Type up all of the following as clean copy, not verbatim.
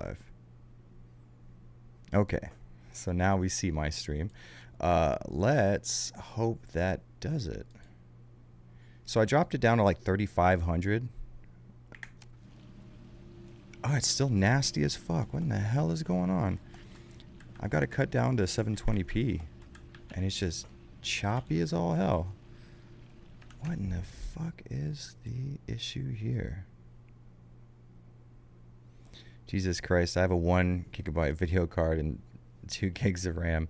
live. Okay, so now we see my stream. Let's hope that does it. So I dropped it down to like 3,500. Oh, it's still nasty as fuck. What in the hell is going on? I've got to cut down to 720p. And it's just choppy as all hell. What in the fuck is the issue here? Jesus Christ, I have a 1 gigabyte video card and 2 gigs of RAM.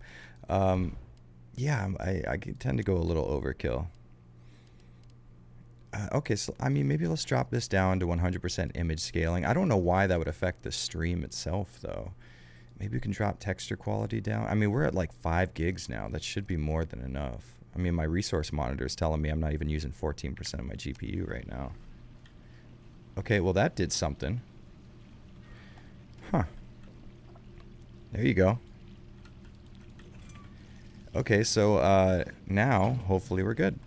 Yeah, I tend to go a little overkill. Okay, so I mean, maybe let's drop this down to 100% image scaling. I don't know why that would affect the stream itself, though. Maybe we can drop texture quality down. I mean, we're at like 5 gigs now. That should be more than enough. I mean, my resource monitor is telling me I'm not even using 14% of my GPU right now. Okay, well, that did something. Huh. There you go. Okay, so now, hopefully we're good.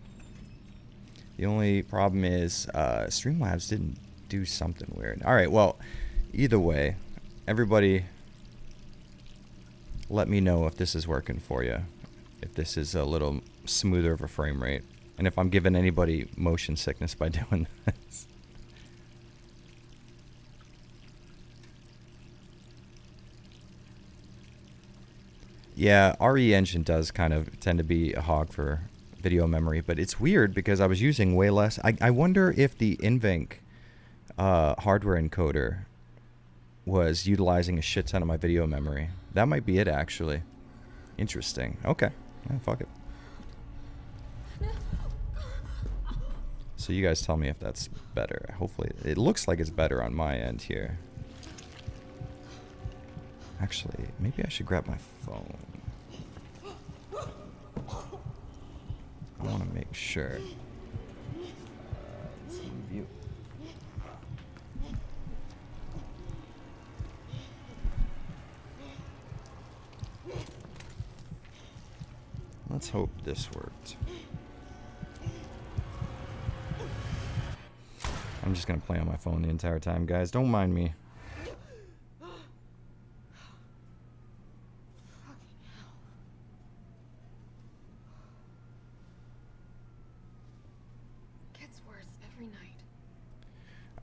The only problem is Streamlabs didn't do something weird. All right, well, either way, everybody let me know if this is working for you. If this is a little smoother of a frame rate. And if I'm giving anybody motion sickness by doing this. Yeah, RE Engine does kind of tend to be a hog for video memory, but it's weird because I was using way less. I wonder if the NVENC hardware encoder was utilizing a shit ton of my video memory. That might be it, actually. Interesting. Okay. Yeah, fuck it. So you guys tell me if that's better. Hopefully, it looks like it's better on my end here. Actually, maybe I should grab my phone. I want to make sure. View. Let's hope this worked. I'm just going to play on my phone the entire time, guys. Don't mind me.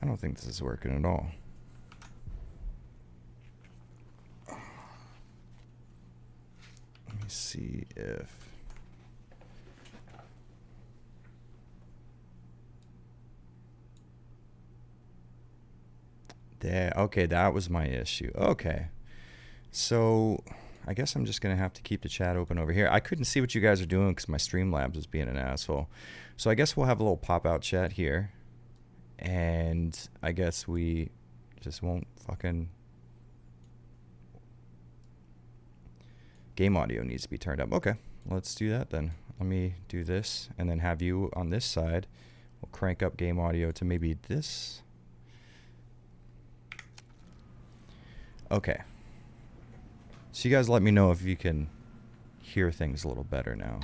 I don't think this is working at all. Let me see if... There, okay, that was my issue. Okay. So, I guess I'm just going to have to keep the chat open over here. I couldn't see what you guys are doing because my Streamlabs was being an asshole. So I guess we'll have a little pop-out chat here. And I guess we just won't fucking... Game audio needs to be turned up. Okay, let's do that then. Let me do this and then have you on this side. We'll crank up game audio to maybe this. Okay. So you guys let me know if you can hear things a little better now.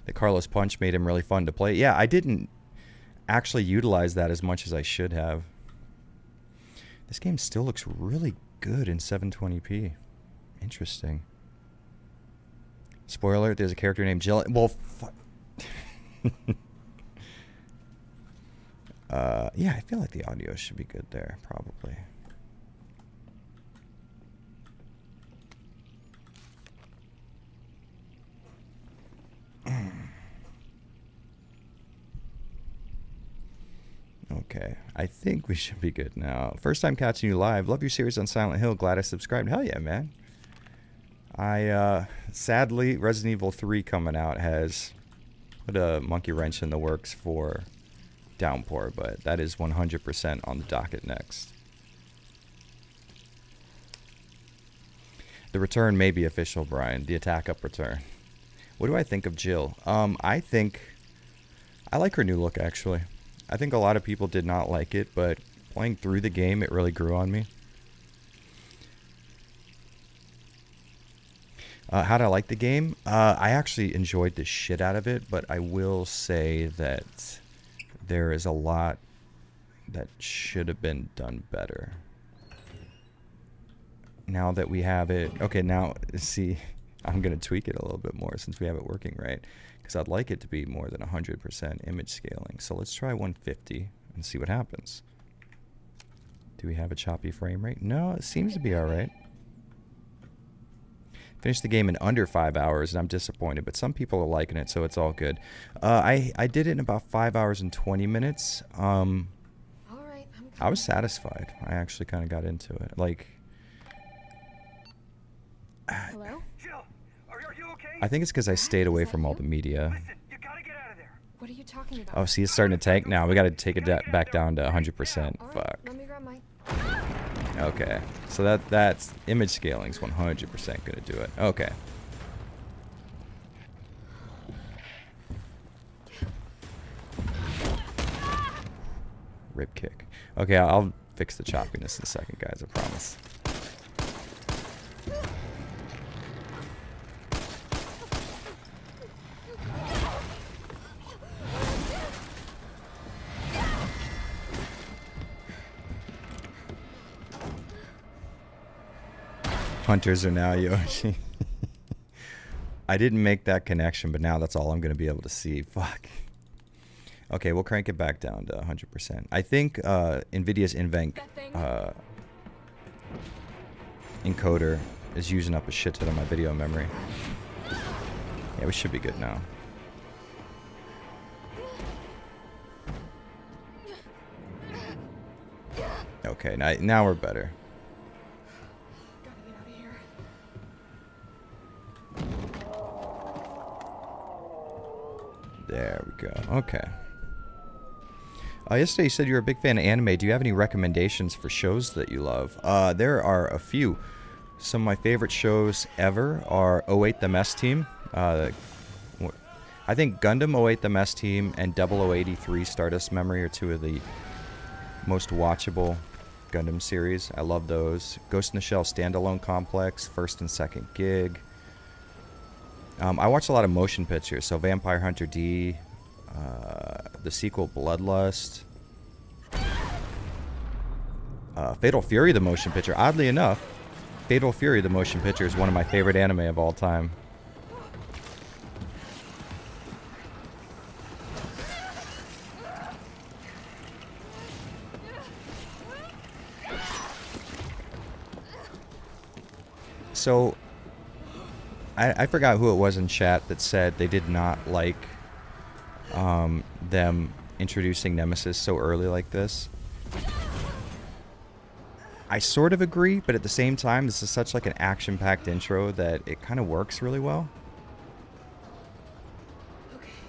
The Carlos Punch made him really fun to play. Yeah, I didn't actually utilize that as much as I should have. This game still looks really good in 720p. Interesting. Spoiler alert, there's a character named Jill. Well, yeah, I feel like the audio should be good there, probably. Okay, I think we should be good now. First time catching you live. Love your series on Silent Hill. Glad I subscribed. Hell yeah, man. Sadly, Resident Evil 3 coming out has put a monkey wrench in the works for Downpour, but that is 100% on the docket next. The return may be official, Brian. The attack up return. What do I think of Jill? I think I like her new look, actually. I think a lot of people did not like it, but playing through the game, it really grew on me. How did I like the game? I actually enjoyed the shit out of it, but I will say that there is a lot that should have been done better. Now that we have it, okay, now see, I'm gonna tweak it a little bit more since we have it working right, because I'd like it to be more than 100% image scaling. So let's try 150 and see what happens. Do we have a choppy frame rate? No, it seems to be all right. Finished the game in under 5 hours, and I'm disappointed, but some people are liking it, so it's all good. I did it in about 5 hours and 20 minutes. I was satisfied. I actually kind of got into it. Like, Hello? Jill, are you okay? I think it's because I stayed away from all the media. Listen, you gotta get out of there. What are you talking about? Oh, see, it's starting to tank now. We got to take it back down to 100%. All right, Fuck. let me grab my... Okay, so that's image scaling's 100% gonna do it. Okay. Rib kick. Okay, I'll fix the choppiness in a second, guys. I promise. Hunters are now Yoshi. I didn't make that connection, but now that's all I'm going to be able to see. Fuck. Okay, we'll crank it back down to 100%. I think NVIDIA's NVENC encoder is using up a shit ton of my video memory. Yeah, we should be good now. Okay, now we're better. There we go. Okay. Yesterday you said you were a big fan of anime. Do you have any recommendations for shows that you love? There are a few. Some of my favorite shows ever are 08 The Mess Team. I think Gundam 08 The Mess Team and 0083 Stardust Memory are two of the most watchable Gundam series. I love those. Ghost in the Shell Standalone Complex, First and Second Gig. I watch a lot of motion pictures, so Vampire Hunter D, the sequel Bloodlust, Fatal Fury the motion picture. Oddly enough, Fatal Fury the motion picture is one of my favorite anime of all time. So I forgot who it was in chat that said they did not like them introducing Nemesis so early like this. I sort of agree, but at the same time, this is such like an action-packed intro that it kind of works really well.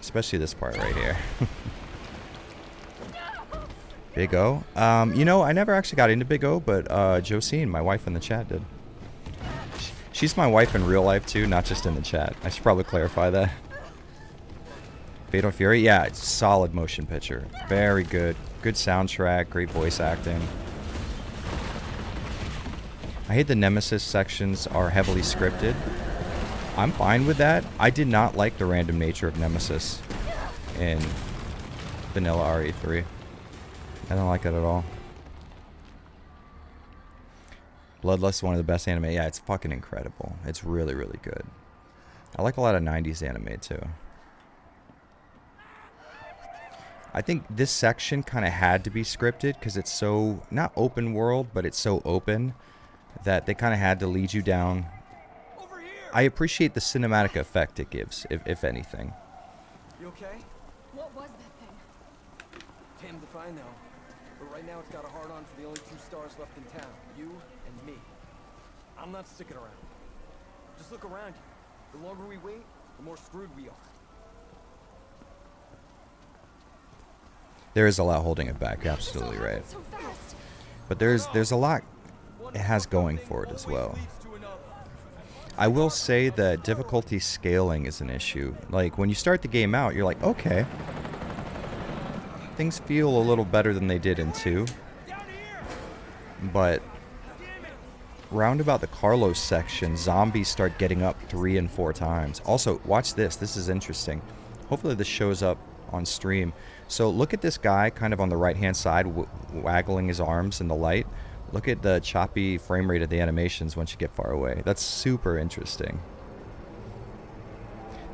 Especially this part right here. Big O. You know, I never actually got into Big O, but Josine, my wife in the chat, did. She's my wife in real life too, not just in the chat. I should probably clarify that. Fatal Fury, yeah, it's a solid motion picture. Very good. Good soundtrack, great voice acting. I hate the Nemesis sections are heavily scripted. I'm fine with that. I did not like the random nature of Nemesis in vanilla RE3. I don't like it at all. Bloodlust is one of the best anime. Yeah, it's fucking incredible. It's really, really good. I like a lot of 90s anime too. I think this section kind of had to be scripted because it's so, not open world, but it's so open that they kind of had to lead you down. I appreciate the cinematic effect it gives, if anything. You okay? What was that thing? Damned if I know. But right now it's got a hard on for the only 2 stars left in town. You and me. I'm not sticking around. Just look around you. The longer we wait, the more screwed we are. There is a lot holding it back, you're absolutely right. But there's a lot it has going for it as well. I will say that difficulty scaling is an issue. Like, when you start the game out, you're like, okay. Things feel a little better than they did in 2. But round about the Carlos section, zombies start getting up 3 and 4 times. Also, watch this. This is interesting. Hopefully this shows up on stream. So look at this guy kind of on the right-hand side waggling his arms in the light. Look at the choppy frame rate of the animations once you get far away. That's super interesting.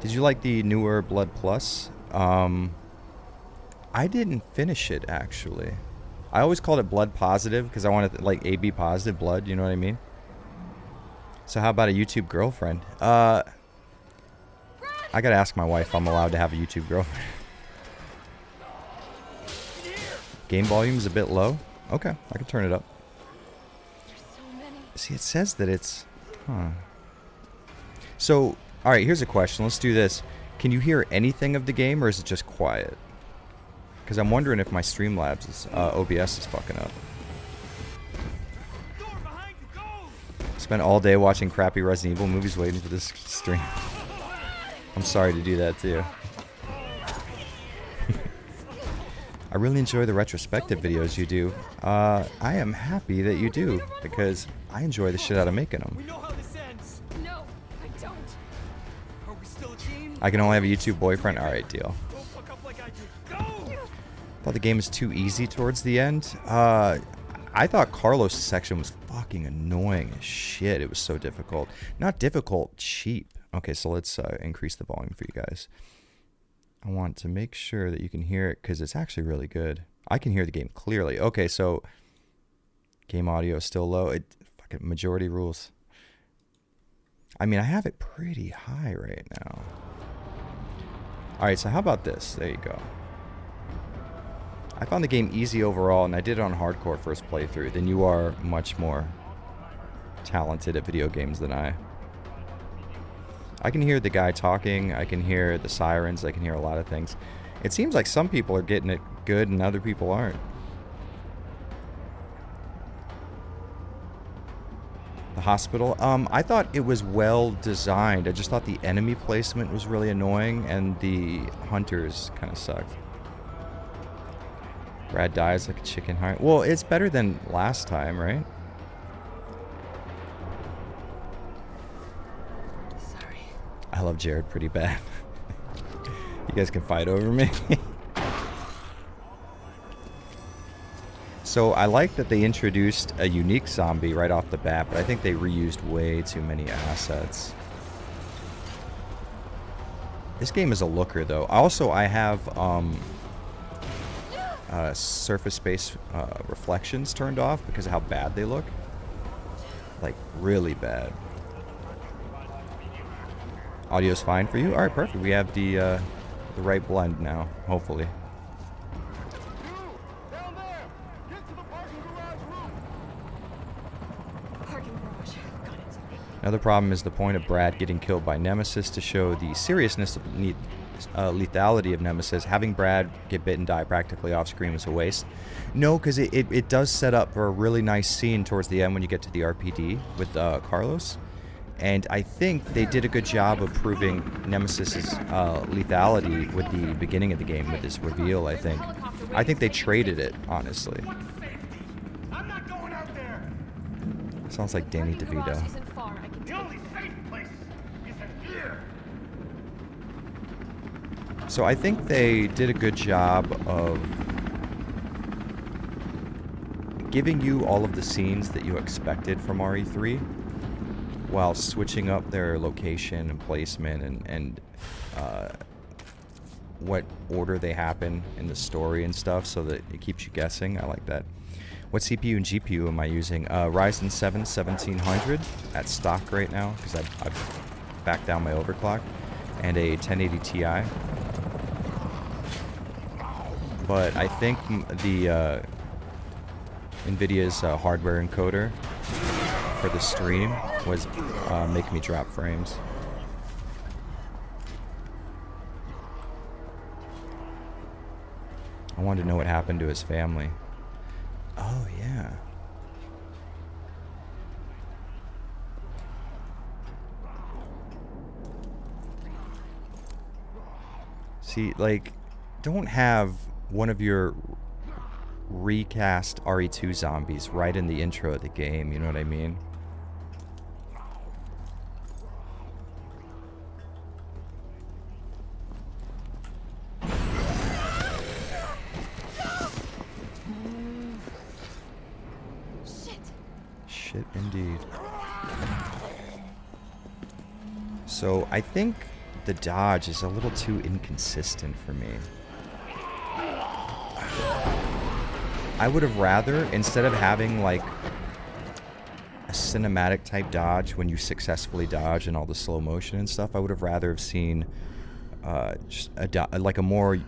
Did you like the newer Blood Plus? I didn't finish it, actually. I always called it Blood Positive because I wanted, like, AB positive blood, you know what I mean? So how about a YouTube girlfriend? I gotta ask my wife if I'm allowed to have a YouTube girlfriend. Game volume's a bit low. Okay, I can turn it up. See, it says that it's... Huh. So, alright, here's a question. Let's do this. Can you hear anything of the game, or is it just quiet? Because I'm wondering if my Streamlabs OBS is fucking up. Spent all day watching crappy Resident Evil movies waiting for this stream. I'm sorry to do that to you. I really enjoy the retrospective videos you do. I am happy that you do, because I enjoy the shit out of making them. We know how this ends. No, I don't. Are we still a team? I can only have a YouTube boyfriend? Alright, deal. Don't fuck up like I do. Go! Thought the game was too easy towards the end. I thought Carlos' section was fucking annoying as shit. It was so difficult. Not difficult, cheap. Okay, so let's increase the volume for you guys. I want to make sure that you can hear it because it's actually really good. I can hear the game clearly. Okay, so game audio is still low. It fucking majority rules. I mean, I have it pretty high right now. All right, so how about this? There you go. I found the game easy overall, and I did it on hardcore first playthrough. Then you are much more talented at video games than I. I can hear the guy talking, I can hear the sirens, I can hear a lot of things. It seems like some people are getting it good and other people aren't. The hospital, I thought it was well designed. I just thought the enemy placement was really annoying and the hunters kind of sucked. Brad dies like a chicken heart. Well, it's better than last time, right? Sorry. I love Jared pretty bad. You guys can fight over me. So I like that they introduced a unique zombie right off the bat, but I think they reused way too many assets. This game is a looker, though. Also, I have surface space reflections turned off because of how bad they look. Like, really bad. Audio's fine for you? Alright, perfect. We have the right blend now, hopefully. Another problem is the point of Brad getting killed by Nemesis. To show the seriousness of lethality of Nemesis, having Brad get bit and die practically off screen was a waste. No, because it does set up for a really nice scene towards the end when you get to the RPD with Carlos. And I think they did a good job of proving Nemesis's lethality with the beginning of the game with this reveal, I think. I think they traded it, honestly. Sounds like Danny DeVito. So I think they did a good job of giving you all of the scenes that you expected from RE3 while switching up their location and placement and what order they happen in the story and stuff so that it keeps you guessing. I like that. What CPU and GPU am I using? Ryzen 7 1700 at stock right now because I've backed down my overclock, and a 1080 Ti. But I think the NVIDIA's hardware encoder for the stream was making me drop frames. I wanted to know what happened to his family. Oh, yeah. See, like, don't have one of your recast RE2 zombies right in the intro of the game, you know what I mean? shit indeed. So I think the dodge is a little too inconsistent for me. I would have rather, instead of having like a cinematic type dodge when you successfully dodge and all the slow motion and stuff, I would have rather have seen just like a more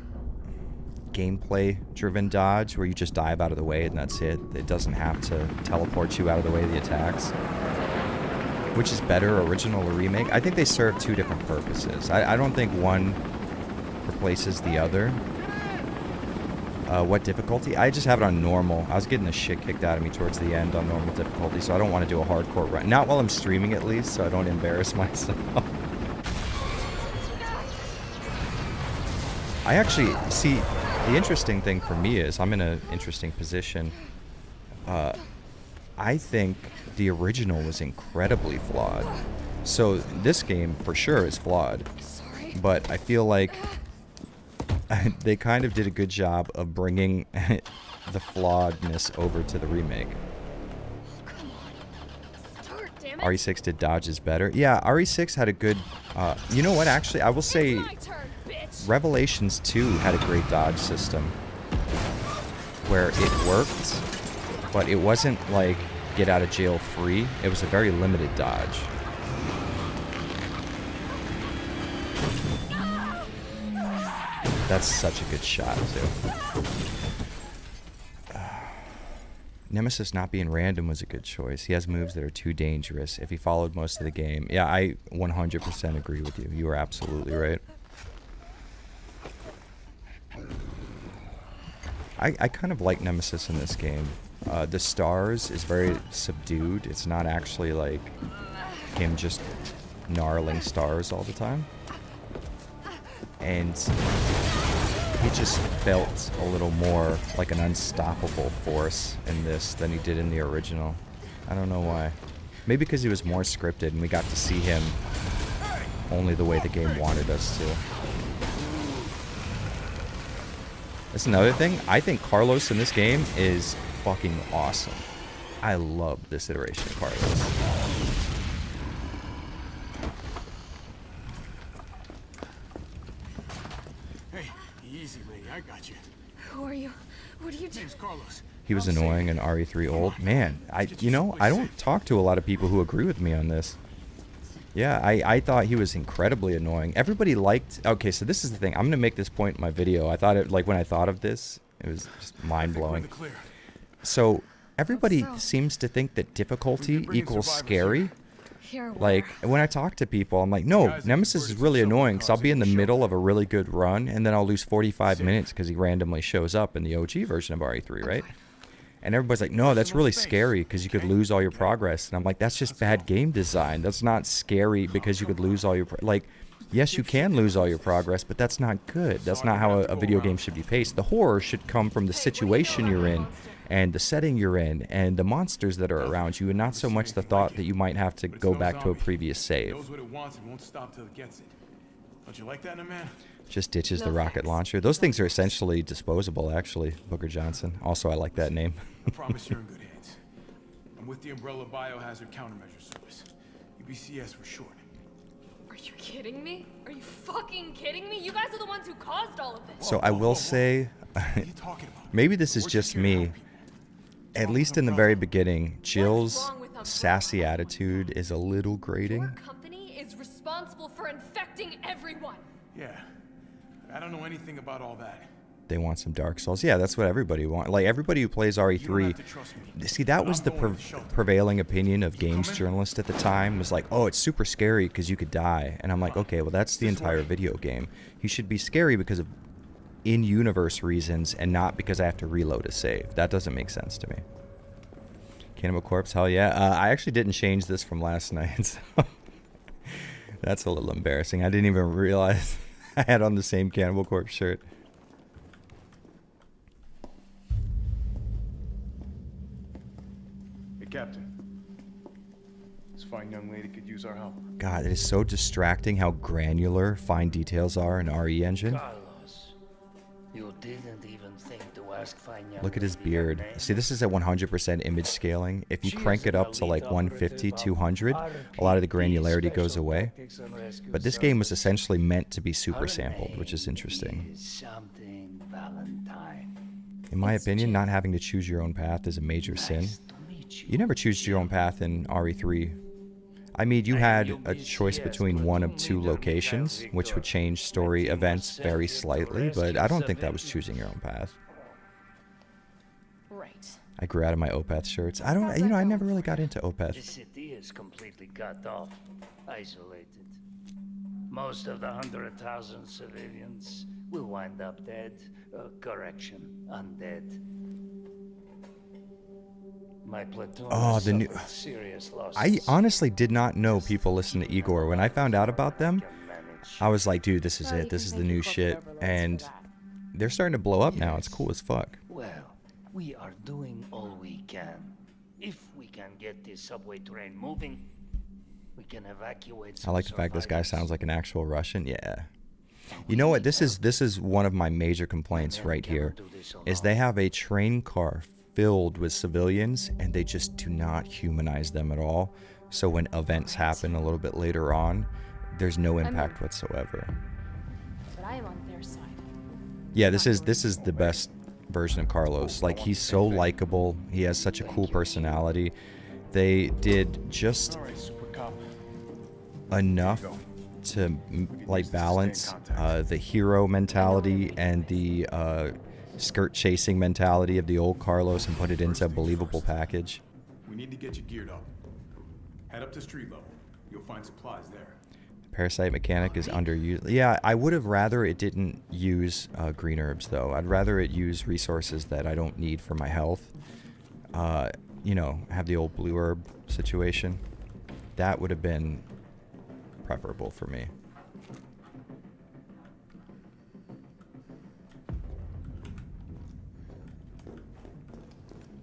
gameplay driven dodge where you just dive out of the way and that's it. It doesn't have to teleport you out of the way of the attacks. Which is better, original or remake? I think they serve two different purposes. I don't think one replaces the other. What difficulty? I just have it on normal. I was getting the shit kicked out of me towards the end on normal difficulty, so I don't want to do a hardcore run. Not while I'm streaming, at least, so I don't embarrass myself. I actually, see, the interesting thing for me is, I'm in an interesting position. I think the original was incredibly flawed. So this game, for sure, is flawed. But I feel like they kind of did a good job of bringing the flawedness over to the remake. RE6 did dodges better. Yeah, RE6 had a good... you know what, actually, I will say Revelations 2 had a great dodge system. Where it worked, but it wasn't like get out of jail free. It was a very limited dodge. That's such a good shot, too. Nemesis not being random was a good choice. He has moves that are too dangerous if he followed most of the game. Yeah, I 100% agree with you. You are absolutely right. I kind of like Nemesis in this game. The stars is very subdued. It's not actually like him just gnarling stars all the time. And he just felt a little more like an unstoppable force in this than he did in the original. I don't know why. Maybe because he was more scripted and we got to see him only the way the game wanted us to. That's another thing. I think Carlos in this game is fucking awesome. I love this iteration of Carlos. Hey, easy, lady. I got you. Who are you? What are you doing? Name's Carlos. He was annoying in RE3 old. Man, I don't talk to a lot of people who agree with me on this. Yeah, I thought he was incredibly annoying. Everybody liked... Okay, so this is the thing. I'm going to make this point in my video. I thought it... Like, when I thought of this, it was just mind-blowing. So, everybody seems to think that difficulty equals scary. Like, when I talk to people, I'm like, no, Nemesis is really annoying because I'll be in the middle of a really good run, and then I'll lose 45 minutes because he randomly shows up in the OG version of RE3, right? And everybody's like, no, that's really scary because you could lose all your progress. And I'm like, that's just bad game design. That's not scary because you could lose all your... Like, yes, you can lose all your progress, but that's not good. That's not how a video game should be paced. The horror should come from the situation you're in and the setting you're in and the monsters that are around you, and not so much the thought that you might have to go back to a previous save. Don't you like that in a man? Just ditches the rocket launcher. Those things are essentially disposable, actually, Booker Johnson. Also, I like that name. I promise you're in good hands. I'm with the Umbrella Biohazard Countermeasure Service. UBCS for short. Are you kidding me? Are you fucking kidding me? You guys are the ones who caused all of this. So I will say, maybe this is just me. At least in the very beginning, Jill's sassy attitude is a little grating. Your company is responsible for infecting everyone. Yeah. I don't know anything about all that. They want some Dark Souls. Yeah, that's what everybody wants. Like, everybody who plays RE3... See, that was the prevailing opinion of games journalists at the time, was like, oh, it's super scary because you could die. And I'm like, okay, well, that's the entire video game. He should be scary because of in-universe reasons and not because I have to reload a save. That doesn't make sense to me. Cannibal Corpse, hell yeah. I actually didn't change this from last night, so... That's a little embarrassing. I didn't even realize I had on the same Cannibal Corpse shirt. Hey, Captain. This fine young lady could use our help. God, it is so distracting how granular fine details are in RE Engine. Carlos, you didn't even think to Look at his beard. See, this is at 100% image scaling. If you crank it up to like 150, 200, a lot of the granularity goes away. But this game was essentially meant to be super sampled, which is interesting. In my opinion, not having to choose your own path is a major sin. You never choose your own path in RE3. I mean, you had a choice between one of two locations, which would change story events very slightly, but I don't think that was choosing your own path. Right. I grew out of my Opeth shirts. I don't, I never really got into Opeth. The city is completely cut off, isolated. Most of the 100,000 civilians will wind up dead. Correction, undead. My platoon serious losses. I honestly did not know people listen to Igor. When I found out about them, I was like, dude, this is it. This is the new shit. And they're starting to blow up now. It's cool as fuck. Well, we are doing all we can. If we can get this subway train moving, we can evacuate. I like the fact this guy sounds like an actual Russian. Yeah. You know what? This is one of my major complaints right here, is they have a train car filled with civilians and they just do not humanize them at all. So when events happen a little bit later on, there's no impact whatsoever. But I am on their side. Yeah, this is the best version of Carlos. Like, he's so likable. He has such a cool personality. They did just enough to like balance the hero mentality and the skirt chasing mentality of the old Carlos and put it into a believable package. We need to get you geared up. Head up to street level. You'll find supplies there. Parasite mechanic is underused. Yeah, I would have rather it didn't use green herbs though. I'd rather it use resources that I don't need for my health. You know, have the old blue herb situation. That would have been preferable for me.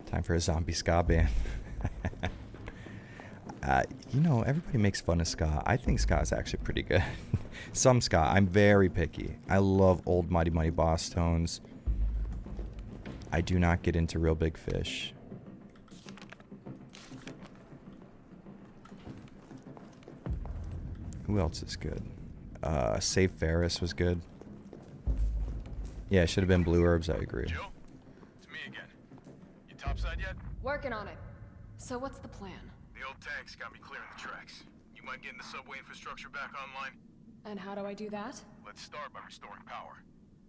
Time for a zombie ska band. You know, everybody makes fun of ska. I think ska is actually pretty good. Some ska. I'm very picky. I love old Mighty Mighty Boss tones. I do not get into Real Big Fish. Who else is good? Save Ferris was good. Yeah, it should have been Blue Herbs, I agree. Joe, it's me again. You topside yet? Working on it. So what's the plan? The old tanks got me clearing the tracks. You mind getting the subway infrastructure back online? And how do I do that? Let's start by restoring power.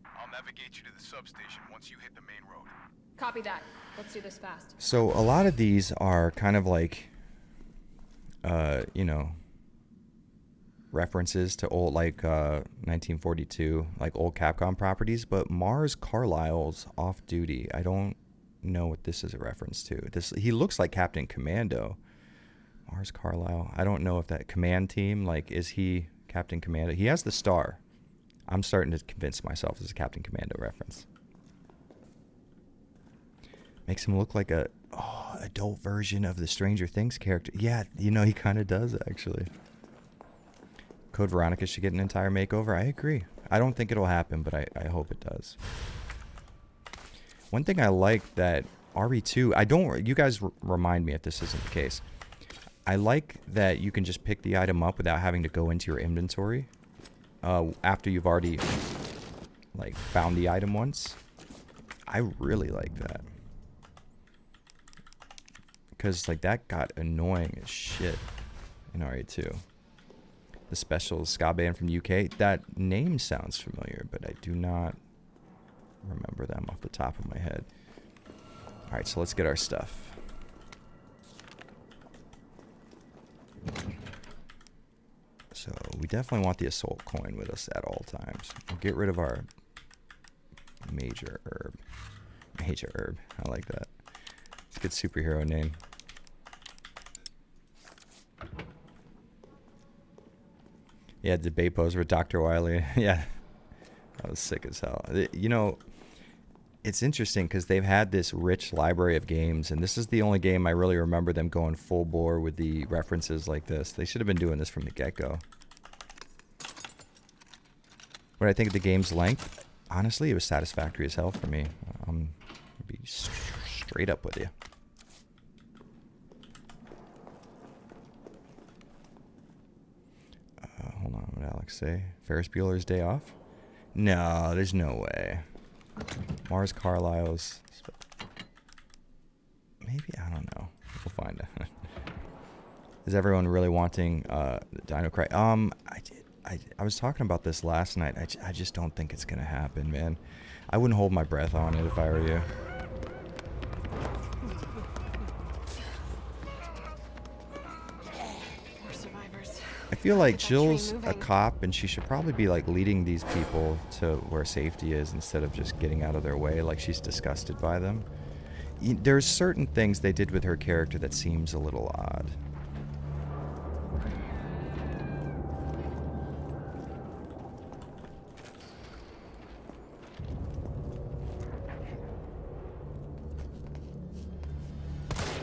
I'll navigate you to the substation once you hit the main road. Copy that. Let's do this fast. So a lot of these are kind of like, you know, references to old, like 1942, like old Capcom properties, but Mars Carlisle's Off Duty, I don't know what this is a reference to. He looks like Captain Commando. Mars Carlisle. I don't know if that command team, like, is he Captain Commando? He has the star. I'm starting to convince myself this is a Captain Commando reference. Makes him look like a adult version of the Stranger Things character. Yeah, you know, he kind of does, actually. Code Veronica should get an entire makeover. I agree. I don't think it'll happen, but I hope it does. One thing I like that RE2, you guys remind me if this isn't the case. I like that you can just pick the item up without having to go into your inventory after you've already like found the item once. I really like that. Because like that got annoying as shit in RE2. The special ska band from UK. That name sounds familiar, but I do not remember them off the top of my head. Alright, so let's get our stuff. So we definitely want the assault coin with us at all times. We'll get rid of our major herb. Major herb. I like that. It's a good superhero name. Yeah, debate pose with Dr. Wily. Yeah, that was sick as hell. You know, it's interesting because they've had this rich library of games, and this is the only game I really remember them going full bore with the references like this. They should have been doing this from the get-go. But I think the game's length, honestly, it was satisfactory as hell for me. Be straight up with you. Hold on, what did Alex say? Ferris Bueller's Day Off? No, there's no way. Mars Carlisle's... Maybe, I don't know. We'll find out. Is everyone really wanting Dino Cry? I was talking about this last night. I just don't think it's gonna happen, man. I wouldn't hold my breath on it if I were you. We're survivors. I feel like Jill's a cop, and she should probably be like leading these people to where safety is instead of just getting out of their way. Like she's disgusted by them. There's certain things they did with her character that seems a little odd.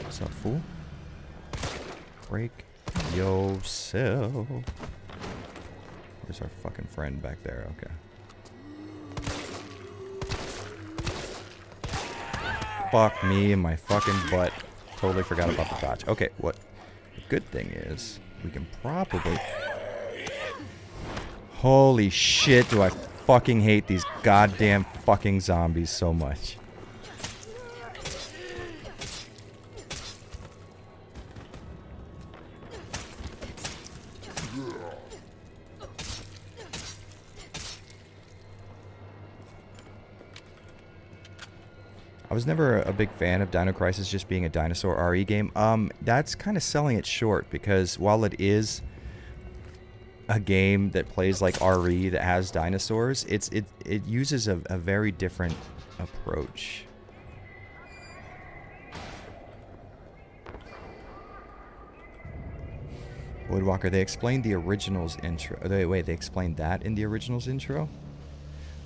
What's up, fool? Break yourself. Where's our fucking friend back there? Okay. Fuck me and my fucking butt. Totally forgot about the dodge. Okay, what the good thing is, we can probably... Holy shit, do I fucking hate these goddamn fucking zombies so much. I was never a big fan of Dino Crisis just being a dinosaur RE game. That's kind of selling it short, because while it is a game that plays like RE that has dinosaurs, it uses a very different approach. Woodwalker, they explained the originals intro. Wait, they explained that in the originals intro?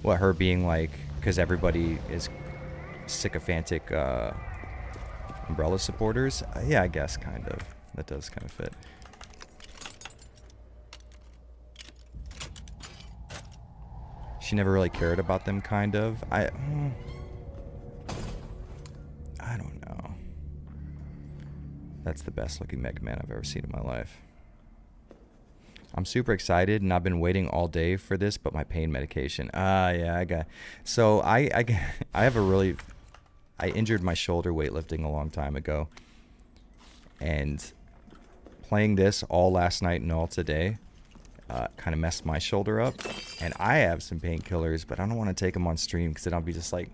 What, her being like, because everybody is sycophantic Umbrella supporters? Yeah, I guess, kind of. That does kind of fit. She never really cared about them, kind of. I don't know. That's the best looking Mega Man I've ever seen in my life. I'm super excited, and I've been waiting all day for this, but my pain medication. Yeah, I got... So, I have a really... I injured my shoulder weightlifting a long time ago, and playing this all last night and all today kind of messed my shoulder up. And I have some painkillers, but I don't want to take them on stream because then I'll be just like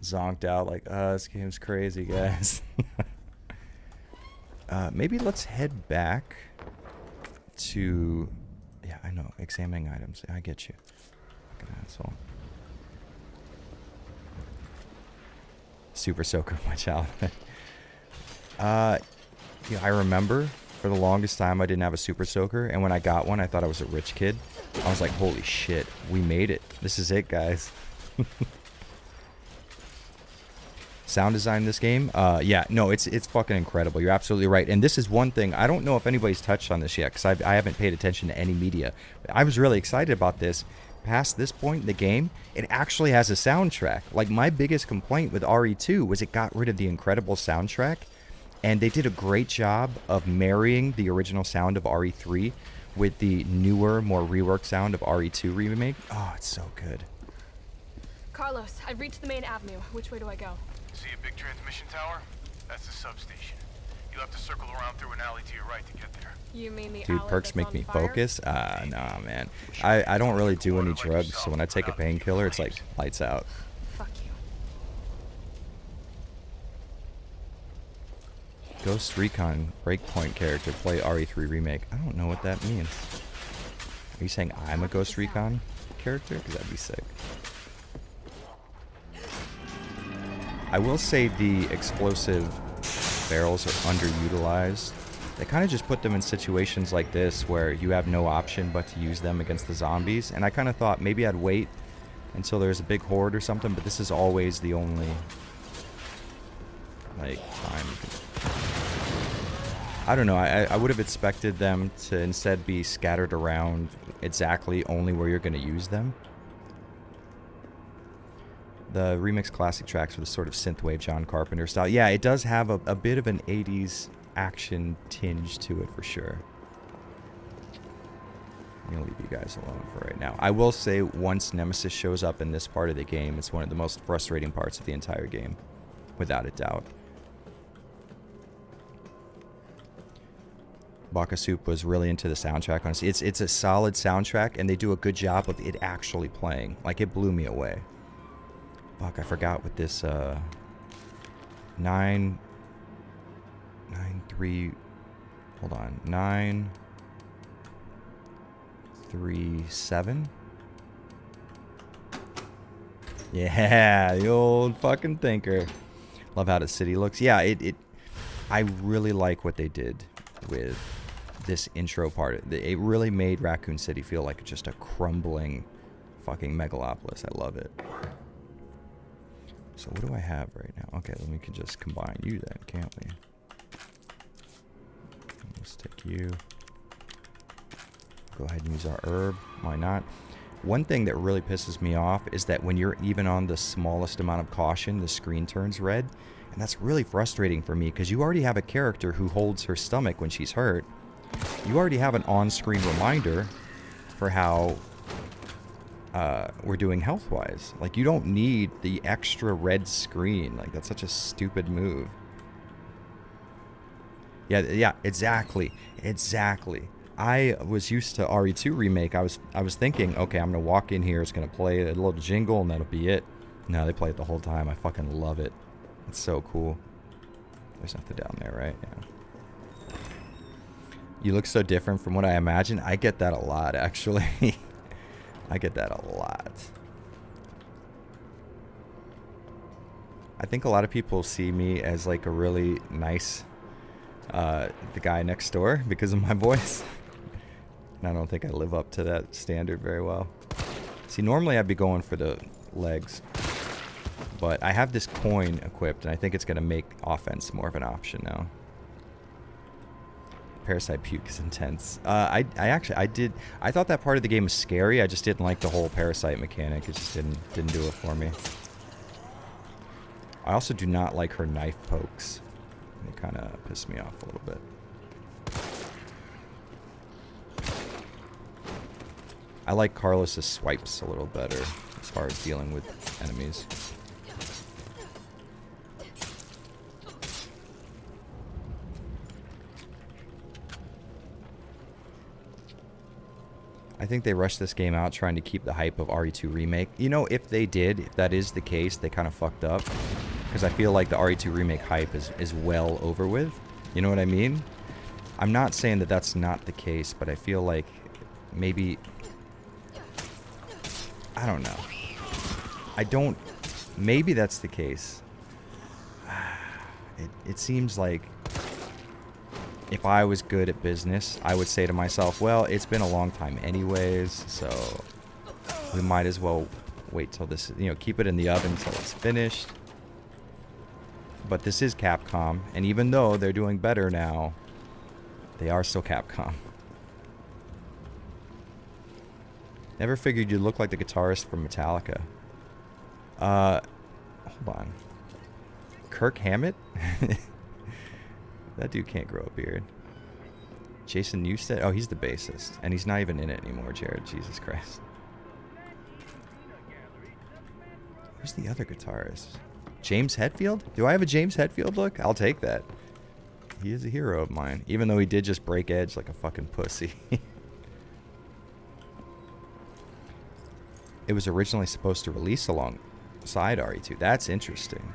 zonked out, like, this game's crazy, guys. Maybe let's head back to... Yeah, I know, examining items. I get you. Fucking asshole. Super Soaker, my childhood. Yeah, I remember for the longest time I didn't have a Super Soaker, and when I got one, I thought I was a rich kid. I was like, holy shit, we made it. This is it, guys. Sound design in this game? Yeah, no, it's fucking incredible. You're absolutely right. And this is one thing, I don't know if anybody's touched on this yet, because I haven't paid attention to any media. I was really excited about this. Past this point in the game, it actually has a soundtrack. Like, my biggest complaint with RE2 was it got rid of the incredible soundtrack, and they did a great job of marrying the original sound of RE3 with the newer, more reworked sound of RE2 Remake. Oh, it's so good. Carlos, I've reached the main avenue. Which way do I go? See a big transmission tower? That's the substation. You'll have to circle around through an alley to your right to get there. You mean the Dude, alley perks that's make on me fire? focus? Nah, man. I don't really do any drugs, so when I take a painkiller, it's like lights out. Fuck you. Ghost Recon Breakpoint character play RE3 Remake. I don't know what that means. Are you saying I'm a Ghost Recon character? Because that'd be sick. I will say the explosive barrels are underutilized. They kind of just put them in situations like this where you have no option but to use them against the zombies. And I kind of thought maybe I'd wait until there's a big horde or something, but this is always the only like time. I don't know. I would have expected them to instead be scattered around exactly only where you're going to use them. The Remix classic tracks with a sort of synthwave John Carpenter style. Yeah, it does have a bit of an 80s action tinge to it for sure. I'm going to leave you guys alone for right now. I will say once Nemesis shows up in this part of the game, it's one of the most frustrating parts of the entire game. Without a doubt. Baka Soup was really into the soundtrack. Honestly, it's a solid soundtrack, and they do a good job of it actually playing. Like, it blew me away. Fuck, I forgot what this 9 3 hold on 9 3 7. Yeah, the old fucking thinker. Love how the city looks. Yeah, I really like what they did with this intro part. It really made Raccoon City feel like just a crumbling fucking megalopolis. I love it. So what do I have right now? Okay, then we can just combine you then, can't we? Let's take you. Go ahead and use our herb. Why not? One thing that really pisses me off is that when you're even on the smallest amount of caution, the screen turns red. And that's really frustrating for me because you already have a character who holds her stomach when she's hurt. You already have an on-screen reminder for how we're doing health-wise. Like, you don't need the extra red screen. Like, that's such a stupid move. Yeah, exactly. I was used to RE2 Remake. I was thinking, okay, I'm going to walk in here, it's going to play a little jingle, and that'll be it. No, they play it the whole time. I fucking love it. It's so cool. There's nothing down there, right? Yeah. You look so different from what I imagined. I get that a lot, actually. I get that a lot. I think a lot of people see me as like a really nice, the guy next door because of my voice. And I don't think I live up to that standard very well. See, normally I'd be going for the legs. But I have this coin equipped, and I think it's going to make offense more of an option now. Parasite puke is intense. I thought that part of the game was scary. I just didn't like the whole parasite mechanic. It just didn't do it for me. I also do not like her knife pokes. They kind of piss me off a little bit. I like Carlos's swipes a little better as far as dealing with enemies. I think they rushed this game out trying to keep the hype of RE2 Remake. You know, if they did, if that is the case, they kind of fucked up. Because I feel like the RE2 Remake hype is well over with. You know what I mean? I'm not saying that that's not the case, but I feel like maybe... I don't know. Maybe that's the case. It seems like if I was good at business, I would say to myself, well, it's been a long time anyways, so we might as well wait till this, keep it in the oven until it's finished. But this is Capcom, and even though they're doing better now, they are still Capcom. Never figured you'd look like the guitarist from Metallica. Hold on. Kirk Hammett? That dude can't grow a beard. Jason Newsted? Oh, he's the bassist. And he's not even in it anymore, Jared. Jesus Christ. Who's the other guitarist? James Hetfield? Do I have a James Hetfield look? I'll take that. He is a hero of mine. Even though he did just break edge like a fucking pussy. It was originally supposed to release alongside RE2. That's interesting.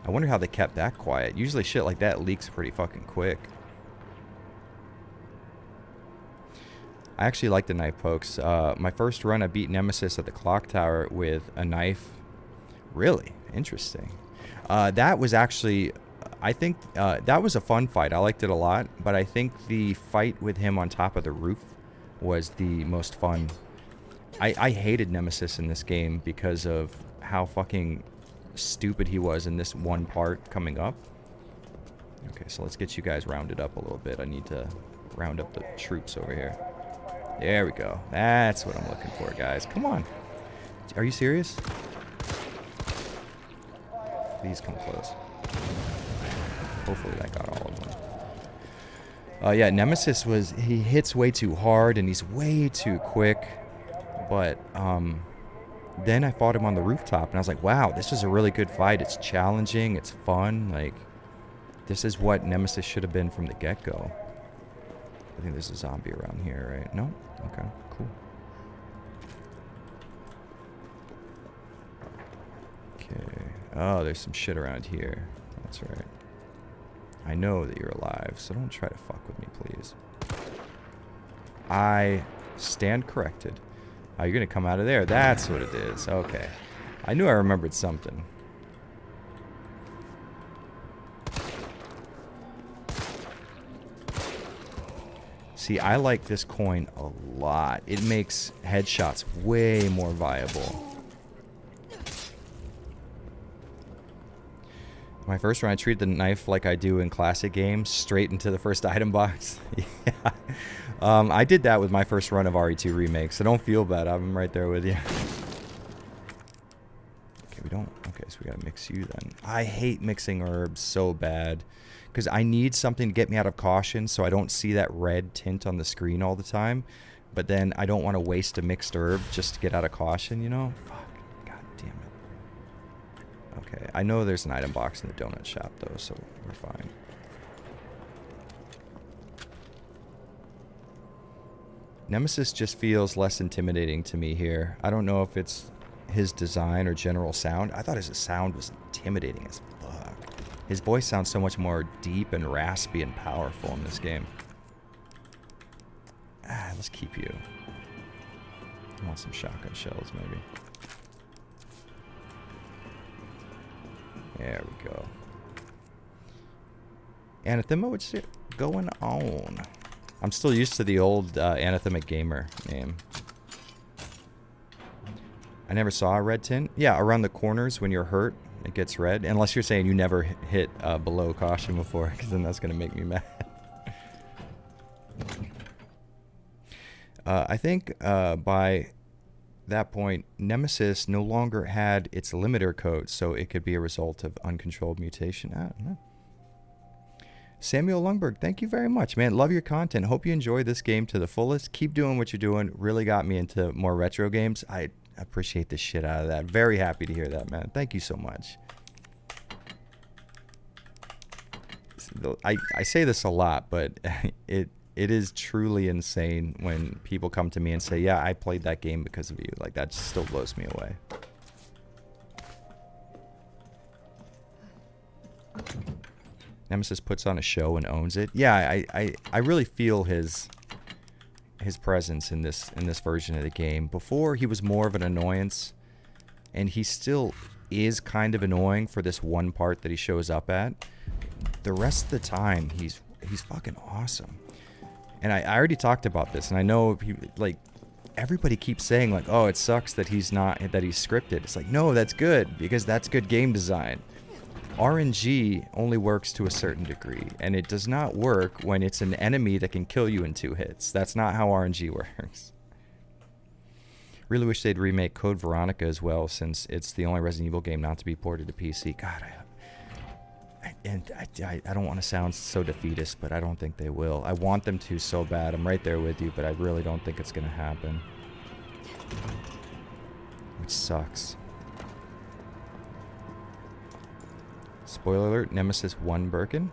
I wonder how they kept that quiet. Usually shit like that leaks pretty fucking quick. I actually like the knife pokes. My first run, I beat Nemesis at the clock tower with a knife. Really? Interesting. That was actually... I think that was a fun fight. I liked it a lot. But I think the fight with him on top of the roof was the most fun. I hated Nemesis in this game because of how fucking stupid he was in this one part coming up. Okay, so let's get you guys rounded up a little bit. I need to round up the troops over here. There we go. That's what I'm looking for, guys. Come on. Are you serious? Please come close. Hopefully that got all of them. Yeah, Nemesis he hits way too hard and he's way too quick. But then I fought him on the rooftop and I was like, wow, this is a really good fight. It's challenging, it's fun. Like, this is what Nemesis should have been from the get-go. I think there's a zombie around here, right? No? Okay, cool. Okay. Oh, there's some shit around here. That's right. I know that you're alive, so don't try to fuck with me, please. I stand corrected. Oh, you're gonna come out of there. That's what it is. Okay. I knew I remembered something. See, I like this coin a lot. It makes headshots way more viable. My first run, I treated the knife like I do in classic games, straight into the first item box. Yeah. I did that with my first run of RE2 Remake, so don't feel bad. I'm right there with you. Okay, we don't... Okay, so we gotta mix you then. I hate mixing herbs so bad, because I need something to get me out of caution so I don't see that red tint on the screen all the time. But then I don't want to waste a mixed herb just to get out of caution, you know? Fuck. God damn it. Okay, I know there's an item box in the donut shop, though, so we're fine. Nemesis just feels less intimidating to me here. I don't know if it's his design or general sound. I thought his sound was intimidating as fuck. His voice sounds so much more deep and raspy and powerful in this game. Ah, let's keep you. I want some shotgun shells, maybe. There we go. Anathema, what's going on? I'm still used to the old Anathemic Gamer name. I never saw a red tint. Yeah, around the corners when you're hurt, it gets red. Unless you're saying you never hit below caution before, because then that's going to make me mad. I think by that point, Nemesis no longer had its limiter code, so it could be a result of uncontrolled mutation. I don't know. Samuel Lungberg, thank you very much, man. Love your content. Hope you enjoy this game to the fullest. Keep doing what you're doing. Really got me into more retro games. I appreciate the shit out of that. Very happy to hear that, man. Thank you so much. I say this a lot, but it is truly insane when people come to me and say, yeah, I played that game because of you. Like, that just still blows me away. Nemesis puts on a show and owns it. Yeah, I really feel his presence in this version of the game. Before, he was more of an annoyance, and he still is kind of annoying for this one part that he shows up at. The rest of the time, he's fucking awesome. And I already talked about this, and I know everybody keeps saying like, oh, it sucks that he's scripted. It's like, no, that's good, because that's good game design. RNG only works to a certain degree, and it does not work when it's an enemy that can kill you in 2 hits. That's not how RNG works. Really wish they'd remake Code Veronica as well, since it's the only Resident Evil game not to be ported to PC. God, I don't want to sound so defeatist, but I don't think they will. I want them to so bad. I'm right there with you, but I really don't think it's going to happen. Which sucks. Spoiler alert, Nemesis won Birkin.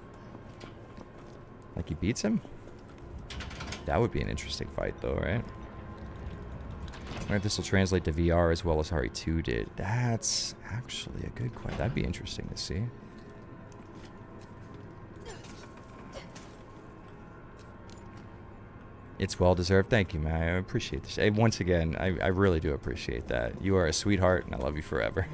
Like, he beats him? That would be an interesting fight, though, right? I wonder if this will translate to VR as well as RE2 did. That's actually a good question. That'd be interesting to see. It's well-deserved. Thank you, man. I appreciate this. Hey, once again, I really do appreciate that. You are a sweetheart, and I love you forever.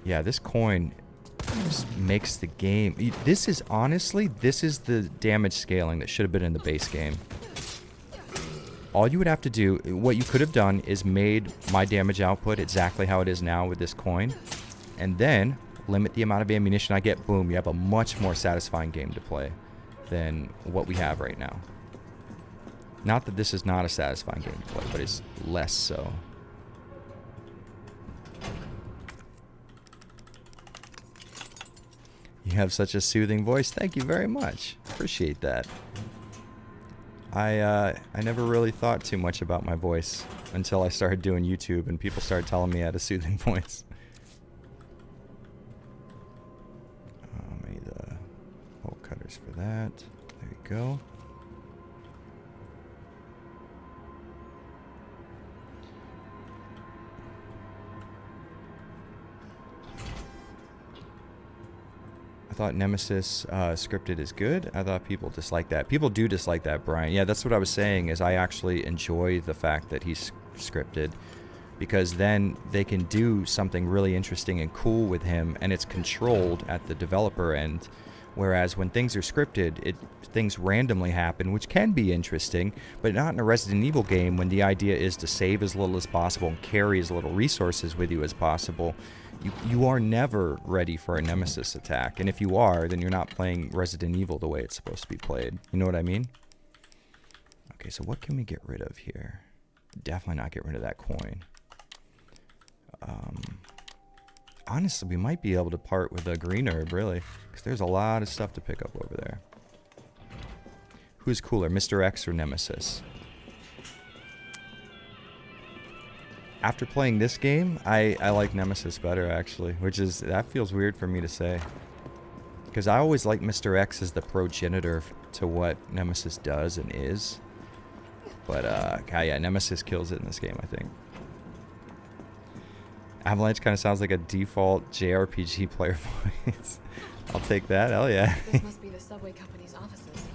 Yeah, this coin just makes the game... This is, honestly, this is the damage scaling that should have been in the base game. All you would have to do, what you could have done, is made my damage output exactly how it is now with this coin, and then limit the amount of ammunition I get. Boom, you have a much more satisfying game to play than what we have right now. Not that this is not a satisfying game to play, but it's less so. You have such a soothing voice. Thank you very much. Appreciate that. I never really thought too much about my voice until I started doing YouTube and people started telling me I had a soothing voice. Maybe the bolt cutters for that. There you go. I thought Nemesis scripted is good. I thought people dislike that. People do dislike that, Brian. Yeah, that's what I was saying, is I actually enjoy the fact that he's scripted, because then they can do something really interesting and cool with him, and it's controlled at the developer end. Whereas when things are scripted, things randomly happen, which can be interesting, but not in a Resident Evil game when the idea is to save as little as possible and carry as little resources with you as possible. You are never ready for a Nemesis attack, and if you are, then you're not playing Resident Evil the way it's supposed to be played. You know what I mean? Okay, so what can we get rid of here? Definitely not get rid of that coin. Honestly, we might be able to part with a green herb, really, because there's a lot of stuff to pick up over there. Who's cooler, Mr. X or Nemesis? After playing this game, I like Nemesis better, actually, that feels weird for me to say. Because I always like Mr. X as the progenitor to what Nemesis does and is. But, yeah, Nemesis kills it in this game, I think. Avalanche kind of sounds like a default JRPG player voice. I'll take that, hell yeah. This must be the subway company's offices.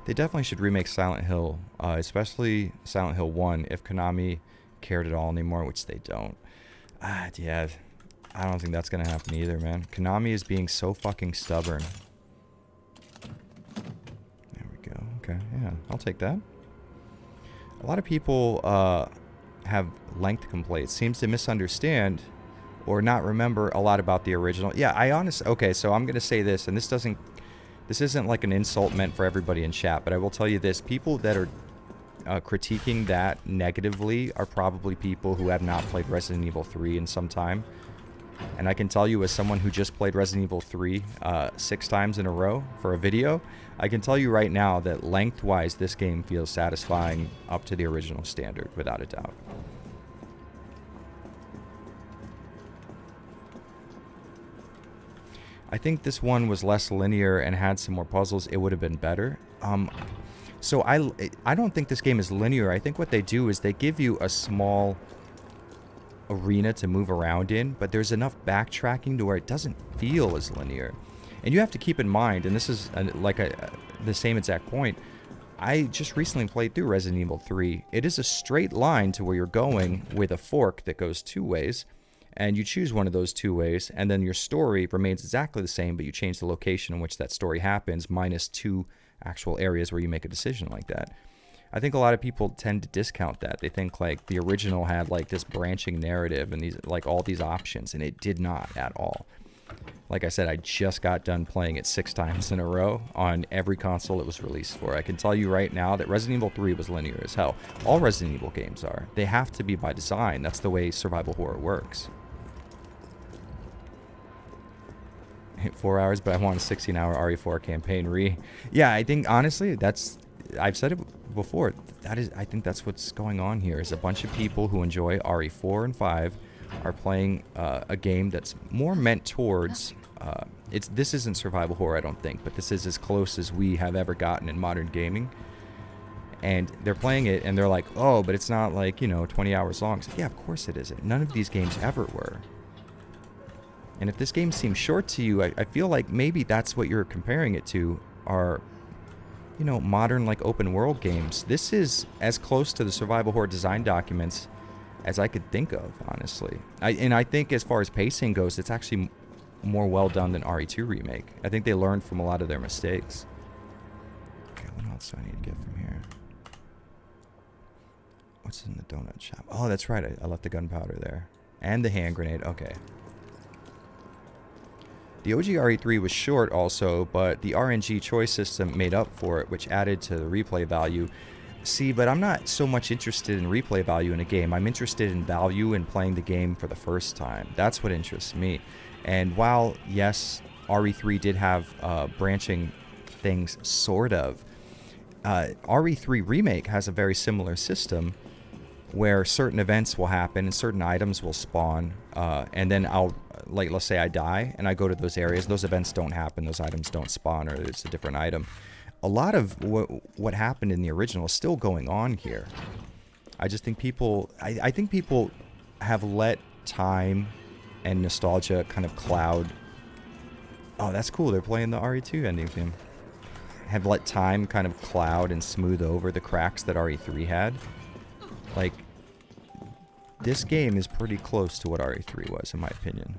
They definitely should remake Silent Hill, especially Silent Hill 1, if Konami cared at all anymore, which they don't. Yeah, I don't think that's going to happen either, man. Konami is being so fucking stubborn. There we go. Okay, yeah, I'll take that. A lot of people have length complaints. Seems to misunderstand or not remember a lot about the original. Yeah, I honestly... Okay, so I'm going to say this, and this isn't like an insult meant for everybody in chat, but I will tell you this. People that are critiquing that negatively are probably people who have not played Resident Evil 3 in some time. And I can tell you, as someone who just played Resident Evil 3 6 times in a row for a video, I can tell you right now that lengthwise this game feels satisfying up to the original standard, without a doubt. I think this one was less linear and had some more puzzles. It would have been better. So I don't think this game is linear. I think what they do is they give you a small arena to move around in, but there's enough backtracking to where it doesn't feel as linear. And you have to keep in mind, and this is the same exact point, I just recently played through Resident Evil 3. It is a straight line to where you're going with a fork that goes 2 ways, and you choose one of those 2 ways, and then your story remains exactly the same, but you change the location in which that story happens, minus 2 actual areas where you make a decision like that. I think a lot of people tend to discount that. They think like the original had like this branching narrative and these like all these options, and it did not at all. Like I said, I just got done playing it 6 times in a row on every console it was released for. I can tell you right now that Resident Evil 3 was linear as hell. All Resident Evil games are. They have to be by design. That's the way survival horror works. 4 hours, but I want a 16-hour RE4 campaign Yeah, I think honestly I've said it before. I think that's what's going on here. Is a bunch of people who enjoy RE4 and 5 are playing a game that's more meant towards. This isn't survival horror, I don't think, but this is as close as we have ever gotten in modern gaming. And they're playing it, and they're like, "Oh, but it's not like 20 hours long." So, yeah, of course it isn't. None of these games ever were. And if this game seems short to you, I feel like maybe that's what you're comparing it to. Are modern like open world games. This is as close to the survival horror design documents as I could think of, honestly. I think as far as pacing goes, it's actually more well done than RE2 Remake. I think they learned from a lot of their mistakes. Okay, what else do I need to get from here? What's in the donut shop? Oh, that's right. I left the gunpowder there. And the hand grenade. Okay. The OG RE3 was short also, but the RNG choice system made up for it, which added to the replay value. See, but I'm not so much interested in replay value in a game. I'm interested in value in playing the game for the first time. That's what interests me. And while, yes, RE3 did have branching things, sort of, RE3 Remake has a very similar system where certain events will happen and certain items will spawn, and then I'll, like, let's say I die and I go to those areas. Those events don't happen. Those items don't spawn, or it's a different item. A lot of what happened in the original is still going on here. I just think people, I think people have let time and nostalgia kind of cloud. Oh, that's cool. They're playing the RE2 ending theme. Have let time kind of cloud and smooth over the cracks that RE3 had. Like, this game is pretty close to what RE3 was, in my opinion.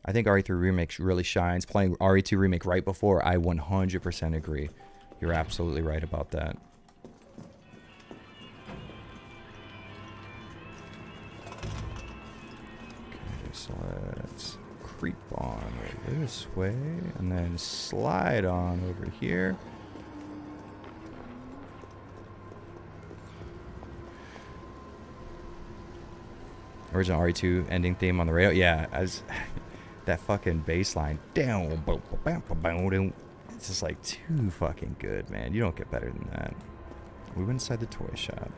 I think RE3 Remake really shines. Playing RE2 Remake right before, I 100% agree. You're absolutely right about that. Okay, so let's creep on over this way, and then slide on over here. Original RE2 ending theme on the radio. Yeah, as that fucking bass line. It's just like too fucking good, man. You don't get better than that. We went inside the toy shop.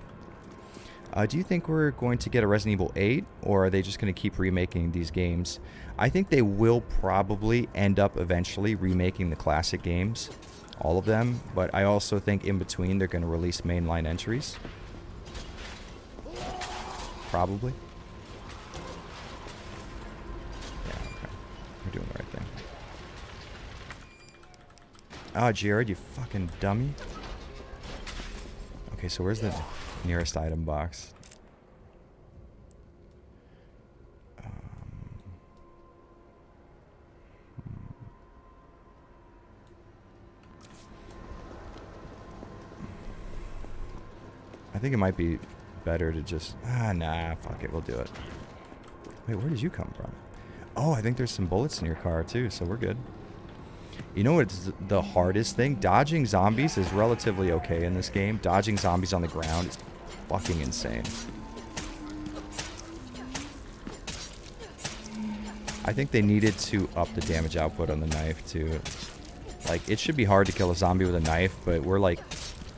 Do you think we're going to get a Resident Evil 8, or are they just going to keep remaking these games? I think they will probably end up eventually remaking the classic games, all of them, but I also think in between they're going to release mainline entries. Probably. Yeah, okay. We're doing the right thing. Ah, Jared, you fucking dummy. Okay, so where's the nearest item box? I think it might be better to just... nah, fuck it, we'll do it. Wait, where did you come from? Oh, I think there's some bullets in your car, too, so we're good. You know what's the hardest thing? Dodging zombies is relatively okay in this game. Dodging zombies on the ground is fucking insane. I think they needed to up the damage output on the knife, too. Like, it should be hard to kill a zombie with a knife, but we're like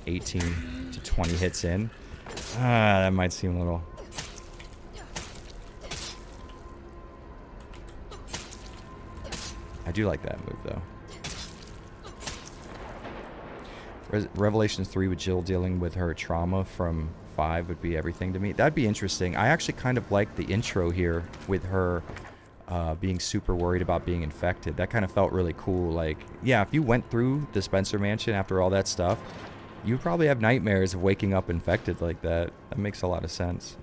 18 to 20 hits in. That might seem a little... I do like that move, though. Revelations 3 with Jill dealing with her trauma from 5 would be everything to me. That'd be interesting. I actually kind of like the intro here with her being super worried about being infected. That kind of felt really cool. Like, yeah, if you went through the Spencer Mansion after all that stuff, you'd probably have nightmares of waking up infected like that. That makes a lot of sense.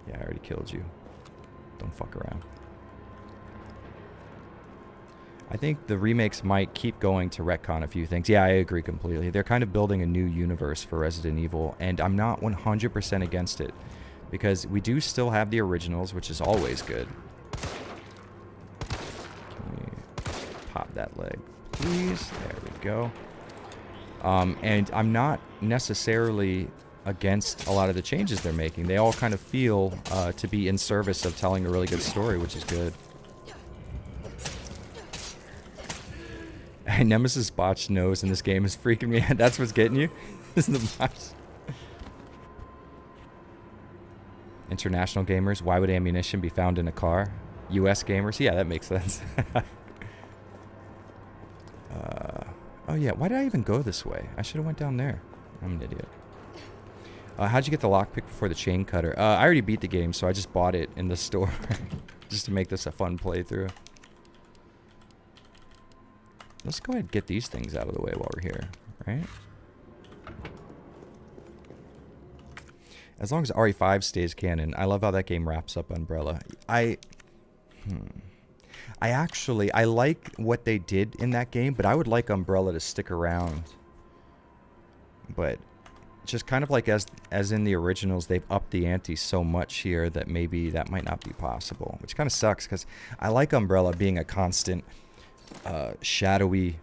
Yeah, I already killed you. Don't fuck around. I think the remakes might keep going to retcon a few things. Yeah, I agree completely. They're kind of building a new universe for Resident Evil, and I'm not 100% against it, because we do still have the originals, which is always good. Can we pop that leg, please? There we go. And I'm not necessarily against a lot of the changes they're making. They all kind of feel to be in service of telling a really good story, which is good. Nemesis botched nose in this game is freaking me out. That's what's getting you? This is the botch. International gamers, why would ammunition be found in a car? US gamers, yeah, that makes sense. Oh yeah, why did I even go this way? I should have went down there. I'm an idiot. How'd you get the lockpick before the chain cutter? I already beat the game, so I just bought it in the store. Just to make this a fun playthrough. Let's go ahead and get these things out of the way while we're here, right? As long as RE5 stays canon, I love how that game wraps up Umbrella. I like what they did in that game, but I would like Umbrella to stick around. But just kind of like as in the originals, they've upped the ante so much here that maybe that might not be possible, which kind of sucks because I like Umbrella being a constant shadowy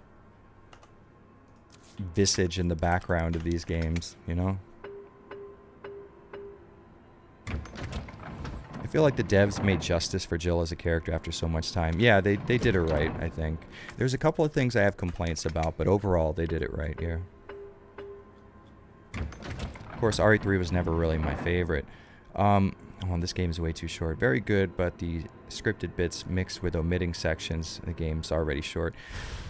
visage in the background of these games, you know? I feel like the devs made justice for Jill as a character after so much time. Yeah, they did it right, I think. There's a couple of things I have complaints about, but overall they did it right here. Of course, RE3 was never really my favorite. Oh, this game is way too short. Very good, but the scripted bits mixed with omitting sections, the game's already short.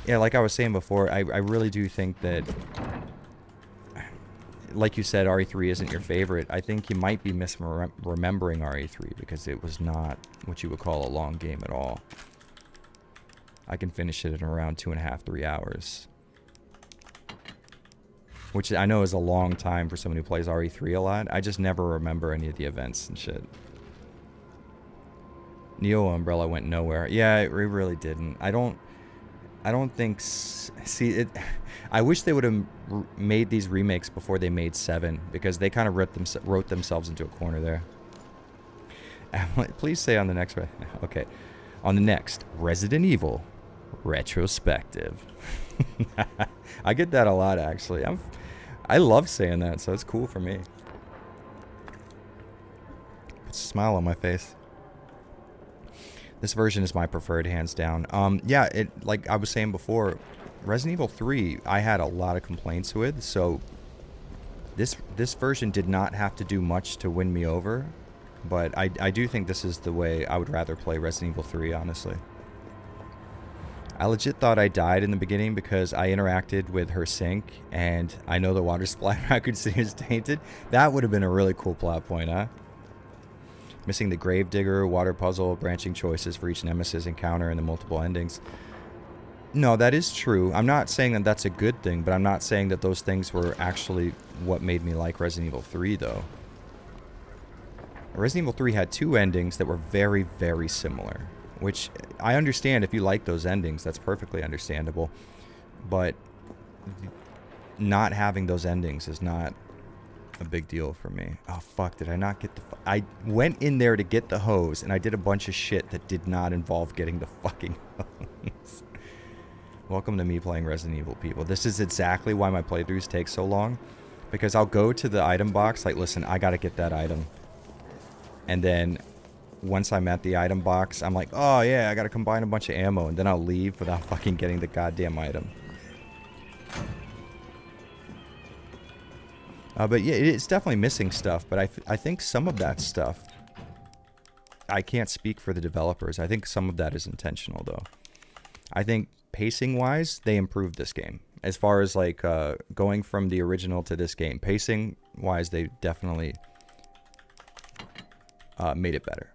Yeah, like I was saying before, I really do think that, like you said, RE3 isn't your favorite. I think you might be misremembering RE3 because it was not what you would call a long game at all. I can finish it in around 2.5, 3 hours. Which I know is a long time for someone who plays RE3 a lot. I just never remember any of the events and shit. Neo Umbrella went nowhere. Yeah, it really didn't. I don't think... See, I wish they would have made these remakes before they made 7, because they kind of wrote themselves into a corner there. Please say on the next... Okay. On the next, Resident Evil Retrospective. I get that a lot, actually. I love saying that, so it's cool for me. Puts a smile on my face. This version is my preferred, hands down. Yeah, like I was saying before, Resident Evil 3, I had a lot of complaints with, so this version did not have to do much to win me over, but I do think this is the way I would rather play Resident Evil 3, honestly. I legit thought I died in the beginning because I interacted with her sink, and I know the water splatter I could see is tainted. That would have been a really cool plot point, huh? Missing the Gravedigger, water puzzle, branching choices for each nemesis encounter, and the multiple endings. No, that is true. I'm not saying that that's a good thing, but I'm not saying that those things were actually what made me like Resident Evil 3, though. Resident Evil 3 had 2 endings that were very, very similar. Which, I understand if you like those endings, that's perfectly understandable. But not having those endings is not a big deal for me. Oh, fuck, did I not get the... I went in there to get the hose, and I did a bunch of shit that did not involve getting the fucking hose. Welcome to me playing Resident Evil, people. This is exactly why my playthroughs take so long. Because I'll go to the item box, like, listen, I gotta get that item. And then... once I'm at the item box, I'm like, oh yeah, I gotta combine a bunch of ammo, and then I'll leave without fucking getting the goddamn item. But yeah, it's definitely missing stuff, but I think some of that stuff, I can't speak for the developers. I think some of that is intentional, though. I think pacing-wise, they improved this game. As far as, like, going from the original to this game, pacing-wise, they definitely made it better.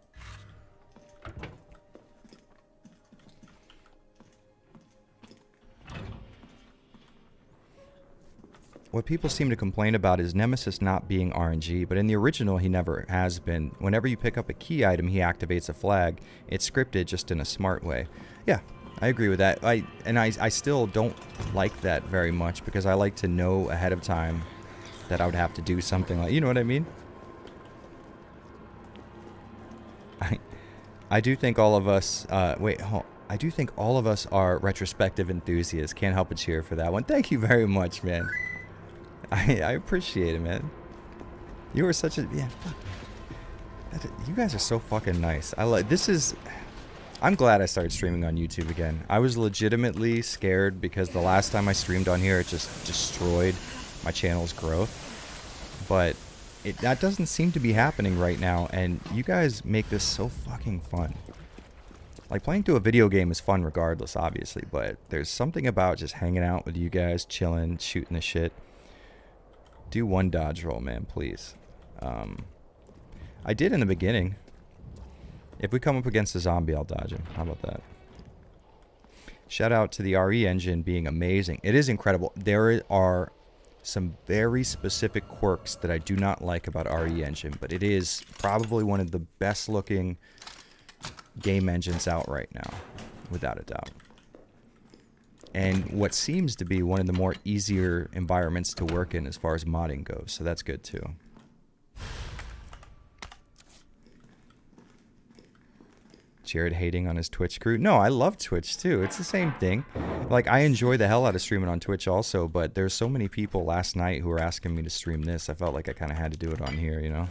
What people seem to complain about is Nemesis not being RNG, but in the original he never has been. Whenever you pick up a key item, he activates a flag. It's scripted just in a smart way. Yeah, I agree with that. I still don't like that very much because I like to know ahead of time that I would have to do something like, you know what I mean? I do think all of us, I do think all of us are retrospective enthusiasts. Can't help but cheer for that one. Thank you very much, man. I appreciate it, man. You are such a, yeah, fuck. You guys are so fucking nice. I'm glad I started streaming on YouTube again. I was legitimately scared because the last time I streamed on here, it just destroyed my channel's growth. But that doesn't seem to be happening right now, and you guys make this so fucking fun. Like, playing through a video game is fun regardless, obviously, but there's something about just hanging out with you guys, chilling, shooting the shit. Do one dodge roll, man, please. I did in the beginning. If we come up against a zombie, I'll dodge him. How about that? Shout out to the RE engine being amazing. It is incredible. There are some very specific quirks that I do not like about RE engine, but it is probably one of the best looking game engines out right now, without a doubt. and what seems to be one of the more easier environments to work in as far as modding goes, so that's good too. Jared hating on his Twitch crew. No, I love Twitch too. It's the same thing. Like, I enjoy the hell out of streaming on Twitch also, but there's so many people last night who were asking me to stream this. I felt like I kind of had to do it on here, you know?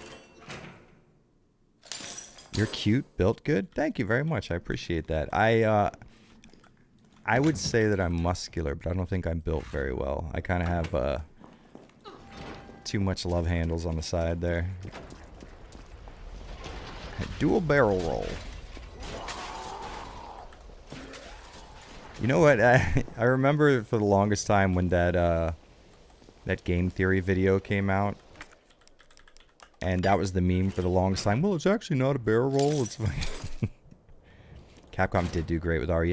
You're cute, built good. Thank you very much. I appreciate that. I would say that I'm muscular, but I don't think I'm built very well. I kind of have too much love handles on the side there. Dual barrel roll. You know what? I remember for the longest time when that game theory video came out, and that was the meme for the longest time. Well, it's actually not a barrel roll. It's Capcom did do great with RE.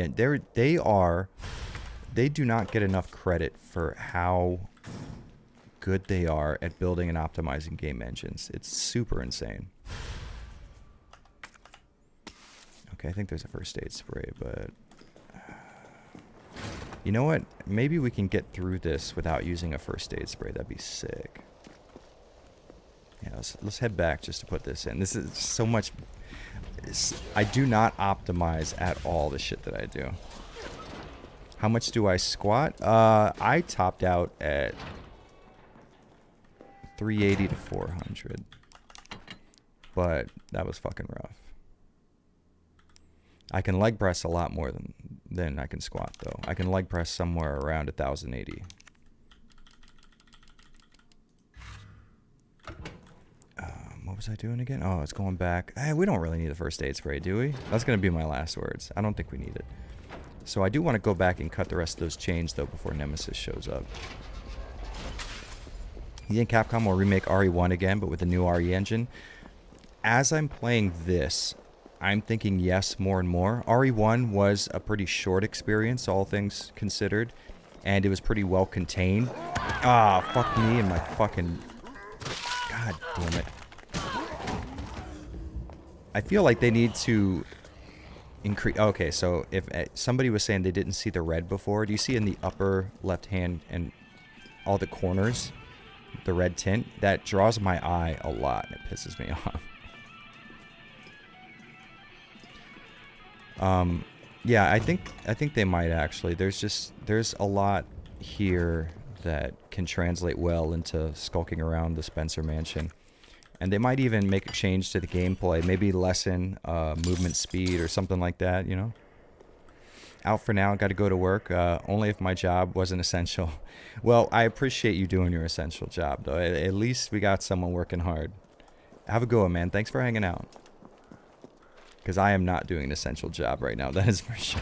They do not get enough credit for how good they are at building and optimizing game engines. It's super insane. Okay, I think there's a first aid spray, but you know what? Maybe we can get through this without using a first aid spray. That'd be sick. Yeah, let's head back just to put this in. This is so much. I do not optimize at all the shit that I do. How much do I squat? I topped out at 380 to 400. But that was fucking rough. I can leg press a lot more than I can squat, though. I can leg press somewhere around 1,080. What was I doing again? Oh, it's going back. We don't really need a first aid spray, do we? That's going to be my last words. I don't think we need it. So I do want to go back and cut the rest of those chains, though, before Nemesis shows up. You think Capcom will remake RE1 again, but with the new RE engine? As I'm playing this, I'm thinking yes more and more. RE1 was a pretty short experience, all things considered, and it was pretty well contained. Ah, fuck me and my fucking... God damn it. I feel like they need to increase... Okay, so if somebody was saying they didn't see the red before, do you see in the upper left hand and all the corners, the red tint? That draws my eye a lot, and it pisses me off. Yeah, I think they might actually. There's a lot here that can translate well into skulking around the Spencer Mansion. And they might even make a change to the gameplay, maybe lessen movement speed or something like that, you know? Out for now, got to go to work, only if my job wasn't essential. Well, I appreciate you doing your essential job, though. At least we got someone working hard. Have a good one, man. Thanks for hanging out. Because I am not doing an essential job right now, that is for sure.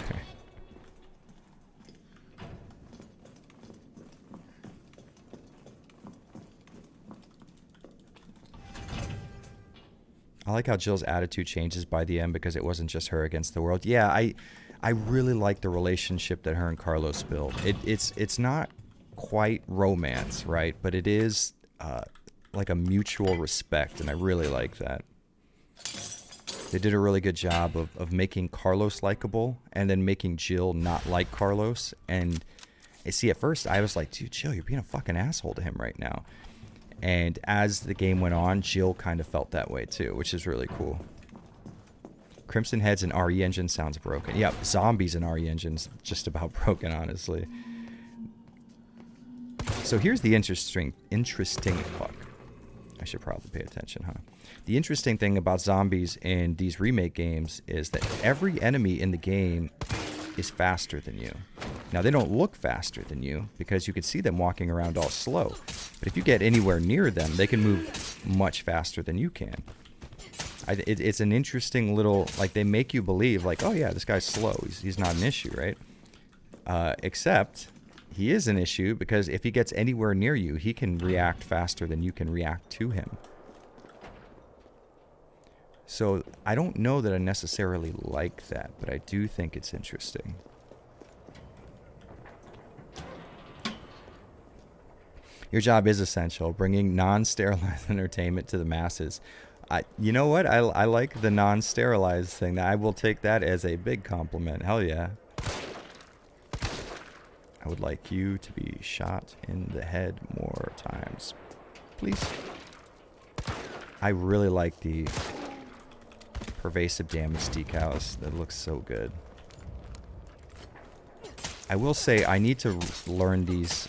I like how Jill's attitude changes by the end because it wasn't just her against the world. Yeah, I really like the relationship that her and Carlos built. It's not quite romance, right? But it is like a mutual respect, and I really like that. They did a really good job of making Carlos likable and then making Jill not like Carlos. And see, at first I was like, dude, Jill, you're being a fucking asshole to him right now. And as the game went on, Jill kind of felt that way too, which is really cool. Crimson Heads and RE Engine sounds broken. Yeah, Zombies and RE Engine's just about broken, honestly. So here's the interesting fuck. I should probably pay attention, huh? The interesting thing about zombies in these remake games is that every enemy in the game is faster than you. Now, they don't look faster than you because you can see them walking around all slow. But if you get anywhere near them, they can move much faster than you can. It's an interesting little, like, they make you believe, like, oh yeah, this guy's slow. He's not an issue, right? Except he is an issue because if he gets anywhere near you, he can react faster than you can react to him. So I don't know that I necessarily like that, but I do think it's interesting. Your job is essential, bringing non-sterilized entertainment to the masses. You know what? I like the non-sterilized thing. I will take that as a big compliment. Hell yeah. I would like you to be shot in the head more times. Please. I really like the pervasive damage decals. That looks so good. I will say I need to learn these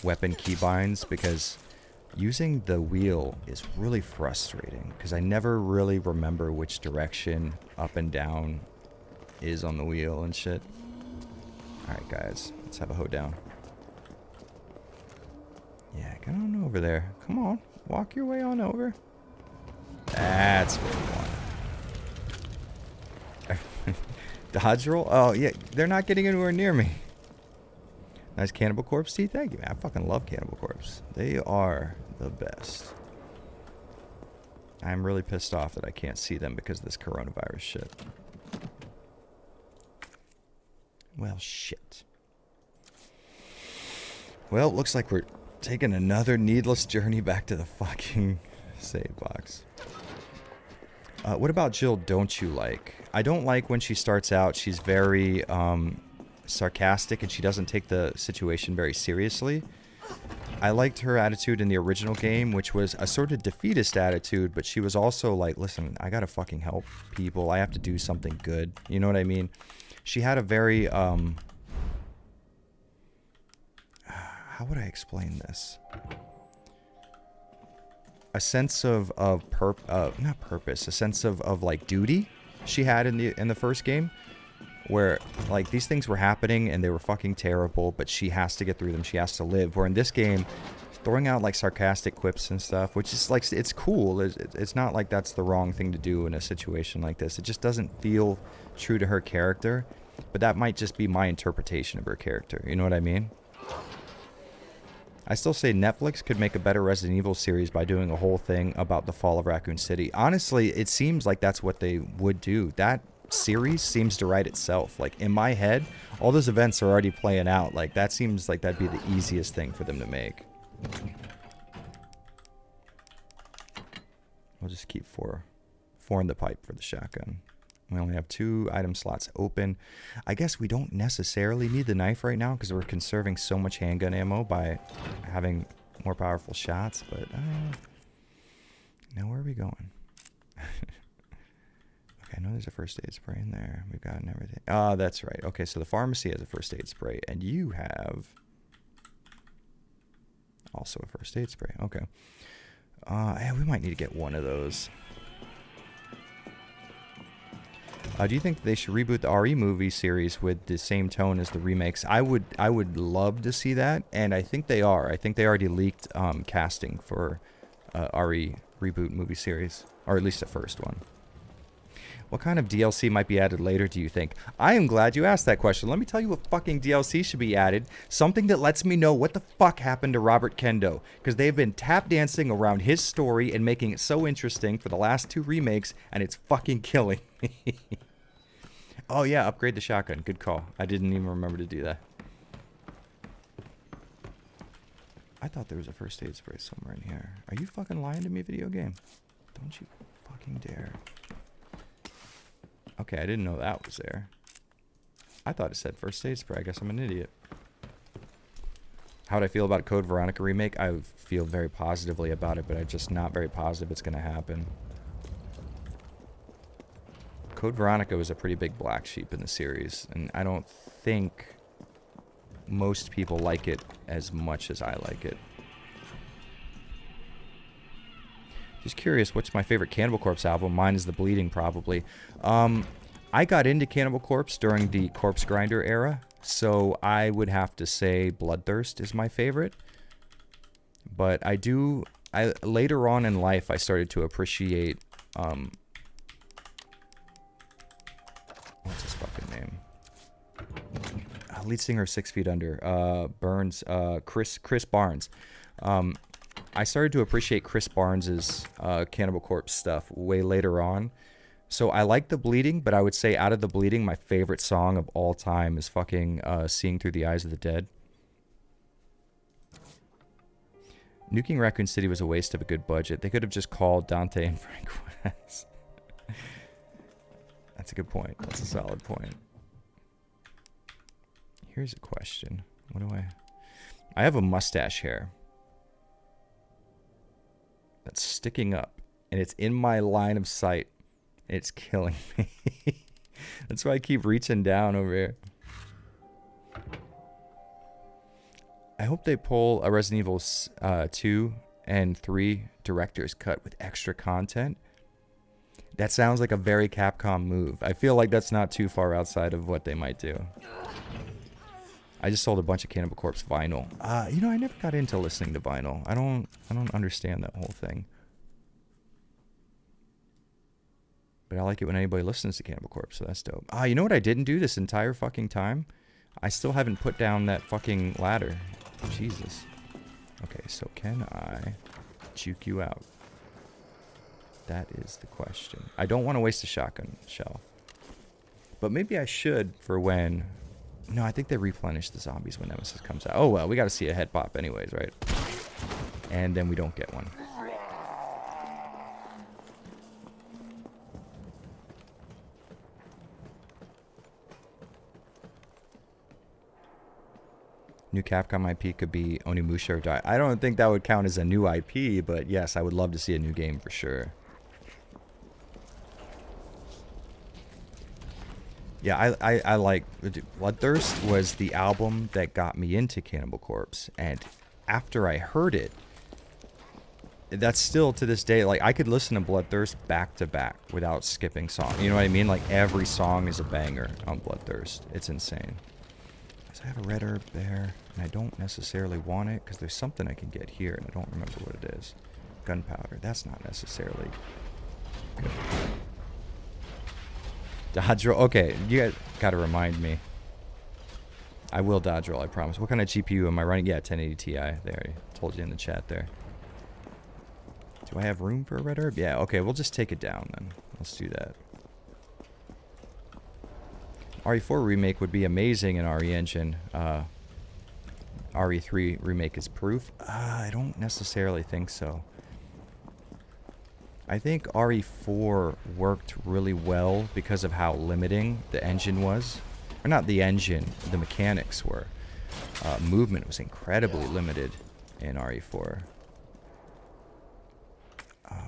weapon keybinds because using the wheel is really frustrating because I never really remember which direction up and down is on the wheel and shit. Alright guys, let's have a hoedown. Yeah, get on over there. Come on, walk your way on over. That's what we want. Dodge roll? Oh, yeah. They're not getting anywhere near me. Nice Cannibal Corpse tea. Thank you, man. I fucking love Cannibal Corpse. They are the best. I'm really pissed off that I can't see them because of this coronavirus shit. Well, shit. Well, it looks like we're taking another needless journey back to the fucking save box. What about Jill don't you like? I don't like when she starts out, she's very sarcastic and she doesn't take the situation very seriously. I liked her attitude in the original game, which was a sort of defeatist attitude, but she was also like, listen, I gotta fucking help people. I have to do something good. You know what I mean? She had a very, how would I explain this? A sense of not purpose, a sense of like duty she had in the first game, where like these things were happening and they were fucking terrible, but she has to get through them. She has to live. Where in this game, throwing out like sarcastic quips and stuff, which is like, it's cool. It's not like that's the wrong thing to do in a situation like this. It just doesn't feel true to her character, but that might just be my interpretation of her character. You know what I mean? I still say Netflix could make a better Resident Evil series by doing a whole thing about the fall of Raccoon City. Honestly, it seems like that's what they would do. That series seems to write itself. Like, in my head, all those events are already playing out. Like, that seems like that'd be the easiest thing for them to make. We'll just keep four in the pipe for the shotgun. We only have 2 item slots open. I guess we don't necessarily need the knife right now because we're conserving so much handgun ammo by having more powerful shots, but now where are we going? Okay, I know there's a first aid spray in there. We've gotten everything. Ah, that's right. Okay, so the pharmacy has a first aid spray, and you have also a first aid spray. Okay. Yeah, we might need to get one of those. Do you think they should reboot the RE movie series with the same tone as the remakes? I would love to see that, and I think they are. I think they already leaked casting for RE reboot movie series, or at least the first one. What kind of DLC might be added later, do you think? I am glad you asked that question. Let me tell you what fucking DLC should be added. Something that lets me know what the fuck happened to Robert Kendo. Because they've been tap dancing around his story and making it so interesting for the last 2 remakes, and it's fucking killing me. Oh yeah, upgrade the shotgun. Good call. I didn't even remember to do that. I thought there was a first aid spray somewhere in here. Are you fucking lying to me, video game? Don't you fucking dare. Okay, I didn't know that was there. I thought it said first aid spray. I guess I'm an idiot. How would I feel about Code Veronica remake? I feel very positively about it, but I'm just not very positive it's going to happen. Code Veronica was a pretty big black sheep in the series, and I don't think most people like it as much as I like it. Just curious, what's my favorite Cannibal Corpse album? Mine is The Bleeding, probably. I got into Cannibal Corpse during the Corpse Grinder era, so I would have to say Bloodthirst is my favorite. But later on in life, I started to appreciate, what's his fucking name? Lead singer of 6 Feet Under, Chris Barnes. I started to appreciate Chris Barnes's Cannibal Corpse stuff way later on. So I like The Bleeding, but I would say out of The Bleeding, my favorite song of all time is fucking Seeing Through the Eyes of the Dead. Nuking Raccoon City was a waste of a good budget. They could have just called Dante and Frank West. That's a good point. That's a solid point. Here's a question. What do I have a mustache hair that's sticking up, and it's in my line of sight. It's killing me. That's why I keep reaching down over here. I hope they pull a Resident Evil 2 and 3 director's cut with extra content. That sounds like a very Capcom move. I feel like that's not too far outside of what they might do. I just sold a bunch of Cannibal Corpse vinyl. You know, I never got into listening to vinyl. I don't understand that whole thing. But I like it when anybody listens to Cannibal Corpse, so that's dope. You know what I didn't do this entire fucking time? I still haven't put down that fucking ladder. Jesus. Okay, so can I juke you out? That is the question. I don't want to waste a shotgun shell. But maybe I should for when... No, I think they replenish the zombies when Nemesis comes out. Oh, well, we got to see a head pop anyways, right? And then we don't get one. New Capcom IP could be Onimusha or Die. I don't think that would count as a new IP, but yes, I would love to see a new game for sure. Yeah, I like... Bloodthirst was the album that got me into Cannibal Corpse, and after I heard it, that's still to this day, like, I could listen to Bloodthirst back to back without skipping song. You know what I mean? Like, every song is a banger on Bloodthirst. It's insane. So I have a red herb there, and I don't necessarily want it, because there's something I can get here, and I don't remember what it is. Gunpowder. That's not necessarily good. Dodge roll. Okay, you guys gotta remind me. I will dodge roll, I promise. What kind of GPU am I running? Yeah, 1080 Ti. There, I told you in the chat there. Do I have room for a red herb? Yeah, okay, we'll just take it down then. Let's do that. RE4 remake would be amazing in RE Engine. RE3 remake is proof? I don't necessarily think so. I think RE4 worked really well because of how limiting the engine was. Or not the engine, the mechanics were. Movement was incredibly limited in RE4.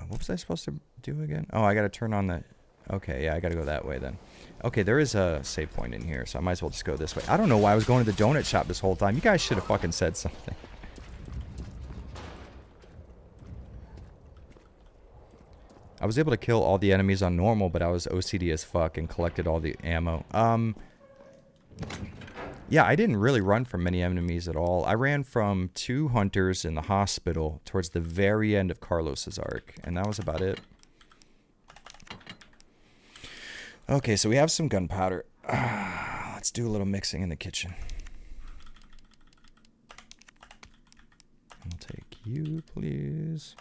What was I supposed to do again? Oh, I gotta turn on the... Okay, yeah, I gotta go that way then. Okay, there is a save point in here, so I might as well just go this way. I don't know why I was going to the donut shop this whole time. You guys should have fucking said something. I was able to kill all the enemies on normal, but I was OCD as fuck and collected all the ammo. Yeah, I didn't really run from many enemies at all. I ran from 2 hunters in the hospital towards the very end of Carlos's arc, and that was about it. Okay, so we have some gunpowder. Let's do a little mixing in the kitchen. I'll take you, please.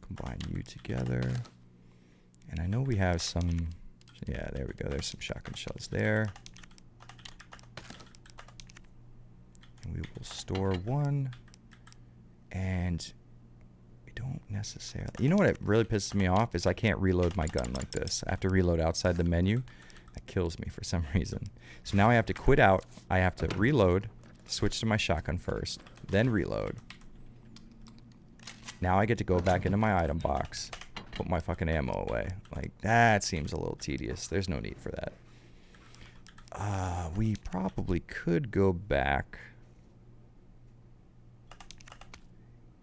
Combine you together. And I know we have some... Yeah, there we go. There's some shotgun shells there. And we will store 1. And we don't necessarily... You know what really pisses me off is I can't reload my gun like this. I have to reload outside the menu. That kills me for some reason. So now I have to quit out. I have to reload, switch to my shotgun first, then reload. Now I get to go back into my item box, put my fucking ammo away. Like, that seems a little tedious. There's no need for that. We probably could go back.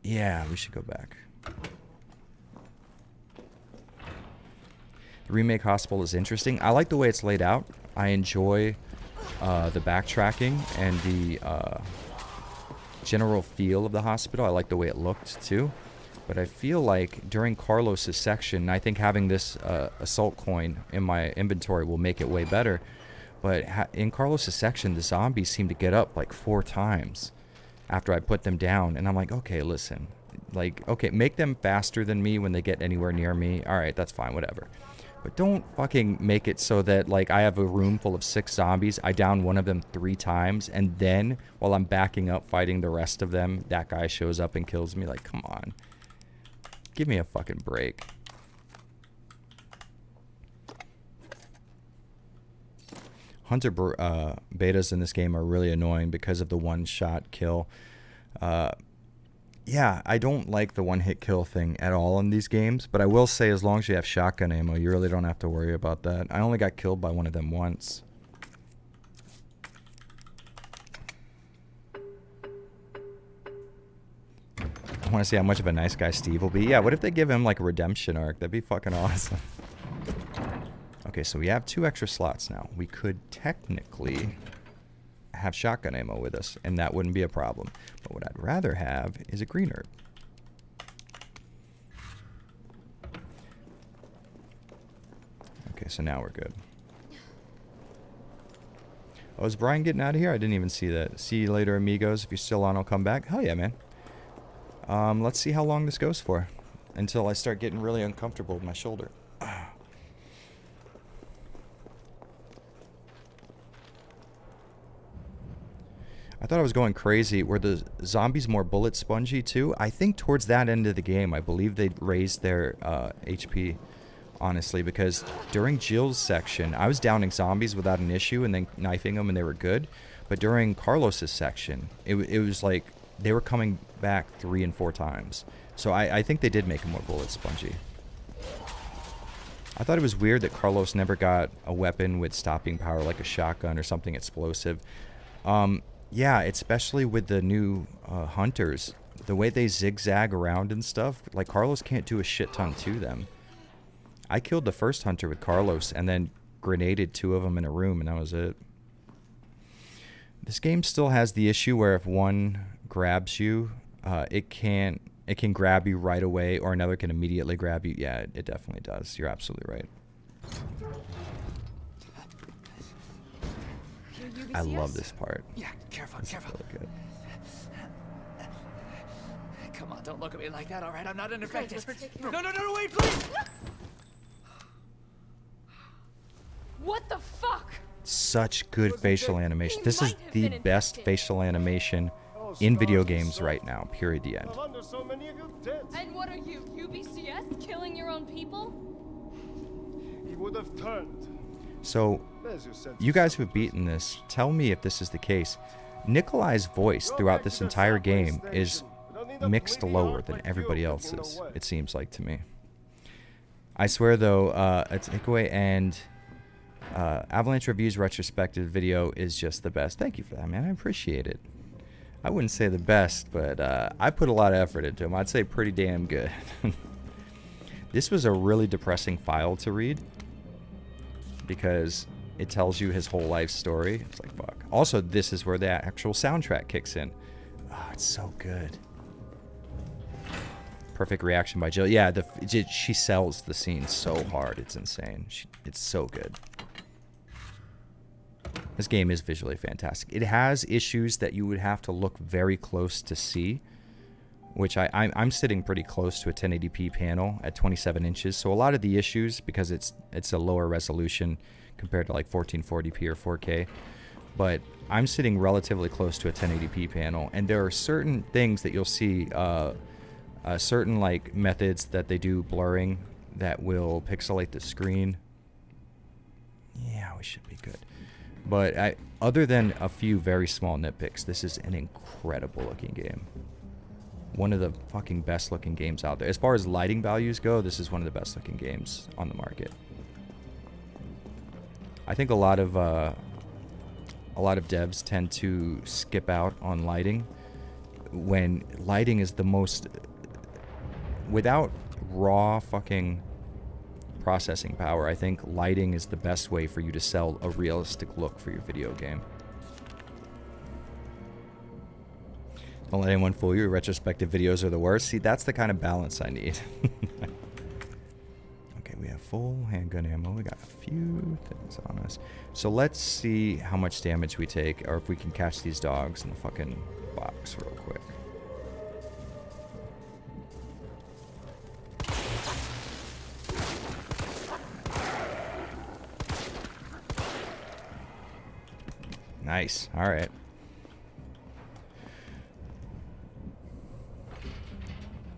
Yeah, we should go back. The remake hospital is interesting. I like the way it's laid out. I enjoy the backtracking and the general feel of the hospital. I like the way it looked too. But I feel like during Carlos's section, I think having this assault coin in my inventory will make it way better. But in Carlos's section, the zombies seem to get up like 4 times after I put them down. And I'm like, okay, listen. Like, okay, make them faster than me when they get anywhere near me. All right, that's fine, whatever. But don't fucking make it so that, like, I have a room full of 6 zombies. I down one of them 3 times. And then, while I'm backing up fighting the rest of them, that guy shows up and kills me. Like, come on. Give me a fucking break. Hunter betas in this game are really annoying because of the one-shot kill. Yeah, I don't like the one-hit kill thing at all in these games, but I will say as long as you have shotgun ammo, you really don't have to worry about that. I only got killed by one of them once. I want to see how much of a nice guy Steve will be. Yeah, what if they give him like a redemption arc? That'd be fucking awesome. Okay, so we have 2 extra slots now. We could technically have shotgun ammo with us, and that wouldn't be a problem. But what I'd rather have is a green herb. Okay, so now we're good. Oh, is Brian getting out of here? I didn't even see that. See you later, amigos. If you're still on, I'll come back. Hell yeah, man. Let's see how long this goes for. Until I start getting really uncomfortable with my shoulder. I thought I was going crazy. Were the zombies more bullet spongy too? I think towards that end of the game, I believe they raised their HP, honestly, because during Jill's section, I was downing zombies without an issue and then knifing them and they were good. But during Carlos's section, it was like they were coming back 3 and 4 times. So I think they did make them more bullet spongy. I thought it was weird that Carlos never got a weapon with stopping power like a shotgun or something explosive. Yeah, especially with the new hunters, the way they zigzag around and stuff, like Carlos can't do a shit ton to them. I killed the first hunter with Carlos and then grenaded 2 of them in a room and that was it. This game still has the issue where if one grabs you, it can grab you right away or another can immediately grab you. Yeah, it definitely does. You're absolutely right. I love this part. Yeah, careful, This careful. is really good. Come on, don't look at me like that, all right? I'm not Guys, infected. let's take No, care no, of no, no, wait, please! What the fuck? Such good facial animation. He This is might have the been best infected. facial animation in video games right now. Period. The end. And what are you, UBCS? Killing your own people? He would have turned. So, you guys who have beaten this, tell me if this is the case. Nikolai's voice throughout this entire game is mixed lower than everybody else's, it seems like to me. I swear though, a takeaway and Avalanche Reviews retrospective video is just the best. Thank you for that, man. I appreciate it. I wouldn't say the best, but I put a lot of effort into them. I'd say pretty damn good. This was a really depressing file to read because it tells you his whole life story. It's like, fuck. Also, this is where the actual soundtrack kicks in. Oh, it's so good. Perfect reaction by Jill. Yeah, she sells the scene so hard. It's insane. It's so good. This game is visually fantastic. It has issues that you would have to look very close to see, which I'm sitting pretty close to a 1080p panel at 27 inches. So a lot of the issues, because it's a lower resolution compared to like 1440p or 4K, but I'm sitting relatively close to a 1080p panel, and there are certain things that you'll see, certain like methods that they do blurring that will pixelate the screen. Yeah, we should be good. But other than a few very small nitpicks, this is an incredible looking game. One of the fucking best looking games out there. As far as lighting values go, this is one of the best looking games on the market. I think a lot of devs tend to skip out on lighting when lighting is the most, without raw fucking processing power, I think lighting is the best way for you to sell a realistic look for your video game. Don't let anyone fool you. Retrospective videos are the worst. See, that's the kind of balance I need. Okay, we have full handgun ammo. We got a few things on us. So let's see how much damage we take, or if we can catch these dogs in the fucking box real quick. Nice. All right.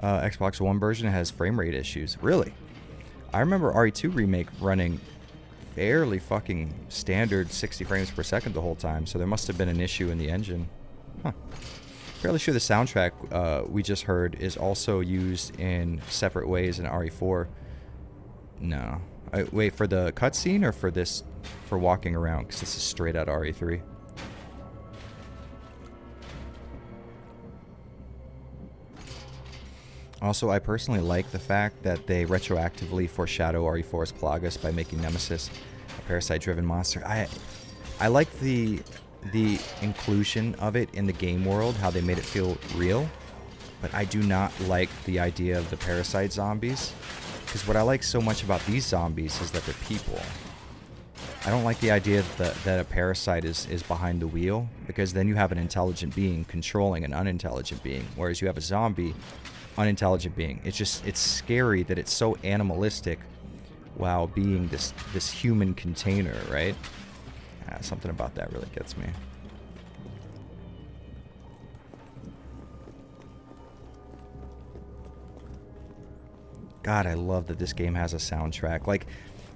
Xbox One version has frame rate issues. Really? I remember RE2 Remake running barely fucking standard 60 frames per second the whole time, so there must have been an issue in the engine. Huh. Fairly sure the soundtrack we just heard is also used in separate ways in RE4. No. Wait, for the cutscene or for this, for walking around? Because this is straight out RE3. Also, I personally like the fact that they retroactively foreshadow RE4's Plagas by making Nemesis a parasite-driven monster. I like the inclusion of it in the game world, how they made it feel real, but I do not like the idea of the parasite zombies, because what I like so much about these zombies is that they're people. I don't like the idea that a parasite is behind the wheel, because then you have an intelligent being controlling an unintelligent being, whereas you have a zombie unintelligent being. It's scary that it's so animalistic while being this human container, right? Something about that really gets me. God, I love that this game has a soundtrack. Like,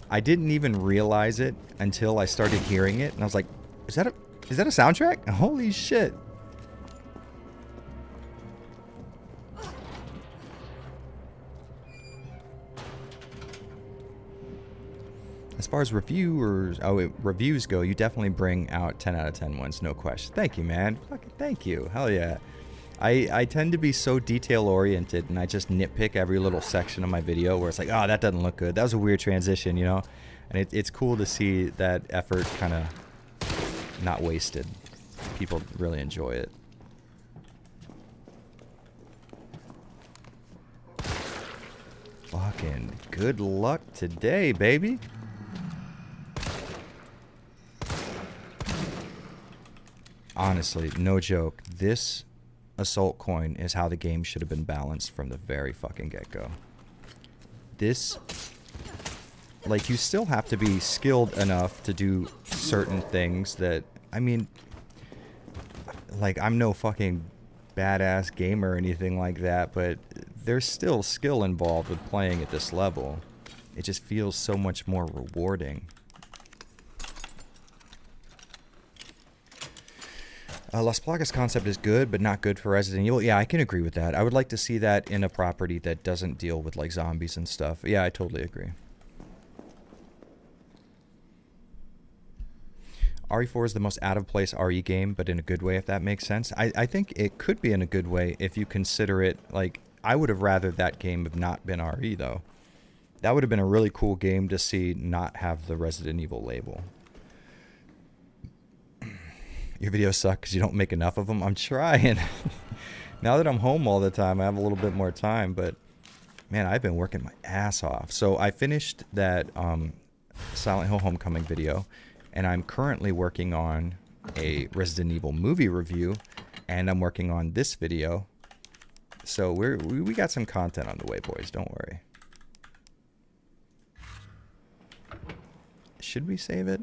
I didn't even realize it until I started hearing it, and I was like, is that a soundtrack? Holy shit. As far as reviews go, you definitely bring out 10 out of 10 ones, no question. Thank you, man. Fucking thank you. Hell yeah. I tend to be so detail-oriented, and I just nitpick every little section of my video where it's like, oh, that doesn't look good. That was a weird transition, you know? And it's cool to see that effort kind of not wasted. People really enjoy it. Fucking good luck today, baby. Honestly, no joke, this assault coin is how the game should have been balanced from the very fucking get-go. This, like, you still have to be skilled enough to do certain things that, I mean, like, I'm no fucking badass gamer or anything like that, but there's still skill involved with playing at this level. It just feels so much more rewarding. Las Plagas concept is good, but not good for Resident Evil. Yeah, I can agree with that. I would like to see that in a property that doesn't deal with, like, zombies and stuff. Yeah, I totally agree. RE4 is the most out-of-place RE game, but in a good way, if that makes sense. I think it could be in a good way if you consider it, like, I would have rather that game have not been RE, though. That would have been a really cool game to see not have the Resident Evil label. Your videos suck because you don't make enough of them. I'm trying. Now that I'm home all the time, I have a little bit more time, but man, I've been working my ass off. So I finished that Silent Hill Homecoming video, and I'm currently working on a Resident Evil movie review, and I'm working on this video. So we got some content on the way, boys. Don't worry. Should we save it?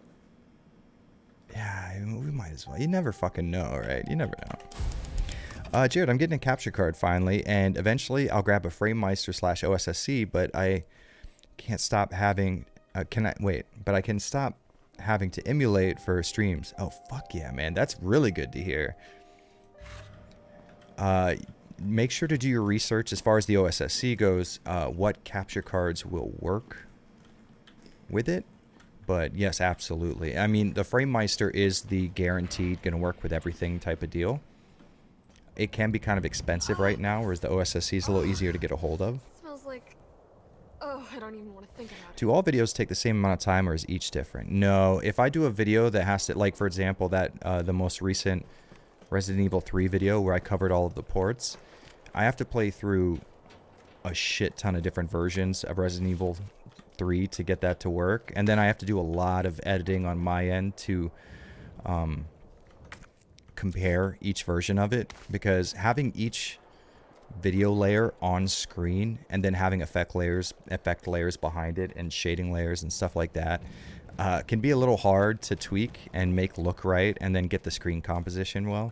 Yeah, we might as well. You never fucking know, right? You never know. Jared, I'm getting a capture card finally, and eventually I'll grab a FrameMeister / OSSC, but I can't stop having... but I can stop having to emulate for streams. Oh, fuck yeah, man. That's really good to hear. Make sure to do your research as far as the OSSC goes, what capture cards will work with it. But yes, absolutely. I mean, the FrameMeister is the guaranteed going to work with everything type of deal. It can be kind of expensive right now, whereas the OSSC is a little easier to get a hold of. Smells like... Oh, I don't even want to think about it. Do all videos take the same amount of time, or is each different? No, if I do a video that has to, like, for example, that the most recent Resident Evil 3 video where I covered all of the ports, I have to play through a shit ton of different versions of Resident Evil 3 to get that to work, and then I have to do a lot of editing on my end to compare each version of it, because having each video layer on screen and then having effect layers behind it and shading layers and stuff like that can be a little hard to tweak and make look right and then get the screen composition well.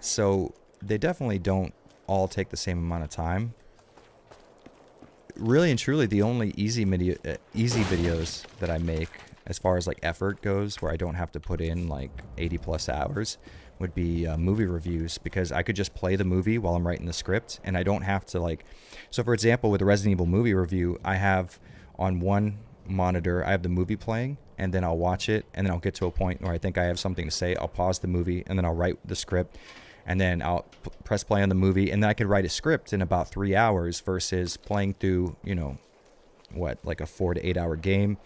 So they definitely don't all take the same amount of time. Really and truly, the only easy videos that I make as far as like effort goes, where I don't have to put in like 80 plus hours, would be movie reviews, because I could just play the movie while I'm writing the script, and I don't have to like. So for example, with the Resident Evil movie review, I have on one monitor I have the movie playing, and then I'll watch it, and then I'll get to a point where I think I have something to say. I'll pause the movie, and then I'll write the script, and then I'll press play on the movie, and then I could write a script in about 3 hours versus playing through, you know, what, like a 4 to 8 hour game,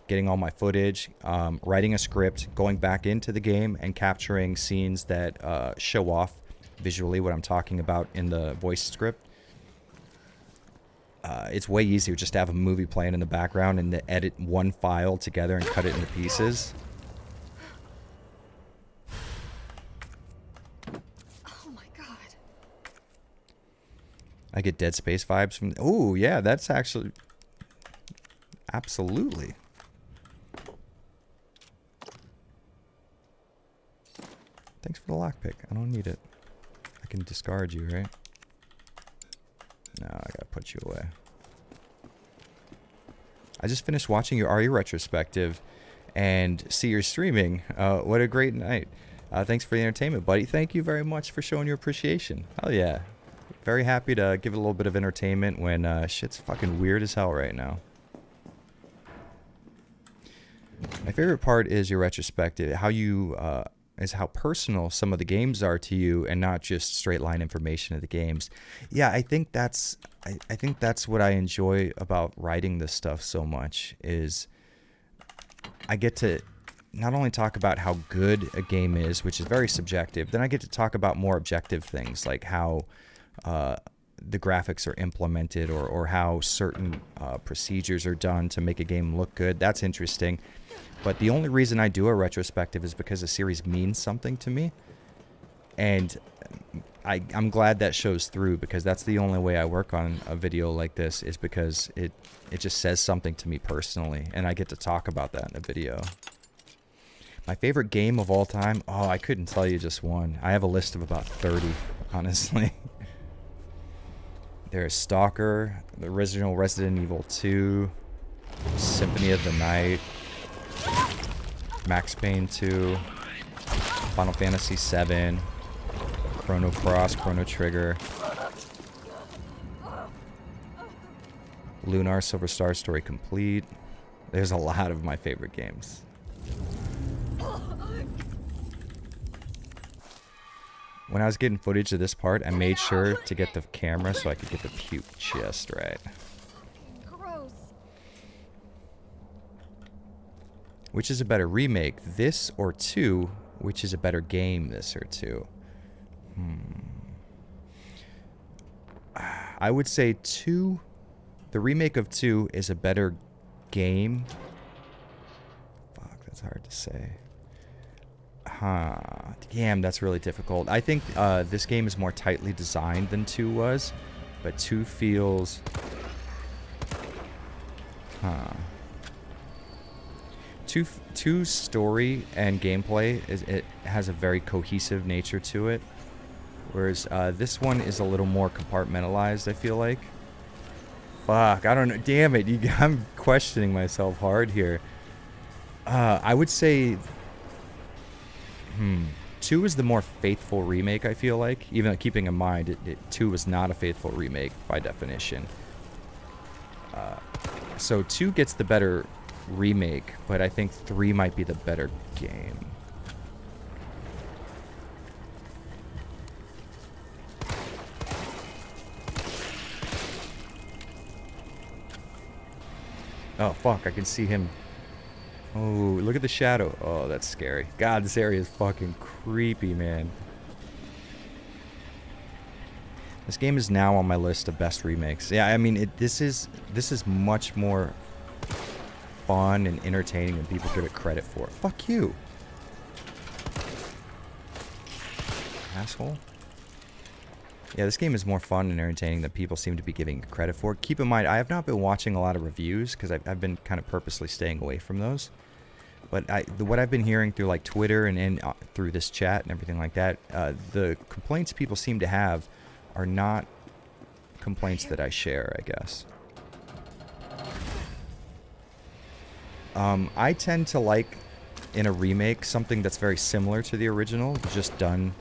getting all my footage, writing a script, going back into the game and capturing scenes that show off visually what I'm talking about in the voice script. It's way easier just to have a movie playing in the background and to edit one file together and cut it into pieces. Oh my god. I get Dead Space vibes from... Oh, yeah, that's actually... Absolutely. Thanks for the lockpick. I don't need it. I can discard you, right? No, I gotta put you away. I just finished watching your RE retrospective and see your streaming. What a great night. Thanks for the entertainment, buddy. Thank you very much for showing your appreciation. Hell yeah. Very happy to give it a little bit of entertainment when shit's fucking weird as hell right now. My favorite part is your retrospective. How you... is how personal some of the games are to you, and not just straight line information of the games. Yeah, I think that's what I enjoy about writing this stuff so much, is I get to not only talk about how good a game is, which is very subjective, then I get to talk about more objective things, like how the graphics are implemented, or how certain procedures are done to make a game look good. That's interesting. But the only reason I do a retrospective is because the series means something to me. And I'm glad that shows through, because that's the only way I work on a video like this, is because it just says something to me personally, and I get to talk about that in a video. My favorite game of all time? Oh, I couldn't tell you just one. I have a list of about 30, honestly. There's Stalker, the original Resident Evil 2, Symphony of the Night, Max Payne 2, Final Fantasy 7, Chrono Cross, Chrono Trigger, Lunar Silver Star Story Complete. There's a lot of my favorite games. When I was getting footage of this part, I made sure to get the camera so I could get the puke just right. Gross. Which is a better remake, this or 2? Which is a better game, this or 2? I would say 2. The remake of 2 is a better game. Fuck, that's hard to say. Damn, that's really difficult. I think this game is more tightly designed than 2 was, but 2 feels... 2's story and gameplay it has a very cohesive nature to it, whereas this one is a little more compartmentalized, I feel like. Fuck, I don't know. Damn it, I'm questioning myself hard here. I would say 2 is the more faithful remake, I feel like, even though keeping in mind 2 was not a faithful remake by definition. So 2 gets the better remake, but I think 3 might be the better game. Oh fuck, I can see him. Oh, look at the shadow. Oh, that's scary. God, this area is fucking creepy, man. This game is now on my list of best remakes. Yeah, I mean, this is much more fun and entertaining than people give it credit for. Fuck you, asshole. Yeah, this game is more fun and entertaining than people seem to be giving credit for. Keep in mind, I have not been watching a lot of reviews because I've been kind of purposely staying away from those. But what I've been hearing through like Twitter and through this chat and everything like that, the complaints people seem to have are not complaints that I share, I guess. I tend to like, in a remake, something that's very similar to the original, just done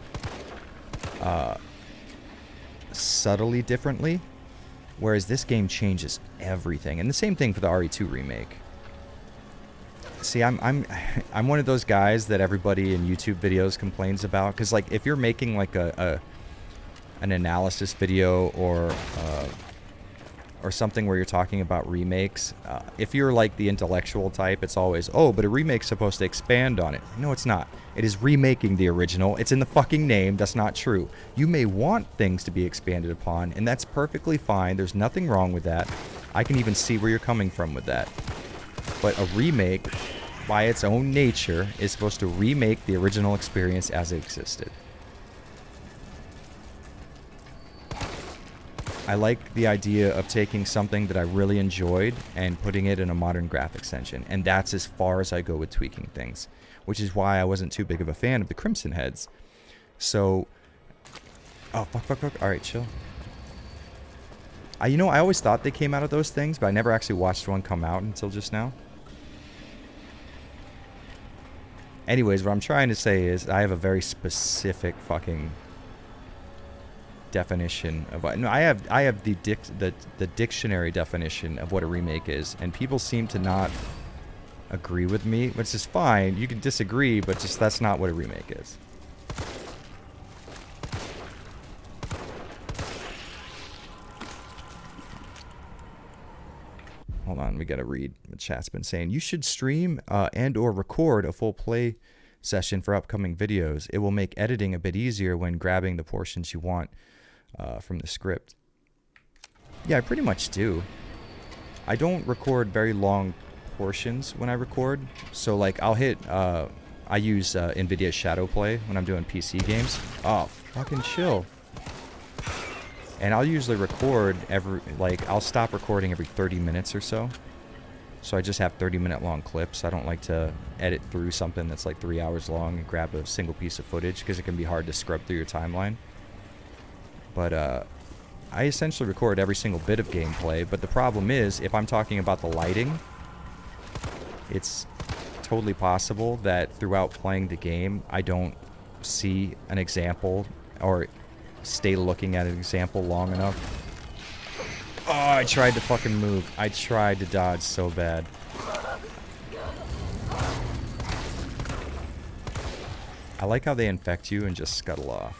subtly differently. Whereas this game changes everything. And the same thing for the RE2 remake. See, I'm one of those guys that everybody in YouTube videos complains about, because like if you're making like an analysis video or something where you're talking about remakes, if you're like the intellectual type, it's always, oh, but a remake's supposed to expand on it. No, it's not. It is remaking the original. It's in the fucking name. That's not true. You may want things to be expanded upon, and that's perfectly fine. There's nothing wrong with that. I can even see where you're coming from with that. But a remake, by its own nature, is supposed to remake the original experience as it existed. I like the idea of taking something that I really enjoyed and putting it in a modern graphics engine. And that's as far as I go with tweaking things. Which is why I wasn't too big of a fan of the Crimson Heads. So... Oh, fuck. Alright, chill. You know, I always thought they came out of those things, but I never actually watched one come out until just now. Anyways, what I'm trying to say is I have a very specific fucking definition of what... No, I have the dictionary definition of what a remake is, and people seem to not agree with me, which is fine. You can disagree, but just that's not what a remake is. Hold on, we gotta read what chat's been saying. You should stream and or record a full play session for upcoming videos. It will make editing a bit easier when grabbing the portions you want from the script. Yeah, I pretty much do. I don't record very long portions when I record. So like I'll hit, I use NVIDIA Shadow Play when I'm doing PC games. Oh, fucking chill. And I'll usually record I'll stop recording every 30 minutes or so. So I just have 30-minute long clips. I don't like to edit through something that's like 3 hours long and grab a single piece of footage because it can be hard to scrub through your timeline. But I essentially record every single bit of gameplay. But the problem is, if I'm talking about the lighting, it's totally possible that throughout playing the game, I don't see an example or stay looking at an example long enough. Oh, I tried to fucking move. I tried to dodge so bad. I like how they infect you and just scuttle off.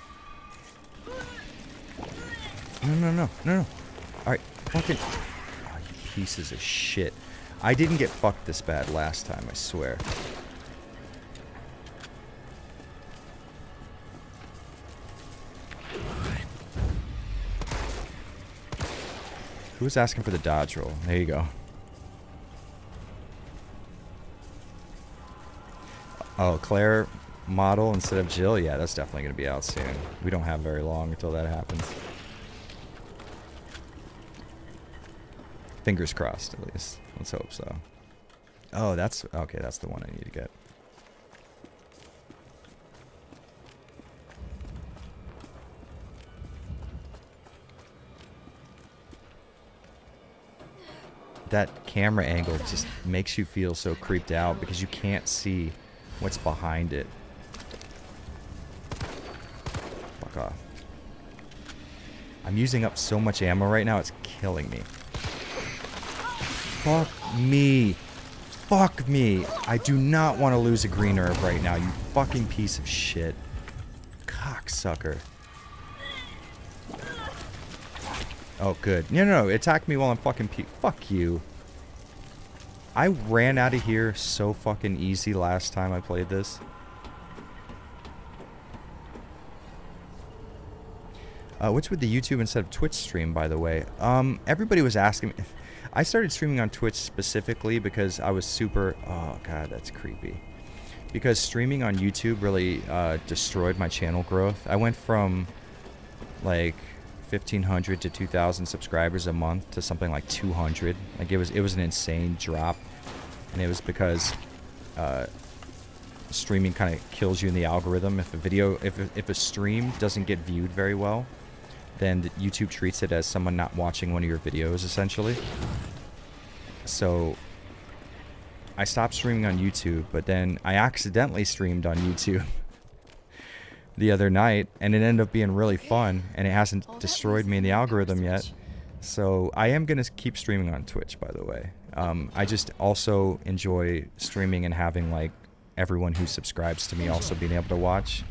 No. Alright, fucking... Oh, you pieces of shit. I didn't get fucked this bad last time, I swear. Who was asking for the dodge roll? There you go. Oh, Claire model instead of Jill? Yeah, that's definitely going to be out soon. We don't have very long until that happens. Fingers crossed, at least. Let's hope so. Oh, that's... Okay, that's the one I need to get. That camera angle just makes you feel so creeped out because you can't see what's behind it. Fuck off. I'm using up so much ammo right now, it's killing me. Fuck me. Fuck me. I do not want to lose a green herb right now, you fucking piece of shit. Cocksucker. Oh, good. No, attack me while I'm fucking fuck you. I ran out of here so fucking easy last time I played this. Which would the YouTube instead of Twitch stream, by the way? Everybody was asking me. I started streaming on Twitch specifically because I was super... Oh, God, that's creepy. Because streaming on YouTube really destroyed my channel growth. I went from, like... 1,500 to 2,000 subscribers a month to something like 200. Like it was an insane drop, and it was because streaming kind of kills you in the algorithm. If a stream doesn't get viewed very well, then YouTube treats it as someone not watching one of your videos essentially. So I stopped streaming on YouTube, but then I accidentally streamed on YouTube the other night, and it ended up being really fun, and it hasn't destroyed me in the algorithm yet. So I am going to keep streaming on Twitch, by the way. I just also enjoy streaming and having like everyone who subscribes to me also being able to watch.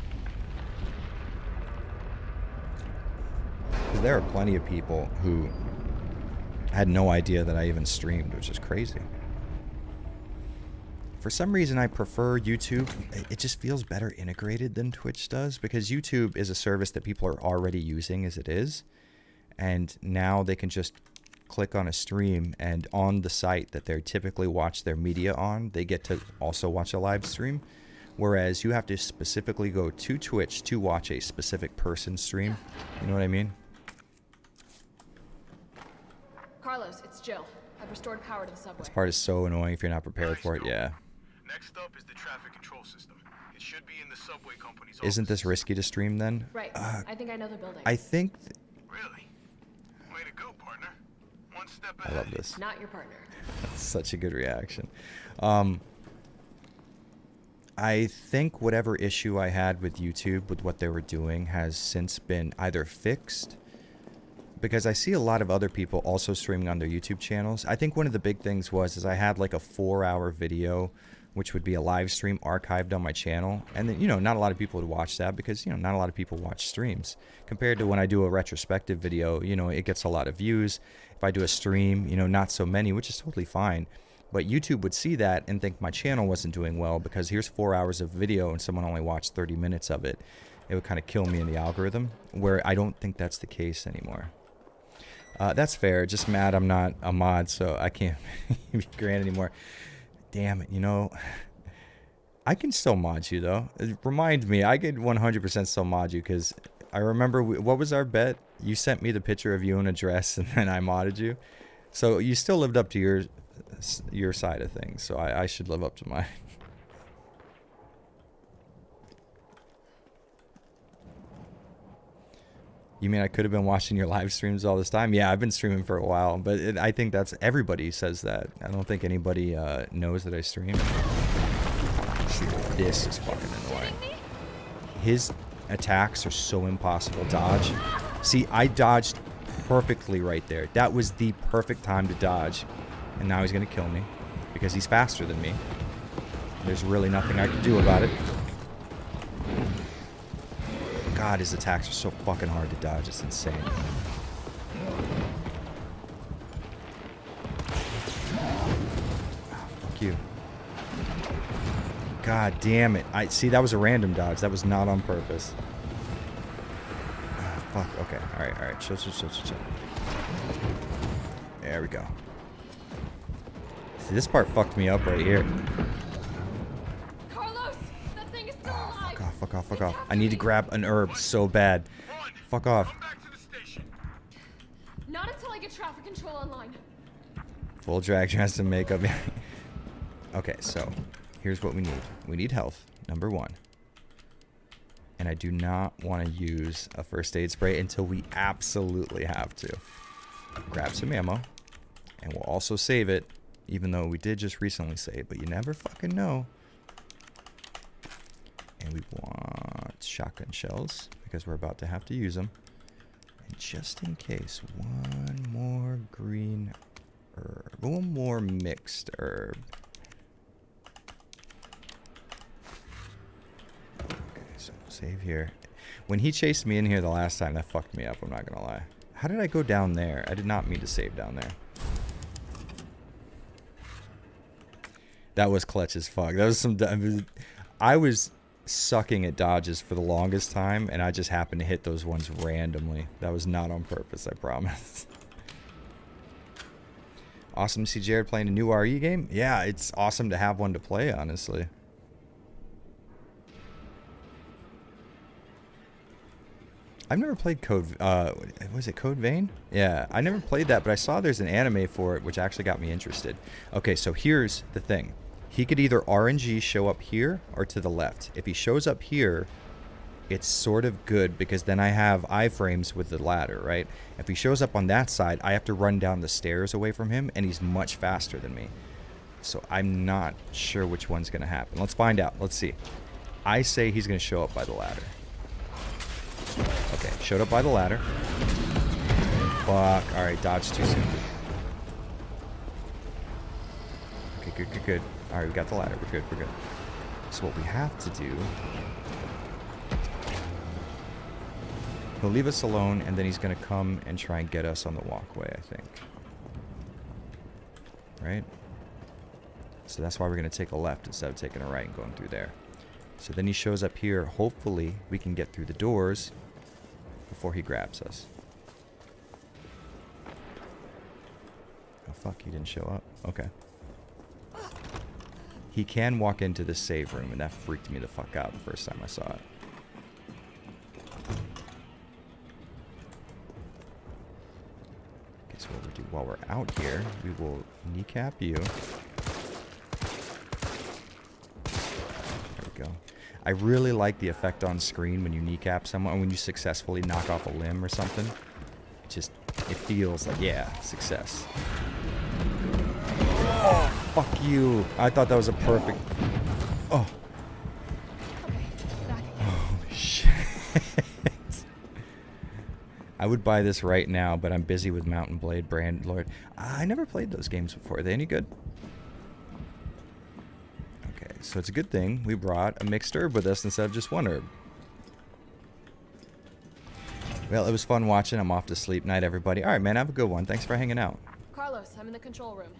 'Cause there are plenty of people who had no idea that I even streamed, which is crazy. For some reason, I prefer YouTube. It just feels better integrated than Twitch does, because YouTube is a service that people are already using as it is. And now they can just click on a stream, and on the site that they typically watch their media on, they get to also watch a live stream. Whereas you have to specifically go to Twitch to watch a specific person stream. You know what I mean? Carlos, it's Jill. I've restored power to the subway. This part is so annoying if you're not prepared for it. Yeah. Next up is the traffic control system. It should be in the subway company's Isn't this risky to stream then? Right. I think I know the building. I think... Really? Way to go, partner. One step I ahead. love this. Not your partner. That's such a good reaction. I think whatever issue I had with YouTube with what they were doing has since been either fixed, because I see a lot of other people also streaming on their YouTube channels. I think one of the big things was I had like a 4-hour video, which would be a live stream archived on my channel. And then, you know, not a lot of people would watch that because, you know, not a lot of people watch streams. Compared to when I do a retrospective video, you know, it gets a lot of views. If I do a stream, you know, not so many, which is totally fine. But YouTube would see that and think my channel wasn't doing well because here's 4 hours of video and someone only watched 30 minutes of it. It would kind of kill me in the algorithm, where I don't think that's the case anymore. That's fair. Just mad I'm not a mod, so I can't be grand anymore. Damn it, you know. I can still mod you, though. Remind me, I could 100% still mod you, because I remember, what was our bet? You sent me the picture of you in a dress, and then I modded you. So you still lived up to your side of things, so I should live up to mine. You mean I could have been watching your live streams all this time? Yeah, I've been streaming for a while, but I think that's, everybody says that. I don't think anybody knows that I stream. This is fucking annoying. His attacks are so impossible to dodge. See, I dodged perfectly right there. That was the perfect time to dodge. And now he's gonna kill me because he's faster than me. There's really nothing I can do about it. God, his attacks are so fucking hard to dodge. It's insane. Oh, fuck you. God damn it. See, that was a random dodge. That was not on purpose. Oh, fuck. Okay. Alright, alright. Chill. There we go. See, this part fucked me up right here. Fuck off. I need to grab an herb so bad. Fuck off. Not until I get traffic control online. Full drag dress and makeup. Okay, so here's what we need. We need health, number 1. And I do not want to use a first aid spray until we absolutely have to. Grab some ammo. And we'll also save it, even though we did just recently save, but you never fucking know. And we want shotgun shells, because we're about to have to use them. And just in case, one more green herb. One more mixed herb. Okay, so save here. When he chased me in here the last time, that fucked me up, I'm not gonna lie. How did I go down there? I did not mean to save down there. That was clutch as fuck. That was some... I was sucking at dodges for the longest time, and I just happened to hit those ones randomly. That was not on purpose, I promise. Awesome to see Jared playing a new RE game. Yeah, it's awesome to have one to play, honestly. I've never played Code... was it Code Vein? Yeah, I never played that, but I saw there's an anime for it, which actually got me interested. Okay, so here's the thing. He could either RNG show up here or to the left. If he shows up here, it's sort of good because then I have iframes with the ladder, right? If he shows up on that side, I have to run down the stairs away from him, and he's much faster than me. So I'm not sure which one's going to happen. Let's find out. Let's see. I say he's going to show up by the ladder. Okay, showed up by the ladder. Fuck. Alright, dodge too soon. Okay, good, good, good. Alright, we got the ladder. We're good, we're good. So what we have to do... He'll leave us alone, and then he's going to come and try and get us on the walkway, I think. Right? So that's why we're going to take a left instead of taking a right and going through there. So then he shows up here. Hopefully, we can get through the doors before he grabs us. Oh, fuck. He didn't show up. Okay. He can walk into the save room, and that freaked me the fuck out the first time I saw it. So what we'll do while we're out here, we will kneecap you. There we go. I really like the effect on screen when you kneecap someone, when you successfully knock off a limb or something. It feels like, yeah, success. Oh, fuck you. I thought that was a perfect... Oh. Oh, shit. I would buy this right now, but I'm busy with Mountain Blade Brand Lord. I never played those games before. Are they any good? Okay, so it's a good thing we brought a mixed herb with us instead of just one herb. Well, it was fun watching. I'm off to sleep. Night, everybody. All right, man, have a good one. Thanks for hanging out. Carlos, I'm in the control room.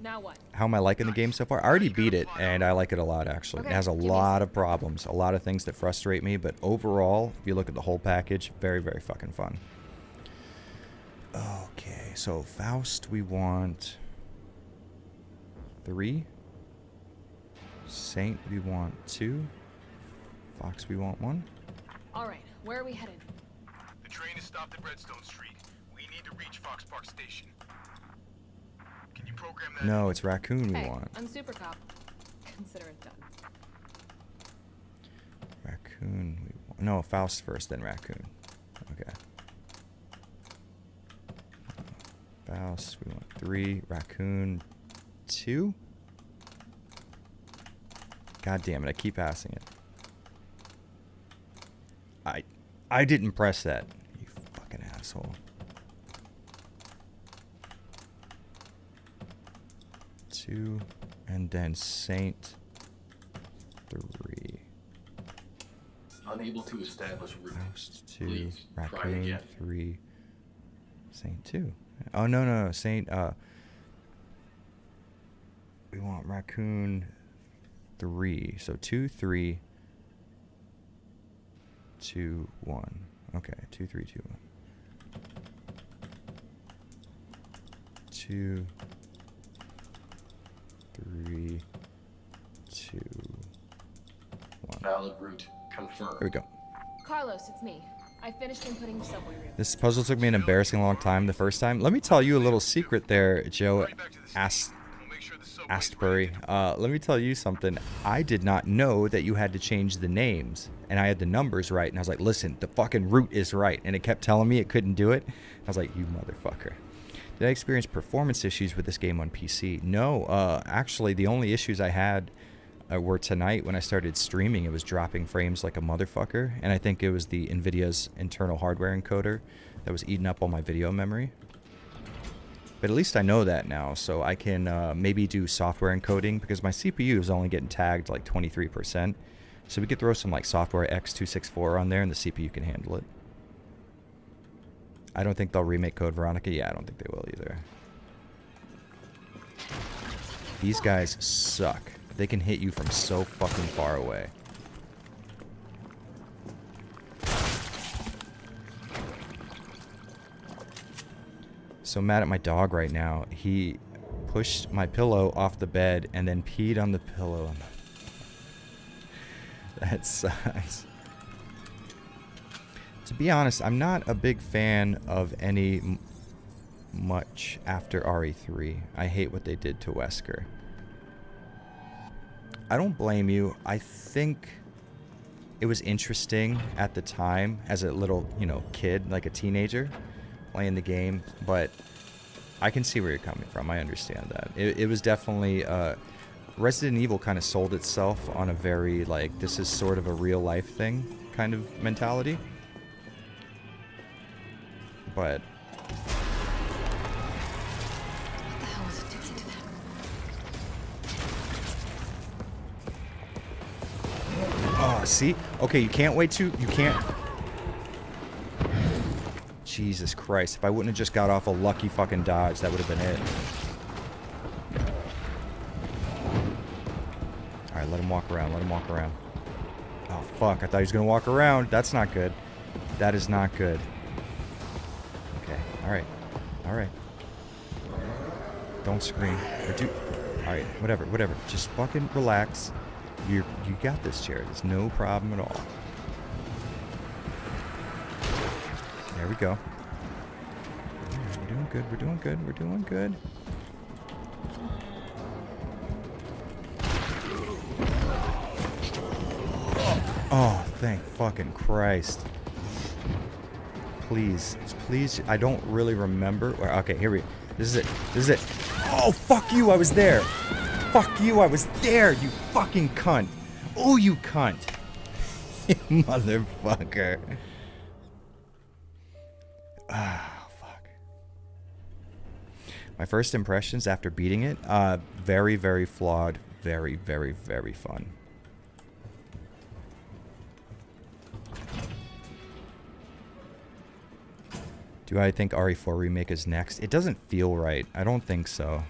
Now what? How am I liking the game so far? I already beat it, and I like it a lot, actually. Okay, it has a lot of problems, a lot of things that frustrate me, but overall, if you look at the whole package, very, very fucking fun. Okay, so Faust we want 3. Saint we want 2. Fox we want 1. Alright, where are we headed? The train is stopped at Redstone Street. We need to reach Fox Park Station. Can you program that? No, it's Raccoon we Hey, want. I'm Super Cop. Consider it done. Raccoon we want. No, Faust first, then Raccoon. Okay. Faust, we want 3. Raccoon, 2. God damn it, I keep passing it. I didn't press that. You fucking asshole. 2, and then Saint 3. Unable to establish route. Faust 2. Please, try Raccoon again. 3. Saint 2. Oh, no, Saint, we want Raccoon 3. So 2, 3, 2, 1. Okay, 2, 3, 2, 1. 2, 3, 2, 1. Valid route confirmed. There we go. Carlos, it's me. I finished inputting the subway route. This puzzle took me an embarrassing long time the first time. Let me tell you a little secret there, Joe Astbury. Let me tell you something. I did not know that you had to change the names. And I had the numbers right. And I was like, listen, the fucking route is right. And it kept telling me it couldn't do it. I was like, you motherfucker. Did I experience performance issues with this game on PC? No. Actually, the only issues I had were tonight when I started streaming. It was dropping frames like a motherfucker. And I think it was the NVIDIA's internal hardware encoder that was eating up all my video memory. But at least I know that now, so I can maybe do software encoding, because my CPU is only getting tagged like 23%. So we could throw some like software X264 on there, and the CPU can handle it. I don't think they'll remake Code Veronica. Yeah, I don't think they will either. These guys suck. They can hit you from so fucking far away. So mad at my dog right now. He pushed my pillow off the bed and then peed on the pillow. That sucks. To be honest, I'm not a big fan of any much after RE3. I hate what they did to Wesker. I don't blame you. I think it was interesting at the time as a little, kid, like a teenager, playing the game, but I can see where you're coming from. I understand that. It was definitely Resident Evil kind of sold itself on a very like this is sort of a real life thing kind of mentality. But What the hell was addicted to that? oh, see? Okay, you can't wait to you can't. Jesus Christ! If I wouldn't have just got off a lucky fucking dodge, that would have been it. Alright, let him walk around. Let him walk around. Oh, fuck. I thought he was going to walk around. That's not good. That is not good. Okay. Alright. Alright. Don't scream. Or do... Alright. Whatever. Whatever. Just fucking relax. You got this, Jared. It's no problem at all. There we go. We're doing good. We're doing good. We're doing good. Oh, thank fucking Christ. Please. Please. I don't really remember. Okay, here we go. This is it. This is it. Oh, fuck you. I was there. Fuck you. I was there, you fucking cunt. Oh, you cunt. You motherfucker. Ah, fuck. My first impressions after beating it, very, very flawed. Very, very, very fun. Do I think RE4 Remake is next? It doesn't feel right. I don't think so.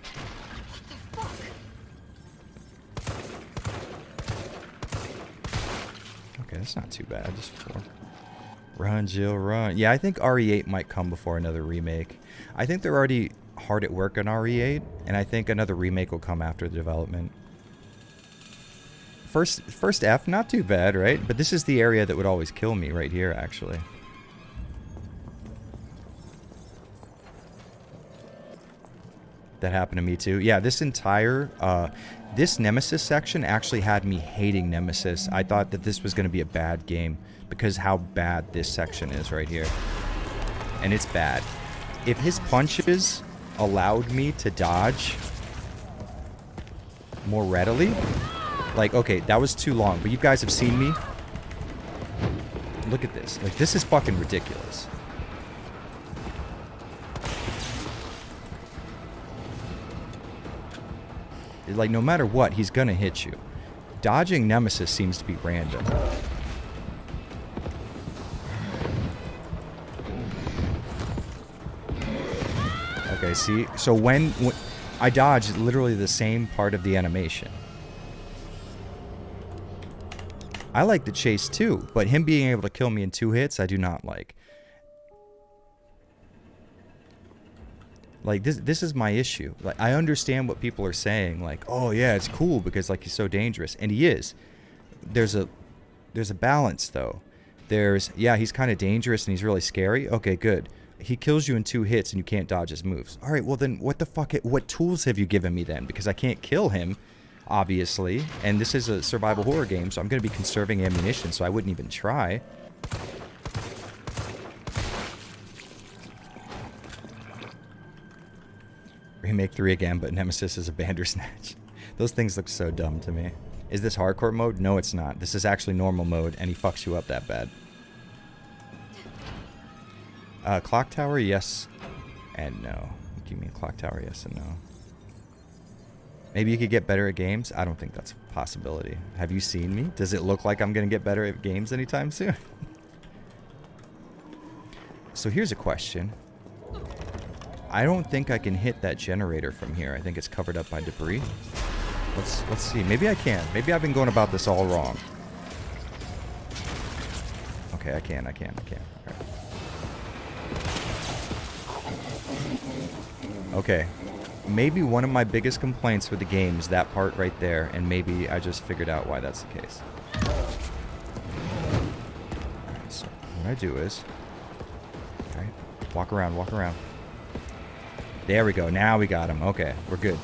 Okay, that's not too bad. Just 4. Run, Jill, run. Yeah, I think RE8 might come before another remake. I think they're already hard at work on RE8, and I think another remake will come after the development. First F, not too bad, right? But this is the area that would always kill me right here, actually. That happened to me too. Yeah, this entire, this Nemesis section actually had me hating Nemesis. I thought that this was going to be a bad game because how bad this section is right here. And it's bad. If his punches allowed me to dodge more readily, like, okay, that was too long, but you guys have seen me. Look at this. Like, this is fucking ridiculous. Like, no matter what, he's gonna hit you. Dodging Nemesis seems to be random. Okay, see? So when I dodged literally the same part of the animation. I like the chase too, but him being able to kill me in 2 hits, I do not like. Like, this is my issue. Like, I understand what people are saying. Like, oh, yeah, it's cool because, like, he's so dangerous. And he is. There's a balance, though. Yeah, he's kind of dangerous and he's really scary. Okay, good. He kills you in 2 hits and you can't dodge his moves. All right, well, then what the fuck? What tools have you given me then? Because I can't kill him, obviously. And this is a survival horror game, so I'm going to be conserving ammunition, so I wouldn't even try. Remake 3 again, but Nemesis is a Bandersnatch. Those things look so dumb to me. Is this hardcore mode? No, it's not. This is actually normal mode, and he fucks you up that bad. Clock tower, yes and no. Give me a clock tower, yes and no. Maybe you could get better at games? I don't think that's a possibility. Have you seen me? Does it look like I'm going to get better at games anytime soon? So here's a question. I don't think I can hit that generator from here. I think it's covered up by debris. Let's see. Maybe I can. Maybe I've been going about this all wrong. Okay, I can. All right. Okay. Maybe one of my biggest complaints with the game is that part right there, and maybe I just figured out why that's the case. Alright, so what I do is... Alright, walk around. There we go. Now we got him. Okay, we're good.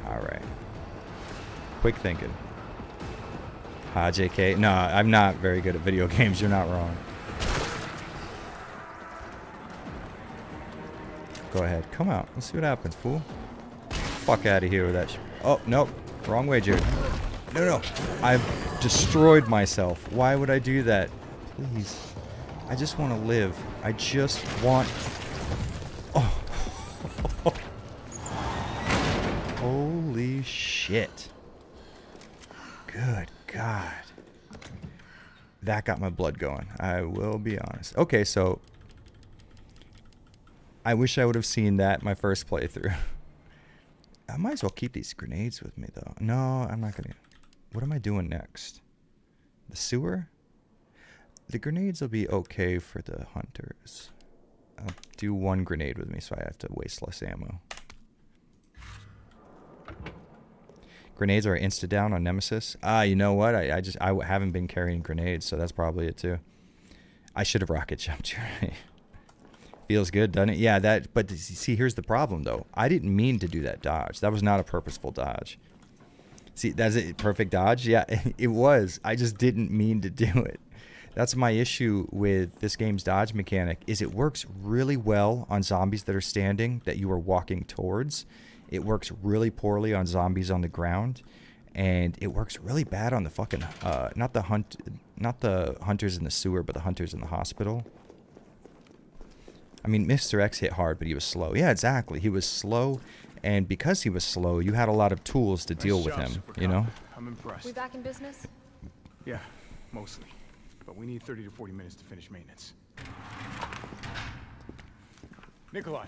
Alright. Quick thinking. JK. No, I'm not very good at video games. You're not wrong. Go ahead. Come out. Let's see what happens, fool. Fuck out of here with that shit. Oh, nope. Wrong way, Jared. No. I've destroyed myself. Why would I do that? Please. I just want to live. I just want... Oh. Holy shit. Good God. That got my blood going. I will be honest. Okay, so... I wish I would have seen that my first playthrough. I might as well keep these grenades with me, though. No, I'm not going to... What am I doing next? The sewer? The grenades will be okay for the hunters. I'll do one grenade with me so I have to waste less ammo. Grenades are insta-down on Nemesis. You know what? I haven't been carrying grenades, so that's probably it, too. I should have rocket jumped, right? Feels good, doesn't it? Yeah, but see, here's the problem, though. I didn't mean to do that dodge. That was not a purposeful dodge. See, that's a perfect dodge? Yeah, it was. I just didn't mean to do it. That's my issue with this game's dodge mechanic, is it works really well on zombies that are standing, that you are walking towards. It works really poorly on zombies on the ground. And it works really bad on the fucking, not the hunters in the sewer, but the hunters in the hospital. I mean, Mr. X hit hard, but he was slow. Yeah, exactly. He was slow, and because he was slow, you had a lot of tools to deal with him, you know? I'm impressed. We back in business? Yeah, mostly. But we need 30 to 40 minutes to finish maintenance. Nikolai,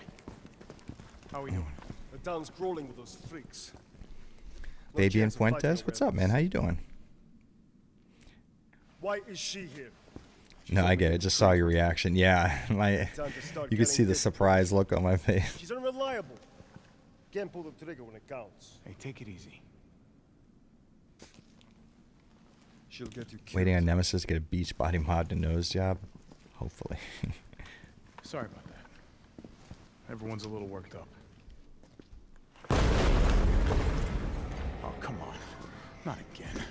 how are we doing? The town's crawling with those freaks. No Fabian chance of fighting Fuentes, what's up, man? How you doing? Why is she here? No, I get it. Just saw your reaction. Yeah, you could see the surprised look on my face. She's unreliable. Can't pull the trigger when it counts. Hey, take it easy. She'll get you killed. Waiting on Nemesis to get a beach body mod and nose job. Hopefully. Sorry about that. Everyone's a little worked up. Oh, come on. Not again.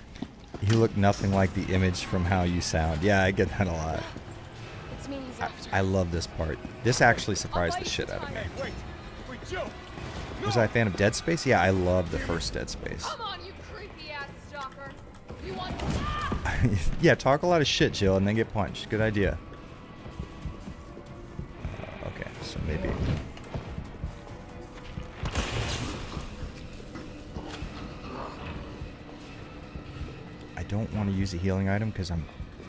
You look nothing like the image from how you sound. Yeah, I get that a lot. It's me he's after. I love this part. This actually surprised the shit out of me. Wait, Joe. Was I a fan of Dead Space? Yeah, I love the first Dead Space. Come on, you creepy ass stalker. You want... Yeah, talk a lot of shit, Jill, and then get punched. Good idea. Okay, so maybe... I don't want to use a healing item because I'm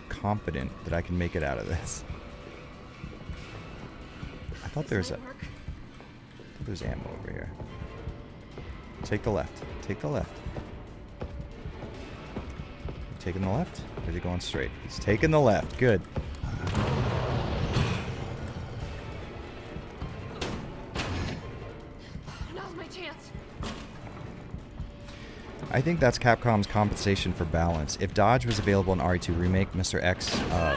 confident that I can make it out of this. I thought there's there's ammo over here. Take the left. Take the left. Taking the left? Or is he going straight? He's taking the left. Good. Now's my chance. I think that's Capcom's compensation for balance. If dodge was available in RE2 Remake, Mr. X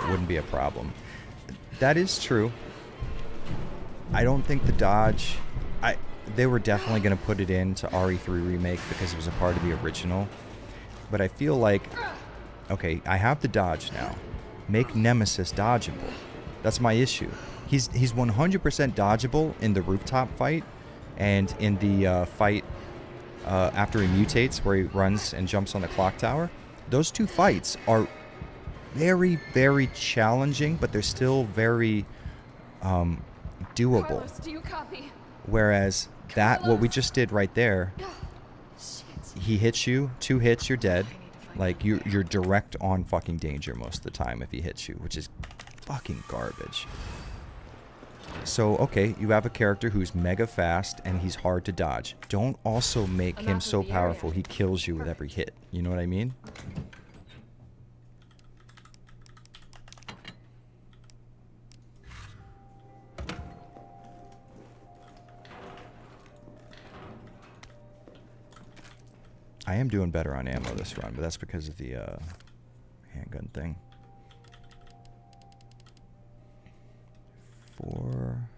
wouldn't be a problem. That is true. I don't think the dodge... They were definitely going to put it into RE3 Remake because it was a part of the original. But I feel like... Okay, I have the dodge now. Make Nemesis dodgeable. That's my issue. He's 100% dodgeable in the rooftop fight and in the fight after he mutates where he runs and jumps on the clock tower. Those two fights are very, very challenging, but they're still very doable. Carlos, do you copy? Whereas what we just did right there, he hits you, 2 hits, you're dead. Like, you're direct on fucking danger most of the time if he hits you, which is fucking garbage. So, okay, you have a character who's mega fast and he's hard to dodge. Don't also make him so powerful he kills you with every hit. You know what I mean? I am doing better on ammo this run, but that's because of the handgun thing. 4.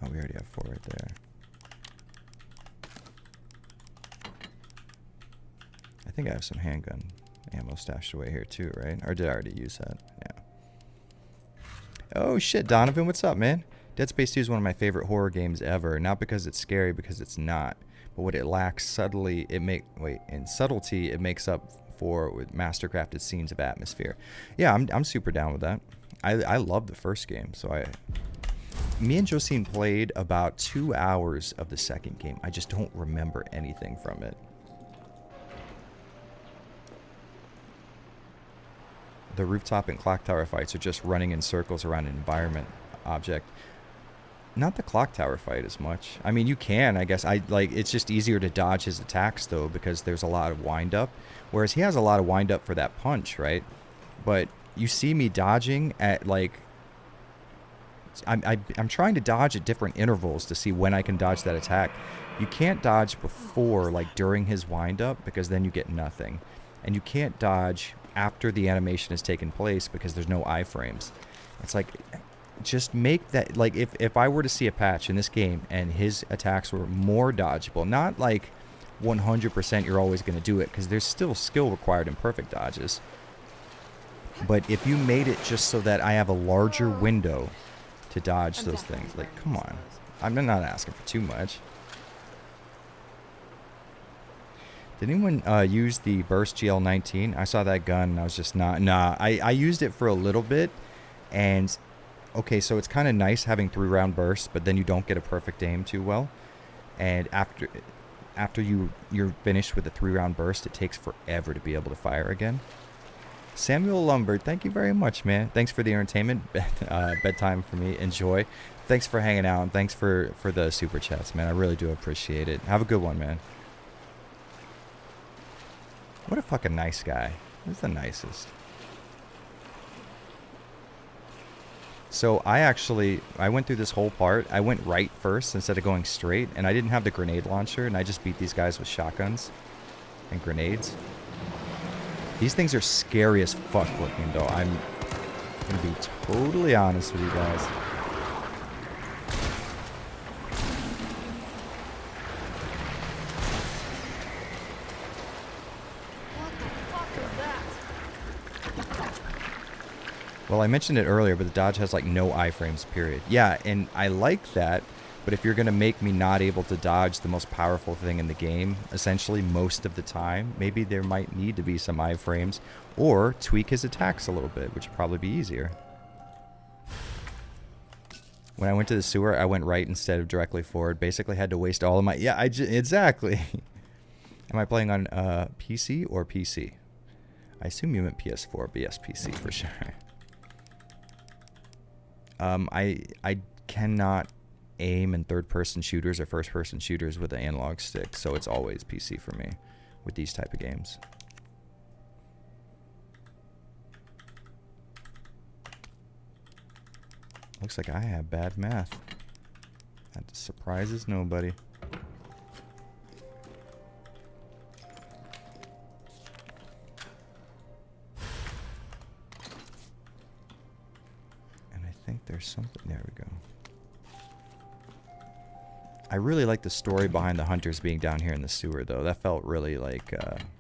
Oh, we already have 4 right there. I think I have some handgun ammo stashed away here too, right? Or did I already use that? Yeah. Oh shit, Donovan, what's up, man? Dead Space 2 is one of my favorite horror games ever, not because it's scary, because it's not. But what it lacks subtly, in subtlety, it makes up for with mastercrafted scenes of atmosphere. Yeah, I'm super down with that. I love the first game, so me and Josine played about 2 hours of the second game. I just don't remember anything from it. The rooftop and clock tower fights are just running in circles around an environment object. Not the clock tower fight as much. I mean, you can, I guess. It's just easier to dodge his attacks, though, because there's a lot of wind-up. Whereas he has a lot of wind-up for that punch, right? But you see me dodging at, like... I'm trying to dodge at different intervals to see when I can dodge that attack. You can't dodge before, like, during his wind-up, because then you get nothing. And you can't dodge after the animation has taken place, because there's no iframes. It's like... Just make that, like, if I were to see a patch in this game and his attacks were more dodgeable, not like 100% you're always going to do it, because there's still skill required in perfect dodges. But if you made it just so that I have a larger window to dodge those things, like, come on. I'm not asking for too much. Did anyone use the Burst GL19? I saw that gun and I was just not... Nah, I used it for a little bit, and... Okay, so it's kind of nice having 3-round bursts, but then you don't get a perfect aim too well. And after you're finished with the 3-round burst, it takes forever to be able to fire again. Samuel Lombard, thank you very much, man. Thanks for the entertainment. Bedtime for me. Enjoy. Thanks for hanging out, and thanks for the super chats, man. I really do appreciate it. Have a good one, man. What a fucking nice guy. He's the nicest. So I went through this whole part. I went right first instead of going straight, and I didn't have the grenade launcher, and I just beat these guys with shotguns and grenades. These things are scary as fuck looking, though. I'm gonna be totally honest with you guys. Well, I mentioned it earlier, but the dodge has, like, no iframes, period. Yeah, and I like that, but if you're going to make me not able to dodge the most powerful thing in the game, essentially most of the time, maybe there might need to be some iframes, or tweak his attacks a little bit, which would probably be easier. When I went to the sewer, I went right instead of directly forward. Basically had to waste all of my... Yeah, exactly. Am I playing on PC or PC? I assume you meant PS4, but yes, PC for sure. I cannot aim in third-person shooters or first-person shooters with an analog stick, so it's always PC for me with these type of games. Looks like I have bad math. That surprises nobody. I think there's something. There we go. I really like the story behind the hunters being down here in the sewer, though. That felt really like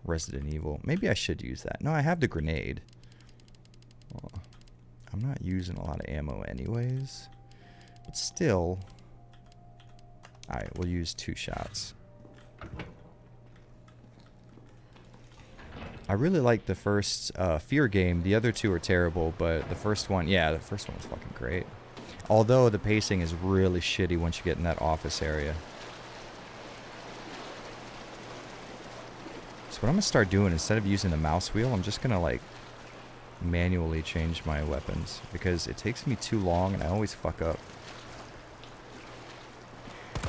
Resident Evil. Maybe I should use that. No, I have the grenade. Well, I'm not using a lot of ammo anyways. But still. Alright, we'll use 2 shots. I really like the first Fear game. The other 2 are terrible, but the first one, yeah, the first one was fucking great. Although the pacing is really shitty once you get in that office area. So what I'm going to start doing, instead of using the mouse wheel, I'm just going to, like, manually change my weapons, because it takes me too long and I always fuck up.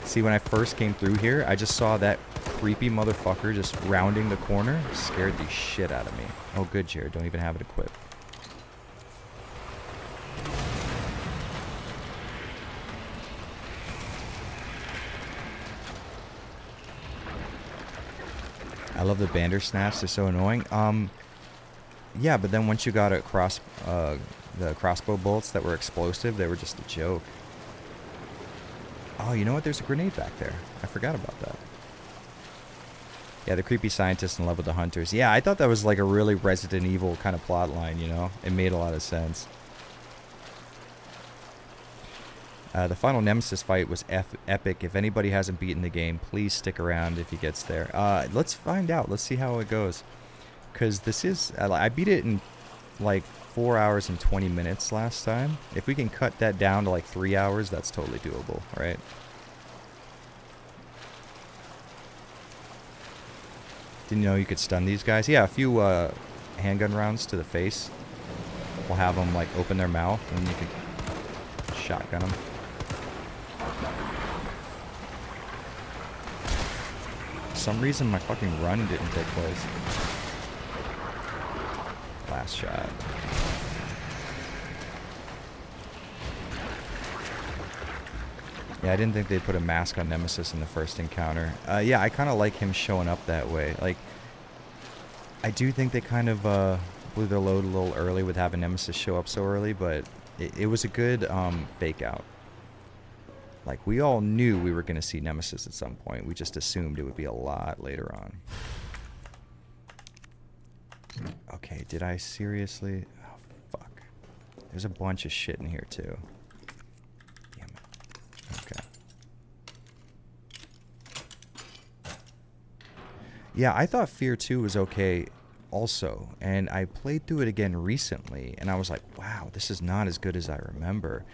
See, when I first came through here, I just saw that creepy motherfucker just rounding the corner. Scared the shit out of me. Oh, good, Jared. Don't even have it equipped. I love the Bandersnatch. They're so annoying. Yeah, but then once you got across the crossbow bolts that were explosive, they were just a joke. Oh, you know what? There's a grenade back there. I forgot about that. Yeah, the creepy scientist in love with the hunters. Yeah, I thought that was like a really Resident Evil kind of plot line, you know? It made a lot of sense. The final Nemesis fight was epic. If anybody hasn't beaten the game, please stick around if he gets there. Let's find out. Let's see how it goes. Because this is... I beat it in like 4 hours and 20 minutes last time. If we can cut that down to like 3 hours, that's totally doable, right? Didn't know you could stun these guys. Yeah, a few handgun rounds to the face will have them like open their mouth, and you can shotgun them. For some reason, my fucking run didn't take place. Last shot. Yeah, I didn't think they'd put a mask on Nemesis in the first encounter. Yeah, I kind of like him showing up that way. Like, I do think they kind of blew their load a little early with having Nemesis show up so early, but it was a good fake out. Like, we all knew we were going to see Nemesis at some point. We just assumed it would be a lot later on. Okay, did I seriously? Oh, fuck. There's a bunch of shit in here, too. Damn it. Okay. Yeah, I thought Fear 2 was okay also, and I played through it again recently, and I was like, wow, this is not as good as I remember.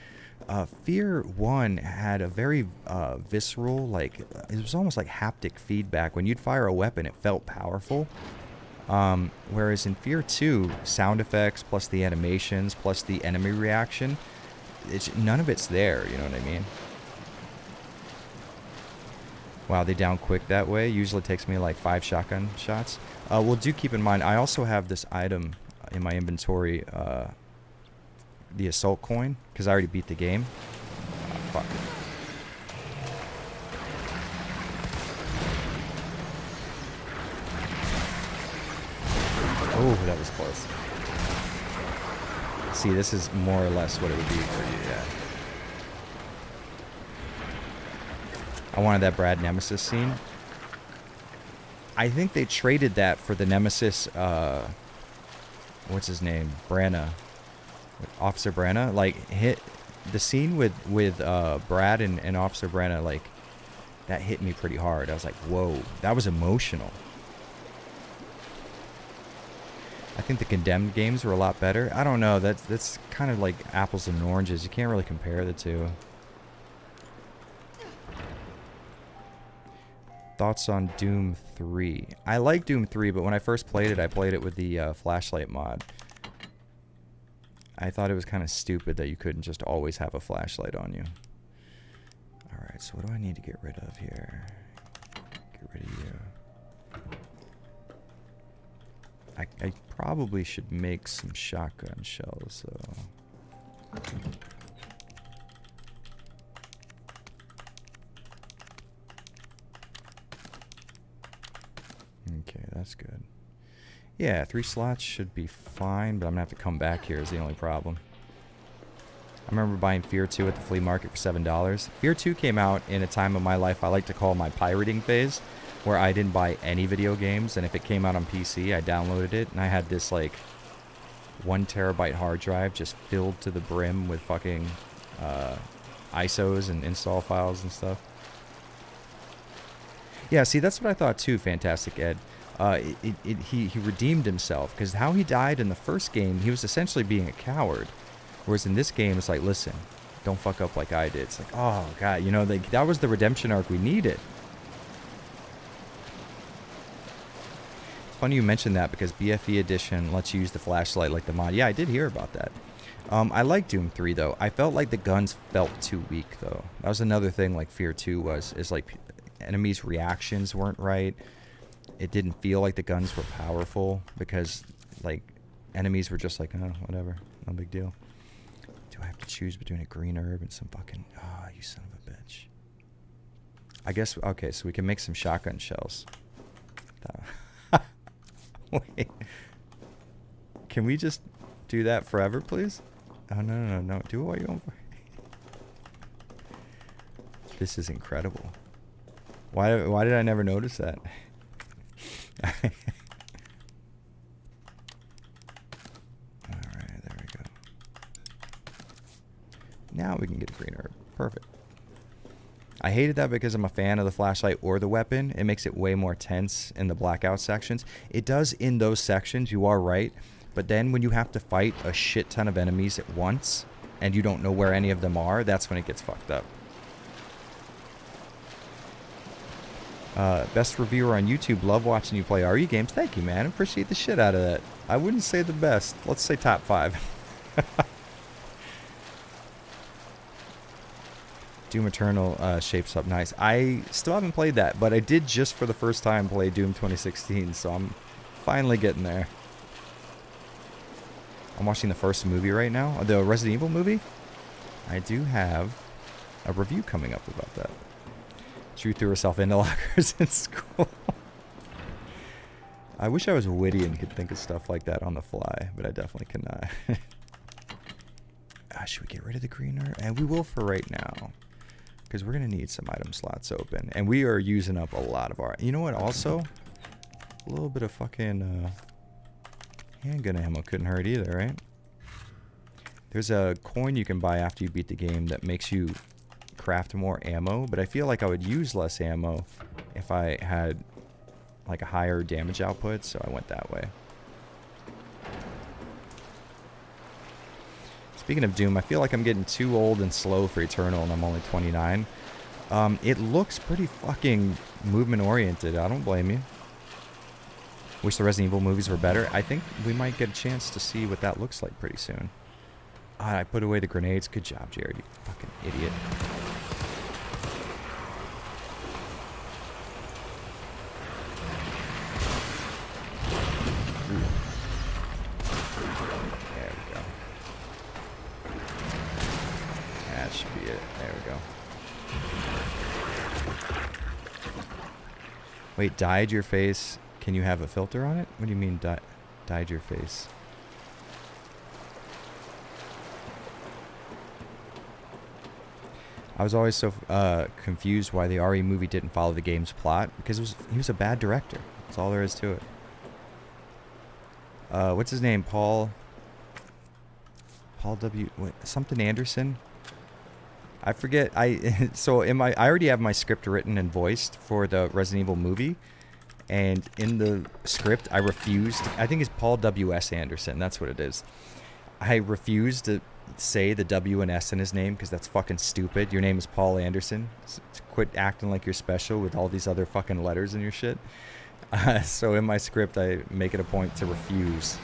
Fear 1 had a very visceral, like, it was almost like haptic feedback. When you'd fire a weapon, it felt powerful. Whereas in Fear 2, sound effects, plus the animations, plus the enemy reaction, none of it's there, you know what I mean? Wow, they down quick that way. Usually takes me like 5 shotgun shots. Well, do keep in mind, I also have this item in my inventory, the assault coin, because I already beat the game. Oh, fuck. Oh, that was close. See, this is more or less what it would be for you, yeah. I wanted that Brad Nemesis scene. I think they traded that for the Nemesis, what's his name? Branna. Officer Branna. Like, hit the scene with Brad and Officer Branna, like, that hit me pretty hard. I was like, whoa, that was emotional. I think the Condemned games were a lot better. I don't know. That's kind of like apples and oranges. You can't really compare the two. Thoughts on Doom 3? I like Doom 3, but when I first played it, I played it with the flashlight mod. I thought it was kind of stupid that you couldn't just always have a flashlight on you. Alright, so what do I need to get rid of here? Get rid of you. I probably should make some shotgun shells, so... Okay, that's good. Yeah, 3 slots should be fine, but I'm gonna have to come back here is the only problem. I remember buying Fear 2 at the flea market for $7. Fear 2 came out in a time of my life I like to call my pirating phase, where I didn't buy any video games, and if it came out on PC, I downloaded it, and I had this, like, 1 terabyte hard drive just filled to the brim with fucking ISOs and install files and stuff. Yeah, see, that's what I thought too, Fantastic Ed. He redeemed himself, because how he died in the first game, he was essentially being a coward. Whereas in this game, it's like, listen, don't fuck up like I did. It's like, oh, God, you know, that was the redemption arc we needed. It's funny you mentioned that, because BFE Edition lets you use the flashlight like the mod. Yeah, I did hear about that. I like Doom 3, though. I felt like the guns felt too weak, though. That was another thing like Fear 2 was, is like enemies' reactions weren't right. It didn't feel like the guns were powerful, because, like, enemies were just like, oh, whatever, no big deal. Do I have to choose between a green herb and some fucking... Oh, you son of a bitch. I guess... Okay, so we can make some shotgun shells. Wait. Can we just do that forever, please? Oh, no. Do it while you're on... This is incredible. Why did I never notice that? Alright, there we go. Now we can get a green herb. Perfect. I hated that because I'm a fan of the flashlight or the weapon. It makes it way more tense in the blackout sections. It does in those sections, you are right. But then when you have to fight a shit ton of enemies at once, and you don't know where any of them are, that's when it gets fucked up. Best reviewer on YouTube. Love watching you play RE games. Thank you, man. Appreciate the shit out of that. I wouldn't say the best. Let's say top 5. Doom Eternal shapes up nice. I still haven't played that, but I did just for the first time play Doom 2016, so I'm finally getting there. I'm watching the first movie right now, the Resident Evil movie. I do have a review coming up about that. She threw herself into lockers in school. I wish I was witty and could think of stuff like that on the fly, but I definitely cannot. Should we get rid of the greener? And we will for right now, because we're going to need some item slots open. And we are using up a lot of our... You know what, also? A little bit of fucking... handgun ammo couldn't hurt either, right? There's a coin you can buy after you beat the game that makes you craft more ammo, but I feel like I would use less ammo if I had like a higher damage output, so I went that way. Speaking of Doom, I feel like I'm getting too old and slow for Eternal, and I'm only 29. It looks pretty fucking movement oriented. I don't blame you. Wish the Resident Evil movies were better. I think we might get a chance to see what that looks like pretty soon. I put away the grenades. Good job, Jared, you fucking idiot. Ooh. There we go. That should be it. There we go. Wait, dyed your face... Can you have a filter on it? What do you mean dyed your face? I was always so confused why the RE movie didn't follow the game's plot, because he was a bad director. That's all there is to it. What's his name? Paul W. Wait, something Anderson? I forget. I already have my script written and voiced for the Resident Evil movie. And in the script, I refused. I think it's Paul W.S. Anderson. That's what it is. I refused to say the W and S in his name because that's fucking stupid. Your name is Paul Anderson. So quit acting like you're special with all these other fucking letters in your shit. So in my script, I make it a point to refuse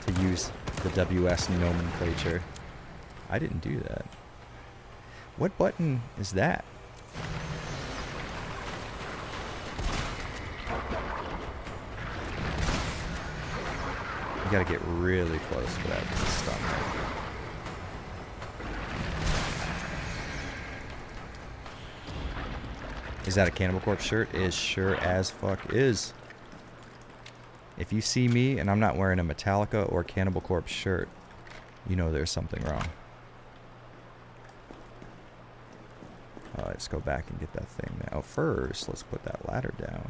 to use the W.S. nomenclature. I didn't do that. What button is that? You gotta get really close for that to stun me. Is that a Cannibal Corpse shirt? Is sure as fuck is. If you see me and I'm not wearing a Metallica or Cannibal Corpse shirt, you know there's something wrong. Let's go back and get that thing now. First, let's put that ladder down.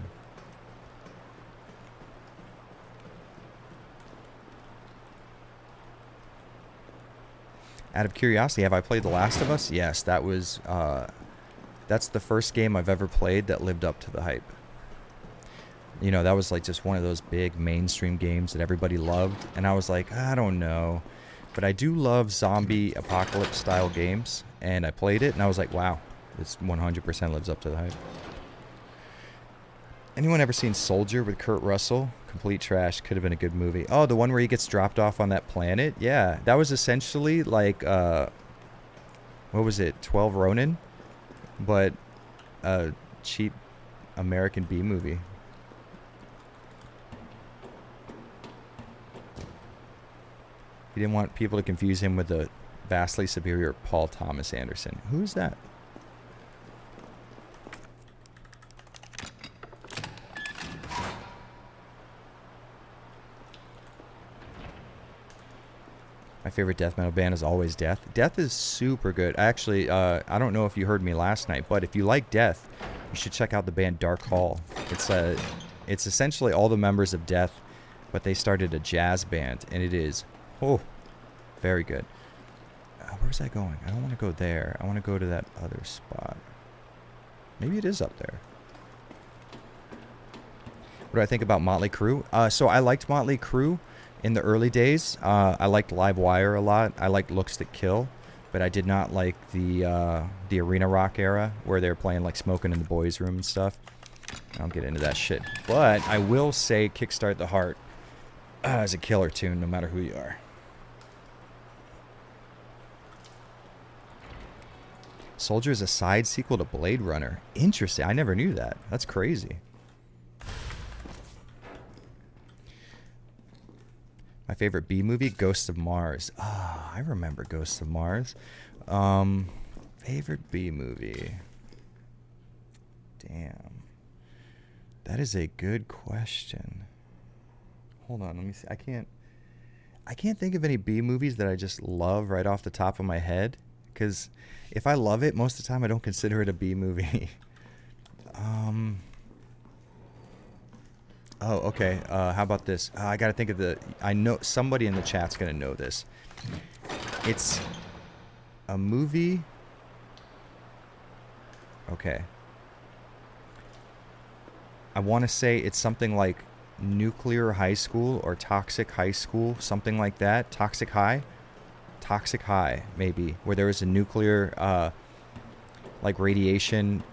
Out of curiosity, have I played The Last of Us? Yes, that was, that's the first game I've ever played that lived up to the hype. You know, that was like just one of those big mainstream games that everybody loved, and I was like, I don't know. But I do love zombie apocalypse style games, and I played it, and I was like, wow, this 100% lives up to the hype. Anyone ever seen Soldier with Kurt Russell? Complete trash. Could have been a good movie. Oh, the one where he gets dropped off on that planet? Yeah, that was essentially like, what was it, 12 Ronin? But a cheap American B movie. He didn't want people to confuse him with the vastly superior Paul Thomas Anderson. Who's that? My favorite death metal band is always Death. Death is super good. Actually, I don't know if you heard me last night, but if you like Death, you should check out the band Dark Hall. It's essentially all the members of Death, but they started a jazz band, and it is, oh, very good. Where's that going? I don't want to go there. I want to go to that other spot. Maybe it is up there. What do I think about Motley Crue? So I liked Motley Crue in the early days. I liked Live Wire a lot. I liked Looks That Kill. But I did not like the arena rock era where they were playing like Smoking in the Boys Room and stuff. I don't get into that shit. But I will say Kickstart the Heart is a killer tune no matter who you are. Soldier is a side sequel to Blade Runner. Interesting. I never knew that. That's crazy. My favorite B movie, Ghosts of Mars. Ah, I remember Ghosts of Mars. Favorite B movie. Damn. That is a good question. Hold on, let me see. I can't think of any B movies that I just love right off the top of my head. Because if I love it, most of the time I don't consider it a B movie. Oh, okay. How about this? I gotta think of the... I know somebody in the chat's gonna know this. It's a movie... Okay. I want to say it's something like Nuclear High School or Toxic High School, something like that. Toxic High? Toxic High, maybe. Where there was a nuclear, like radiation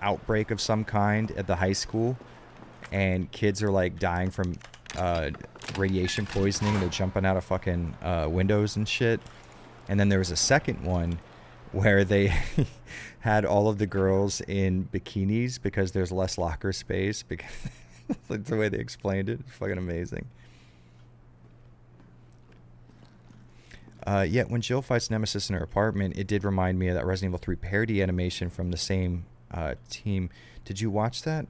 outbreak of some kind at the high school. And kids are like dying from radiation poisoning. And they're jumping out of fucking windows and shit. And then there was a second one where they had all of the girls in bikinis because there's less locker space. Because like the way they explained it, it's fucking amazing. Yet when Jill fights Nemesis in her apartment, it did remind me of that Resident Evil 3 parody animation from the same team. Did you watch that?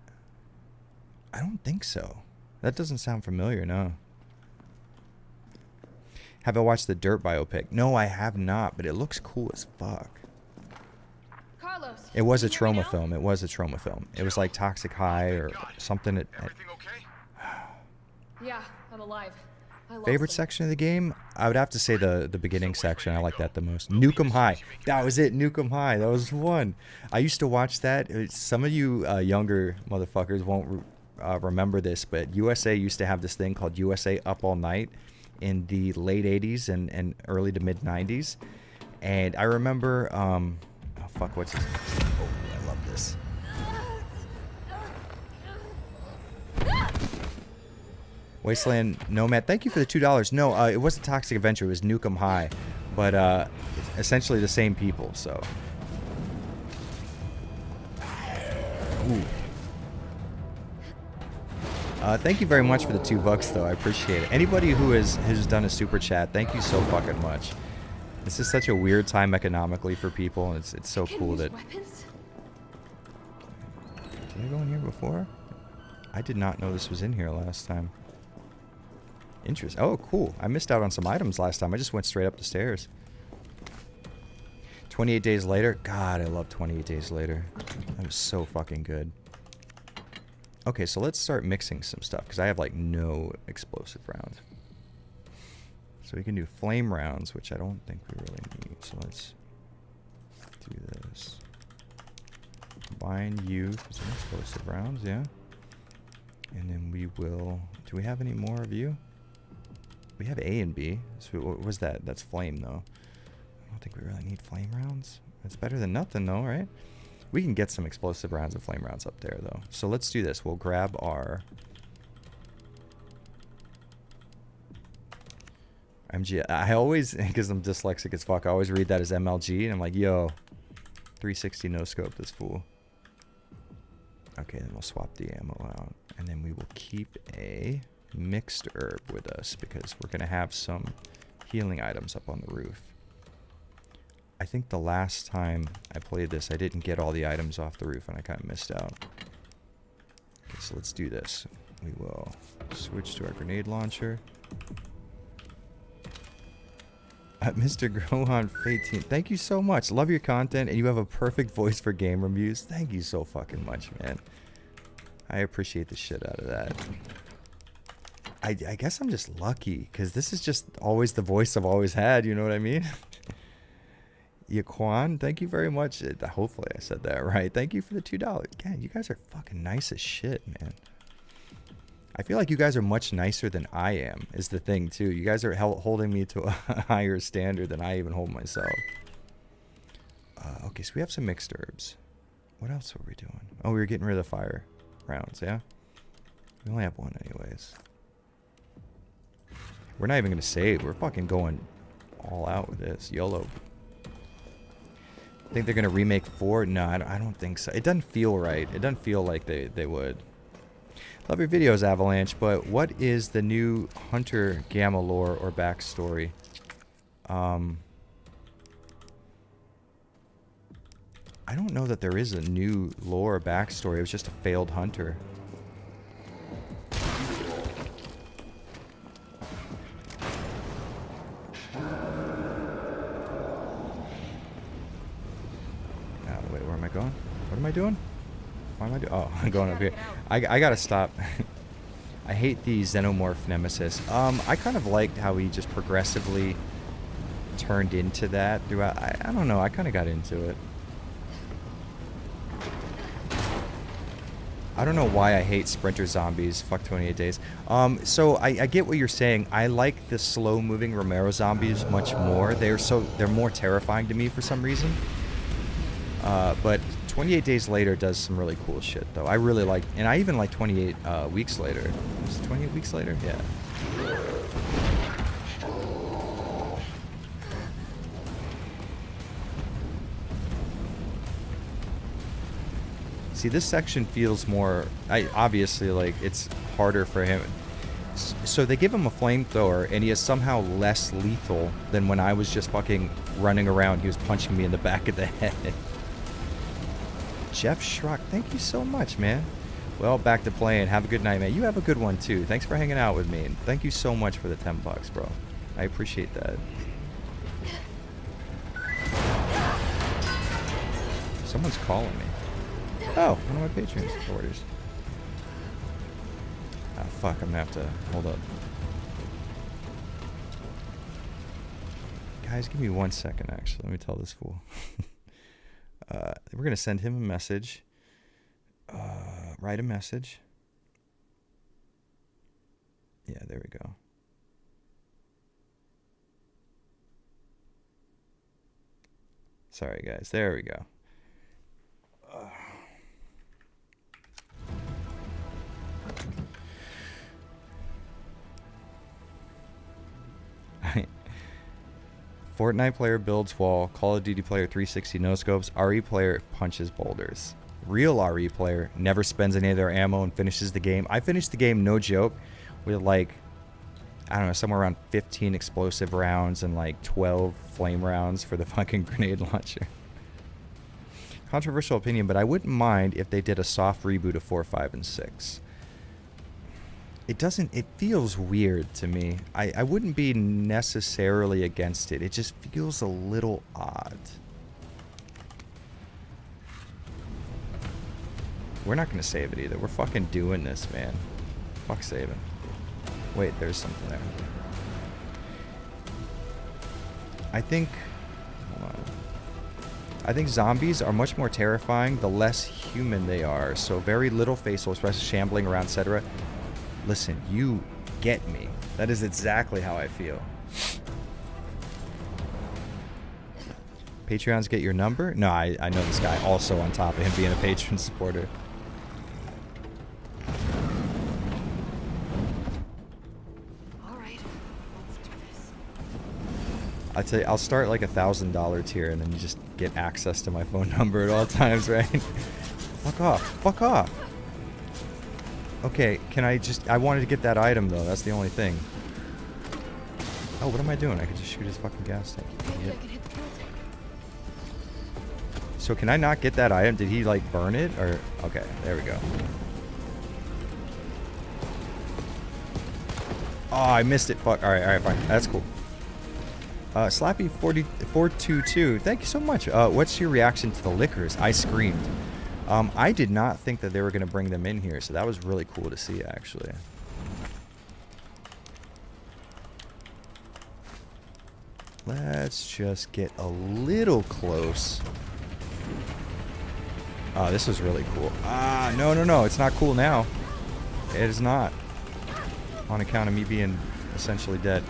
I don't think so. That doesn't sound familiar, no. Have I watched the Dirt biopic? No, I have not, but it looks cool as fuck. Carlos, It was a can you hear me trauma now? film. It was a trauma film. It was like Toxic High or something. Everything okay? Yeah, I'm alive. I lost Favorite him. section of the game? I would have to say the beginning section. I like that the most. Nukem High. That was it. Nukem High. That was one. I used to watch that. Some of you younger motherfuckers won't remember this, but USA used to have this thing called USA Up All Night in the late 80s and early to mid 90s. And I remember, oh fuck, what's his name? Oh, I love this. Wasteland Nomad, thank you for the $2. No, it wasn't Toxic Adventure, it was Nukem High. But it's essentially the same people, so. Ooh. Thank you very much for the $2, though. I appreciate it. Anybody who has done a super chat, thank you so fucking much. This is such a weird time economically for people, and it's so cool that... Weapons? Did I go in here before? I did not know this was in here last time. Interesting. Oh, cool. I missed out on some items last time. I just went straight up the stairs. 28 Days Later. God, I love 28 Days Later. That was so fucking good. Okay, so let's start mixing some stuff, because I have, like, no explosive rounds. So we can do flame rounds, which I don't think we really need. So let's do this. Combine you for some explosive rounds, yeah. And then we will... Do we have any more of you? We have A and B. So what was that? That's flame, though. I don't think we really need flame rounds. It's better than nothing, though, right? We can get some explosive rounds and flame rounds up there, though. So let's do this. We'll grab our... MG. I always, because I'm dyslexic as fuck, I always read that as MLG, and I'm like, yo, 360 no scope this fool. Okay, then we'll swap the ammo out, and then we will keep a mixed herb with us, because we're going to have some healing items up on the roof. I think the last time I played this, I didn't get all the items off the roof, and I kind of missed out. Okay, so let's do this. We will switch to our grenade launcher. Mr. Grohan Fateen, thank you so much. Love your content, and you have a perfect voice for game reviews. Thank you so fucking much, man. I appreciate the shit out of that. I guess I'm just lucky because this is just always the voice I've always had. You know what I mean? Yaquan, thank you very much. Hopefully I said that right. Thank you for the $2. Yeah, you guys are fucking nice as shit, man. I feel like you guys are much nicer than I am, is the thing, too. You guys are holding me to a higher standard than I even hold myself. Okay, so we have some mixed herbs. What else were we doing? Oh, we were getting rid of the fire rounds, yeah? We only have one anyways. We're not even going to save. We're fucking going all out with this. YOLO. Think they're going to remake 4? No, I don't think so. It doesn't feel right. It doesn't feel like they would. Love your videos, Avalanche, but what is the new Hunter Gamma lore or backstory? I don't know that there is a new lore or backstory. It was just a failed hunter. Wait, where am I going? What am I doing? Why am I doing? Oh, I'm going up here. I gotta stop. I hate the Xenomorph Nemesis. I kind of liked how he just progressively turned into that throughout. I don't know. I kind of got into it. I don't know why I hate sprinter zombies. Fuck 28 days. So I get what you're saying. I like the slow-moving Romero zombies much more. They're more terrifying to me for some reason. But 28 Days Later does some really cool shit, though. I really like, and I even like 28 Weeks Later. Was it 28 Weeks Later? Yeah. See, this section feels more, obviously, like, it's harder for him. So they give him a flamethrower, and he is somehow less lethal than when I was just fucking running around. He was punching me in the back of the head. Jeff Schrock, thank you so much, man. Well, back to playing. Have a good night, man. You have a good one, too. Thanks for hanging out with me. And thank you so much for the $10, bro. I appreciate that. Someone's calling me. Oh, one of my Patreon supporters. Ah, fuck, I'm gonna have to... Hold up. Guys, give me 1 second, actually. Let me tell this fool. We're going to send him a message. Write a message. Yeah, there we go. Sorry, guys. There we go. Fortnite player builds wall, Call of Duty player 360 no scopes, RE player punches boulders. Real RE player never spends any of their ammo and finishes the game. I finished the game, no joke, with like, I don't know, somewhere around 15 explosive rounds and like 12 flame rounds for the fucking grenade launcher. Controversial opinion, but I wouldn't mind if they did a soft reboot of 4, 5, and 6. It feels weird to me. I wouldn't be necessarily against it. It just feels a little odd. We're not going to save it either. We're fucking doing this, man. Fuck saving. Wait, there's something there. I think... Hold on. I think zombies are much more terrifying the less human they are. So very little facial expression, shambling around, etc. Listen, you get me. That is exactly how I feel. Patreons get your number? No, I know this guy also on top of him being a Patreon supporter. Alright, let's do this. I tell you, I'll start like $1,000 tier and then you just get access to my phone number at all times, right? Fuck off. Fuck off. Okay, can I just... I wanted to get that item, though. That's the only thing. Oh, what am I doing? I could just shoot his fucking gas tank. Maybe I can hit the kill tank. So can I not get that item? Did he, like, burn it? Or... Okay, there we go. Oh, I missed it. Fuck. Alright, fine. That's cool. Slappy422, thank you so much. What's your reaction to the liquors? I screamed. I did not think that they were going to bring them in here, so that was really cool to see, actually. Let's just get a little close. Oh, this is really cool. Ah, no, no, no. It's not cool now. It is not. On account of me being essentially dead.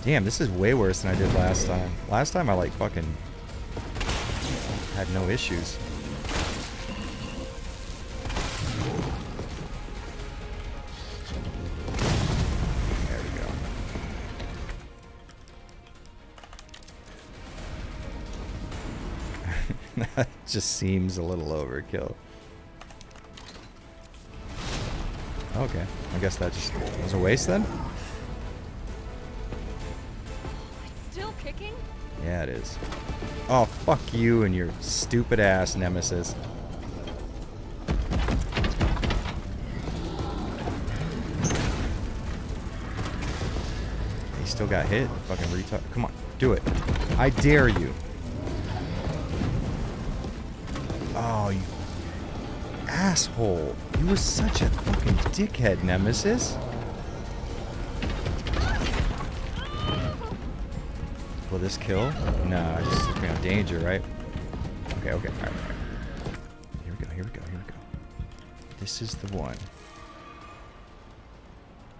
Damn, this is way worse than I did last time. Last time I, like, fucking had no issues. There we go. That just seems a little overkill. Okay, I guess that just was a waste then? It's still kicking? Yeah, it is. Oh, fuck you and your stupid ass nemesis. He still got hit. Fucking retard. Come on, do it. I dare you. Oh, you asshole. You were such a fucking dickhead, Nemesis. Will this kill? No, it just puts me in danger, right? Okay, okay, alright. Here we go, here we go, here we go. This is the one.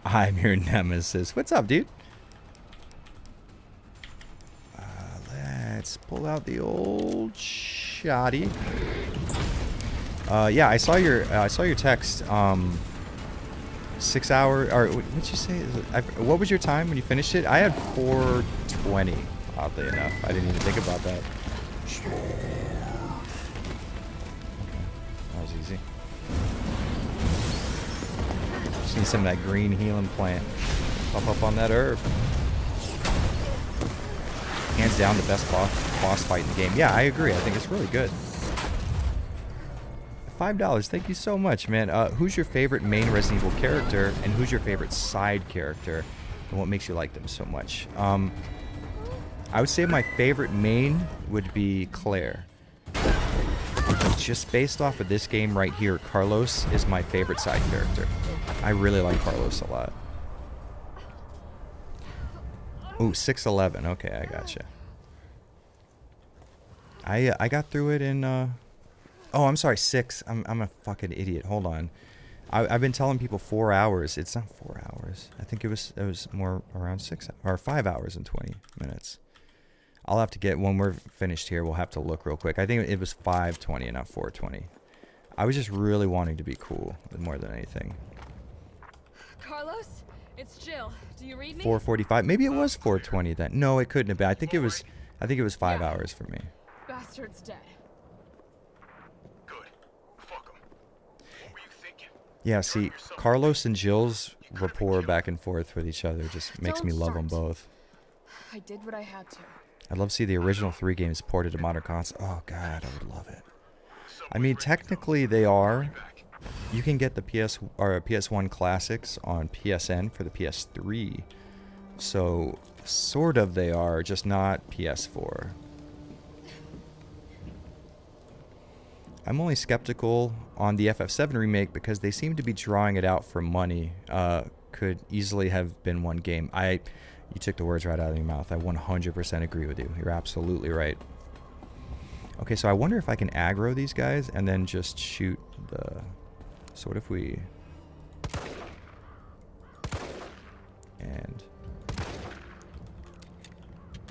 I'm your Nemesis. What's up, dude? Let's pull out the old shoddy. Yeah, I saw your text. 6 hour, or what did you say? What was your time when you finished it? I had 4:20. Oddly enough, I didn't even think about that. Okay, that was easy. Just need some of that green healing plant. Pop up on that herb. Hands down, the best boss fight in the game. Yeah, I agree. I think it's really good. $5. Thank you so much, man. Who's your favorite main Resident Evil character, and who's your favorite side character, and what makes you like them so much? I would say my favorite main would be Claire. Just based off of this game right here, Carlos is my favorite side character. I really like Carlos a lot. Ooh, 6:11. Okay, I gotcha. I got through it in oh, I'm sorry, 6. I'm a fucking idiot. Hold on. I've been telling people 4 hours. It's not 4 hours. I think it was more around 6 or 5 hours and 20 minutes. I'll have to get, when we're finished here, we'll have to look real quick. I think it was 5:20 and not 4:20. I was just really wanting to be cool more than anything. Carlos, it's Jill. Do you read me? 4:45. Maybe it was 4:20 then. No, it couldn't have been. I think it was 5 hours for me. Bastard's dead. Good. Fuck him. What were you thinking? Yeah, see, Carlos and Jill's rapport back and forth with each other just makes me love them both. I did what I had to. I'd love to see the original 3 games ported to modern consoles. Oh god, I would love it. I mean, technically they are. You can get the PS1 classics on PSN for the PS3. So, sort of they are, just not PS4. I'm only skeptical on the FF7 remake because they seem to be drawing it out for money. Could easily have been one game. You took the words right out of your mouth. I 100% agree with you. You're absolutely right. Okay, so I wonder if I can aggro these guys and then just shoot the... So what if we... And...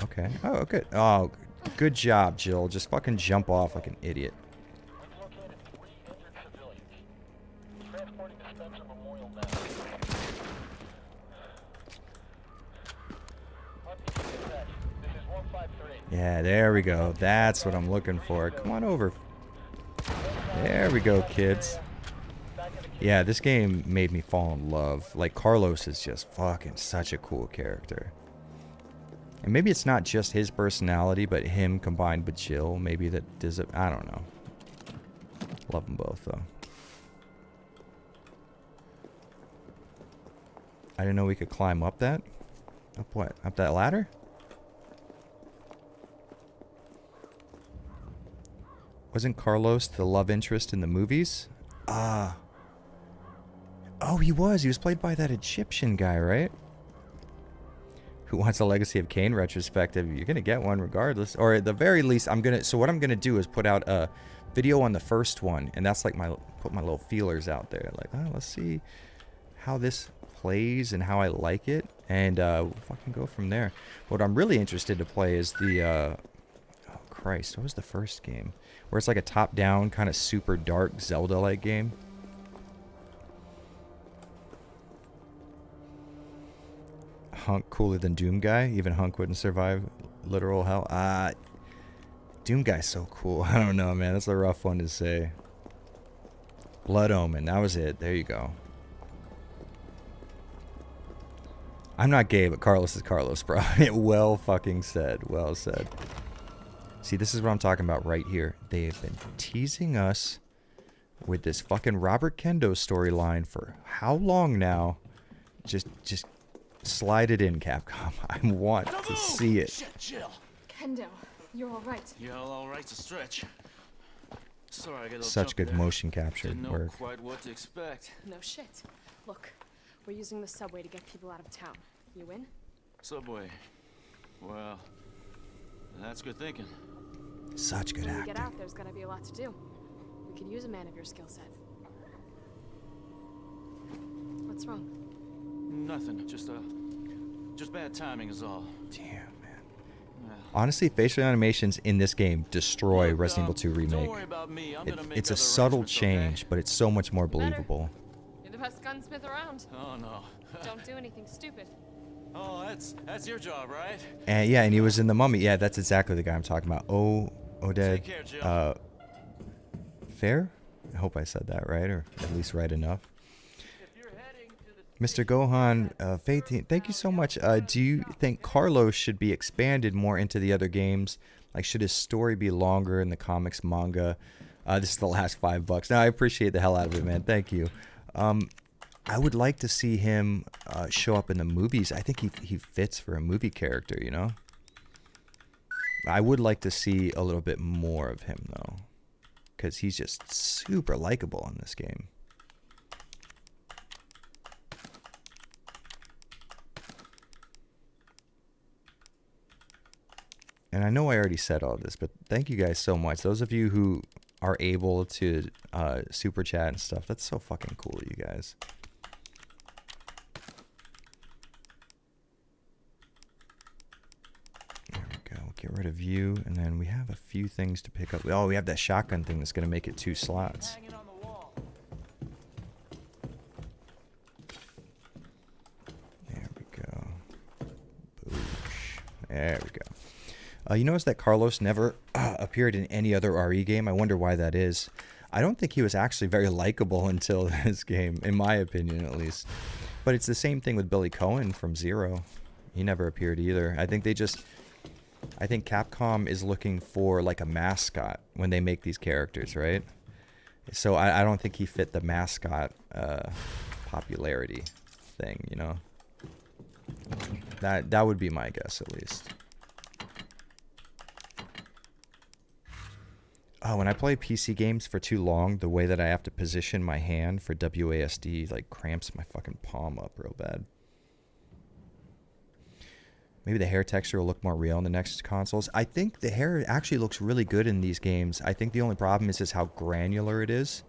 Okay. Oh, good. Oh, good job, Jill. Just fucking jump off like an idiot. Yeah, there we go. That's what I'm looking for. Come on over. There we go, kids. Yeah, this game made me fall in love. Like, Carlos is just fucking such a cool character. And maybe it's not just his personality, but him combined with Jill. Maybe that does it. I don't know. Love them both, though. I didn't know we could climb up that. Up what? Up that ladder? Wasn't Carlos the love interest in the movies? Oh, he was. He was played by that Egyptian guy, right? who wants a Legacy of Kain retrospective, you're gonna get one regardless. Or at the very least, so what I'm gonna do is put out a video on the first one, and that's like put my little feelers out there. Like, oh, let's see how this plays and how I like it, and we'll fucking go from there. What I'm really interested to play is the oh Christ, what was the first game? Where it's like a top-down kind of super dark Zelda-like game. Hunk cooler than Doom Guy. Even Hunk wouldn't survive literal hell. Doom Guy's so cool. I don't know, man. That's a rough one to say. Blood Omen. That was it. There you go. I'm not gay, but Carlos is Carlos, bro. Well fucking said. Well said. See, this is what I'm talking about right here. They have been teasing us with this fucking Robert Kendo storyline for how long now? Just slide it in, Capcom. I want to see it. Shit, chill. Kendo, you're all right. Yeah, all right's a stretch. Sorry, I got a little Such jumped good there. motion capture Didn't know work. quite what to expect. No shit. Look, we're using the subway to get people out of town. You in? Subway. Well, that's good thinking. Such good When we get acting. out, there's gonna be a lot to do. We could use a man of your skill set. What's wrong? Nothing. Just bad timing is all. Damn, man. Honestly, facial animations in this game destroy Look, Resident Evil 2 Don't Remake. worry about me. I'm gonna make It's a other subtle arrangements, change, but it's so much more Better. believable. You're the best gunsmith around. Okay? Oh no. Don't do anything stupid. Oh, that's your job, right? And yeah, and he was in The Mummy. Yeah, that's exactly the guy I'm talking about. Oded. Take care, Jill. Fair? I hope I said that right, or at least right enough. If you're heading to the Mr. Gohan, Faith, thank you so much. Do you think Carlos should be expanded more into the other games? Like, should his story be longer in the comics, manga? This is the last $5. No, I appreciate the hell out of it, man. Thank you. I would like to see him show up in the movies. I think he fits for a movie character, you know? I would like to see a little bit more of him, though. Because he's just super likable in this game. And I know I already said all this, but thank you guys so much. Those of you who are able to super chat and stuff, that's so fucking cool, you guys. There we go. Get rid of you, and then we have a few things to pick up. Oh, we have that shotgun thing that's going to make it 2 slots. hanging on the wall. There we go. Boosh. There we go. You notice that Carlos never appeared in any other RE game? I wonder why that is. I don't think he was actually very likable until this game, in my opinion at least. But it's the same thing with Billy Cohen from Zero. He never appeared either. I think Capcom is looking for like a mascot when they make these characters, right? So I don't think he fit the mascot popularity thing, you know? That would be my guess at least. When I play PC games for too long, the way that I have to position my hand for WASD like cramps my fucking palm up real bad. Maybe the hair texture will look more real in the next consoles. I think the hair actually looks really good in these games. I think the only problem is how granular it is.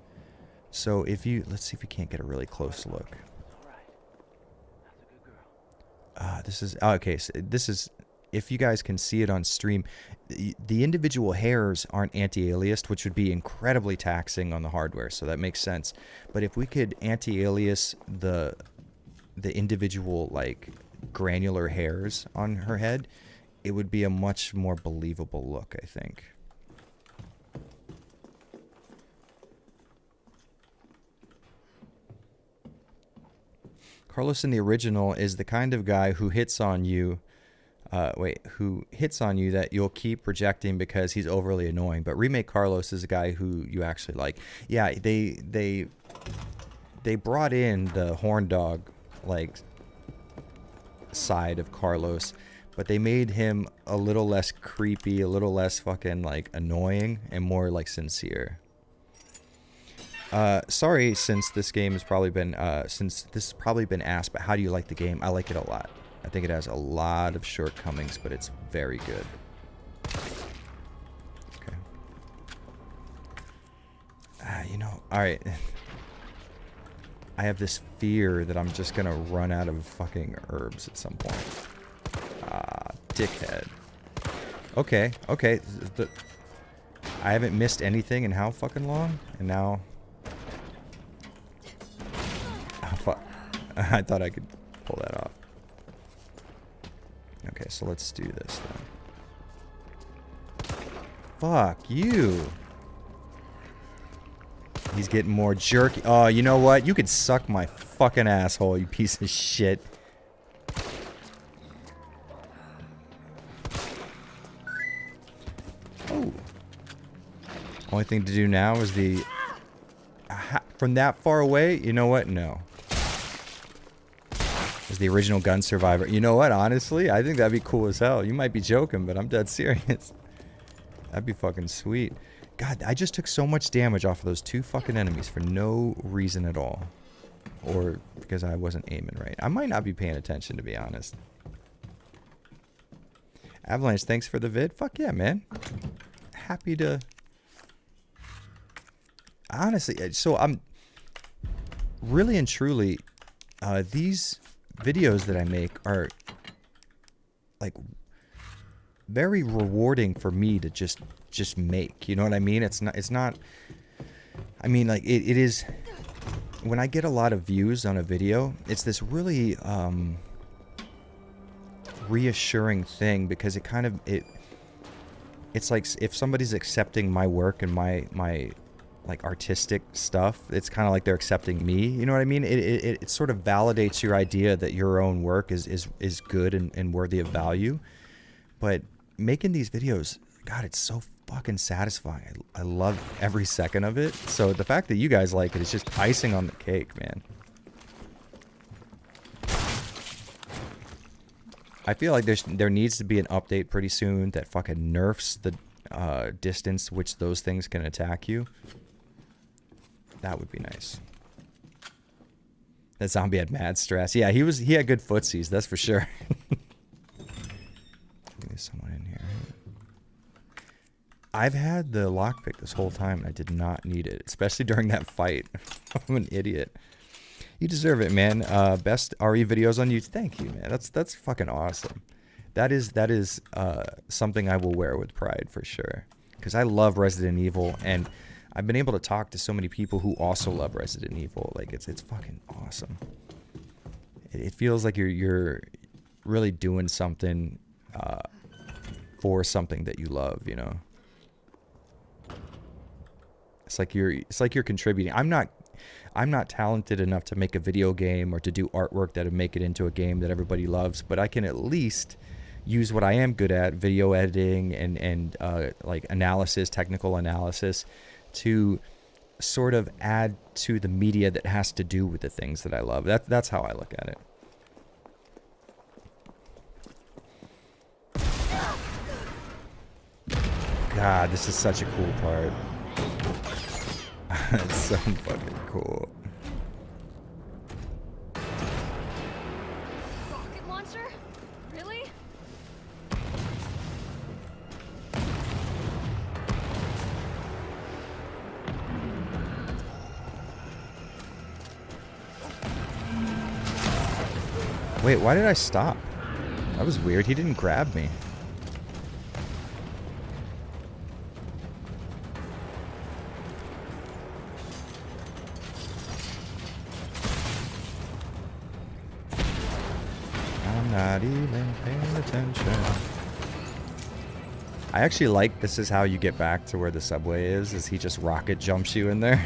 So if you, let's see if we can't get a really close look. This is, okay, so this is, if you guys can see it on stream, the individual hairs aren't anti-aliased, which would be incredibly taxing on the hardware, so that makes sense. But if we could anti-alias the individual, like, granular hairs on her head, it would be a much more believable look, I think. Carlos in the original is the kind of guy who hits on you who hits on you that you'll keep rejecting because he's overly annoying. But Remake Carlos is a guy who you actually like. Yeah, they brought in the horn dog like side of Carlos, but they made him a little less creepy, a little less fucking like annoying, and more like sincere. Sorry, since this game has probably been since this has probably been asked, but how do you like the game? I like it a lot. I think it has a lot of shortcomings, but it's very good. Okay. You know, alright. I have this fear that I'm just gonna run out of fucking herbs at some point. Ah, dickhead. Okay, okay. I haven't missed anything in how fucking long? And now... Oh, fuck. I thought I could pull that off. Okay, so let's do this then. Fuck you. He's getting more jerky. Oh, you know what? You could suck my fucking asshole, you piece of shit. Oh. Only thing to do now is the... From that far away? You know what? No. Is the original gun survivor. You know what? Honestly, I think that'd be cool as hell. You might be joking, but I'm dead serious. That'd be fucking sweet. God, I just took so much damage off of those two fucking enemies for no reason at all. Or because I wasn't aiming right. I might not be paying attention, to be honest. Avalanche, thanks for the vid. Fuck yeah, man. Happy to... Honestly, so I'm... Really and truly, these videos that I make are... like... very rewarding for me to just make, you know what I mean? It's not I mean, like it is when I get a lot of views on a video, it's this really reassuring thing, because it kind of it's like if somebody's accepting my work and my like artistic stuff, it's kind of like they're accepting me, you know what I mean? It sort of validates your idea that your own work is good and worthy of value. But making these videos, God, it's so fucking satisfying. I love every second of it. So the fact that you guys like it is just icing on the cake, man. I feel like there needs to be an update pretty soon that fucking nerfs the distance which those things can attack you. That would be nice. That zombie had mad stress. Yeah, he had good footsies, that's for sure. There's someone in here. I've had the lockpick this whole time and I did not need it, especially during that fight. I'm an idiot. You deserve it, man. Best RE videos on YouTube. Thank you, man. That's fucking awesome. That is something I will wear with pride for sure. Because I love Resident Evil, and I've been able to talk to so many people who also love Resident Evil. Like it's fucking awesome. It feels like you're really doing something for something that you love, you know. It's like you're contributing. I'm not talented enough to make a video game or to do artwork that would make it into a game that everybody loves, but I can at least use what I am good at, video editing and like analysis, technical analysis, to sort of add to the media that has to do with the things that I love. That's how I look at it. God, this is such a cool part. It's so fucking cool. Rocket launcher? Really? Wait, why did I stop? That was weird. He didn't grab me. I'm not even paying attention. I actually like this is how you get back to where the subway is he just rocket jumps you in there.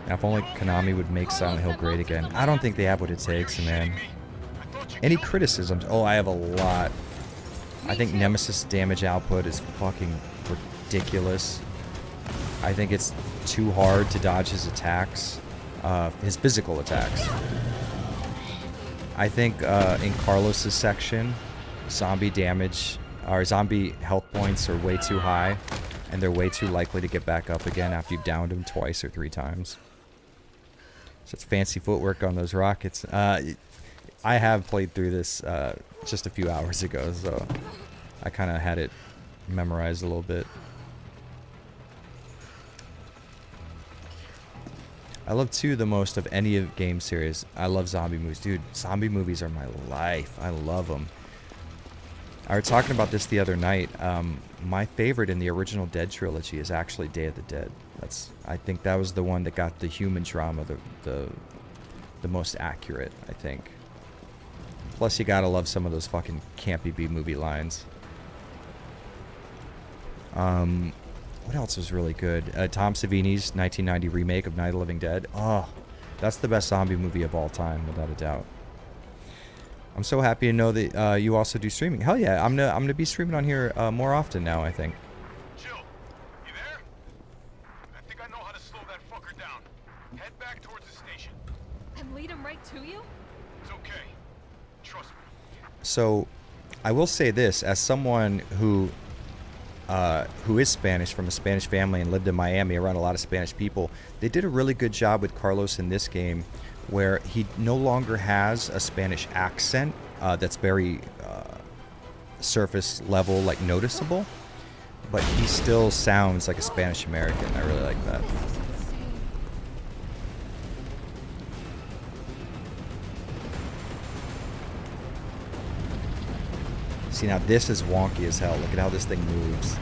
Now, if only Konami would make Silent Hill great again. I don't think they have what it takes, man. Any criticisms? Oh, I have a lot. I think Nemesis damage output is fucking ridiculous. I think it's too hard to dodge his attacks. His physical attacks. I think in Carlos's section, zombie damage or zombie health points are way too high, and they're way too likely to get back up again after you've downed them twice or 3 times. So it's fancy footwork on those rockets. I have played through this just a few hours ago, so I kind of had it memorized a little bit. I love too the most of any game series. I love zombie movies. Dude, zombie movies are my life. I love them. I was talking about this the other night. My favorite in the original Dead trilogy is actually Day of the Dead. I think that was the one that got the human drama the most accurate, I think. Plus you gotta love some of those fucking campy B-movie lines. What else was really good? Tom Savini's 1990 remake of Night of the Living Dead. Oh, that's the best zombie movie of all time, without a doubt. I'm so happy to know that you also do streaming. Hell yeah, I'm gonna be streaming on here more often now, I think. Jill, you there? I think I know how to slow that fucker down. Head back towards the station. And lead him right to you? It's okay. Trust me. So, I will say this, as someone who is Spanish, from a Spanish family, and lived in Miami around a lot of Spanish people, they did a really good job with Carlos in this game, where he no longer has a Spanish accent that's very surface level, like noticeable, but he still sounds like a Spanish American. I really like that. See, now this is wonky as hell. Look at how this thing moves.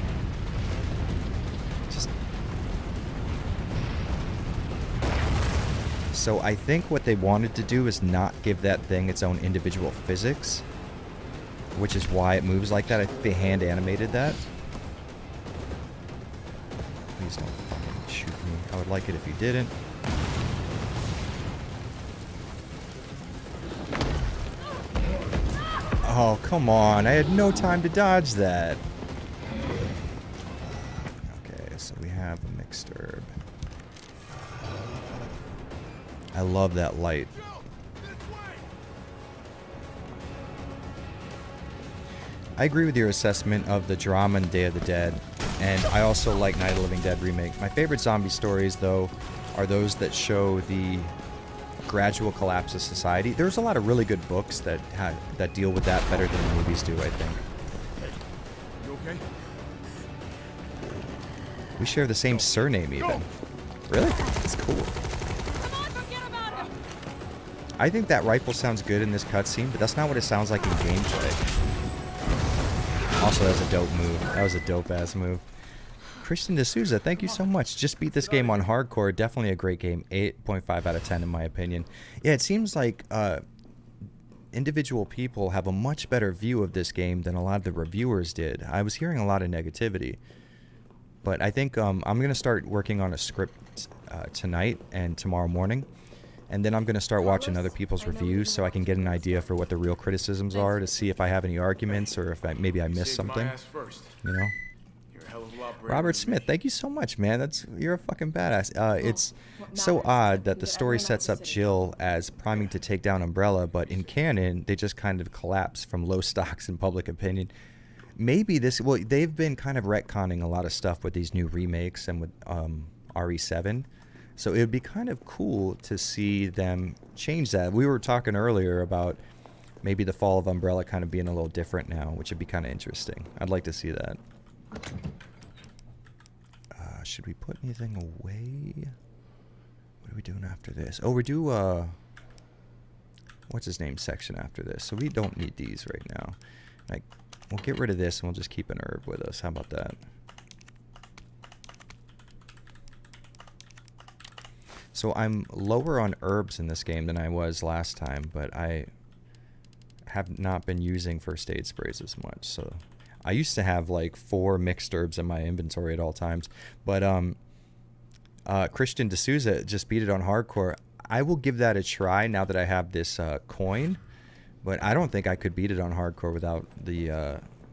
So I think what they wanted to do is not give that thing its own individual physics, which is why it moves like that. I think they hand animated that. Please don't fucking shoot me. I would like it if you didn't. Oh, come on. I had no time to dodge that. Okay, so we have a mixed herb. I love that light. I agree with your assessment of the drama in Day of the Dead, and I also like Night of the Living Dead Remake. My favorite zombie stories, though, are those that show the gradual collapse of society. There's a lot of really good books that deal with that better than the movies do, I think. You okay? We share the same surname, even. Really? That's cool. I think that rifle sounds good in this cutscene, but that's not what it sounds like in gameplay. Also, that was a dope move. That was a dope-ass move. Christian D'Souza, thank you so much. Just beat this game on hardcore. Definitely a great game. 8.5 out of 10 in my opinion. Yeah, it seems like individual people have a much better view of this game than a lot of the reviewers did. I was hearing a lot of negativity. But I think I'm going to start working on a script tonight and tomorrow morning. And then I'm going to start watching other people's reviews so I can get an idea for what the real criticisms are, to see if I have any arguments or if maybe I missed something. You know? Robert Smith, thank you so much, man. You're a fucking badass. It's so odd that the story sets up Jill as priming to take down Umbrella, but in canon, they just kind of collapse from low stocks and public opinion. Maybe they've been kind of retconning a lot of stuff with these new remakes and with RE7. So it would be kind of cool to see them change that. We were talking earlier about maybe the fall of Umbrella kind of being a little different now, which would be kind of interesting. I'd like to see that. Should we put anything away? What are we doing after this? Oh, we do, what's his name section after this. So we don't need these right now. Like, we'll get rid of this and we'll just keep an herb with us. How about that? So I'm lower on herbs in this game than I was last time, but I have not been using first aid sprays as much. So I used to have like 4 mixed herbs in my inventory at all times. But Christian D'Souza just beat it on hardcore. I will give that a try now that I have this coin, but I don't think I could beat it on hardcore without the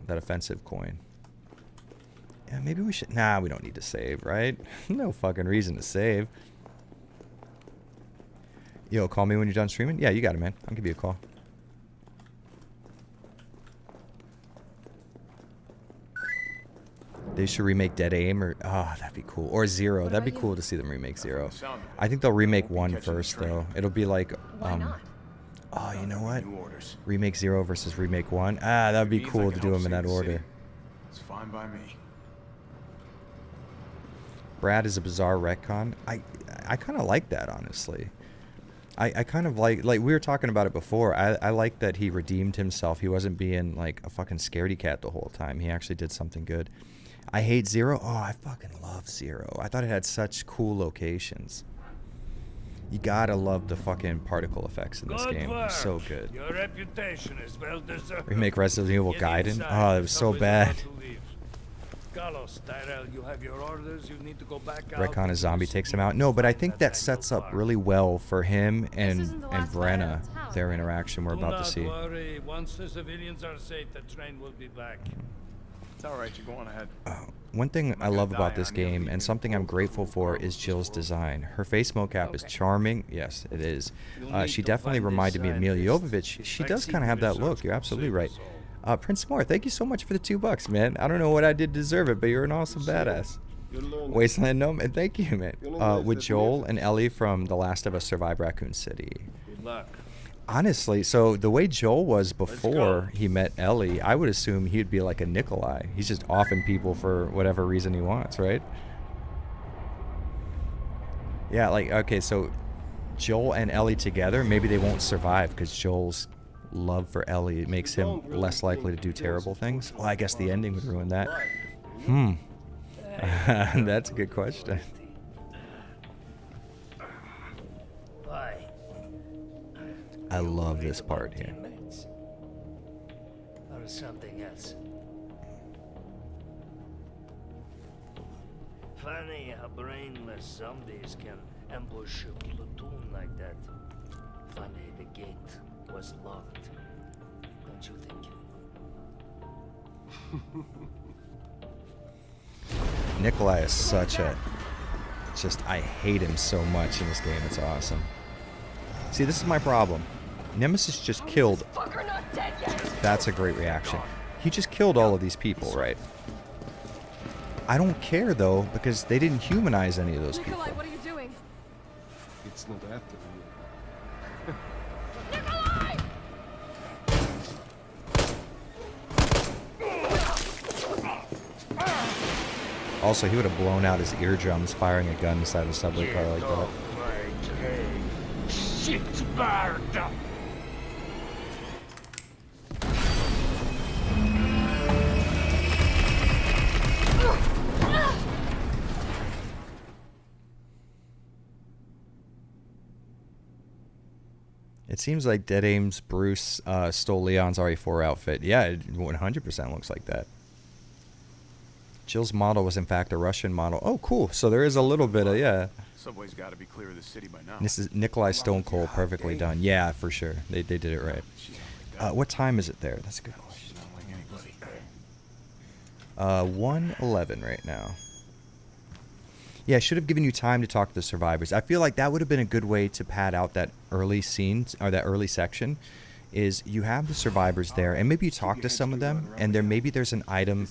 that offensive coin. Yeah, maybe we should. Nah, we don't need to save, right? No fucking reason to save. Yo, call me when you're done streaming? Yeah, you got it, man. I'll give you a call. They should remake Dead Aim, or... Oh, that'd be cool. Or Zero. That'd be cool to see them remake Zero. I think they'll remake 1 first, though. It'll be like... Why not? Oh, you know what? New orders. Remake 0 versus Remake 1. Ah, that would be Means I cool to can do help them in save that the order. city. It's fine by me. Brad is a bizarre retcon. I kind of like that, honestly. I kind of like we were talking about it before. I like that he redeemed himself. He wasn't being like a fucking scaredy cat the whole time. He actually did something good. I hate 0. Oh, I fucking love 0. I thought it had such cool locations. You gotta love the fucking particle effects in this game. They're so good. Your reputation is well deserved. Remake Resident Evil Get Gaiden. inside. Oh, it was so bad. Carlos, Tyrell, you have your orders. You need to go back out. Retcon a zombie takes him out. No, but I think that sets up really well for him and Brenna, their interaction we're about to see. Do not worry. Once the civilians are safe, the train will be back. It's all right. You're going ahead. One thing I love about this game, and something I'm grateful for, is Jill's design. Her face mocap is charming. Yes, it is. She definitely reminded me of Mila Jovovich. She does kind of have that look. You're absolutely right. Prince Moore, thank you so much for the $2, man. I don't know what I did to deserve it, but you're an awesome badass. Wasteland Gnome, and thank you, man. With Joel and Ellie from The Last of Us Survive Raccoon City. Good luck. Honestly, so the way Joel was before he met Ellie, I would assume he'd be like a Nikolai. He's just offing people for whatever reason he wants, right? Yeah, like, okay, so Joel and Ellie together, maybe they won't survive because Joel's love for Ellie makes him less likely to do terrible things. Well, I guess the ending would ruin that. That's a good question. Why? I love this part here. Teammates? Or something else? Funny how brainless zombies can ambush a platoon like that. Funny the gate was locked. Don't you think? Nikolai is such a... Just, I hate him so much in this game. It's awesome. See, this is my problem. Nemesis just killed... Fucker not dead yet. That's a great reaction. He just killed all of these people, right? I don't care, though, because they didn't humanize any of those people. Nikolai, what are you doing? It's not active yet. Nikolai! Also, he would have blown out his eardrums firing a gun inside a subway car like that. Shit, bird! It seems like Dead Aim's Bruce stole Leon's RE4 outfit. Yeah, it 100% looks like that. Jill's model was in fact a Russian model. Oh, cool. So there is a little bit of, yeah. Subway's got to be clear of the city by now. This is Nikolai Stone Cold, perfectly done. Yeah, for sure. They did it right. What time is it there? That's a good question. She's not like anybody. 1:11 right now. Yeah, I should have given you time to talk to the survivors. I feel like that would have been a good way to pad out that early scene, or that early section, is you have the survivors there, and maybe you talk to some of them, and maybe there's an item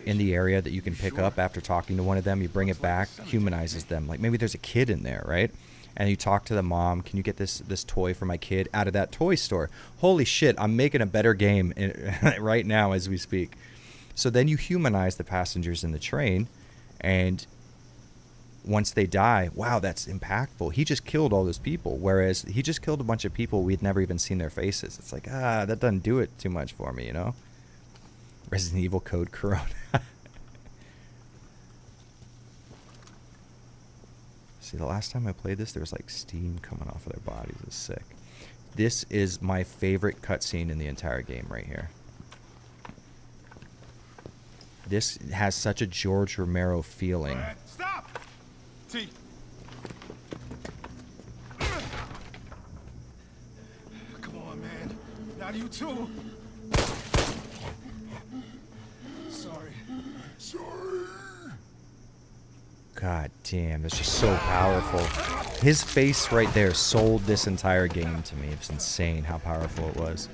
in the area that you can pick up after talking to one of them. You bring it back, humanizes them. Like maybe there's a kid in there, right? And you talk to the mom, can you get this toy for my kid out of that toy store? Holy shit, I'm making a better game right now as we speak. So then you humanize the passengers in the train, and once they die, wow, that's impactful. He just killed all those people, whereas he just killed a bunch of people we'd never even seen their faces. It's like, that doesn't do it too much for me, you know? Resident Evil Code Corona. See, the last time I played this, there was like steam coming off of their bodies. It's sick. This is my favorite cutscene in the entire game right here. This has such a George Romero feeling. Stop! T. Come on, man. Not you too. Sorry. God damn, that's just so powerful. His face right there sold this entire game to me. It's insane how powerful it was.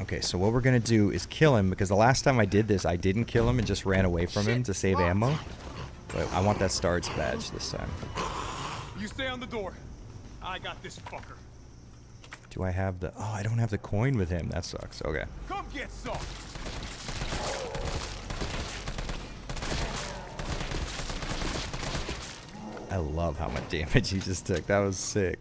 Okay, so what we're gonna do is kill him, because the last time I did this, I didn't kill him and just ran away from him to save ammo. But I want that Stars badge this time. You stay on the door. I got this fucker. Do I have the... Oh, I don't have the coin with him. That sucks. Okay. Come get some. I love how much damage he just took. That was sick.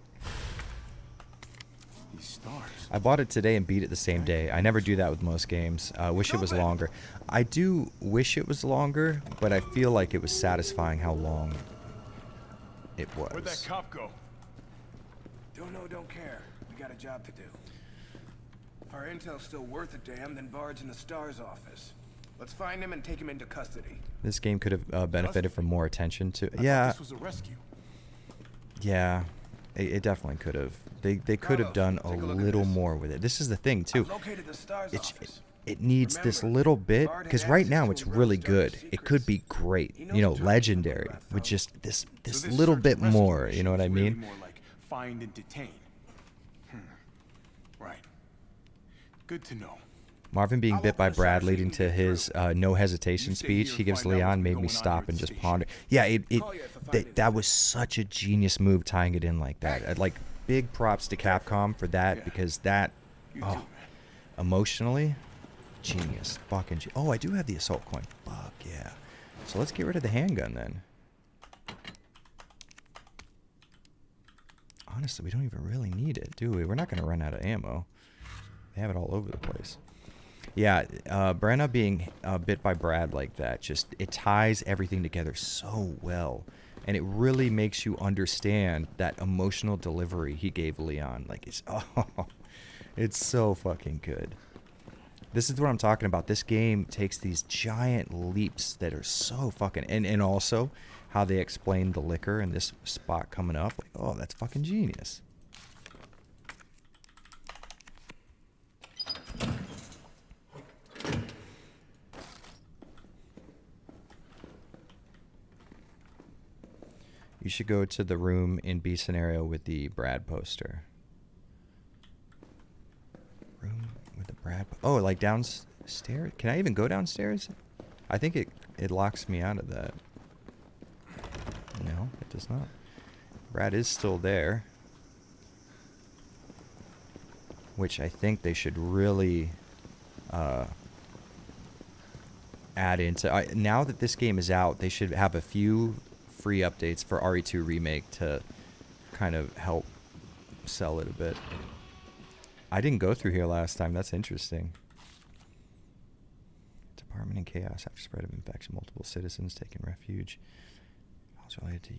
These stars. I bought it today and beat it the same day. I never do that with most games. I wish it was longer. I do wish it was longer, but I feel like it was satisfying how long it was. Where'd that cop go? Don't know, don't care. We got a job to do. If our intel's still worth a damn, then Bard's in the STARS office. Let's find him and take him into custody. This game could have benefited from more attention to... I Yeah. thought this was a rescue. Yeah. It definitely could have. They could have done a little more with it. This is the thing, too. Located the STARS office. It needs this little bit, because right now it's really good. It could be great, you know, legendary, with just this little bit more, you know what I Really mean? more like find and detain. Right. Good to know. Marvin being bit by Brad leading to his no hesitation speech he gives Leon made me stop and just ponder. Yeah, that was such a genius move tying it in like that. Like, big props to Capcom for that, because that, emotionally, genius. Fucking oh, I do have the assault coin. Fuck yeah. So let's get rid of the handgun then. Honestly, we don't even really need it, do we? We're not going to run out of ammo. They have it all over the place. Yeah, Brenna being bit by Brad like that, just, it ties everything together so well. And it really makes you understand that emotional delivery he gave Leon. Like, it's so fucking good. This is what I'm talking about. This game takes these giant leaps that are so fucking... And also, how they explain the liquor in this spot coming up. Like, oh, that's fucking genius. You should go to the room in B scenario with the Brad poster. Room with the Brad... Oh, like downstairs? Can I even go downstairs? I think it locks me out of that. No, it does not. Brad is still there. Which I think they should really add into... now that this game is out, they should have a few free updates for RE2 Remake to kind of help sell it a bit. I didn't go through here last time. That's interesting. Department in chaos after spread of infection. Multiple citizens taking refuge. Also related to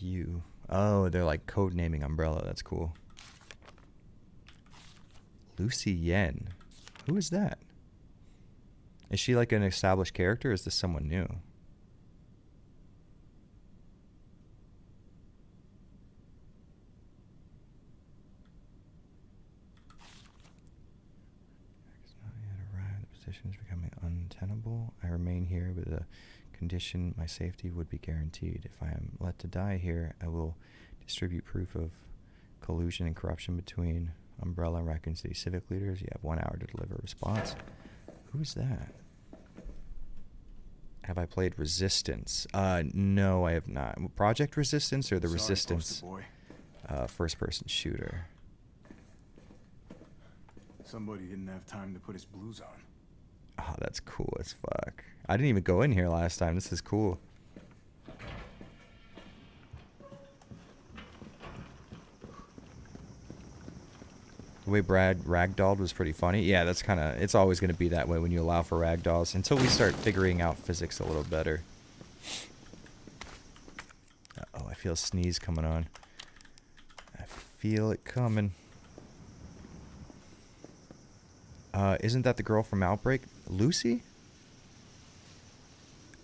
you. Oh, they're like code naming Umbrella. That's cool. Lucy Yen. Who is that? Is she like an established character, or is this someone new? Is becoming untenable. I remain here with a condition my safety would be guaranteed. If I am let to die here, I will distribute proof of collusion and corruption between Umbrella and Raccoon City civic leaders. You have 1 hour to deliver a response. Who's that? Have I played Resistance? No, I have not. Project Resistance or the Sorry, Resistance boy. first-person shooter? Somebody didn't have time to put his blues on. Oh, that's cool as fuck. I didn't even go in here last time. This is cool. The way Brad ragdolled was pretty funny. Yeah, that's kind of... It's always going to be that way when you allow for ragdolls until we start figuring out physics a little better. Uh-oh, I feel a sneeze coming on. I feel it coming. Isn't that the girl from Outbreak? Lucy?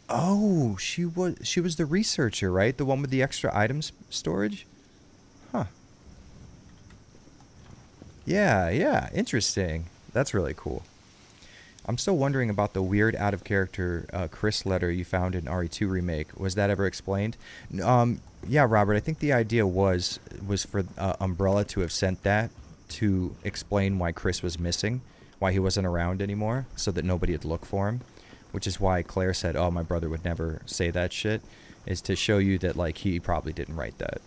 Oh, she was the researcher, right? The one with the extra items storage? Huh. Yeah, interesting. That's really cool. I'm still wondering about the weird out-of-character Chris letter you found in RE2 Remake. Was that ever explained? Yeah, Robert, I think the idea was for Umbrella to have sent that to explain why Chris was missing, why he wasn't around anymore, so that nobody would look for him, which is why Claire said, oh, my brother would never say that shit, is to show you that, like, he probably didn't write that.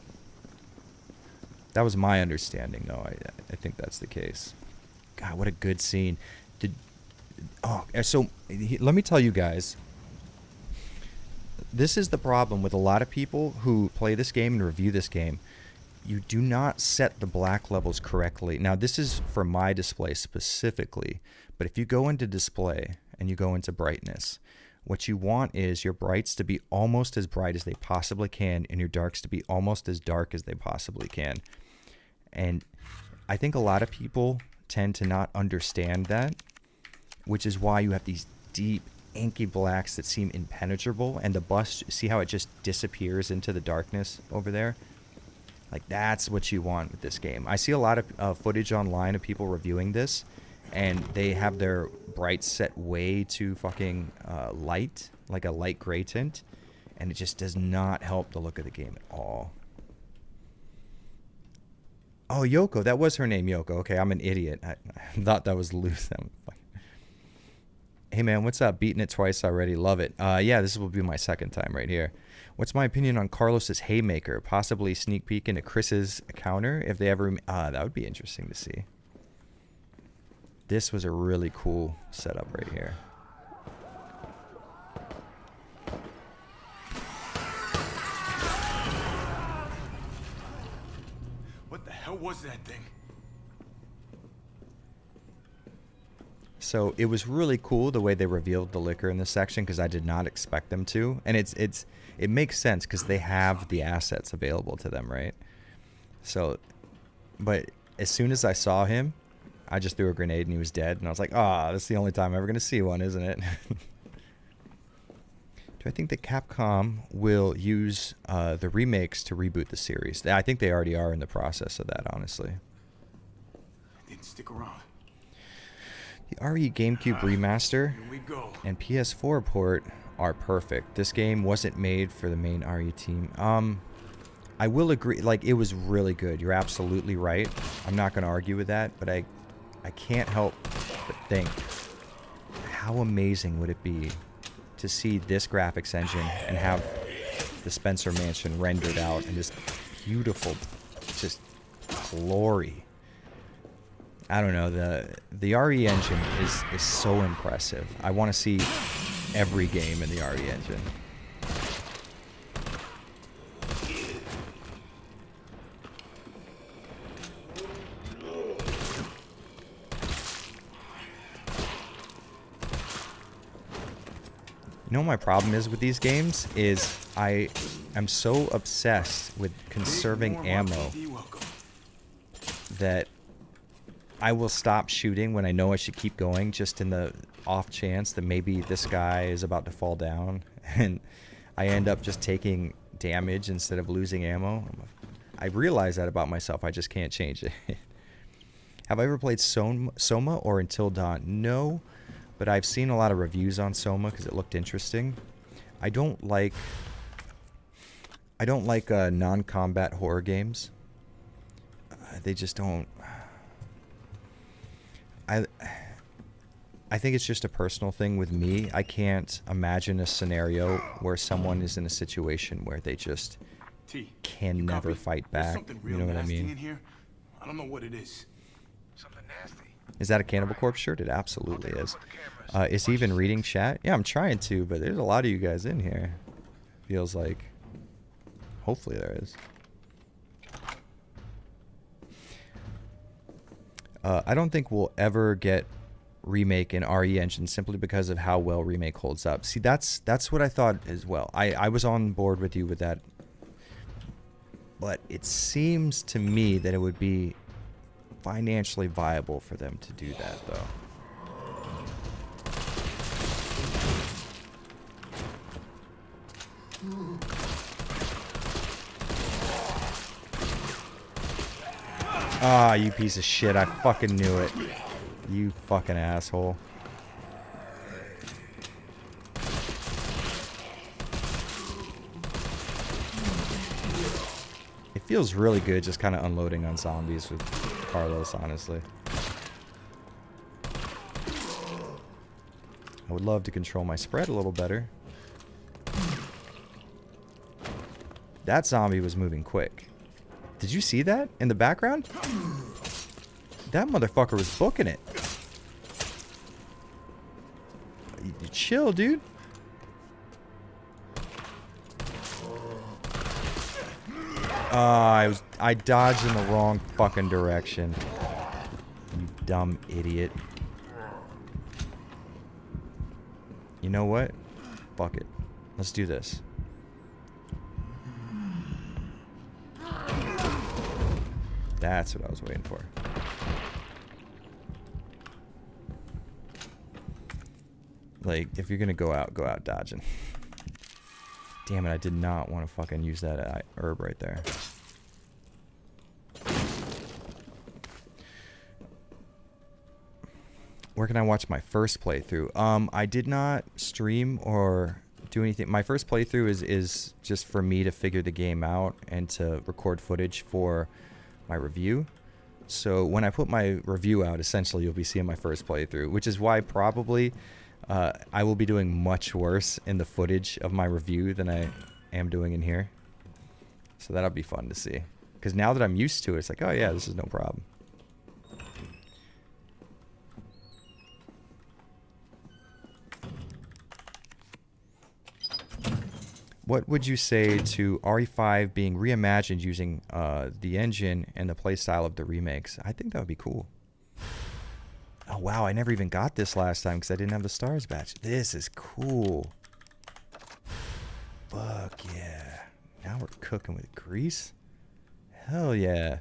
That was my understanding, though. I think that's the case. God, what a good scene. Let me tell you guys. This is the problem with a lot of people who play this game and review this game. You do not set the black levels correctly. Now, this is for my display specifically, but if you go into display and you go into brightness, what you want is your brights to be almost as bright as they possibly can and your darks to be almost as dark as they possibly can. And I think a lot of people tend to not understand that, which is why you have these deep, inky blacks that seem impenetrable, and the bus, see how it just disappears into the darkness over there? Like, that's what you want with this game. I see a lot of footage online of people reviewing this, and they have their brights set way too fucking light, like a light gray tint, and it just does not help the look of the game at all. Oh, Yoko, that was her name, Yoko. Okay, I'm an idiot. I thought that was loose. Hey man, what's up? Beaten it twice already. Love it. Yeah, this will be my second time right here. What's my opinion on Carlos's Haymaker? Possibly sneak peek into Chris's counter if they ever... that would be interesting to see. This was a really cool setup right here. What the hell was that thing? So it was really cool the way they revealed the liquor in this section, because I did not expect them to. And it makes sense because they have the assets available to them, right? So, but as soon as I saw him, I just threw a grenade and he was dead. And I was like, that's the only time I'm ever going to see one, isn't it? Do I think that Capcom will use the remakes to reboot the series? I think they already are in the process of that, honestly. I didn't stick around. The RE GameCube remaster and PS4 port are perfect. This game wasn't made for the main RE team. I will agree, like, it was really good. You're absolutely right. I'm not going to argue with that, but I can't help but think, how amazing would it be to see this graphics engine and have the Spencer Mansion rendered out in this beautiful, just glory. I don't know, the RE engine is so impressive. I want to see every game in the RE engine. You know what my problem is with these games is I am so obsessed with conserving ammo that I will stop shooting when I know I should keep going, just in the off chance that maybe this guy is about to fall down and I end up just taking damage instead of losing ammo. I realize that about myself. I just can't change it. Have I ever played Soma or Until Dawn? No, but I've seen a lot of reviews on Soma because it looked interesting. I don't like non-combat horror games. They just don't... I think it's just a personal thing with me. I can't imagine a scenario where someone is in a situation where they just can never fight back. You know what I mean? In here? I don't know what it is. Something nasty. Is that a Cannibal Corpse shirt? It absolutely is. Is he even reading chat? Yeah, I'm trying to, but there's a lot of you guys in here. Feels like. Hopefully there is. I don't think we'll ever get Remake in RE Engine simply because of how well Remake holds up. See, that's what I thought as well. I was on board with you with that. But it seems to me that it would be financially viable for them to do that, though. Ah, you piece of shit. I fucking knew it. You fucking asshole. It feels really good just kind of unloading on zombies with Carlos, honestly. I would love to control my spread a little better. That zombie was moving quick. Did you see that in the background? That motherfucker was booking it. You chill, dude. I dodged in the wrong fucking direction. You dumb idiot. You know what? Fuck it. Let's do this. That's what I was waiting for. Like, if you're gonna go out dodging. Damn it, I did not want to fucking use that herb right there. Where can I watch my first playthrough? I did not stream or do anything. My first playthrough is just for me to figure the game out and to record footage for my review. So when I put my review out, essentially you'll be seeing my first playthrough, which is why probably I will be doing much worse in the footage of my review than I am doing in here. So that'll be fun to see. Because now that I'm used to it, it's like, oh yeah, this is no problem. What would you say to RE5 being reimagined using the engine and the playstyle of the remakes? I think that would be cool. Oh wow, I never even got this last time because I didn't have the stars badge. This is cool. Fuck yeah. Now we're cooking with grease. Hell yeah.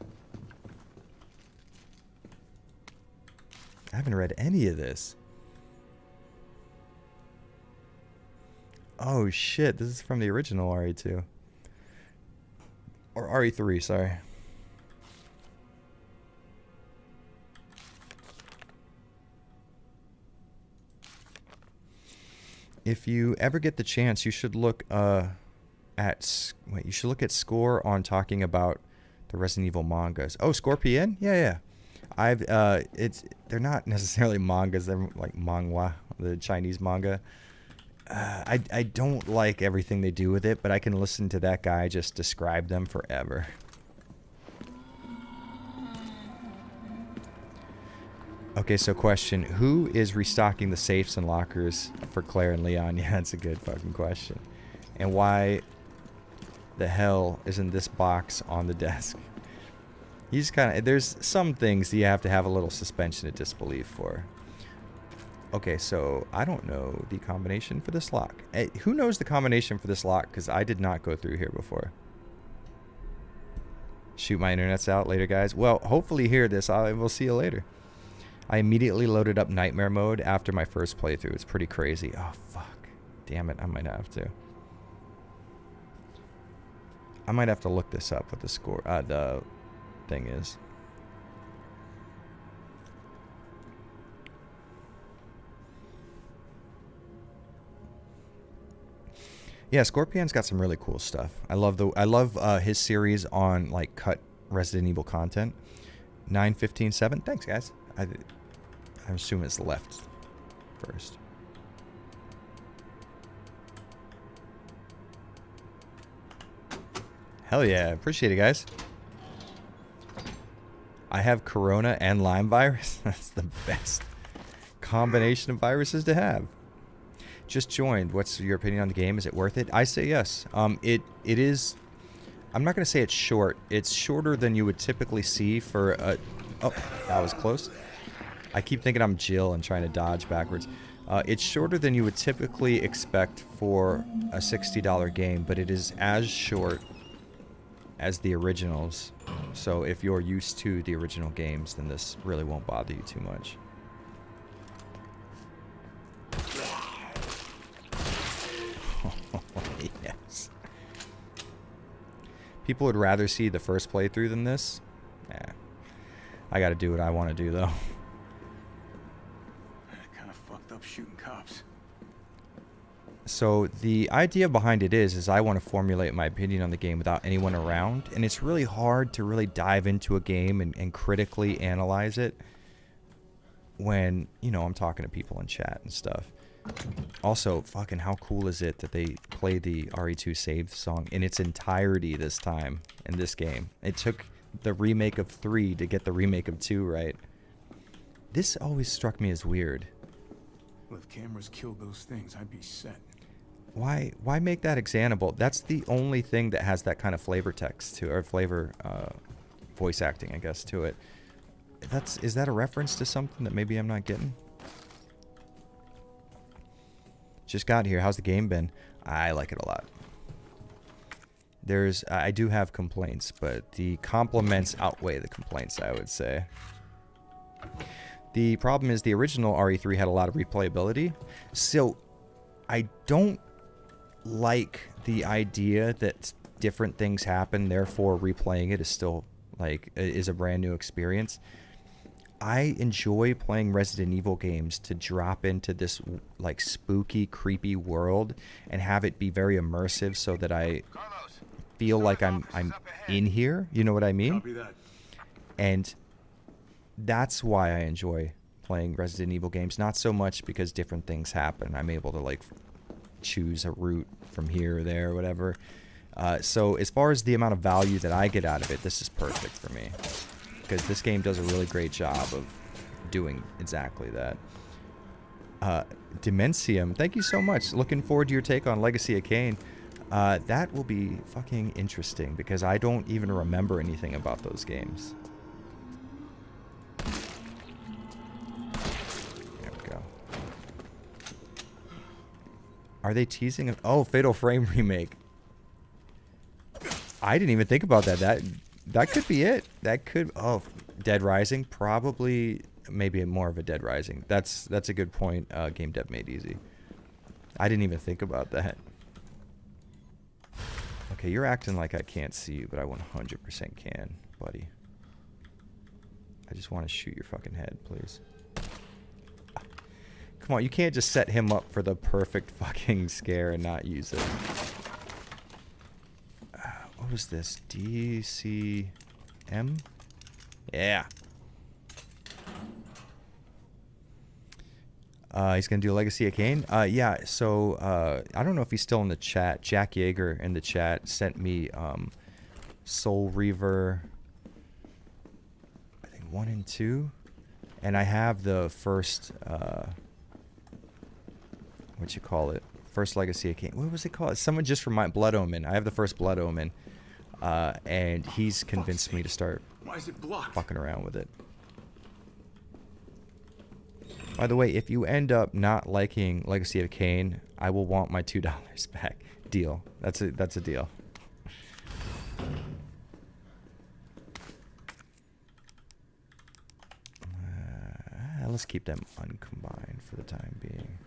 I haven't read any of this. Oh shit, this is from the original RE2. Or RE3, sorry. If you ever get the chance, you should look at Score on talking about the Resident Evil mangas. Oh, Scorpion? Yeah. They're not necessarily mangas, they're like manhwa, the Chinese manga. I don't like everything they do with it, but I can listen to that guy just describe them forever. Okay, so question. Who is restocking the safes and lockers for Claire and Leon? Yeah, that's a good fucking question. And why the hell isn't this box on the desk? You just kind of... There's some things that you have to have a little suspension of disbelief for. Okay, so I don't know the combination for this lock. Hey, who knows the combination for this lock? Because I did not go through here before. Shoot, my internet's out later, guys. Well, hopefully you hear this. I will see you later. I immediately loaded up Nightmare mode after my first playthrough. It's pretty crazy. Oh, fuck. Damn it, I might have to. I might have to look this up, what the score, the thing is. Yeah, Scorpion's got some really cool stuff. I love his series on like cut Resident Evil content. 9157. Thanks, guys. I assume it's left first. Hell yeah, appreciate it, guys. I have Corona and Lyme virus. That's the best combination of viruses to have. Just joined. What's your opinion on the game? Is it worth it? I say yes. It is. I'm not going to say it's short. It's shorter than you would typically see for a... Oh, that was close. I keep thinking I'm Jill and trying to dodge backwards. It's shorter than you would typically expect for a $60 game, but it is as short as the originals. So if you're used to the original games, then this really won't bother you too much. Yes. People would rather see the first playthrough than this. Yeah. I gotta do what I want to do, though. Kind of fucked up shooting cops. So the idea behind it is I want to formulate my opinion on the game without anyone around, and it's really hard to really dive into a game and critically analyze it when, you know, I'm talking to people in chat and stuff. Also, fucking how cool is it that they play the RE2 save song in its entirety this time in this game? It took the remake of 3 to get the remake of 2 right. This always struck me as weird. Well, if cameras killed those things, I'd be set. Why make that examinable? That's the only thing that has that kind of flavor text to, or flavor voice acting, I guess, to it. Is that a reference to something that maybe I'm not getting? Just got here. How's the game been? I like it a lot. I do have complaints, but the compliments outweigh the complaints, I would say. The problem is the original RE3 had a lot of replayability, so I don't like the idea that different things happen, therefore replaying it is still is a brand new experience. I enjoy playing Resident Evil games to drop into this like spooky, creepy world and have it be very immersive so that I feel like I'm in here. You know what I mean? Copy that. And that's why I enjoy playing Resident Evil games. Not so much because different things happen. I'm able to like choose a route from here or there or whatever. So as far as the amount of value that I get out of it, this is perfect for me. Because this game does a really great job of doing exactly that. Dimensium, thank you so much. Looking forward to your take on Legacy of Kain. That will be fucking interesting because I don't even remember anything about those games. There we go. Are they teasing? Oh, Fatal Frame remake. I didn't even think about that. That could be it. That could... Oh, Dead Rising? Probably, maybe more of a Dead Rising. That's a good point. Game Dev Made Easy. I didn't even think about that. Okay, you're acting like I can't see you, but I 100% can, buddy. I just want to shoot your fucking head, please. Come on, you can't just set him up for the perfect fucking scare and not use it. What was this? DCM? Yeah. He's going to do Legacy of Kain? Yeah, so I don't know if he's still in the chat. Jack Yeager in the chat sent me Soul Reaver, I think 1 and 2. And I have the first, what you call it? First Legacy of Kain. What was it called? Someone just reminded Blood Omen. I have the first Blood Omen. And he's convinced me to start fucking around with it. By the way, if you end up not liking Legacy of Kain, I will want my $2 back. Deal. That's a deal. Let's keep them uncombined for the time being.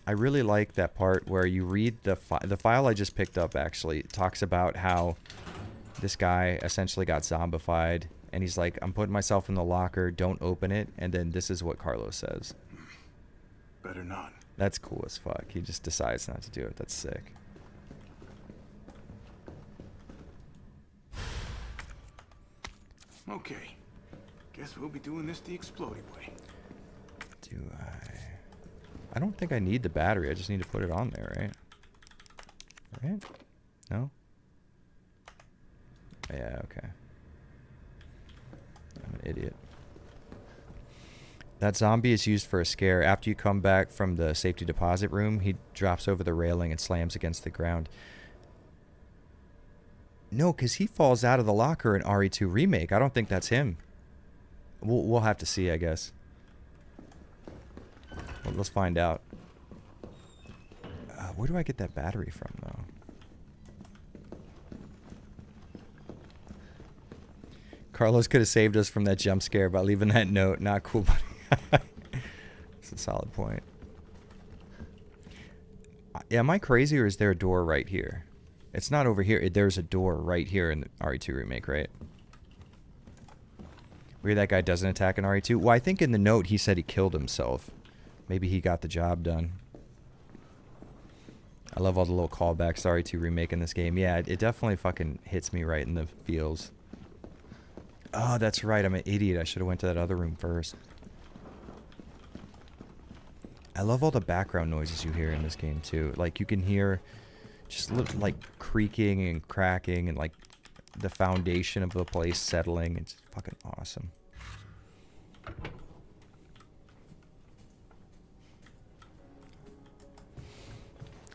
I really like that part where you read the file I just picked up. Actually, it talks about how this guy essentially got zombified, and he's like, "I'm putting myself in the locker. Don't open it." And then this is what Carlos says. Better not. That's cool as fuck. He just decides not to do it. That's sick. Okay. Guess we'll be doing this the exploding way. Do I don't think I need the battery. I just need to put it on there, right? Right? No? Yeah, okay. I'm an idiot. That zombie is used for a scare. After you come back from the safety deposit room, he drops over the railing and slams against the ground. No, because he falls out of the locker in RE2 Remake. I don't think that's him. We'll have to see, I guess. Well, let's find out. Where do I get that battery from, though? Carlos could have saved us from that jump scare by leaving that note. Not cool, buddy. That's a solid point. Am I crazy, or is there a door right here? It's not over here. There's a door right here in the RE2 Remake, right? Where that guy doesn't attack in RE2? Well, I think in the note he said he killed himself. Maybe he got the job done. I love all the little callbacks to RE2 Remake in this game. Yeah, it definitely fucking hits me right in the feels. Oh, that's right. I'm an idiot. I should have went to that other room first. I love all the background noises you hear in this game, too. Like, you can hear just like creaking and cracking and like the foundation of the place settling. It's fucking awesome.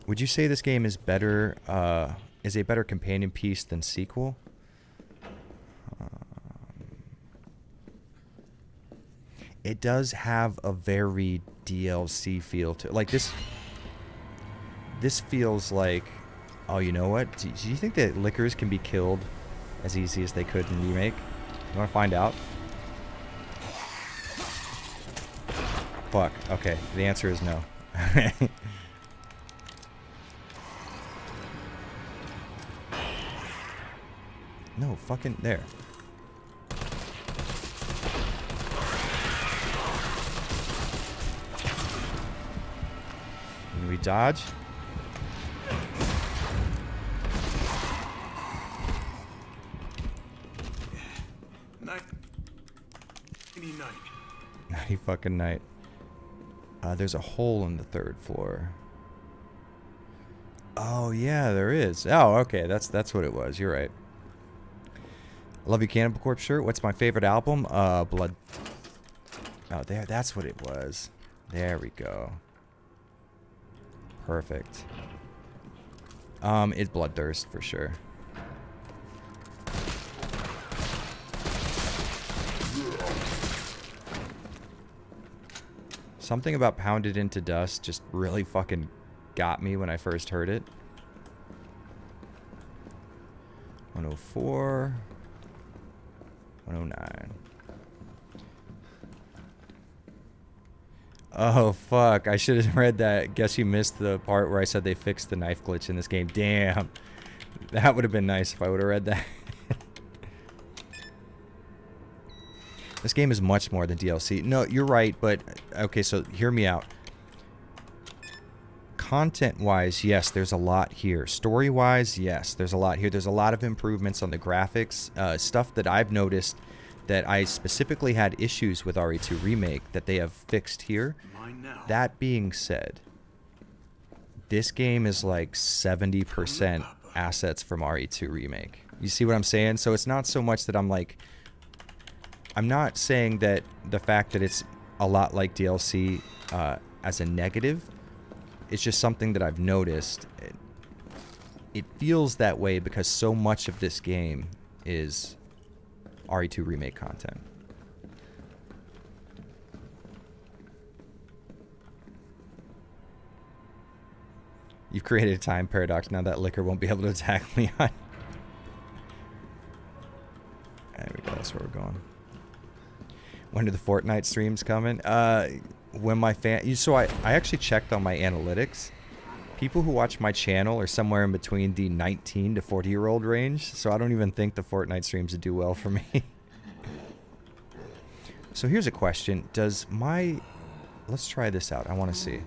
Would you say this game is better, is a better companion piece than sequel? It does have a very DLC feel to it. Like this feels like, oh, you know what? Do you think that lickers can be killed as easy as they could in Remake? You want to find out? Fuck. Okay. The answer is no. No, fucking there. Can we dodge? Nighty fucking night. There's a hole in the 3rd floor. Oh yeah, there is. Oh, okay, that's what it was. You're right. I love you, Cannibal Corpse shirt. What's my favorite album? Blood. Oh, there. That's what it was. There we go. Perfect. It's Bloodthirst for sure. Something about Pounded Into Dust just really fucking got me when I first heard it. 104. 109. Oh, fuck. I should have read that. Guess you missed the part where I said they fixed the knife glitch in this game. Damn. That would have been nice if I would have read that. This game is much more than DLC. No, you're right, but... Okay, so hear me out. Content-wise, yes, there's a lot here. Story-wise, yes, there's a lot here. There's a lot of improvements on the graphics. Stuff that I've noticed that I specifically had issues with RE2 Remake that they have fixed here. That being said, this game is like 70% assets from RE2 Remake. You see what I'm saying? So it's not so much that I'm like... I'm not saying that the fact that it's a lot like DLC as a negative. It's just something that I've noticed. It feels that way because so much of this game is RE2 Remake content. You've created a time paradox. Now that liquor won't be able to attack me on. There we go. That's where we're going. When are the Fortnite streams coming? When my so I actually checked on my analytics. People who watch my channel are somewhere in between the 19 to 40-year-old range, so I don't even think the Fortnite streams would do well for me. So here's a question. Does my... Let's try this out. I want to see.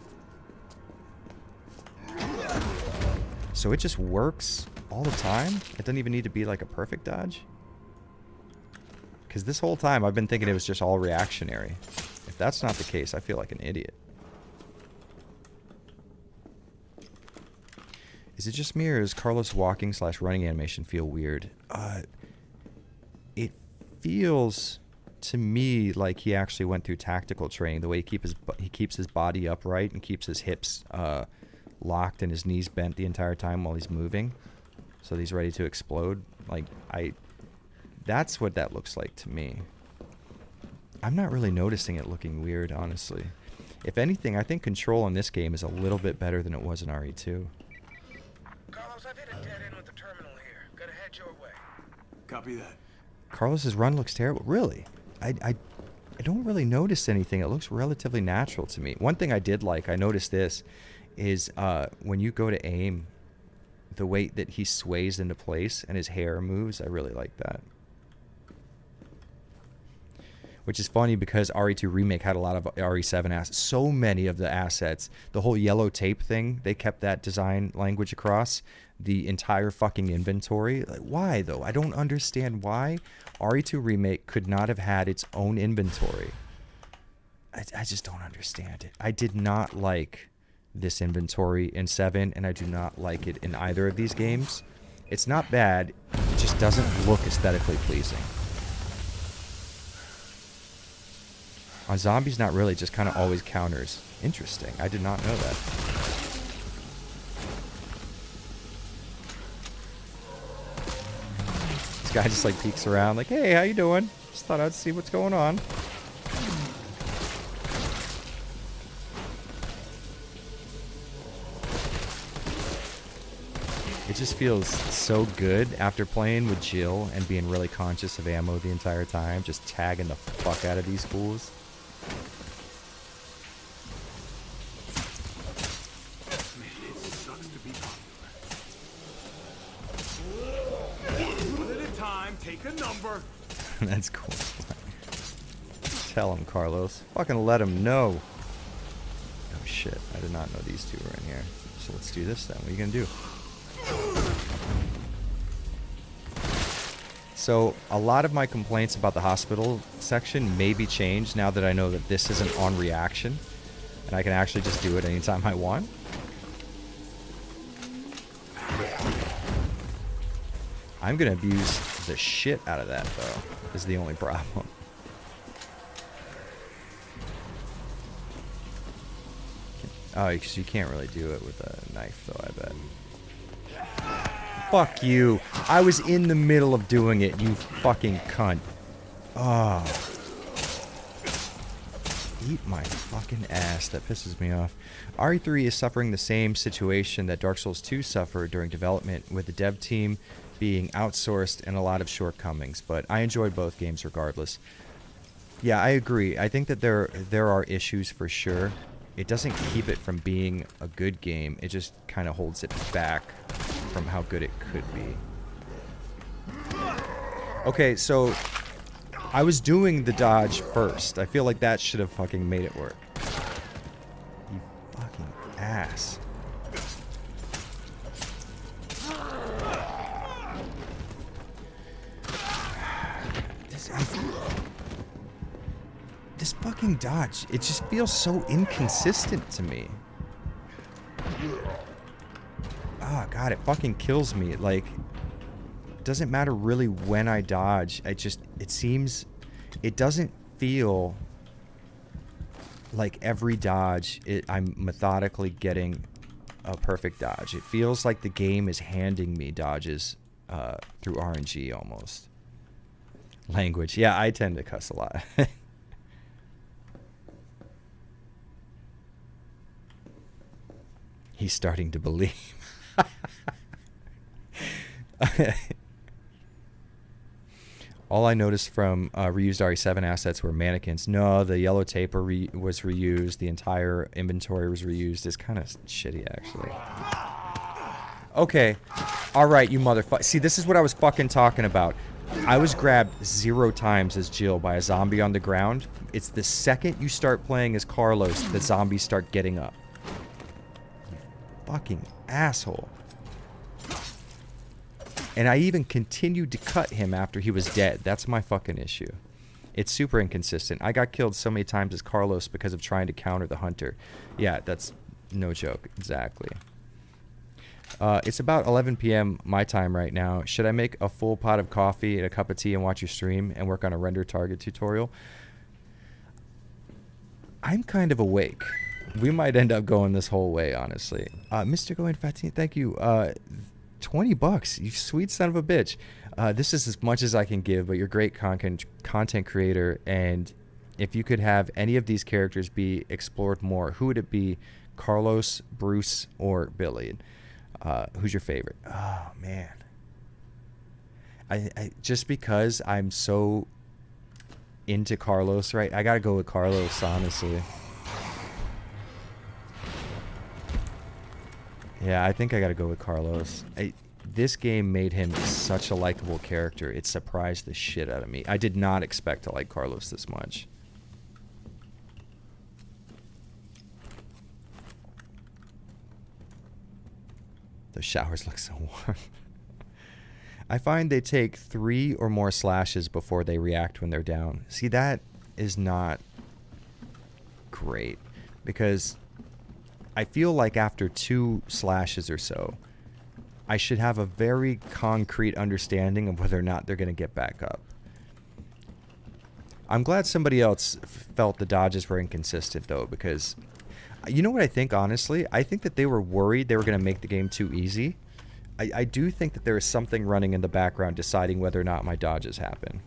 So it just works all the time? It doesn't even need to be like a perfect dodge? Because this whole time I've been thinking it was just all reactionary. If that's not the case, I feel like an idiot. Is it just me or does Carlos' walking / running animation feel weird? It feels to me like he actually went through tactical training. The way he keeps his body upright and keeps his hips locked and his knees bent the entire time while he's moving. So he's ready to explode. Like, that's what that looks like to me. I'm not really noticing it looking weird, honestly. If anything, I think control on this game is a little bit better than it was in RE2. Carlos, I've hit a dead end with the terminal here. Gotta head your way. Copy that. Carlos's run looks terrible. Really? I don't really notice anything. It looks relatively natural to me. One thing I did like, I noticed this, is when you go to aim, the way that he sways into place and his hair moves, I really like that. Which is funny because RE2 Remake had a lot of RE7 assets. So many of the assets, the whole yellow tape thing, they kept that design language across. the entire fucking inventory. Like, why though? I don't understand why RE2 Remake could not have had its own inventory. I just don't understand it. I did not like this inventory in 7, and I do not like it in either of these games. It's not bad, it just doesn't look aesthetically pleasing. On zombies, not really, just kind of always counters. Interesting, I did not know that. This guy just like peeks around like, hey, how you doing? Just thought I'd see what's going on. It just feels so good after playing with Jill and being really conscious of ammo the entire time, just tagging the fuck out of these fools. Man, it sucks to be popular. One at a time, take a number. That's cool. Tell him, Carlos. Fucking let him know. Oh shit, I did not know these two were in here. So let's do this then. What are you gonna do? So a lot of my complaints about the hospital section may be changed now that I know that this isn't on reaction and I can actually just do it anytime I want. I'm gonna abuse the shit out of that though, is the only problem. Oh, because you can't really do it with a knife though, I bet. Fuck you. I was in the middle of doing it, you fucking cunt. Oh. Eat my fucking ass. That pisses me off. RE3 is suffering the same situation that Dark Souls 2 suffered during development, with the dev team being outsourced and a lot of shortcomings, but I enjoyed both games regardless. Yeah, I agree. I think that there are issues for sure. It doesn't keep it from being a good game. It just kind of holds it back from how good it could be. Okay, so I was doing the dodge first. I feel like that should have fucking made it work. You fucking ass. This fucking dodge, it just feels so inconsistent to me. Oh god, it fucking kills me. Like, it doesn't matter really when I dodge. It seems, it doesn't feel like every dodge I'm methodically getting a perfect dodge. It feels like the game is handing me dodges through RNG almost. Language, yeah, I tend to cuss a lot. He's starting to believe. All I noticed from reused RE7 assets were mannequins. No, the yellow tape was reused. The entire inventory was reused. It's kind of shitty, actually. Okay. All right, you motherfucker. See, this is what I was fucking talking about. I was grabbed 0 times as Jill by a zombie on the ground. It's the second you start playing as Carlos, the zombies start getting up. Fucking asshole. And I even continued to cut him after he was dead. That's my fucking issue. It's super inconsistent. I got killed so many times as Carlos because of trying to counter the hunter. Yeah, that's no joke. Exactly. It's about 11 p.m. my time right now. Should I make a full pot of coffee and a cup of tea and watch your stream and work on a render target tutorial? I'm kind of awake. We might end up going this whole way, honestly. Mr. Going Fatine, thank you. $20, you sweet son of a bitch. This is as much as I can give, but you're a great content creator, and if you could have any of these characters be explored more, who would it be? Carlos, Bruce, or Billy? Who's your favorite? Oh, man. I just because I'm so into Carlos, right? I gotta go with Carlos, honestly. Yeah, I think I gotta go with Carlos. This game made him such a likable character. It surprised the shit out of me. I did not expect to like Carlos this much. The showers look so warm. I find they take 3 or more slashes before they react when they're down. See, that is not great, because I feel like after 2 slashes or so, I should have a very concrete understanding of whether or not they're going to get back up. I'm glad somebody else felt the dodges were inconsistent, though, because you know what I think, honestly? I think that they were worried they were going to make the game too easy. I do think that there is something running in the background deciding whether or not my dodges happen.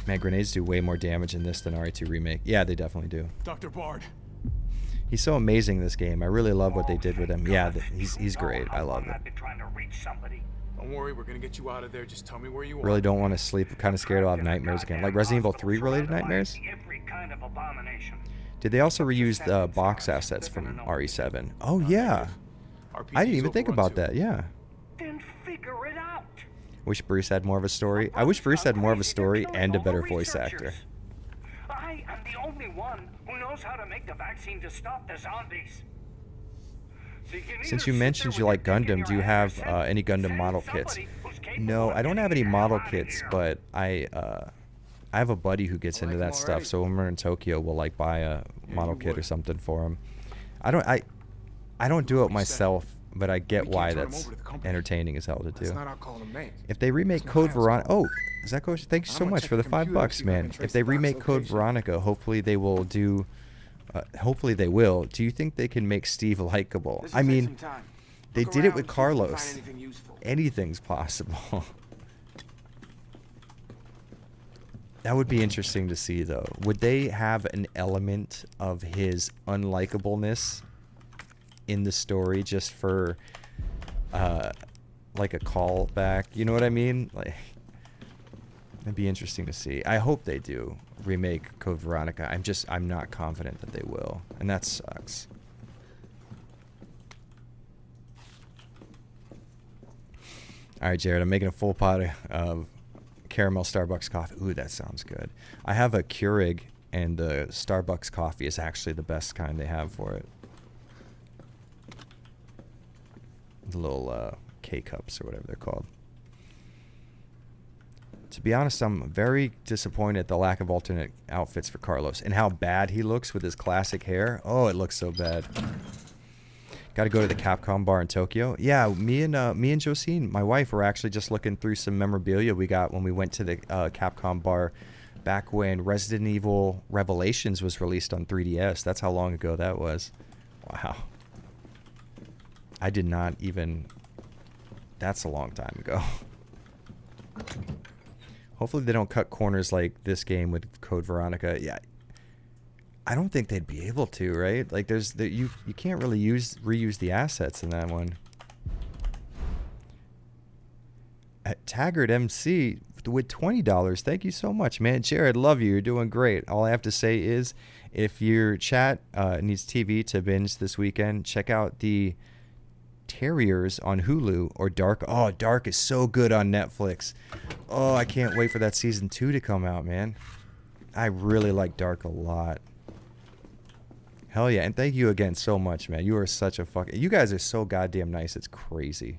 Man, grenades do way more damage in this than RE2 Remake. Yeah, they definitely do. Dr. Bard. He's so amazing in this game. I really love what they did with him. Yeah, he's great. I love it. Don't worry, we're gonna get you out of there. Just tell me where you are. Really don't want to sleep. I'm kind of scared I'll have nightmares again. Like Resident Evil 3 related nightmares? Did they also reuse the box assets from RE7? Oh, yeah. I didn't even think about that. Yeah. Then figure it out. Wish Bruce had more of a story. I wish Bruce had more of a story and a better voice actor. I am the only one who knows how to make the vaccine to stop the zombies. Since you mentioned you like Gundam, do you have any Gundam model kits? No, I don't have any model kits, but I have a buddy who gets into that stuff. So when we're in Tokyo, we'll like buy a model kit or something for him. I don't do it myself, but I get why that's entertaining as hell to do. If they remake Code Veronica, oh, Zeko, thank you so much for the $5, man. If they remake Code Veronica, hopefully they will do. Hopefully they will. Do you think they can make Steve likable? I mean, they did it with Carlos. Anything's possible. That would be interesting to see, though. Would they have an element of his unlikableness in the story just for, like a callback? You know what I mean? Like, it'd be interesting to see. I hope they do remake Code Veronica. I'm not confident that they will, and that sucks. All right, Jared, I'm making a full pot of caramel Starbucks coffee. Ooh, that sounds good. I have a Keurig, and the Starbucks coffee is actually the best kind they have for it. The little K-cups or whatever they're called. To be honest, I'm very disappointed at the lack of alternate outfits for Carlos and how bad he looks with his classic hair. Oh, it looks so bad. Got to go to the Capcom bar in Tokyo. Yeah, me and Josine, my wife, were actually just looking through some memorabilia we got when we went to the Capcom bar back when Resident Evil Revelations was released on 3DS. That's how long ago that was. Wow. I did not even... That's a long time ago. Hopefully they don't cut corners like this game with Code Veronica. Yeah, I don't think they'd be able to, right? Like, you can't really reuse the assets in that one. At Taggart MC with $20. Thank you so much, man. Jared, love you. You're doing great. All I have to say is, if your chat needs TV to binge this weekend, check out the Terriers on Hulu or Dark. Oh, Dark is so good on Netflix. Oh, I can't wait for that season 2 to come out, man. I really like Dark a lot. Hell yeah, and thank you again so much, man. You are such a you guys are so goddamn nice. It's crazy.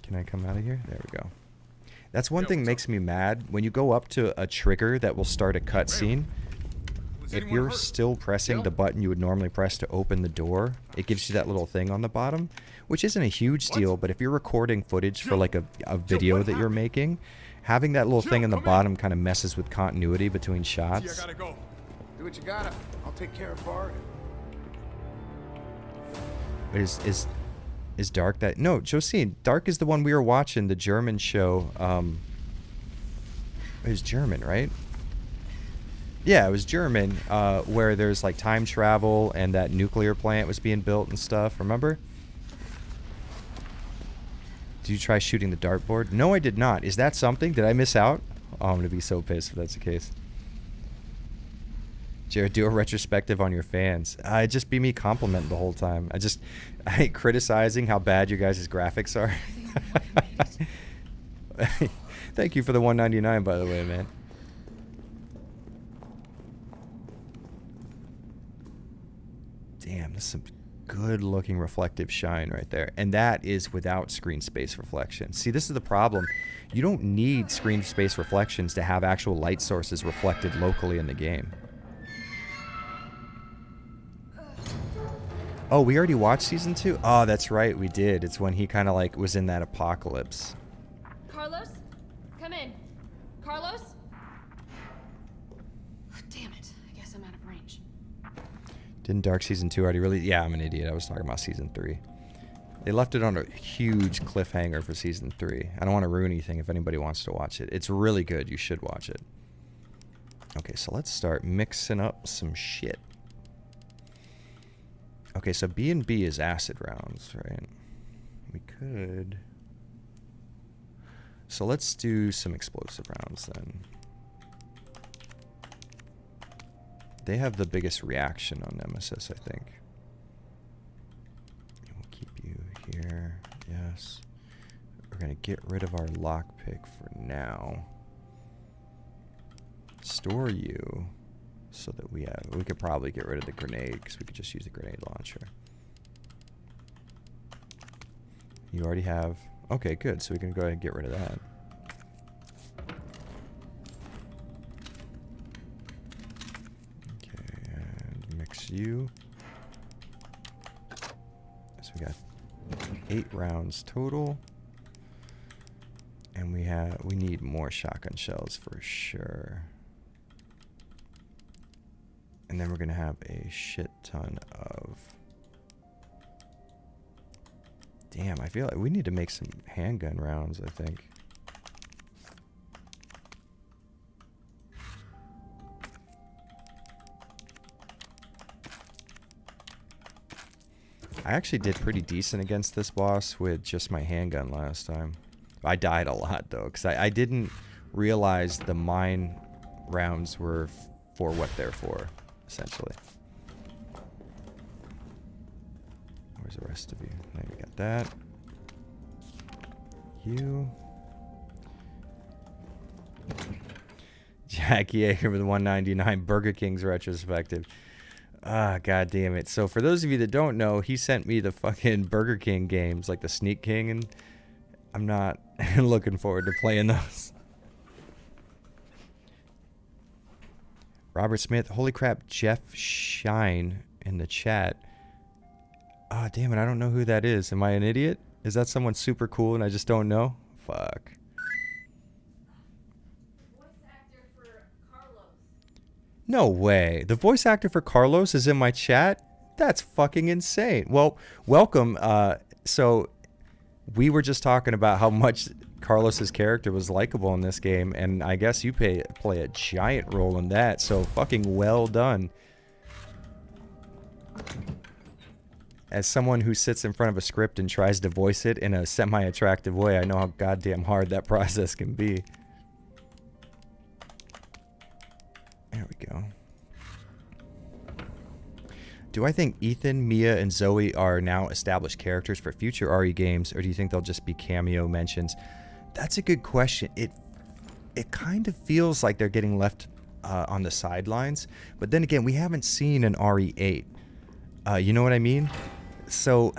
Can I come out of here? There we go. That's one thing makes me mad. When you go up to a trigger that will start a cutscene, if you're still pressing the button you would normally press to open the door, it gives you that little thing on the bottom, which isn't a huge deal, but if you're recording footage for like a video that you're making, having that little thing on the bottom kind of messes with continuity between shots. Do what you gotta. I'll take care of Bard. Is Dark that? No, Josine, Dark is the one we were watching, the German show. It was German, right? Yeah, it was German, where there's like time travel and that nuclear plant was being built and stuff. Remember? Did you try shooting the dartboard? No, I did not. Is that something? Did I miss out? Oh, I'm gonna be so pissed if that's the case. Jared, do a retrospective on your fans. It'd just be me complimenting the whole time. I hate criticizing how bad you guys' graphics are. Thank you for the $1.99, by the way, man. That's some good looking reflective shine right there. And that is without screen space reflection. See, this is the problem. You don't need screen space reflections to have actual light sources reflected locally in the game. Oh, we already watched season 2? Oh, that's right, we did. It's when he kind of like was in that apocalypse. Carlos? Come in. Carlos? Damn it. I guess I'm out of range. Didn't Dark season 2 already really? Yeah, I'm an idiot. I was talking about season 3. They left it on a huge cliffhanger for season 3. I don't want to ruin anything if anybody wants to watch it. It's really good. You should watch it. Okay, so let's start mixing up some shit. Okay, so B&B is acid rounds, right? We could... So let's do some explosive rounds then. They have the biggest reaction on Nemesis, I think. We'll keep you here. Yes. We're going to get rid of our lockpick for now. Store you so that we could probably get rid of the grenade because we could just use the grenade launcher. You already have... Okay, good. So we can go ahead and get rid of that. Okay, and mix you. So we got 8 rounds total. And we need more shotgun shells for sure. And then we're going to have a shit ton of... Damn, I feel like we need to make some handgun rounds, I think. I actually did pretty decent against this boss with just my handgun last time. I died a lot, though, because I didn't realize the mine rounds were for what they're for, essentially. Where's the rest of you? There, we got that. You. Jackie Aker with 199. Burger King's retrospective. Ah, god damn it. So for those of you that don't know, he sent me the fucking Burger King games, like the Sneak King, and I'm not looking forward to playing those. Robert Smith. Holy crap, Jeff Shine in the chat. Ah, oh, damn it, I don't know who that is. Am I an idiot? Is that someone super cool and I just don't know? Fuck. Voice actor for Carlos. No way. The voice actor for Carlos is in my chat? That's fucking insane. Well, welcome. So we were just talking about how much Carlos's character was likable in this game, and I guess you play a giant role in that, so fucking well done. As someone who sits in front of a script and tries to voice it in a semi-attractive way, I know how goddamn hard that process can be. There we go. Do I think Ethan, Mia, and Zoe are now established characters for future RE games, or do you think they'll just be cameo mentions? That's a good question. It kind of feels like they're getting left on the sidelines, but then again, we haven't seen an RE8. You know what I mean? So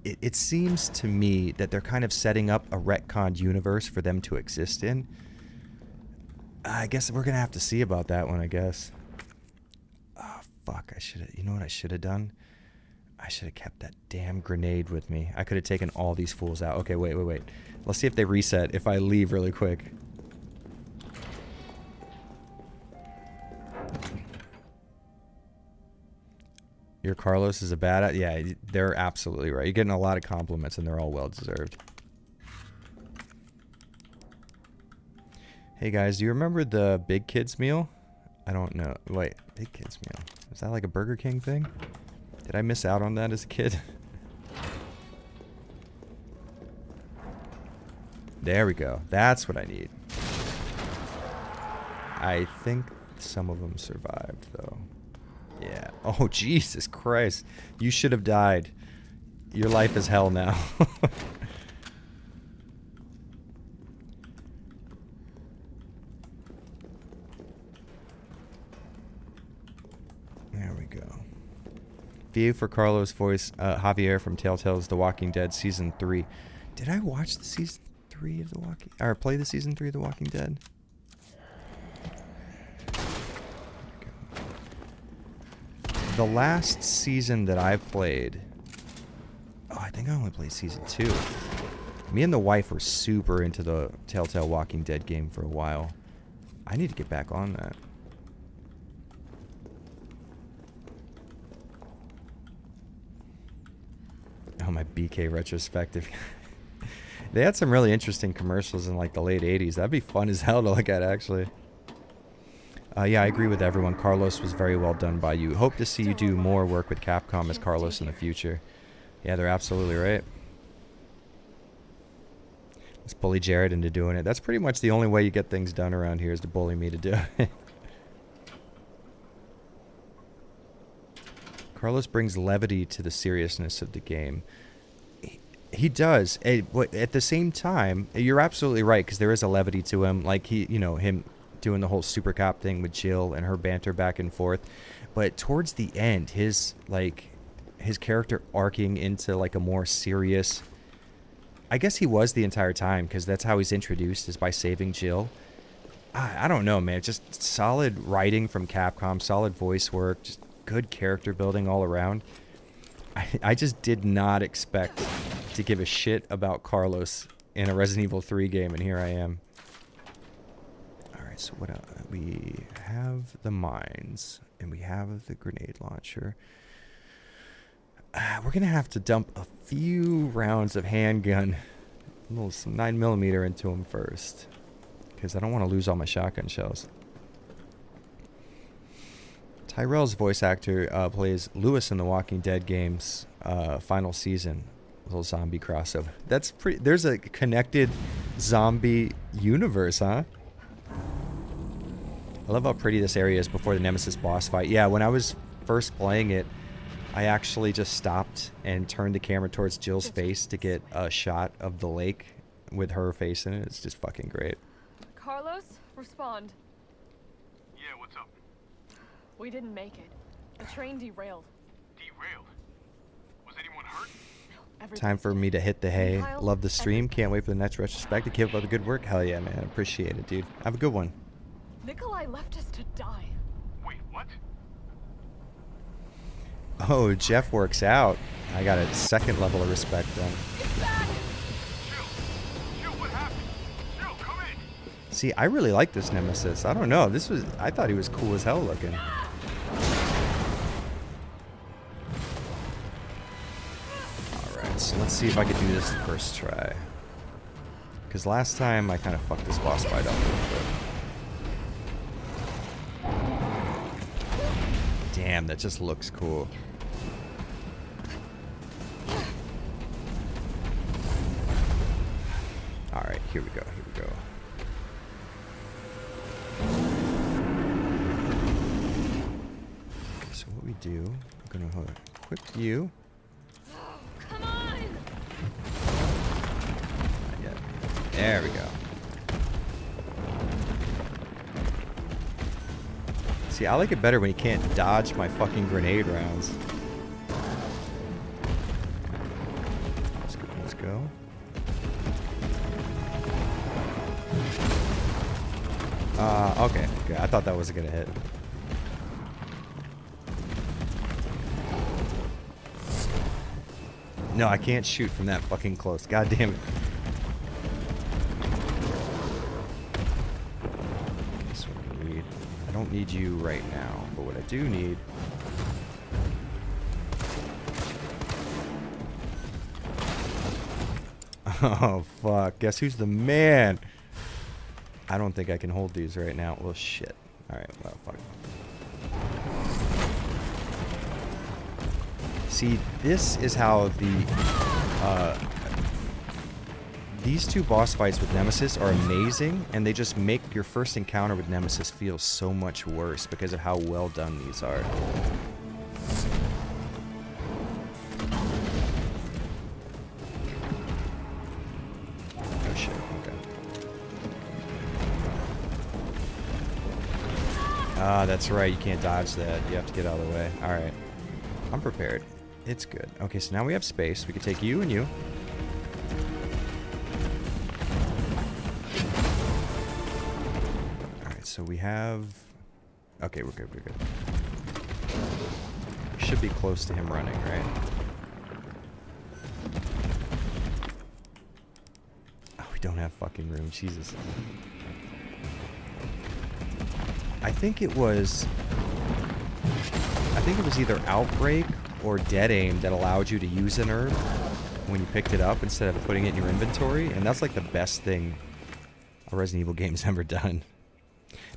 it seems to me that they're kind of setting up a retconned universe for them to exist in. I guess we're gonna have to see about that one, I guess. Oh, fuck, you know what I should have done? I should have kept that damn grenade with me. I could have taken all these fools out. Okay, wait. Let's see if they reset if I leave really quick. Your Carlos is a badass. Yeah, they're absolutely right. You're getting a lot of compliments, and they're all well-deserved. Hey, guys, do you remember the Big Kids meal? I don't know. Wait, Big Kids meal. Is that like a Burger King thing? Did I miss out on that as a kid? There we go. That's what I need. I think some of them survived, though. Yeah. Oh, Jesus Christ. You should have died. Your life is hell now. There we go. FU for Carlos voice Javier from Telltale's The Walking Dead Season 3. Did I watch the Season 3 of The Walking... or play the Season 3 of The Walking Dead? The last season that I played... oh, I think I only played Season 2. Me and the wife were super into the Telltale Walking Dead game for a while. I need to get back on that. Oh, my BK retrospective. They had some really interesting commercials in like the late 80s. That'd be fun as hell to look at, actually. Yeah, I agree with everyone. Carlos was very well done by you. Hope to see you do more work with Capcom as Carlos in the future. Yeah, they're absolutely right. Let's bully Jared into doing it. That's pretty much the only way you get things done around here, is to bully me to do it. Carlos brings levity to the seriousness of the game. He does. At the same time, you're absolutely right, because there is a levity to him. Like, him doing the whole super cop thing with Jill and her banter back and forth. But towards the end, his character arcing into like a more serious... I guess he was the entire time, because that's how he's introduced, is by saving Jill. I don't know, man. Just solid writing from Capcom, solid voice work, just good character building all around. I just did not expect to give a shit about Carlos in a Resident Evil 3 game, and here I am. Alright, so what else? We have the mines, and we have the grenade launcher. We're going to have to dump a few rounds of handgun, some 9mm into him first, because I don't want to lose all my shotgun shells. Tyrell's voice actor plays Lewis in the Walking Dead game's final season. A little zombie crossover. That's pretty. There's a connected zombie universe, huh? I love how pretty this area is before the Nemesis boss fight. Yeah, when I was first playing it, I actually just stopped and turned the camera towards Jill's face to get a shot of the lake with her face in it. It's just fucking great. Carlos, respond. Yeah, what's up? We didn't make it. The train derailed. Derailed? Was anyone hurt? Time for me to hit the hay. Love the stream. Can't wait for the next retrospective. Keep up the good work. Hell yeah, man. Appreciate it, dude. Have a good one. Nikolai left us to die. Wait, what? Oh, Jeff works out. I got a second level of respect then. It's back! Jill, what happened? Jill, come in! See, I really like this Nemesis. I don't know. I thought he was cool as hell looking. Alright, so let's see if I can do this the first try. Because last time I kind of fucked this boss fight up a little bit. Damn, that just looks cool. Alright, here we go, here we go. Okay, so what we do, I'm gonna equip you. Come on! Not yet. There we go. See, I like it better when you can't dodge my fucking grenade rounds. Let's go, let's go. Okay. I thought that wasn't gonna hit. No, I can't shoot from that fucking close. God damn it. That's what we need. I don't need you right now, but what I do need... Oh, fuck. Guess who's the man? I don't think I can hold these right now. Well, shit. Alright, well, fuck. See, this is how these two boss fights with Nemesis are amazing, and they just make your first encounter with Nemesis feel so much worse because of how well done these are. Oh shit, okay. Ah, that's right, you can't dodge that. You have to get out of the way. Alright. I'm prepared. It's good. Okay, so now we have space. We can take you and you. Alright, so we have... Okay, we're good, we're good. We should be close to him running, right? Oh, we don't have fucking room. Jesus. I think it was either Outbreak or Dead Aim that allowed you to use an herb when you picked it up instead of putting it in your inventory, and that's like the best thing a Resident Evil game's ever done.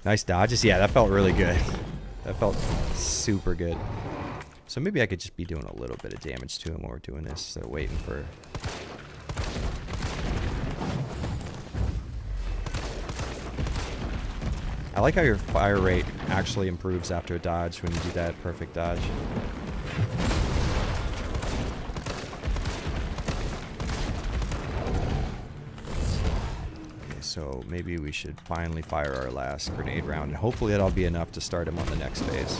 Nice dodges. Yeah, that felt really good. That felt super good. So maybe I could just be doing a little bit of damage to him while we're doing this instead of waiting for... I like how your fire rate actually improves after a dodge when you do that perfect dodge. Okay, so maybe we should finally fire our last grenade round, and hopefully that'll be enough to start him on the next phase.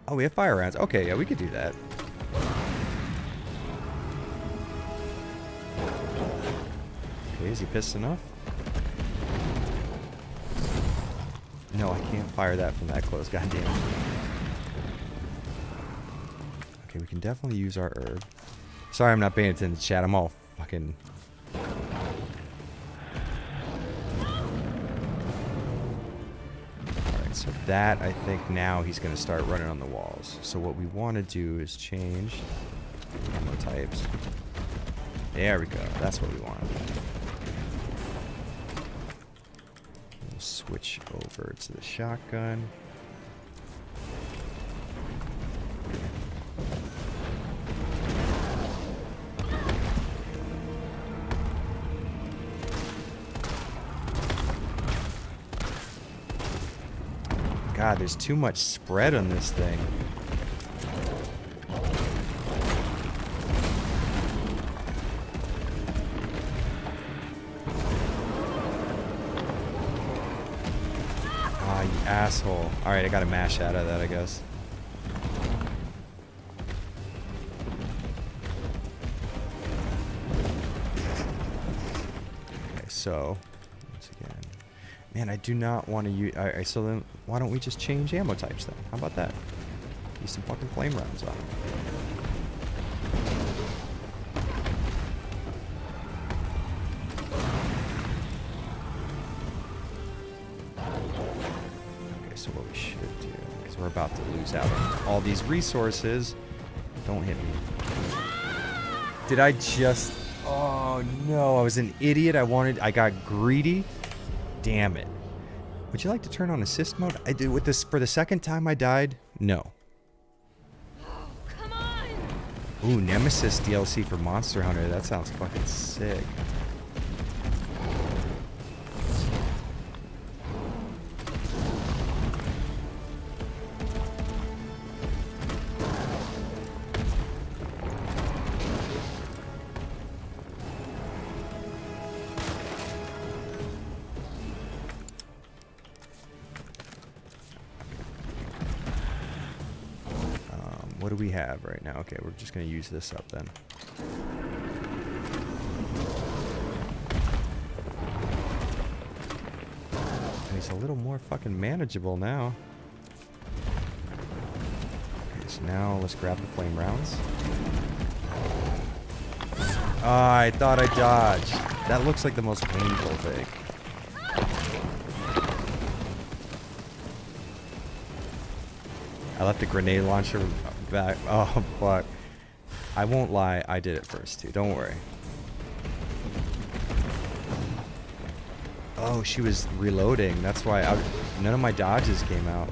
Oh, we have fire rounds. Okay, yeah, we could do that. Okay, is he pissed enough? No, I can't fire that from that close, goddamn. Okay, we can definitely use our herb. Sorry I'm not paying attention to chat, I'm all fucking... Alright, so that, I think now he's going to start running on the walls. So what we want to do is change ammo types. There we go, that's what we want. Switch over to the shotgun. God, there's too much spread on this thing. Asshole. Alright, I gotta mash out of that, I guess. Okay, so, once again. Man, I do not want to use... Alright, so then, why don't we just change ammo types then? How about that? Use some fucking flame rounds on it. We're about to lose out on all these resources. Don't hit me. Did I just... Oh no, I was an idiot. I got greedy. Damn it. Would you like to turn on assist mode? I did with this for the second time I died. No. Come on. Ooh, Nemesis DLC for Monster Hunter. That sounds fucking sick. What do we have right now? Okay, we're just going to use this up then. And he's a little more fucking manageable now. Okay, so now let's grab the flame rounds. I thought I dodged. That looks like the most painful thing. I left the grenade launcher back. Oh, fuck. I won't lie. I did it first, too. Don't worry. Oh, she was reloading. That's why none of my dodges came out.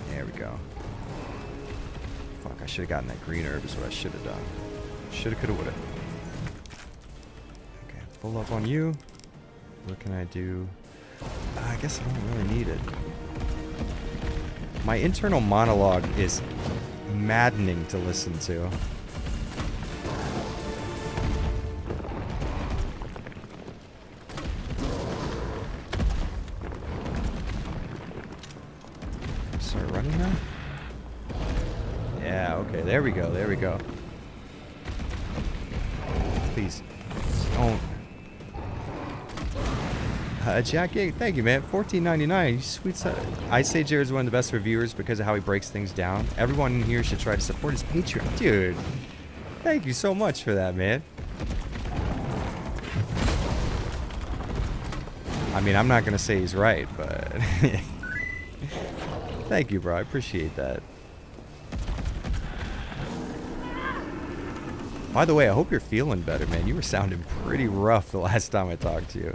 There we go. Fuck, I should have gotten that green herb is what I should have done. Shoulda, coulda, woulda. Okay, full up on you. What can I do? I guess I don't really need it. My internal monologue is maddening to listen to. start running now? Yeah, okay, there we go, there we go. Please, don't. Jack Gate, thank you, man. $14.99, you sweet son. I say Jared's one of the best reviewers because of how he breaks things down. Everyone in here should try to support his Patreon. Dude, thank you so much for that, man. I mean, I'm not going to say he's right, but... Thank you, bro. I appreciate that. By the way, I hope you're feeling better, man. You were sounding pretty rough the last time I talked to you.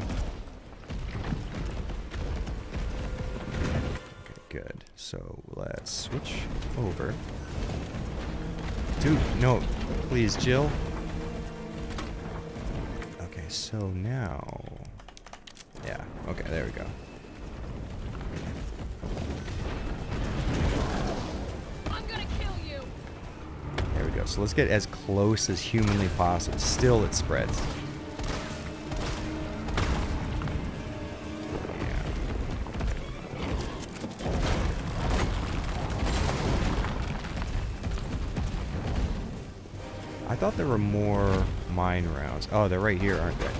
Okay, good. So let's switch over. Dude, no. Please, Jill. Okay, so now... Yeah, okay, there we go. I'm gonna kill you. There we go. So let's get as close as humanly possible. Still, it spreads. Yeah. I thought there were more mine rounds. Oh, they're right here, aren't they?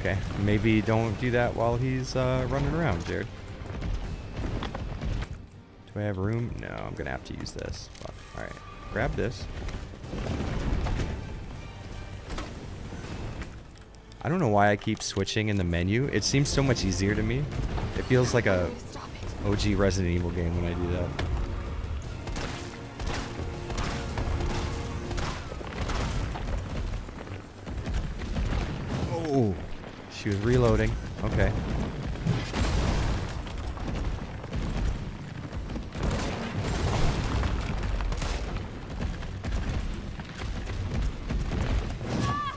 Okay, maybe don't do that while he's running around, Jared. Do I have room? No, I'm gonna have to use this. Fuck. All right, grab this. I don't know why I keep switching in the menu. It seems so much easier to me. It feels like a OG Resident Evil game when I do that. Oh. She was reloading. Okay.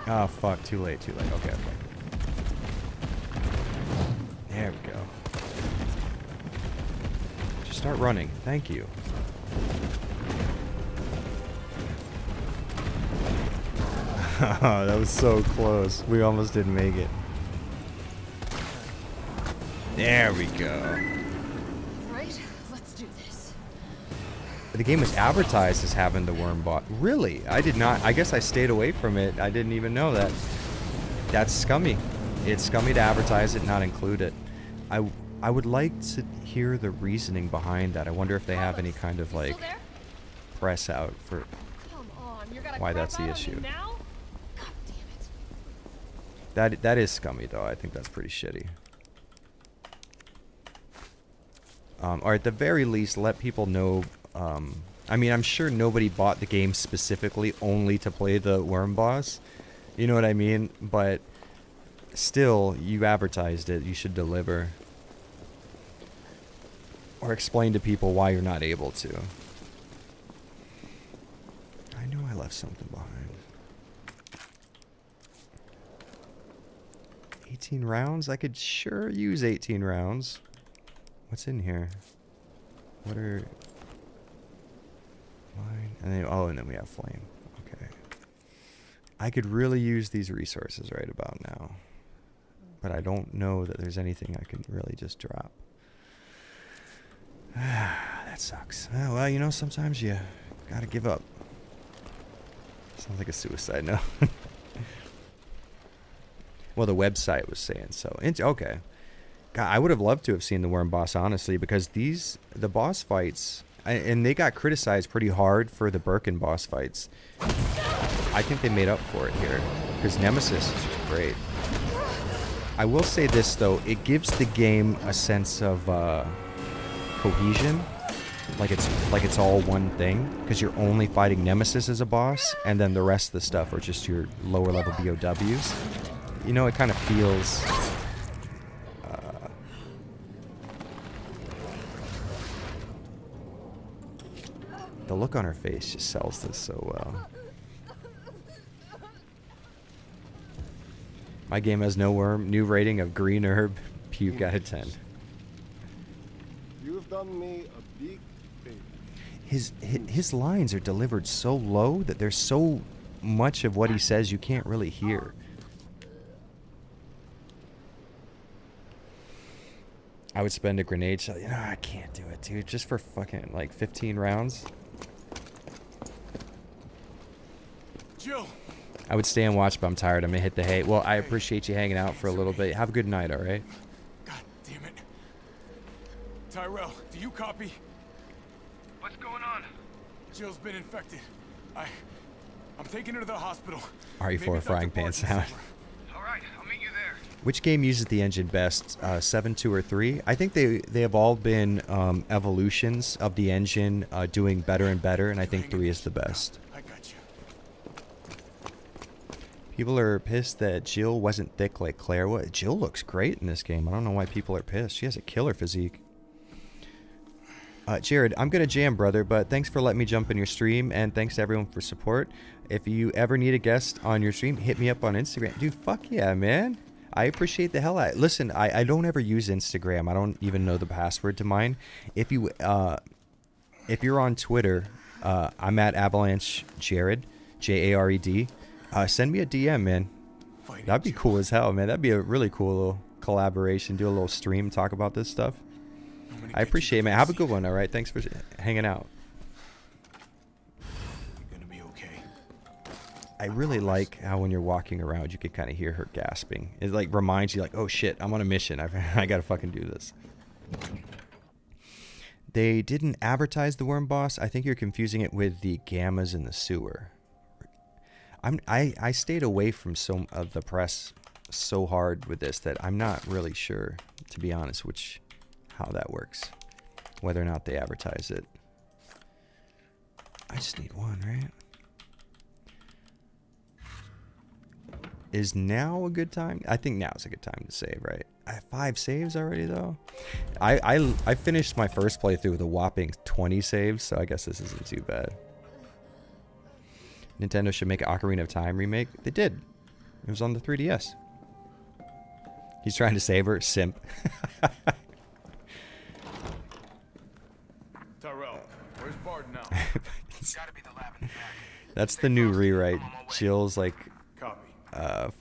Oh, fuck. Too late, too late. Okay, okay. There we go. Just start running. Thank you. That was so close. We almost didn't make it. There we go. Right, let's do this. The game was advertised as having the worm bot. Really? I did not. I guess I stayed away from it. I didn't even know that. That's scummy. It's scummy to advertise it and not include it. I would like to hear the reasoning behind that. I wonder if they have any kind of like press out for Come on, you're gonna why crap that's the out on issue. me now? God damn it. That is scummy though. I think that's pretty shitty. Or at the very least, let people know. I mean, I'm sure nobody bought the game specifically only to play the worm boss. You know what I mean? But still, you advertised it. You should deliver. Or explain to people why you're not able to. I knew I left something behind. 18 rounds? I could sure use 18 rounds. What's in here? What are... Mine? And then, oh, and then we have flame. Okay. I could really use these resources right about now. But I don't know that there's anything I can really just drop. That sucks. Oh, well, you know, sometimes you gotta give up. Sounds like a suicide note. Well, the website was saying so. Okay. God, I would have loved to have seen the worm boss, honestly, because the boss fights, and they got criticized pretty hard for the Birkin boss fights. I think they made up for it here, because Nemesis is just great. I will say this, though. It gives the game a sense of cohesion, like it's all one thing, because you're only fighting Nemesis as a boss, and then the rest of the stuff are just your lower level BOWs. You know, it kind of feels... the look on her face just sells this so well. My game has no worm. New rating of green herb. Puke out of 10. You've done me a big favor. His lines are delivered so low that there's so much of what he says you can't really hear. I would spend a grenade shell. You know, I can't do it, dude. Just for fucking like 15 rounds. Jill. I would stay and watch, but I'm tired. I'm gonna hit the hay. Well, I appreciate you hanging out for a little bit. Have a good night, all right? God damn it. Tyrell, do you copy? What's going on? Jill's been infected. I'm taking her to the hospital. RE4 Maybe frying Dr. pan Barnes is sound. somewhere. All right, I'll meet you there. Which game uses the engine best? 7, 2, or 3? I think they have all been evolutions of the engine doing better and better, and I think 3 is the best. I got you. People are pissed that Jill wasn't thick like Claire was. Jill looks great in this game. I don't know why people are pissed. She has a killer physique. Jared, I'm gonna jam, brother, but thanks for letting me jump in your stream, and thanks to everyone for support. If you ever need a guest on your stream, hit me up on Instagram. Dude, fuck yeah, man. I appreciate the hell out. Listen, I don't ever use Instagram. I don't even know the password to mine. If you're on Twitter, I'm at Avalanche Jared, Jared. Send me a DM, man. That'd be cool as hell, man. That'd be a really cool little collaboration. Do a little stream, talk about this stuff. I appreciate it, man. Have a good one, all right? Thanks for hanging out. You're gonna be okay. I really like how when you're walking around, you can kind of hear her gasping. It like reminds you, like, oh shit, I'm on a mission. I gotta fucking do this. They didn't advertise the worm boss. I think you're confusing it with the gammas in the sewer. I stayed away from some of the press so hard with this that I'm not really sure, to be honest, how that works, whether or not they advertise it. I just need one, right? Is now a good time? I think now is a good time to save, right? I have 5 saves already, though. I finished my first playthrough with a whopping 20 saves, so I guess this isn't too bad. Nintendo should make an Ocarina of Time remake. They did. It was on the 3DS. He's trying to save her. Simp. Tyrell, where's Bard now? Gotta be the lab in the back. That's the new rewrite. Jill's like Copy.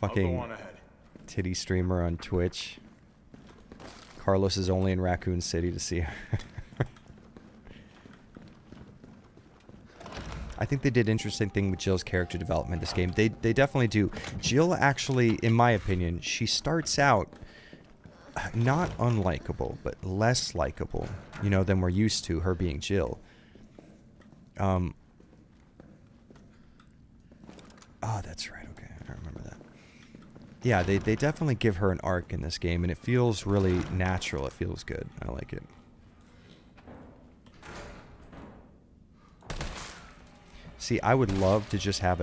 fucking I'll go on ahead. titty streamer on Twitch. Carlos is only in Raccoon City to see her. I think they did an interesting thing with Jill's character development this game. They definitely do. Jill actually, in my opinion, she starts out not unlikable, but less likable, you know, than we're used to her being Jill. Oh, that's right. Okay, I remember that. Yeah, they definitely give her an arc in this game, and it feels really natural. It feels good. I like it. See, I would love to just have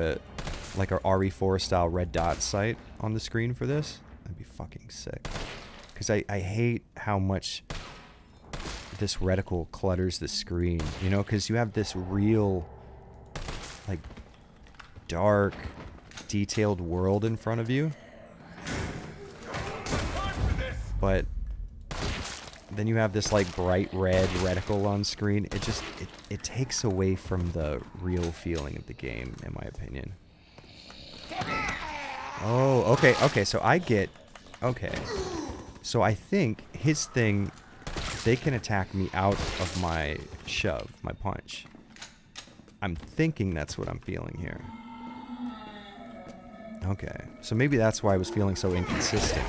like a RE4 style red dot sight on the screen for this. That'd be fucking sick. Because I hate how much this reticle clutters the screen. You know, because you have this real, like, dark, detailed world in front of you. But then you have this like bright red reticle on screen. It just it takes away from the real feeling of the game, in my opinion. Oh, okay, so I get, okay. So I think his thing, they can attack me out of my shove, my punch. I'm thinking that's what I'm feeling here. Okay, so maybe that's why I was feeling so inconsistent.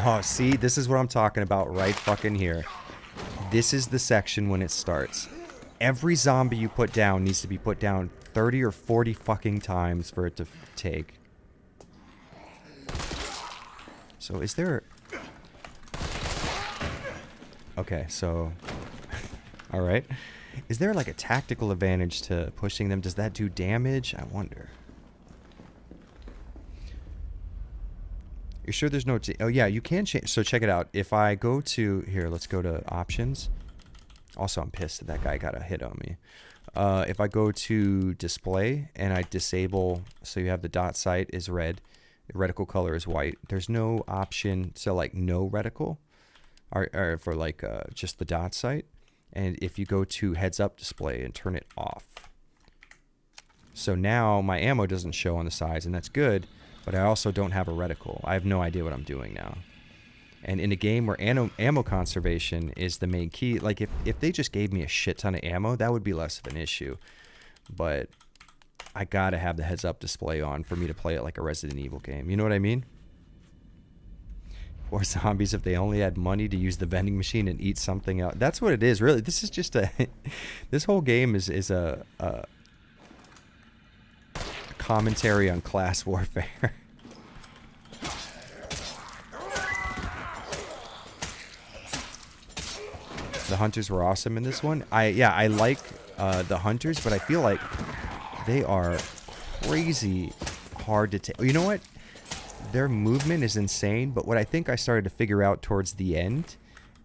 Oh, see, this is what I'm talking about right fucking here. This is the section when it starts. Every zombie you put down needs to be put down 30 or 40 fucking times for it to take. So is there... Okay, so... Alright. Is there like a tactical advantage to pushing them? Does that do damage? I wonder. You're sure there's no... Oh, yeah, you can change... So check it out. If I go to... Here, let's go to options. Also, I'm pissed that that guy got a hit on me. If I go to display and I disable... So you have the dot sight is red. The reticle color is white. There's no option to, like, no reticle. Or for, like, just the dot sight. And if you go to heads-up display and turn it off. So now my ammo doesn't show on the sides, and that's good. but I also don't have a reticle. I have no idea what I'm doing now. And in a game where ammo conservation is the main key, like if they just gave me a shit ton of ammo, that would be less of an issue. But I gotta have the heads-up display on for me to play it like a Resident Evil game. You know what I mean? Or zombies, if they only had money to use the vending machine and eat something else. That's what it is, really. This is just a... this whole game is a commentary on class warfare. The hunters were awesome in this one. I like the hunters, but I feel like they are crazy hard to take. You know what? Their movement is insane, but what I think I started to figure out towards the end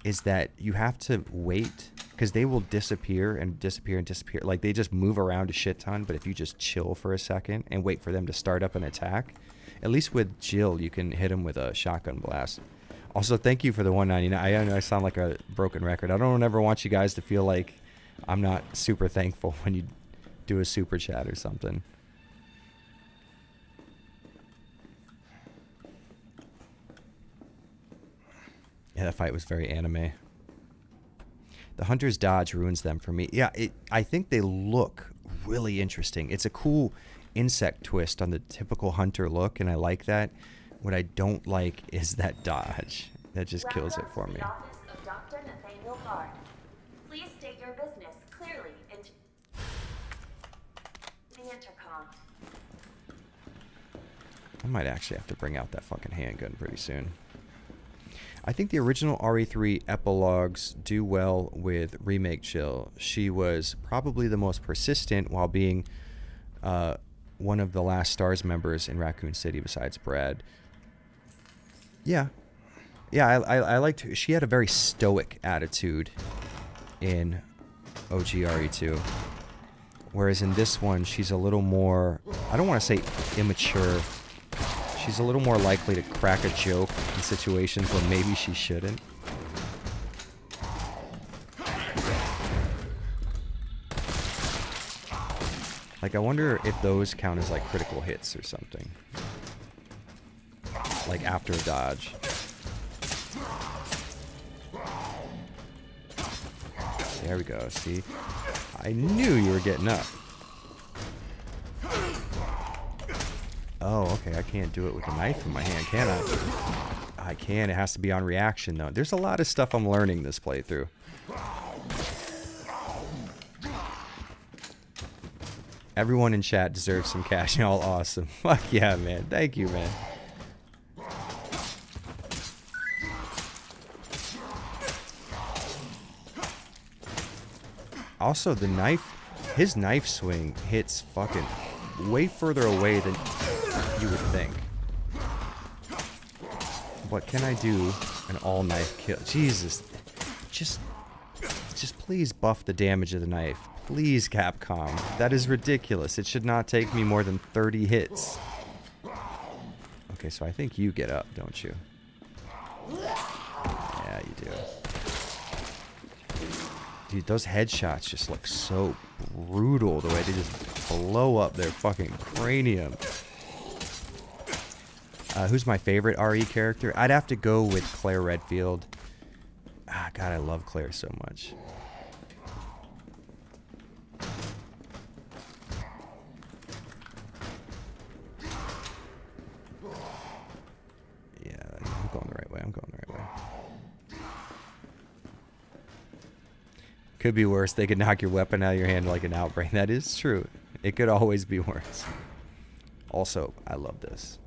is that you have to wait, because they will disappear and disappear and disappear. Like, they just move around a shit ton, but if you just chill for a second and wait for them to start up an attack, at least with Jill, you can hit them with a shotgun blast. Also, thank you for the $1.99. I know I sound like a broken record. I don't ever want you guys to feel like I'm not super thankful when you do a super chat or something. Yeah, that fight was very anime. The hunter's dodge ruins them for me. Yeah, I think they look really interesting. It's a cool insect twist on the typical hunter look, and I like that. What I don't like is that dodge. That just kills it for me. Please state your business clearly into the intercom. I might actually have to bring out that fucking handgun pretty soon. I think the original RE3 epilogues do well with Remake Jill. She was probably the most persistent while being one of the last STARS members in Raccoon City besides Brad. Yeah. Yeah, I liked her. She had a very stoic attitude in OG RE2. Whereas in this one, she's a little more, I don't want to say immature. She's a little more likely to crack a joke in situations where maybe she shouldn't. Like, I wonder if those count as like critical hits or something. Like after a dodge. There we go, see? I knew you were getting up. Oh, okay, I can't do it with a knife in my hand, can I? I can, it has to be on reaction though. There's a lot of stuff I'm learning this playthrough. Everyone in chat deserves some cash. Y'all awesome. Fuck yeah, man. Thank you, man. Also, the knife, his knife swing hits fucking way further away than you would think. But can I do an all knife kill? Jesus, just please buff the damage of the knife. Please, Capcom. That is ridiculous. It should not take me more than 30 hits. Okay, so I think you get up, don't you? Yeah, you do. Dude, those headshots just look so brutal, the way they just blow up their fucking cranium. Who's my favorite RE character? I'd have to go with Claire Redfield. Ah, God, I love Claire so much. Yeah, I'm going the right way. I'm going the right way. Could be worse. They could knock your weapon out of your hand like an outbreak. That is true. It could always be worse. Also, I love this.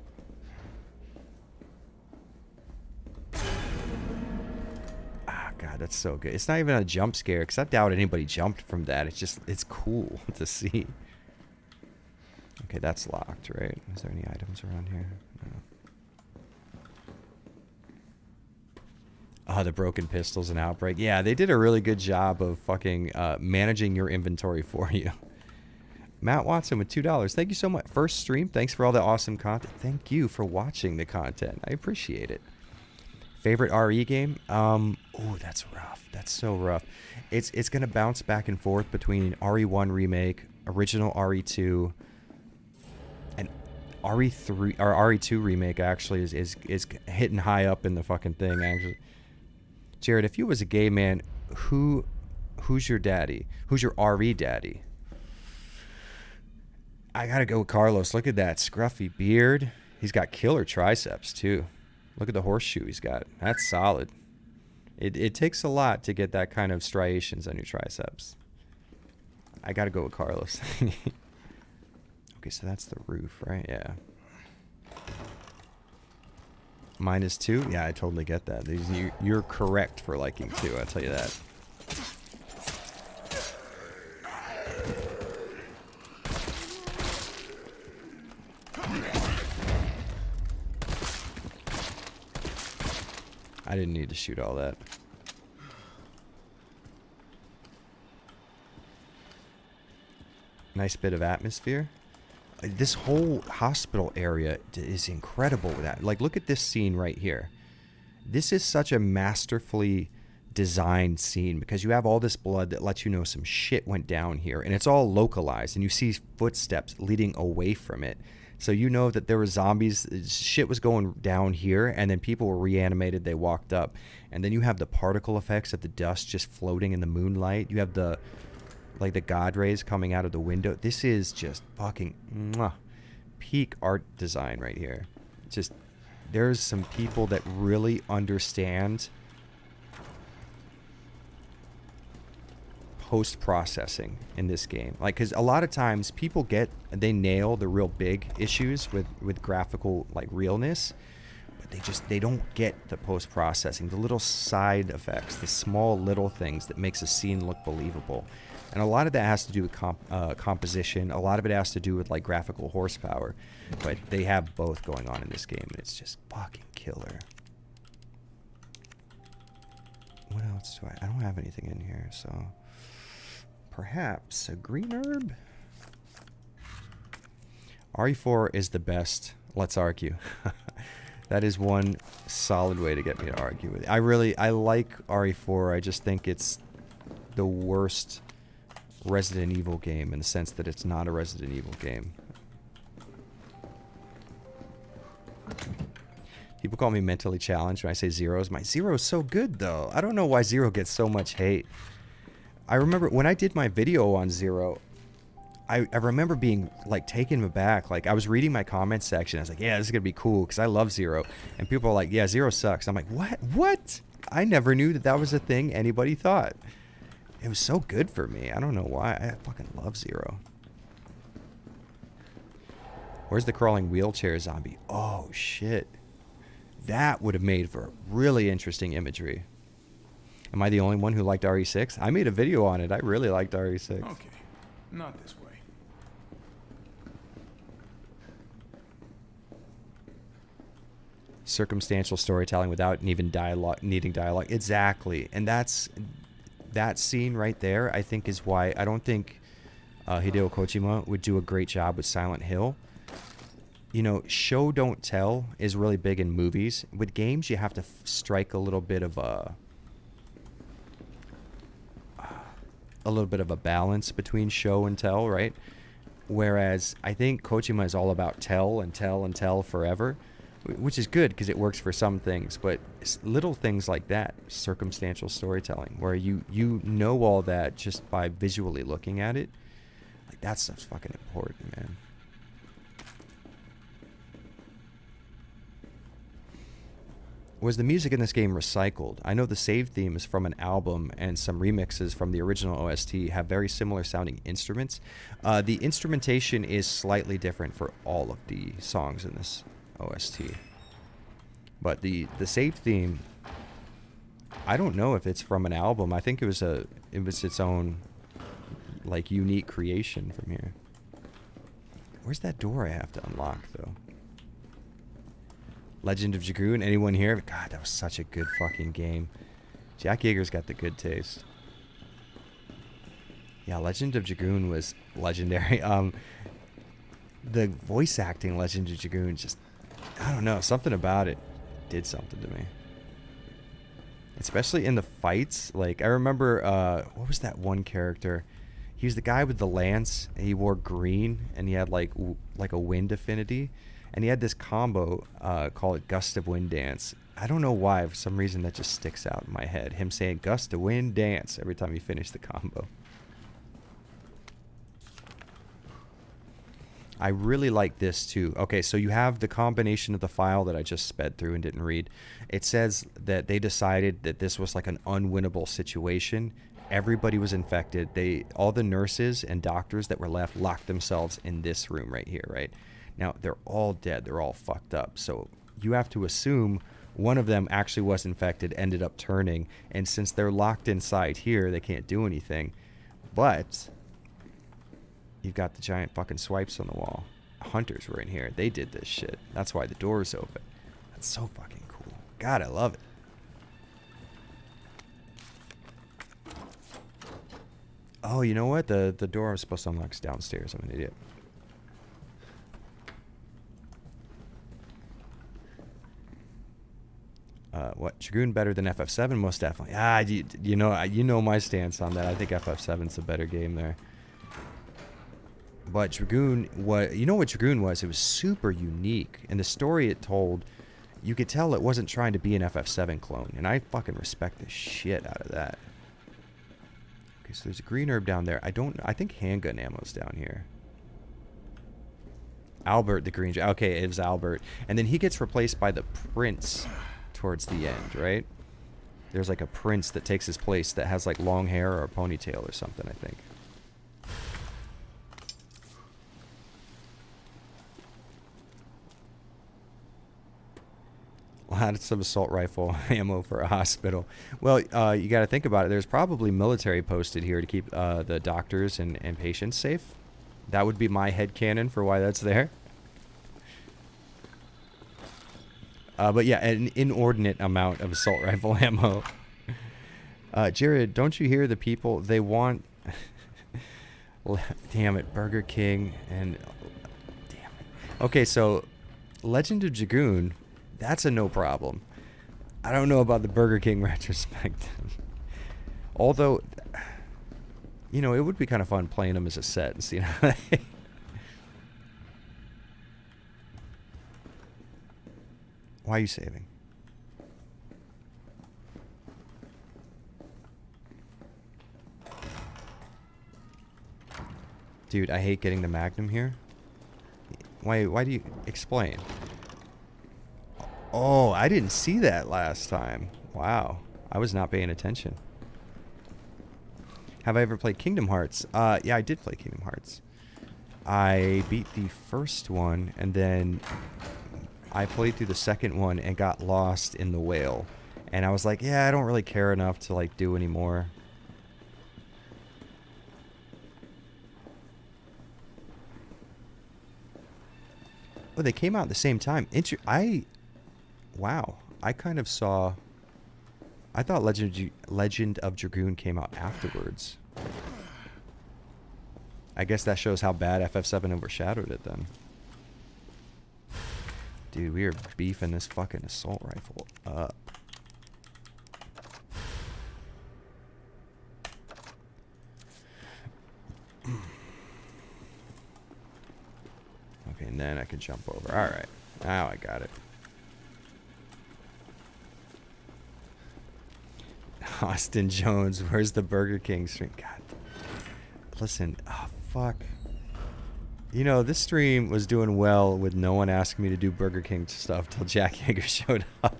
Ah, God, that's so good. It's not even a jump scare, because I doubt anybody jumped from that. It's just, it's cool to see. Okay, that's locked, right? Is there any items around here? No. Oh, the broken pistols and outbreak. Yeah, they did a really good job of fucking managing your inventory for you. Matt Watson with $2. Thank you so much. First stream. Thanks for all the awesome content. Thank you for watching the content. I appreciate it. Favorite RE game? Oh, that's rough. That's so rough. It's gonna bounce back and forth between RE1 Remake, original RE2, and RE3 or RE2 remake actually is hitting high up in the fucking thing actually. Jared, if you was a gay man, who's your daddy? Who's your RE daddy? I gotta go with Carlos. Look at that scruffy beard. He's got killer triceps too. Look at the horseshoe he's got. That's solid. It takes a lot to get that kind of striations on your triceps. I gotta go with Carlos. Okay, so that's the roof, right? Yeah. -2? Yeah, I totally get that. You're correct for liking 2, I'll tell you that. I didn't need to shoot all that. Nice bit of atmosphere. This whole hospital area is incredible with that. Like, look at this scene right here. This is such a masterfully designed scene because you have all this blood that lets you know some shit went down here, and it's all localized, and you see footsteps leading away from it. So you know that there were zombies, shit was going down here, and then people were reanimated, they walked up. And then you have the particle effects of the dust just floating in the moonlight. You have the like the god rays coming out of the window. This is just fucking peak art design right here. Just, there's some people that really understand post-processing in this game. Like, because a lot of times people they nail the real big issues with graphical like realness, but they don't get the post-processing, the little side effects, the small little things that makes a scene look believable. And a lot of that has to do with composition. A lot of it has to do with like graphical horsepower. But they have both going on in this game, and it's just fucking killer. What else do I don't have anything in here, so perhaps a green herb? RE4 is the best. Let's argue. That is one solid way to get me to argue with it. I like RE4. I just think it's the worst Resident Evil game in the sense that it's not a Resident Evil game. People call me mentally challenged when I say Zero's. My Zero's so good though. I don't know why Zero gets so much hate. I remember when I did my video on Zero, I remember being like taken aback. Like, I was reading my comment section. I was like, yeah, this is gonna be cool because I love Zero. And people are like, yeah, Zero sucks. I'm like, what? I never knew that was a thing anybody thought. It was so good for me. I don't know why. I fucking love Zero. Where's the crawling wheelchair zombie? Oh, shit. That would have made for really interesting imagery. Am I the only one who liked RE6? I made a video on it. I really liked RE6. Okay, not this way. Circumstantial storytelling without even needing dialogue. Exactly. And that scene right there, I think, is why I don't think Hideo Kojima would do a great job with Silent Hill. You know, show don't tell is really big in movies. With games, you have to strike a little bit of a balance between show and tell, right? Whereas I think Kojima is all about tell and tell and tell forever, which is good because it works for some things, but little things like that, circumstantial storytelling, where you know all that just by visually looking at it, like, that stuff's fucking important, man. Was the music in this game recycled? I know the save themes from an album and some remixes from the original OST have very similar sounding instruments. The instrumentation is slightly different for all of the songs in this OST. But the save theme, I don't know if it's from an album. I think it was its own like unique creation from here. Where's that door I have to unlock though? Legend of Dragoon, anyone here? God, that was such a good fucking game. Jack Yeager's got the good taste. Yeah, Legend of Dragoon was legendary. The voice acting Legend of Dragoon, just, I don't know, something about it did something to me. Especially in the fights. Like, I remember, what was that one character? He's the guy with the lance, and he wore green, and he had like a wind affinity, and he had this combo called Gust of Wind Dance. I don't know why, for some reason that just sticks out in my head. Him saying Gust of Wind Dance every time he finished the combo. I really like this too. Okay, so you have the combination of the file that I just sped through and didn't read. It says that they decided that this was like an unwinnable situation. Everybody was infected. All the nurses and doctors that were left locked themselves in this room right here, right? Now, they're all dead. They're all fucked up. So you have to assume one of them actually was infected, ended up turning, and since they're locked inside here, they can't do anything. But you've got the giant fucking swipes on the wall. Hunters were in here. They did this shit. That's why the door's open. That's so fucking cool. God, I love it. Oh, you know what? The door I'm supposed to unlock is downstairs. I'm an idiot. What? Dragoon better than FF7? Most definitely. You know my stance on that. I think FF7's a better game there. But Dragoon, you know what Dragoon was? It was super unique. And the story it told, you could tell it wasn't trying to be an FF7 clone. And I fucking respect the shit out of that. Okay, so there's a green herb down there. I think handgun ammo's down here. Albert the green. Okay, it was Albert. And then he gets replaced by the prince towards the end, right? There's like a prince that takes his place that has like long hair or a ponytail or something, I think. Lots of assault rifle ammo for a hospital. Well, you got to think about it. There's probably military posted here to keep the doctors and patients safe. That would be my headcanon for why that's there. But yeah, an inordinate amount of assault rifle ammo. Jared, don't you hear the people? They want... Damn it, Burger King and... Damn it. Okay, so Legend of Dragoon... That's a no problem. I don't know about the Burger King retrospective. Although, you know, it would be kind of fun playing them as a set and seeing how they... Why are you saving? Dude, I hate getting the Magnum here. Why do you... Explain. Oh, I didn't see that last time. Wow. I was not paying attention. Have I ever played Kingdom Hearts? Yeah, I did play Kingdom Hearts. I beat the first one, and then I played through the second one and got lost in the whale. And I was like, yeah, I don't really care enough to, like, do anymore. Oh, they came out at the same time. Wow, I kind of saw... I thought Legend of Dragoon came out afterwards. I guess that shows how bad FF7 overshadowed it then. Dude, we are beefing this fucking assault rifle up. Okay, and then I can jump over. Alright, now I got it. Austin Jones, where's the Burger King stream? God. Listen, oh, fuck. You know, this stream was doing well with no one asking me to do Burger King stuff till Jack Yeager showed up.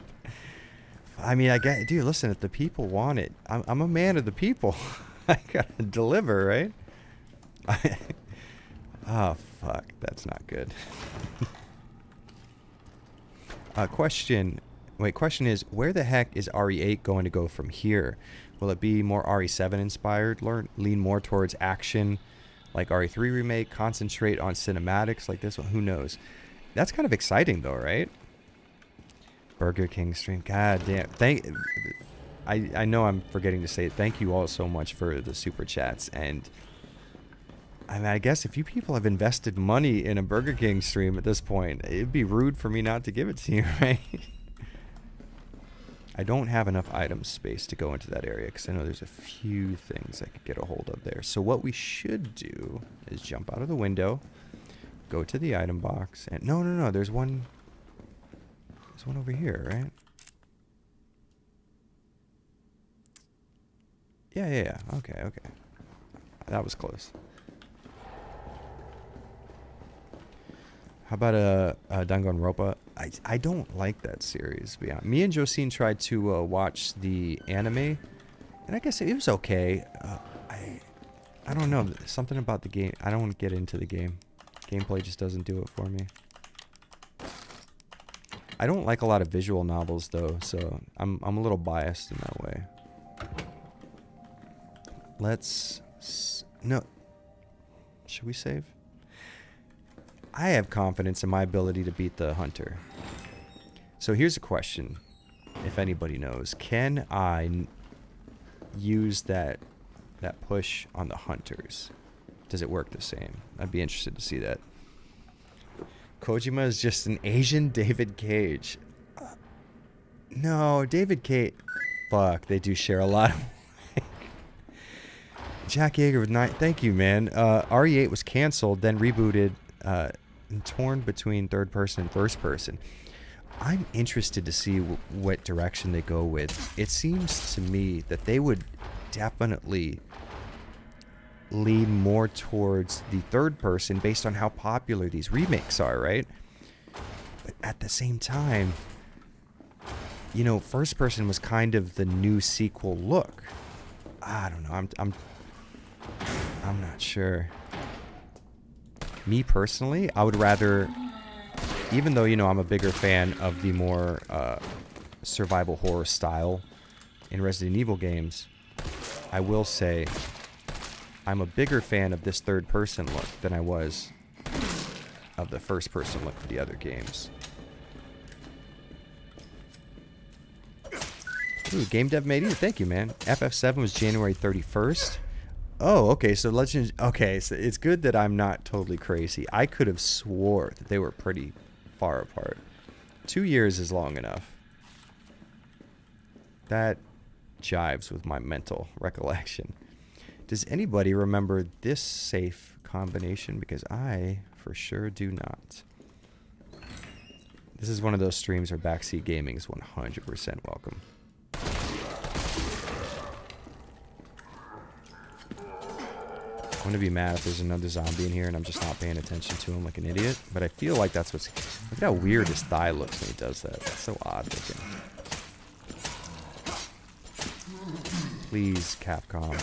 I mean, I get, dude, listen, if the people want it, I'm a man of the people. I gotta deliver, right? Oh, fuck. That's not good. Question is, where the heck is RE8 going to go from here? Will it be more RE7 inspired, lean more towards action like RE3 Remake, concentrate on cinematics like this one? Who knows? That's kind of exciting though, right? Burger King stream. God damn. I know I'm forgetting to say it. Thank you all so much for the super chats. And I mean, I guess if you people have invested money in a Burger King stream at this point, it'd be rude for me not to give it to you, right? I don't have enough item space to go into that area because I know there's a few things I could get a hold of there. So what we should do is jump out of the window, go to the item box, and no, there's one over here, right? Yeah. Okay. That was close. How about Danganronpa? I don't like that series. To be honest. Me and Josine tried to watch the anime, and I guess it was okay. I don't know, something about the game. I don't want to get into the game. Gameplay just doesn't do it for me. I don't like a lot of visual novels though, so I'm a little biased in that way. No. Should we save? I have confidence in my ability to beat the hunter. So here's a question, if anybody knows. Can I use that push on the hunters? Does it work the same? I'd be interested to see that. Kojima is just an Asian David Cage. No, David Cage. Fuck, they do share a lot of... Jack Yeager with 9. Thank you, man. RE8 was canceled, then rebooted, and torn between third person and first person. I'm interested to see what direction they go with. It seems to me that they would definitely lean more towards the third person based on how popular these remakes are, right? But at the same time, you know, first person was kind of the new sequel look. I don't know. I'm not sure. Me personally, I would rather, even though, you know, I'm a bigger fan of the more survival horror style in Resident Evil games, I will say I'm a bigger fan of this third person look than I was of the first person look of the other games. Ooh, Game Dev Made You, thank you, man. FF7 was January 31st. Oh, okay, so Legends... Okay, so it's good that I'm not totally crazy. I could have swore that they were pretty far apart. 2 years is long enough. That jives with my mental recollection. Does anybody remember this safe combination? Because I, for sure, do not. This is one of those streams where backseat gaming is 100% welcome. I'm going to be mad if there's another zombie in here and I'm just not paying attention to him like an idiot. But I feel like that's what's... Look at how weird his thigh looks when he does that. That's so odd looking. Please, Capcom,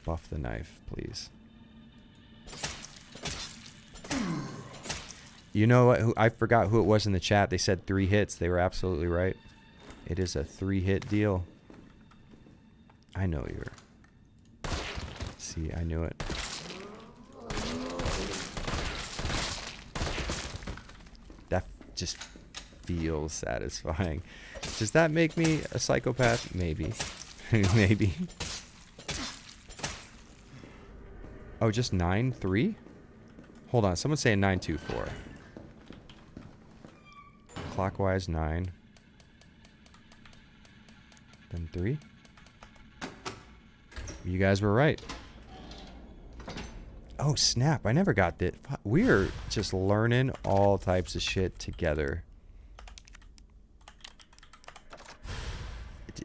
buff the knife, please. You know what? I forgot who it was in the chat. They said 3 hits. They were absolutely right. It is a 3-hit deal. I know you're... See, I knew it. That just feels satisfying. Does that make me a psychopath? Maybe. Maybe. Oh, just 9-3? Hold on, someone's saying 9-2-4. Clockwise 9. Then 3. You guys were right. Oh, snap. I never got that. We're just learning all types of shit together.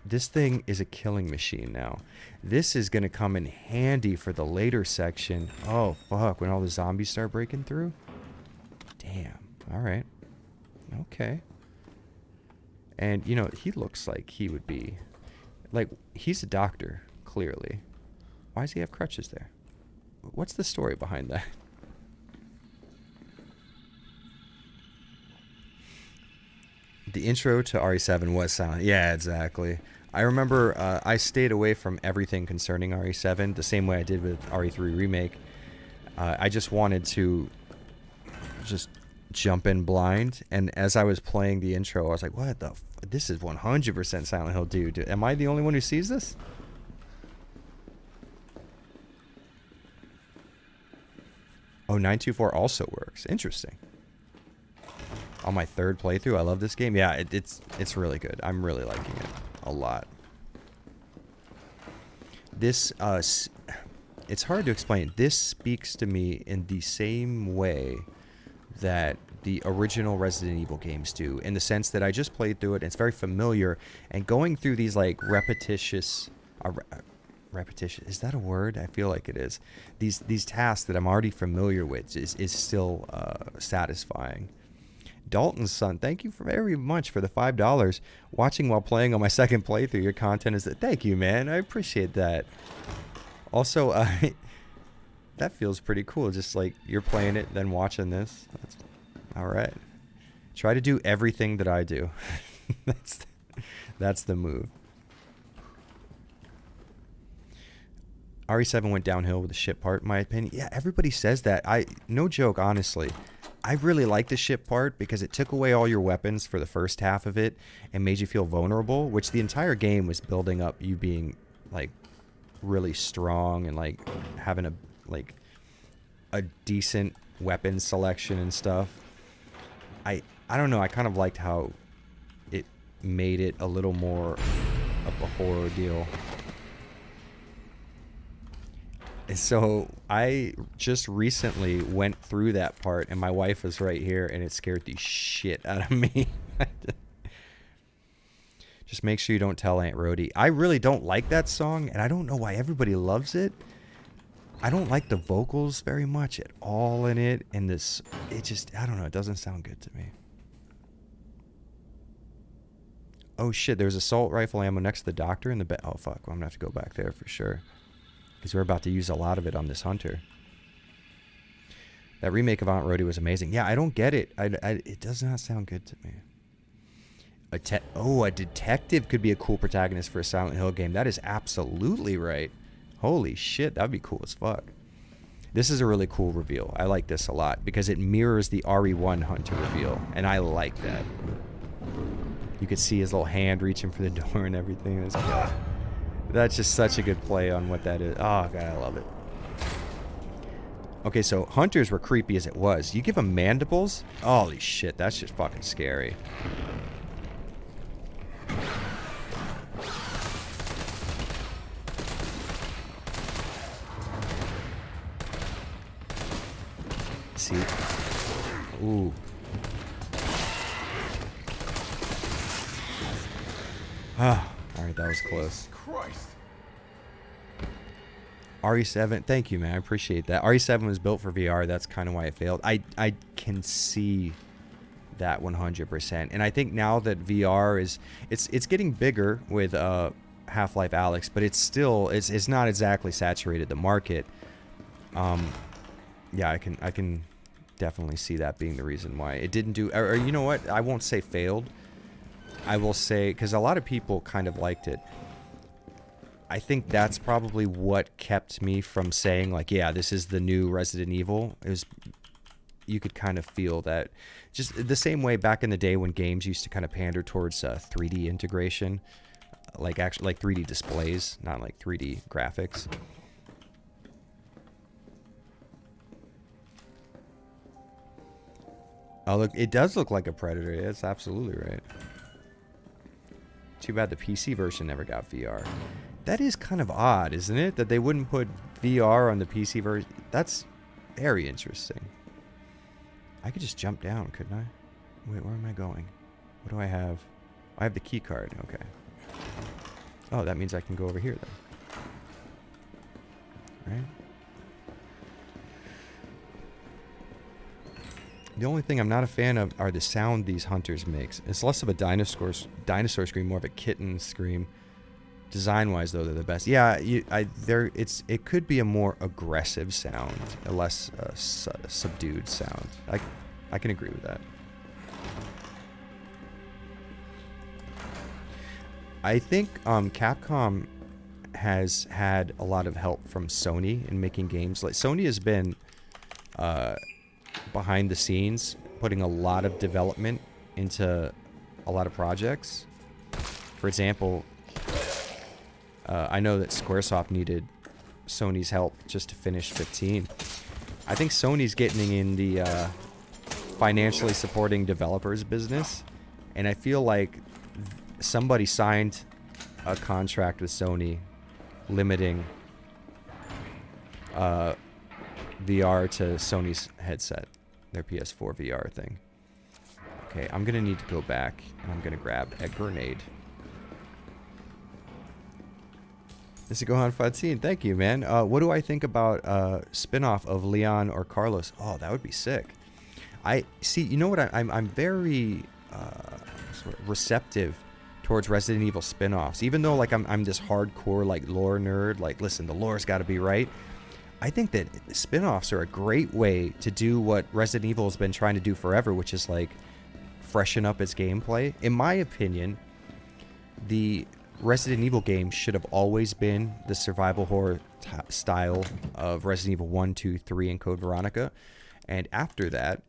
This thing is a killing machine now. This is going to come in handy for the later section. Oh, fuck. When all the zombies start breaking through? Damn. All right. Okay. And, you know, he looks like he would be... Like, he's a doctor, clearly. Why does he have crutches there? What's the story behind that? The intro to RE7 was silent. Yeah, exactly. I remember I stayed away from everything concerning RE7 the same way I did with RE3 Remake. I just wanted to just jump in blind, and as I was playing the intro, I was like, what the f... This is 100% Silent Hill, dude. Am I the only one who sees this? Oh, 924 also works. Interesting. On my 3rd playthrough, I love this game. Yeah, it's really good. I'm really liking it a lot. This, it's hard to explain. This speaks to me in the same way that the original Resident Evil games do, in the sense that I just played through it, and it's very familiar, and going through these like repetitious, is that a word? I feel like it is. These tasks that I'm already familiar with is still satisfying. Dalton's son, thank you very much for the $5. Watching while playing on my second playthrough, your content is that. Thank you, man. I appreciate that. Also, that feels pretty cool. Just like you're playing it, then watching this. That's all right. Try to do everything that I do. That's the move. RE7 went downhill with the ship part, in my opinion. Yeah, everybody says that. No joke, honestly. I really like the ship part because it took away all your weapons for the first half of it and made you feel vulnerable, which the entire game was building up you being like really strong and like having a decent weapon selection and stuff. I don't know, I kind of liked how it made it a little more of a horror deal. And so I just recently went through that part, and my wife was right here, and it scared the shit out of me. Just make sure you don't tell Aunt Rhodey. I really don't like that song, and I don't know why everybody loves it. I don't like the vocals very much at all in it, and it just, I don't know, it doesn't sound good to me. Oh shit, there's assault rifle ammo next to the doctor in the bed. Oh fuck, well, I'm gonna have to go back there for sure. Because we're about to use a lot of it on this hunter. That remake of Aunt Rhodey was amazing. Yeah, I don't get it. It does not sound good to me. A detective could be a cool protagonist for a Silent Hill game. That is absolutely right. Holy shit, that'd be cool as fuck. This is a really cool reveal. I like this a lot because it mirrors the RE1 hunter reveal, and I like that. You could see his little hand reaching for the door and everything. That's just such a good play on what that is. Oh, God, I love it. Okay, so hunters were creepy as it was. You give them mandibles? Holy shit, that's just fucking scary. See? Ooh. Ah, alright, that was close. Christ. RE7, thank you, man. I appreciate that. RE7 was built for VR. That's kind of why it failed. I can see that 100%. And I think now that VR is, it's getting bigger with Half-Life Alyx, but it's still, it's not exactly saturated the market. Yeah, I can definitely see that being the reason why it didn't do, or you know what? I won't say failed. I will say, because a lot of people kind of liked it. I think that's probably what kept me from saying, like, yeah, this is the new Resident Evil. It was, you could kind of feel that. Just the same way back in the day when games used to kind of pander towards 3D integration. Like, actually, like 3D displays, not like 3D graphics. Oh, look, it does look like a Predator. That's absolutely right. Too bad the PC version never got VR. That is kind of odd, isn't it? That they wouldn't put VR on the PC version. That's very interesting. I could just jump down, couldn't I? Wait, where am I going? What do I have? I have the key card. Okay. Oh, that means I can go over here then. Right? The only thing I'm not a fan of are the sound these hunters makes. It's less of a dinosaur scream, more of a kitten scream. Design-wise, though, they're the best. Yeah, it could be a more aggressive sound, a less subdued sound. I can agree with that. I think Capcom has had a lot of help from Sony in making games. Like Sony has been behind the scenes, putting a lot of development into a lot of projects. For example, I know that Squaresoft needed Sony's help just to finish 15. I think Sony's getting in the financially supporting developers business, and I feel like somebody signed a contract with Sony limiting VR to Sony's headset, their PS4 VR thing. Okay, I'm gonna need to go back and I'm gonna grab a grenade. This is Gohan Fatzine. Thank you, man. What do I think about spin-off of Leon or Carlos? Oh, that would be sick. I see. You know what? I'm very sort of receptive towards Resident Evil spin-offs. Even though like I'm this hardcore like lore nerd. Like, listen, the lore's got to be right. I think that spin-offs are a great way to do what Resident Evil has been trying to do forever, which is like freshen up its gameplay. In my opinion, the Resident Evil game should have always been the survival horror style of Resident Evil 1, 2, 3, and Code Veronica. And after that,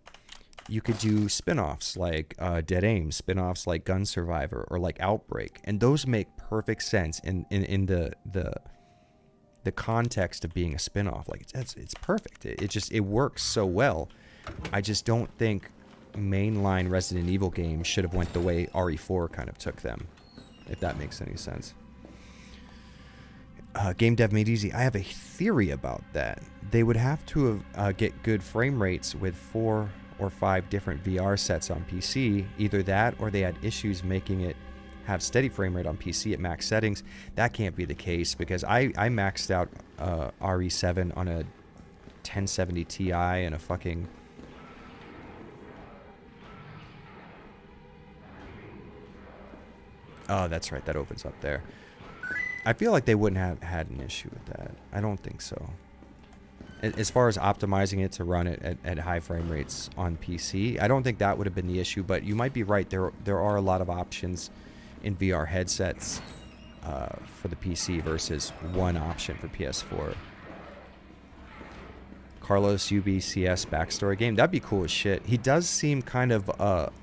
you could do spin-offs like Dead Aim, spin-offs like Gun Survivor, or like Outbreak. And those make perfect sense in the context of being a spin-off. Like, it's perfect. It works so well. I just don't think mainline Resident Evil games should have went the way RE4 kind of took them. If that makes any sense. Game Dev Made Easy. I have a theory about that. They would have to get good frame rates with 4 or 5 different VR sets on PC. Either that or they had issues making it have steady frame rate on PC at max settings. That can't be the case because I maxed out RE7 on a 1070 Ti and a fucking... Oh, that's right. That opens up there. I feel like they wouldn't have had an issue with that. I don't think so. As far as optimizing it to run it at high frame rates on PC, I don't think that would have been the issue. But you might be right. There are a lot of options in VR headsets for the PC versus one option for PS4. Carlos UBCS backstory game. That'd be cool as shit. He does seem kind of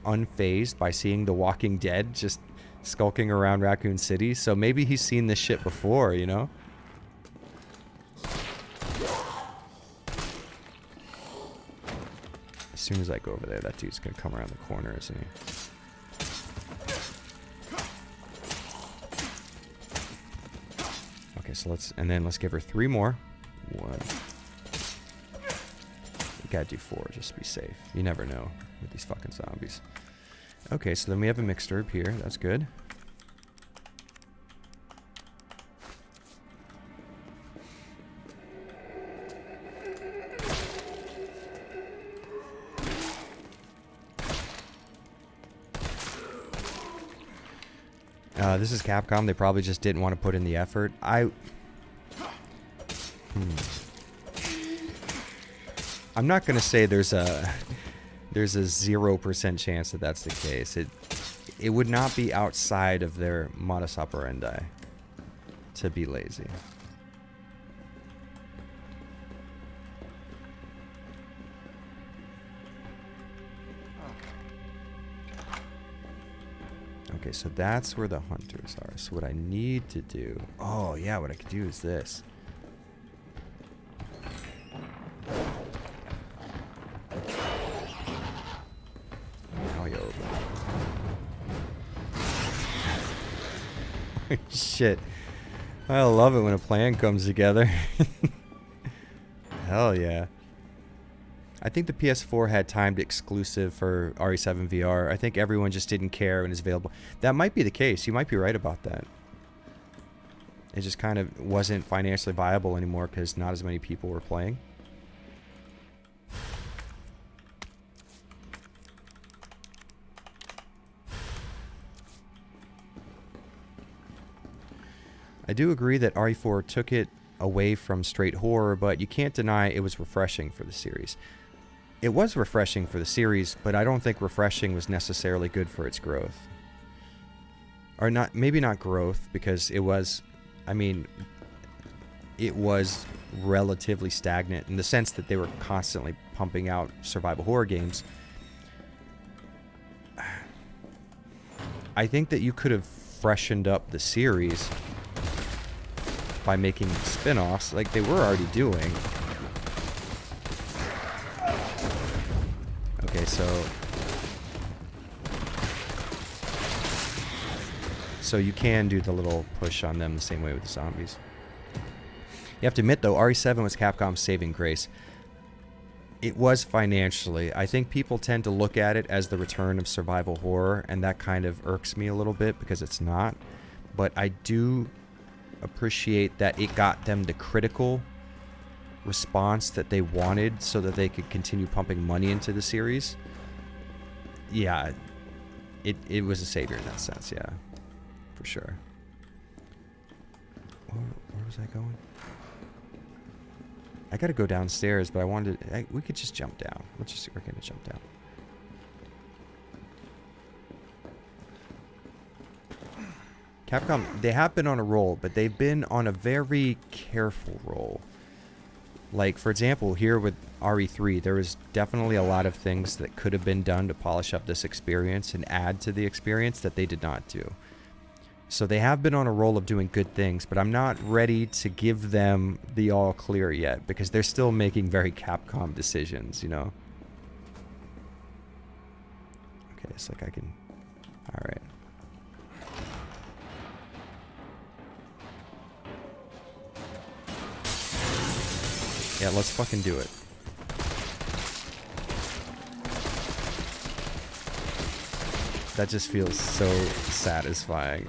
unfazed by seeing The Walking Dead just skulking around Raccoon City, so maybe he's seen this shit before, you know? As soon as I go over there, that dude's gonna come around the corner, isn't he? Okay, so let's give her 3 more. 1. We gotta do 4 just to be safe. You never know with these fucking zombies. Okay, so then we have a mixed herb here. That's good. This is Capcom. They probably just didn't want to put in the effort. I'm not going to say there's a 0% chance that that's the case. It would not be outside of their modus operandi to be lazy. Okay, so that's where the hunters are. So what I need to do... Oh, yeah, what I could do is this. Now you open. Shit. I love it when a plan comes together. Hell yeah. I think the PS4 had timed exclusive for RE7 VR. I think everyone just didn't care and is available. That might be the case. You might be right about that. It just kind of wasn't financially viable anymore because not as many people were playing. I do agree that RE4 took it away from straight horror, but you can't deny it was refreshing for the series. It was refreshing for the series, but I don't think refreshing was necessarily good for its growth. Or not, maybe not growth, because it was, I mean, it was relatively stagnant in the sense that they were constantly pumping out survival horror games. I think that you could have freshened up the series by making spin-offs like they were already doing. Okay, so So you can do the little push on them the same way with the zombies. You have to admit, though, RE7 was Capcom's saving grace. It was financially. I think people tend to look at it as the return of survival horror, and that kind of irks me a little bit because it's not. But I do appreciate that it got them the critical response that they wanted so that they could continue pumping money into the series. Yeah, it was a savior in that sense, yeah, for sure. Where was I going? I gotta go downstairs, but I wanted to, we could just jump down. We're gonna jump down. Capcom, they have been on a roll, but they've been on a very careful roll. Like, for example, here with RE3, there was definitely a lot of things that could have been done to polish up this experience and add to the experience that they did not do. So they have been on a roll of doing good things, but I'm not ready to give them the all clear yet because they're still making very Capcom decisions, you know? Okay, it's like I can... Alright. Yeah, let's fucking do it. That just feels so satisfying.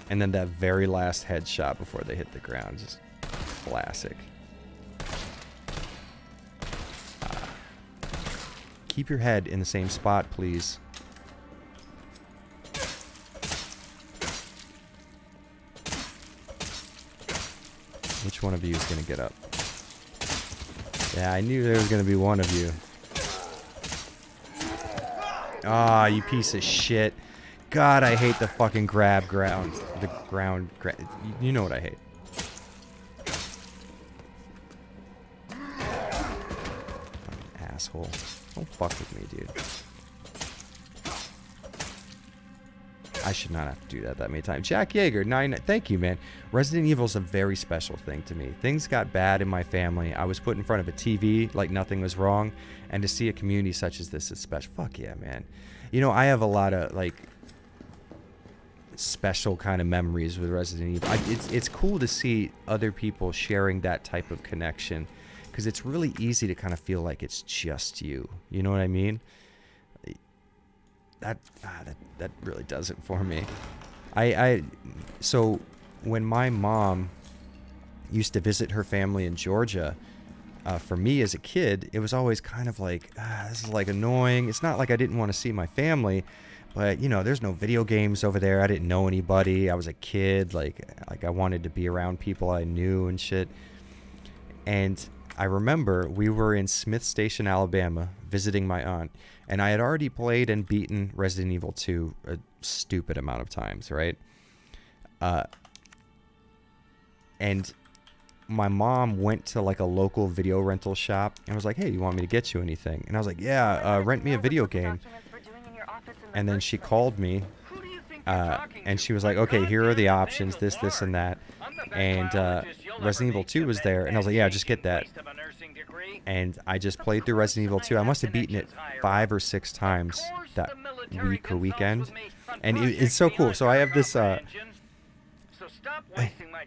And then that very last headshot before they hit the ground, just classic. Keep your head in the same spot, please. Which one of you is going to get up? Yeah, I knew there was going to be one of you. Ah, you piece of shit. God, I hate the fucking ground. You know what I hate. Fucking asshole. Don't fuck with me, dude. I should not have to do that many times. Jack Yeager, 9. Thank you, man. Resident Evil is a very special thing to me. Things got bad in my family. I was put in front of a TV like nothing was wrong. And to see a community such as this is special. Fuck yeah, man. You know, I have a lot of, like, special kind of memories with Resident Evil. It's cool to see other people sharing that type of connection. Because it's really easy to kind of feel like it's just you. You know what I mean? That really does it for me. So when my mom used to visit her family in Georgia, for me as a kid, it was always kind of like, this is like annoying. It's not like I didn't want to see my family, but you know, there's no video games over there. I didn't know anybody. I was a kid. Like I wanted to be around people I knew and shit. And I remember we were in Smith Station, Alabama, visiting my aunt. And I had already played and beaten Resident Evil 2 a stupid amount of times, right? And my mom went to like a local video rental shop and was like, hey, you want me to get you anything? And I was like, yeah, rent me a video game. And then she called me and she was like, okay, here are the options, this, and that. And Resident Evil 2 was there. And I was like, yeah, just get that. And I just played through Resident Evil 2. I must have beaten it 5 or 6 times that week or weekend. And it's so cool. So I have this I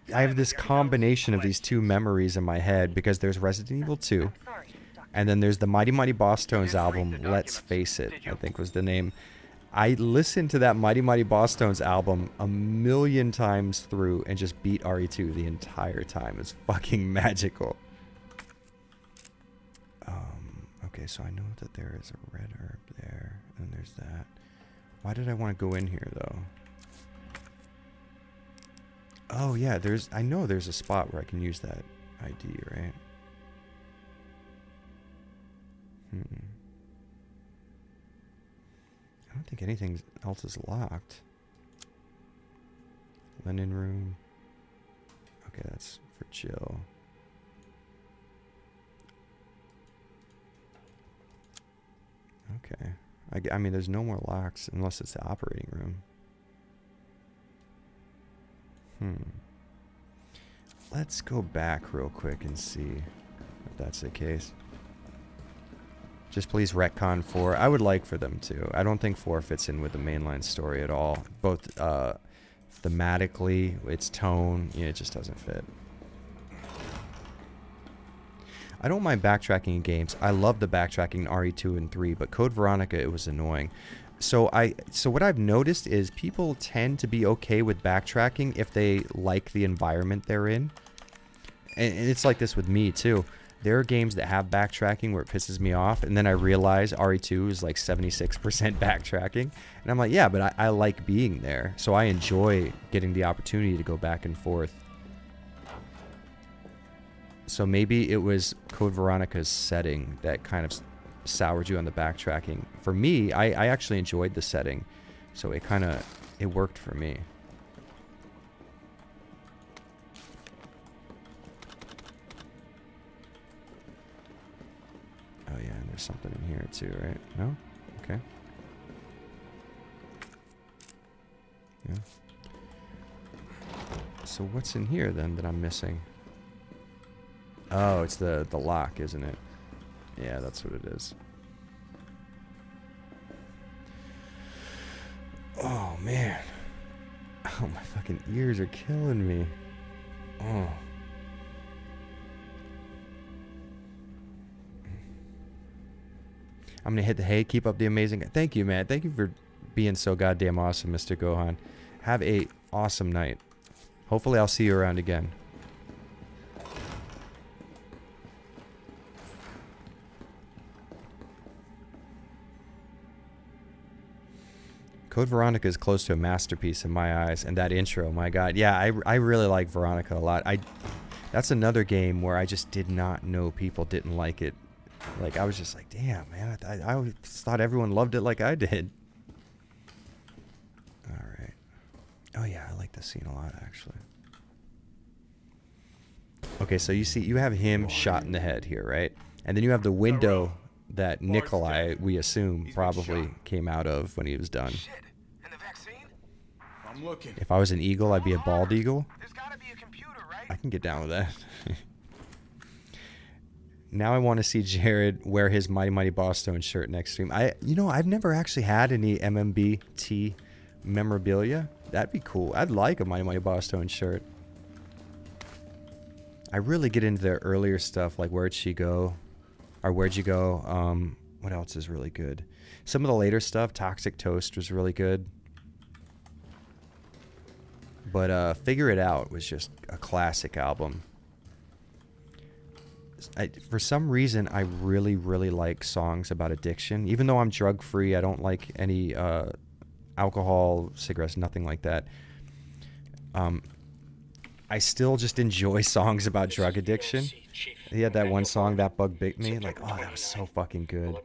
have this combination of these two memories in my head because there's Resident Evil 2 and then there's the Mighty Mighty Boss Tones album, Let's Face It, I think was the name. I listened to that Mighty Mighty Boss Tones album a million times through and just beat RE2 the entire time. It's fucking magical. Okay, so I know that there is a red herb there, and there's that. Why did I want to go in here, though? Oh, yeah, I know there's a spot where I can use that ID, right? I don't think anything else is locked. Linen room. Okay, that's for Jill. Okay. I mean, there's no more locks unless it's the operating room. Let's go back real quick and see if that's the case. Just please retcon 4. I would like for them to. I don't think 4 fits in with the mainline story at all. Both thematically, its tone, yeah, it just doesn't fit. I don't mind backtracking in games. I love the backtracking in RE2 and 3, but Code Veronica, it was annoying. So what I've noticed is people tend to be okay with backtracking if they like the environment they're in. And it's like this with me too. There are games that have backtracking where it pisses me off, and then I realize RE2 is like 76% backtracking, and I'm like, yeah, but I like being there, so I enjoy getting the opportunity to go back and forth. So maybe it was Code Veronica's setting that kind of soured you on the backtracking. For me, I actually enjoyed the setting, so it worked for me. Oh yeah, and there's something in here too, right? No? Okay. Yeah. So what's in here then that I'm missing? Oh, it's the lock, isn't it? Yeah, that's what it is. Oh man. Oh, my fucking ears are killing me. Oh. I'm gonna hit the hay. Keep up the amazing. Thank you, man. Thank you for being so goddamn awesome, Mr. Gohan. Have a awesome night. Hopefully, I'll see you around again. Code Veronica is close to a masterpiece in my eyes, and that intro, my god. Yeah, I really like Veronica a lot. That's another game where I just did not know people didn't like it. Like, I was just like, damn, man, I thought everyone loved it like I did. Alright. Oh, yeah, I like this scene a lot, actually. Okay, so you have him shot in the head here, right? And then you have the window that Nikolai, we assume, probably came out of when he was done. I'm looking. If I was an eagle, I'd be a bald eagle. I can get down with that. Now I want to see Jared wear his Mighty Mighty Boss Stone shirt next stream. I've never actually had any MMBT memorabilia. That'd be cool. I'd like a Mighty Mighty Boss Stone shirt. I really get into their earlier stuff, like Where'd She Go? Or Where'd You Go? What else is really good? Some of the later stuff, Toxic Toast was really good. But Figure It Out was just a classic album. For some reason, I really, really like songs about addiction. Even though I'm drug-free, I don't like any alcohol, cigarettes, nothing like that. I still just enjoy songs about drug addiction. He had that one song, That Bug Bit Me. Like, oh, that was so fucking good.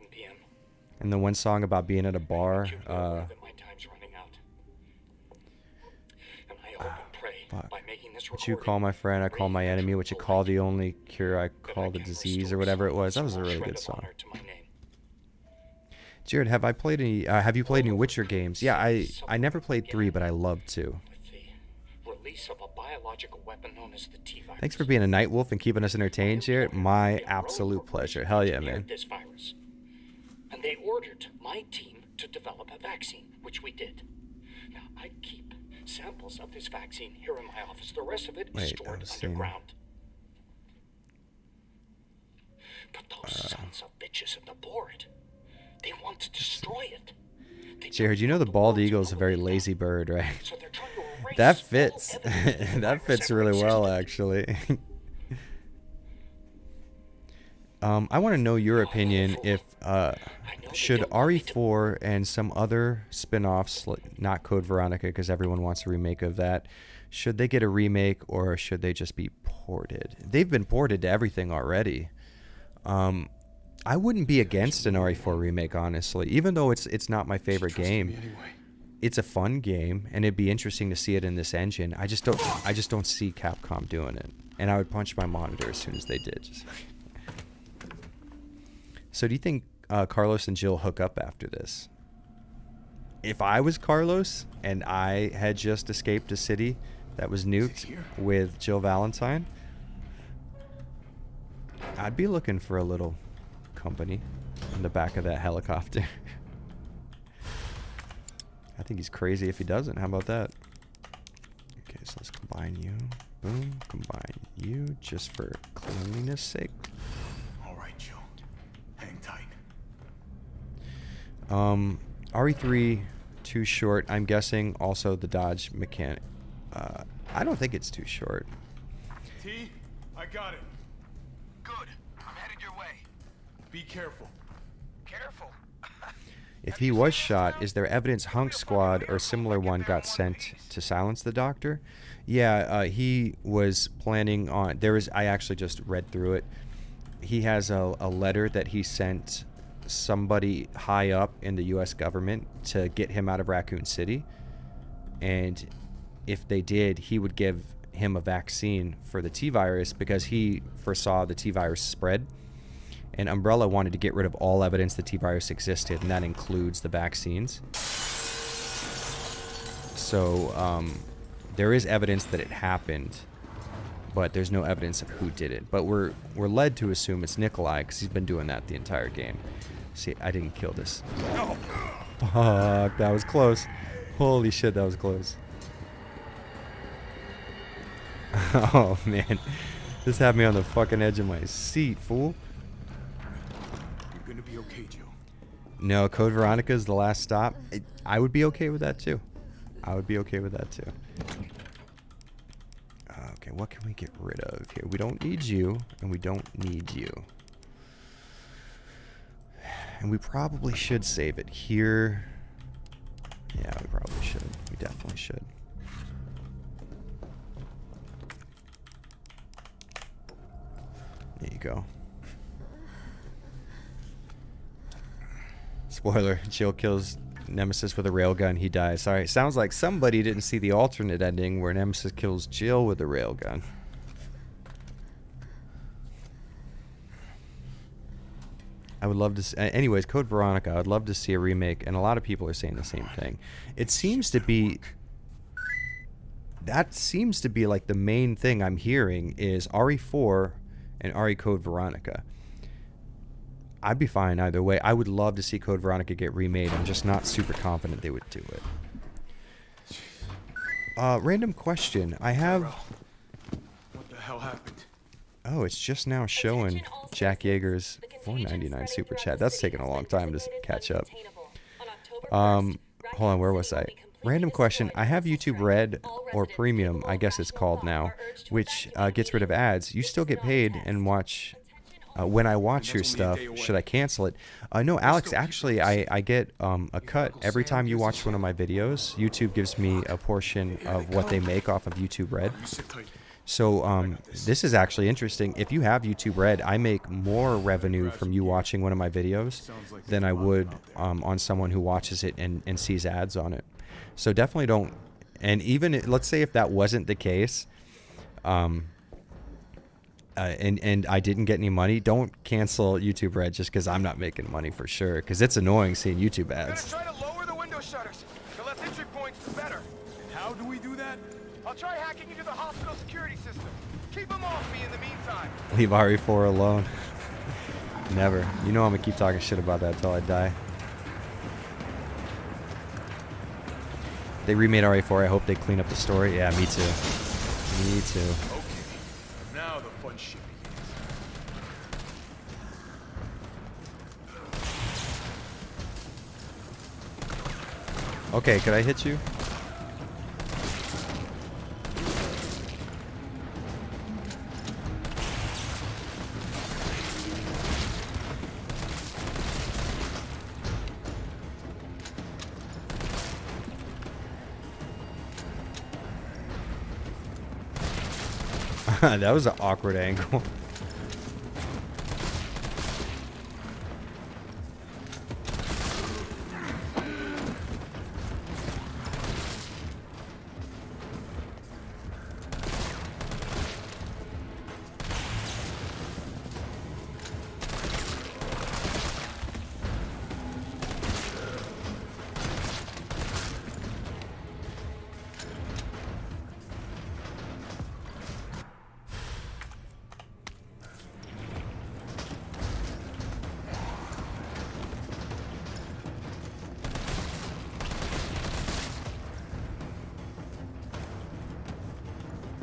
And the one song about being at a bar. Fuck. What you call my friend, I call my enemy. What you call the only cure, I call the disease, or whatever it was. That was a really good song. Jared, have you played any Witcher games? Yeah, I never played 3, but I love to. Thanks for being a night wolf and keeping us entertained, Jared. My absolute pleasure. Hell yeah, man. And they ordered my team to develop a vaccine, which we did. Now, I keep samples of this vaccine here in my office. The rest of it is stored underground. But those sons of bitches at the board, they want to destroy it. Jared, you know the bald eagle is a very lazy bird, right? So that fits. That fits really well, actually. I want to know your opinion if should RE4 and some other spin-offs, not Code Veronica because everyone wants a remake of that, should they get a remake or should they just be ported? They've been ported to everything already. I wouldn't be against an RE4 remake, honestly, even though it's not my favorite game. It's a fun game, and it'd be interesting to see it in this engine. I just don't see Capcom doing it, and I would punch my monitor as soon as they did. So do you think Carlos and Jill hook up after this? If I was Carlos and I had just escaped a city that was nuked with Jill Valentine, I'd be looking for a little company. in the back of that helicopter. I think he's crazy if he doesn't. How about that? Okay, so let's combine you. Boom, combine you just for cleanliness sake. All right, Joe. Hang tight. RE3 too short. I'm guessing also the dodge mechanic. I don't think it's too short. T, I got it. Good. I'm headed your way. Be careful. Careful. If he was shot, is there evidence Hunk Squad or similar one got sent to silence the doctor? Yeah, he was planning on... I actually just read through it. He has a letter that he sent somebody high up in the U.S. government to get him out of Raccoon City. And if they did, he would give him a vaccine for the T-virus because he foresaw the T-virus spread. And Umbrella wanted to get rid of all evidence the T-virus existed, and that includes the vaccines. So there is evidence that it happened, but there's no evidence of who did it. But we're led to assume it's Nikolai because he's been doing that the entire game. See, I didn't kill this. Fuck, that was close. Holy shit, that was close. Oh man, this had me on the fucking edge of my seat, fool. You're gonna be okay, Joe. No, Code Veronica is the last stop. I would be okay with that too. I would be okay with that too. Okay, what can we get rid of here? We don't need you, and we don't need you. And we probably should save it here. Yeah, we probably should. We definitely should. There you go. Spoiler, Jill kills Nemesis with a railgun, he dies. Sorry, sounds like somebody didn't see the alternate ending where Nemesis kills Jill with a railgun. I would love to anyways, Code Veronica, I'd love to see a remake, and a lot of people are saying the same thing. It seems to be... That seems to be like the main thing I'm hearing is RE4 and RE Code Veronica. I'd be fine either way. I would love to see Code Veronica get remade. I'm just not super confident they would do it. Random question. I have... What the hell happened? Oh, it's just now showing Jack Yeager's $4.99 super chat. That's taking a long time to catch up. Hold on, where was I? Random question. I have YouTube Red, or Premium, I guess it's called now, which gets rid of ads. You still get paid and watch... when I watch your stuff, should I cancel it? No, Alex, actually, I get a cut every time you watch one of my videos. YouTube gives me a portion of what they make off of YouTube Red. So this is actually interesting. If you have YouTube Red, I make more revenue from you watching one of my videos than I would on someone who watches it and sees ads on it. So definitely don't. And even, let's say if that wasn't the case, and I didn't get any money, don't cancel YouTube Red just because I'm not making money for sure. Because it's annoying seeing YouTube ads. I'm gonna try to lower the window shutters. The less entry points, the better. And how do we do that? I'll try hacking into the hospital security system. Keep them off me in the meantime. Leave RE4 alone. Never. You know I'm gonna keep talking shit about that till I die. They remade RE4. I hope they clean up the story. Yeah, me too. Me too. Okay, now the fun shit begins. Okay, could I hit you? That was an awkward angle.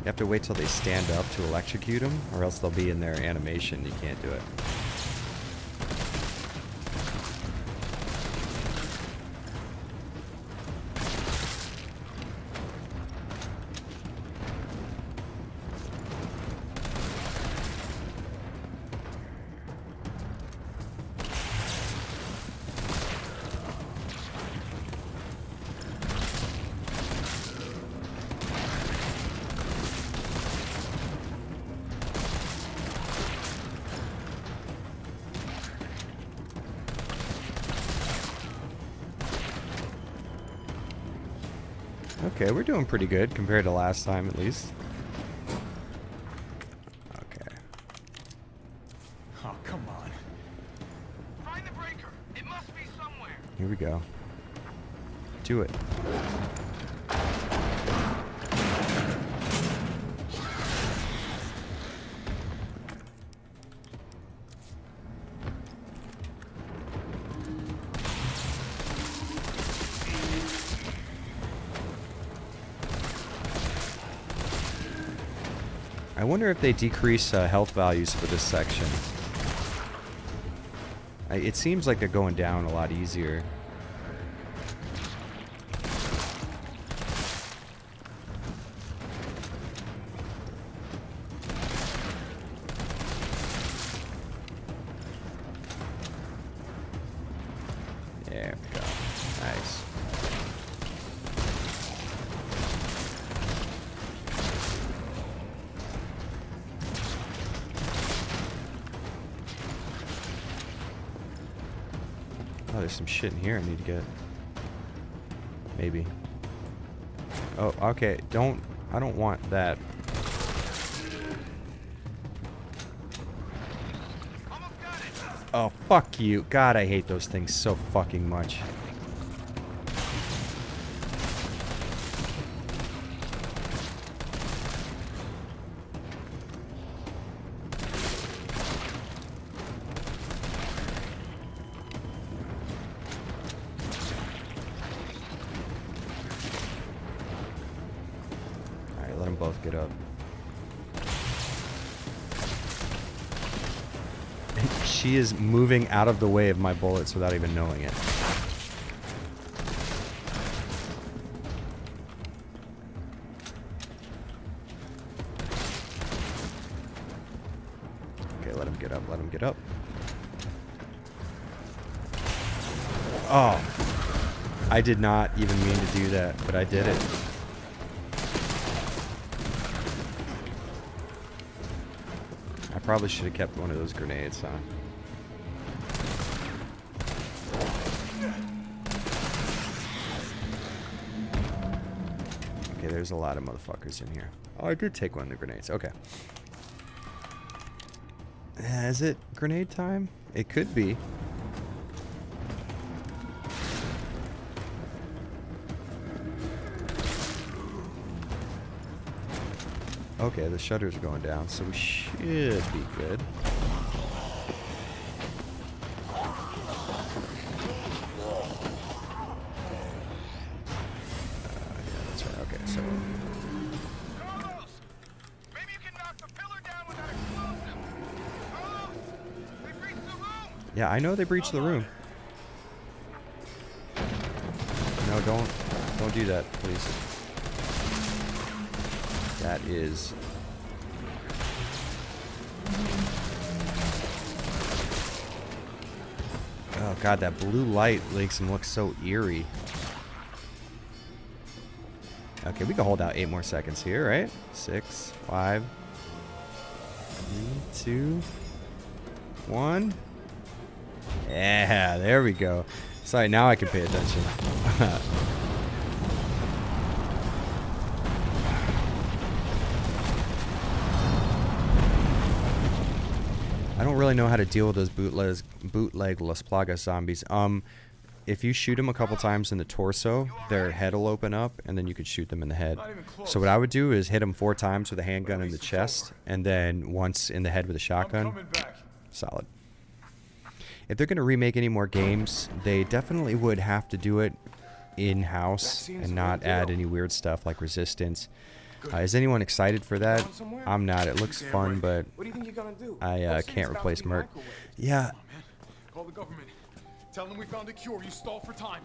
You have to wait till they stand up to electrocute them, or else they'll be in their animation. You can't do it. Okay, we're doing pretty good compared to last time, at least. Okay. Oh, come on. Find the breaker. It must be somewhere. Here we go. Do it. I wonder if they decrease health values for this section. It seems like they're going down a lot easier. There we go. Nice. Oh, there's some shit in here I need to get. Maybe. Oh, okay. I don't want that. Oh, fuck you. God, I hate those things so fucking much. Alright, let them both get up. She is moving out of the way of my bullets without even knowing it. Okay, let him get up, let him get up. Oh, I did not even mean to do that, but I did it. I probably should have kept one of those grenades, huh? Okay, there's a lot of motherfuckers in here. Oh, I did take one of the grenades. Okay. Is it grenade time? It could be. Okay, the shutters are going down, so we should be good. Yeah, that's right. Okay, so. Carlos! Maybe you can knock the pillar down with that explosive. Carlos! They breached the room! Yeah, I know they breached the room. No, don't do that, please. That is. Oh god, that blue light makes him look so eerie. Okay, we can hold out 8 more seconds here, right? 6, 5, 3, 2, 1. Yeah, there we go. Sorry, now I can pay attention. I don't really know how to deal with those bootleg Las Plagas zombies. If you shoot them a couple times in the torso, their head will open up, and then you could shoot them in the head. So what I would do is hit them 4 times with a handgun in the chest, and then once in the head with a shotgun. Solid. If they're going to remake any more games, they definitely would have to do it in-house and not add any weird stuff like resistance. Is anyone excited for that? Going somewhere? I'm not. It looks Damn fun, right. but What do you think you're gonna do? I Those can't things about replace to be Merc. microwaved. Yeah, Come on, man. Call the government. Tell them we found a cure. You stall for time.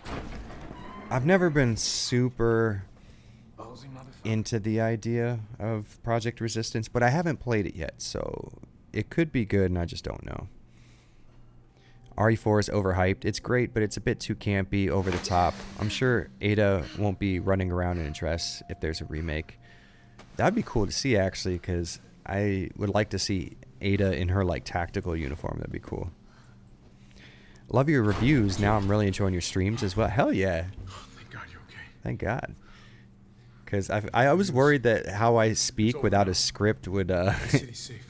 I've never been super Ballsy motherfucker. into the idea of Project Resistance, but I haven't played it yet, so it could be good, and I just don't know. RE4 is overhyped. It's great, but it's a bit too campy, over the top. I'm sure Ada won't be running around in a dress if there's a remake. That'd be cool to see, actually, because I would like to see Ada in her like tactical uniform. That'd be cool. Love your reviews. Now I'm really enjoying your streams as well. Hell yeah. Thank God you're okay. Thank God. Because I was worried that how I speak without a script would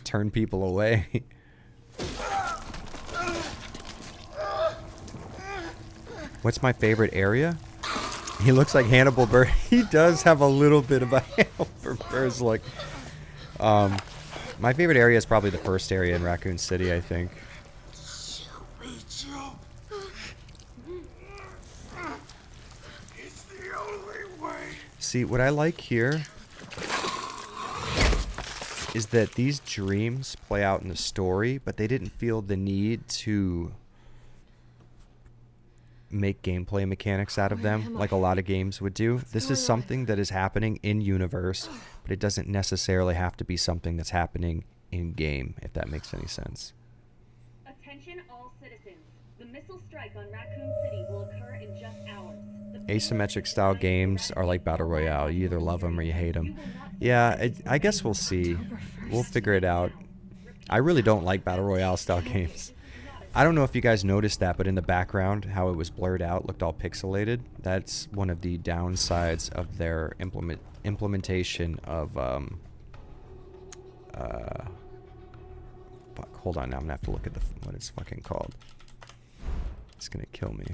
turn people away. What's my favorite area? He looks like Hannibal Buress. He does have a little bit of a Hannibal Buress look. My favorite area is probably the first area in Raccoon City, I think. It's the only way. See, what I like here is that these dreams play out in the story, but they didn't feel the need to make gameplay mechanics out of them like a lot of games would do. This is something that is happening in universe, but it doesn't necessarily have to be something that's happening in game, if that makes any sense. Attention all citizens. The missile strike on Raccoon City will occur in just hours. Asymmetric style games are like Battle Royale. You either love them or you hate them. Yeah, I guess we'll see. We'll figure it out. I really don't like Battle Royale style games. I don't know if you guys noticed that, but in the background, how it was blurred out, looked all pixelated. That's one of the downsides of their implementation of, fuck, hold on, now I'm gonna have to look at what it's fucking called. It's gonna kill me.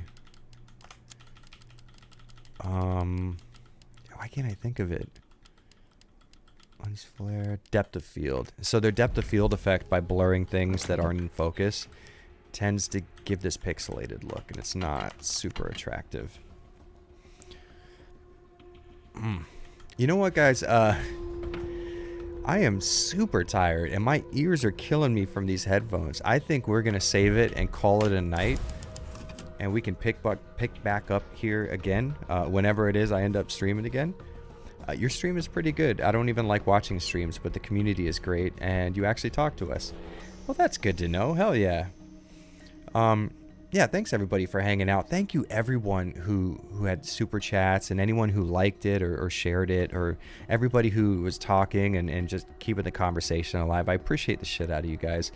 Why can't I think of it? Lens flare, depth of field. So their depth of field effect, by blurring things that aren't in focus, tends to give this pixelated look, and it's not super attractive. You know what, guys? I am super tired, and my ears are killing me from these headphones. I think we're gonna save it and call it a night, and we can pick back up here again whenever it is I end up streaming again. Your stream is pretty good. I don't even like watching streams, but the community is great, and you actually talk to us. Well, that's good to know. Hell yeah. Yeah, thanks everybody for hanging out. Thank you everyone who had super chats, and anyone who liked it or shared it, or everybody who was talking and just keeping the conversation alive. I appreciate the shit out of you guys.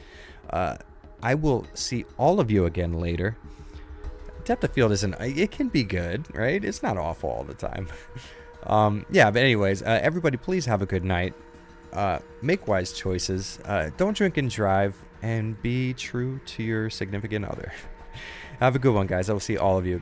I will see all of you again later. Depth of field it can be good, right? It's not awful all the time. Yeah, but anyways, everybody please have a good night. Make wise choices. Don't drink and drive, and be true to your significant other. Have a good one, guys. I will see all of you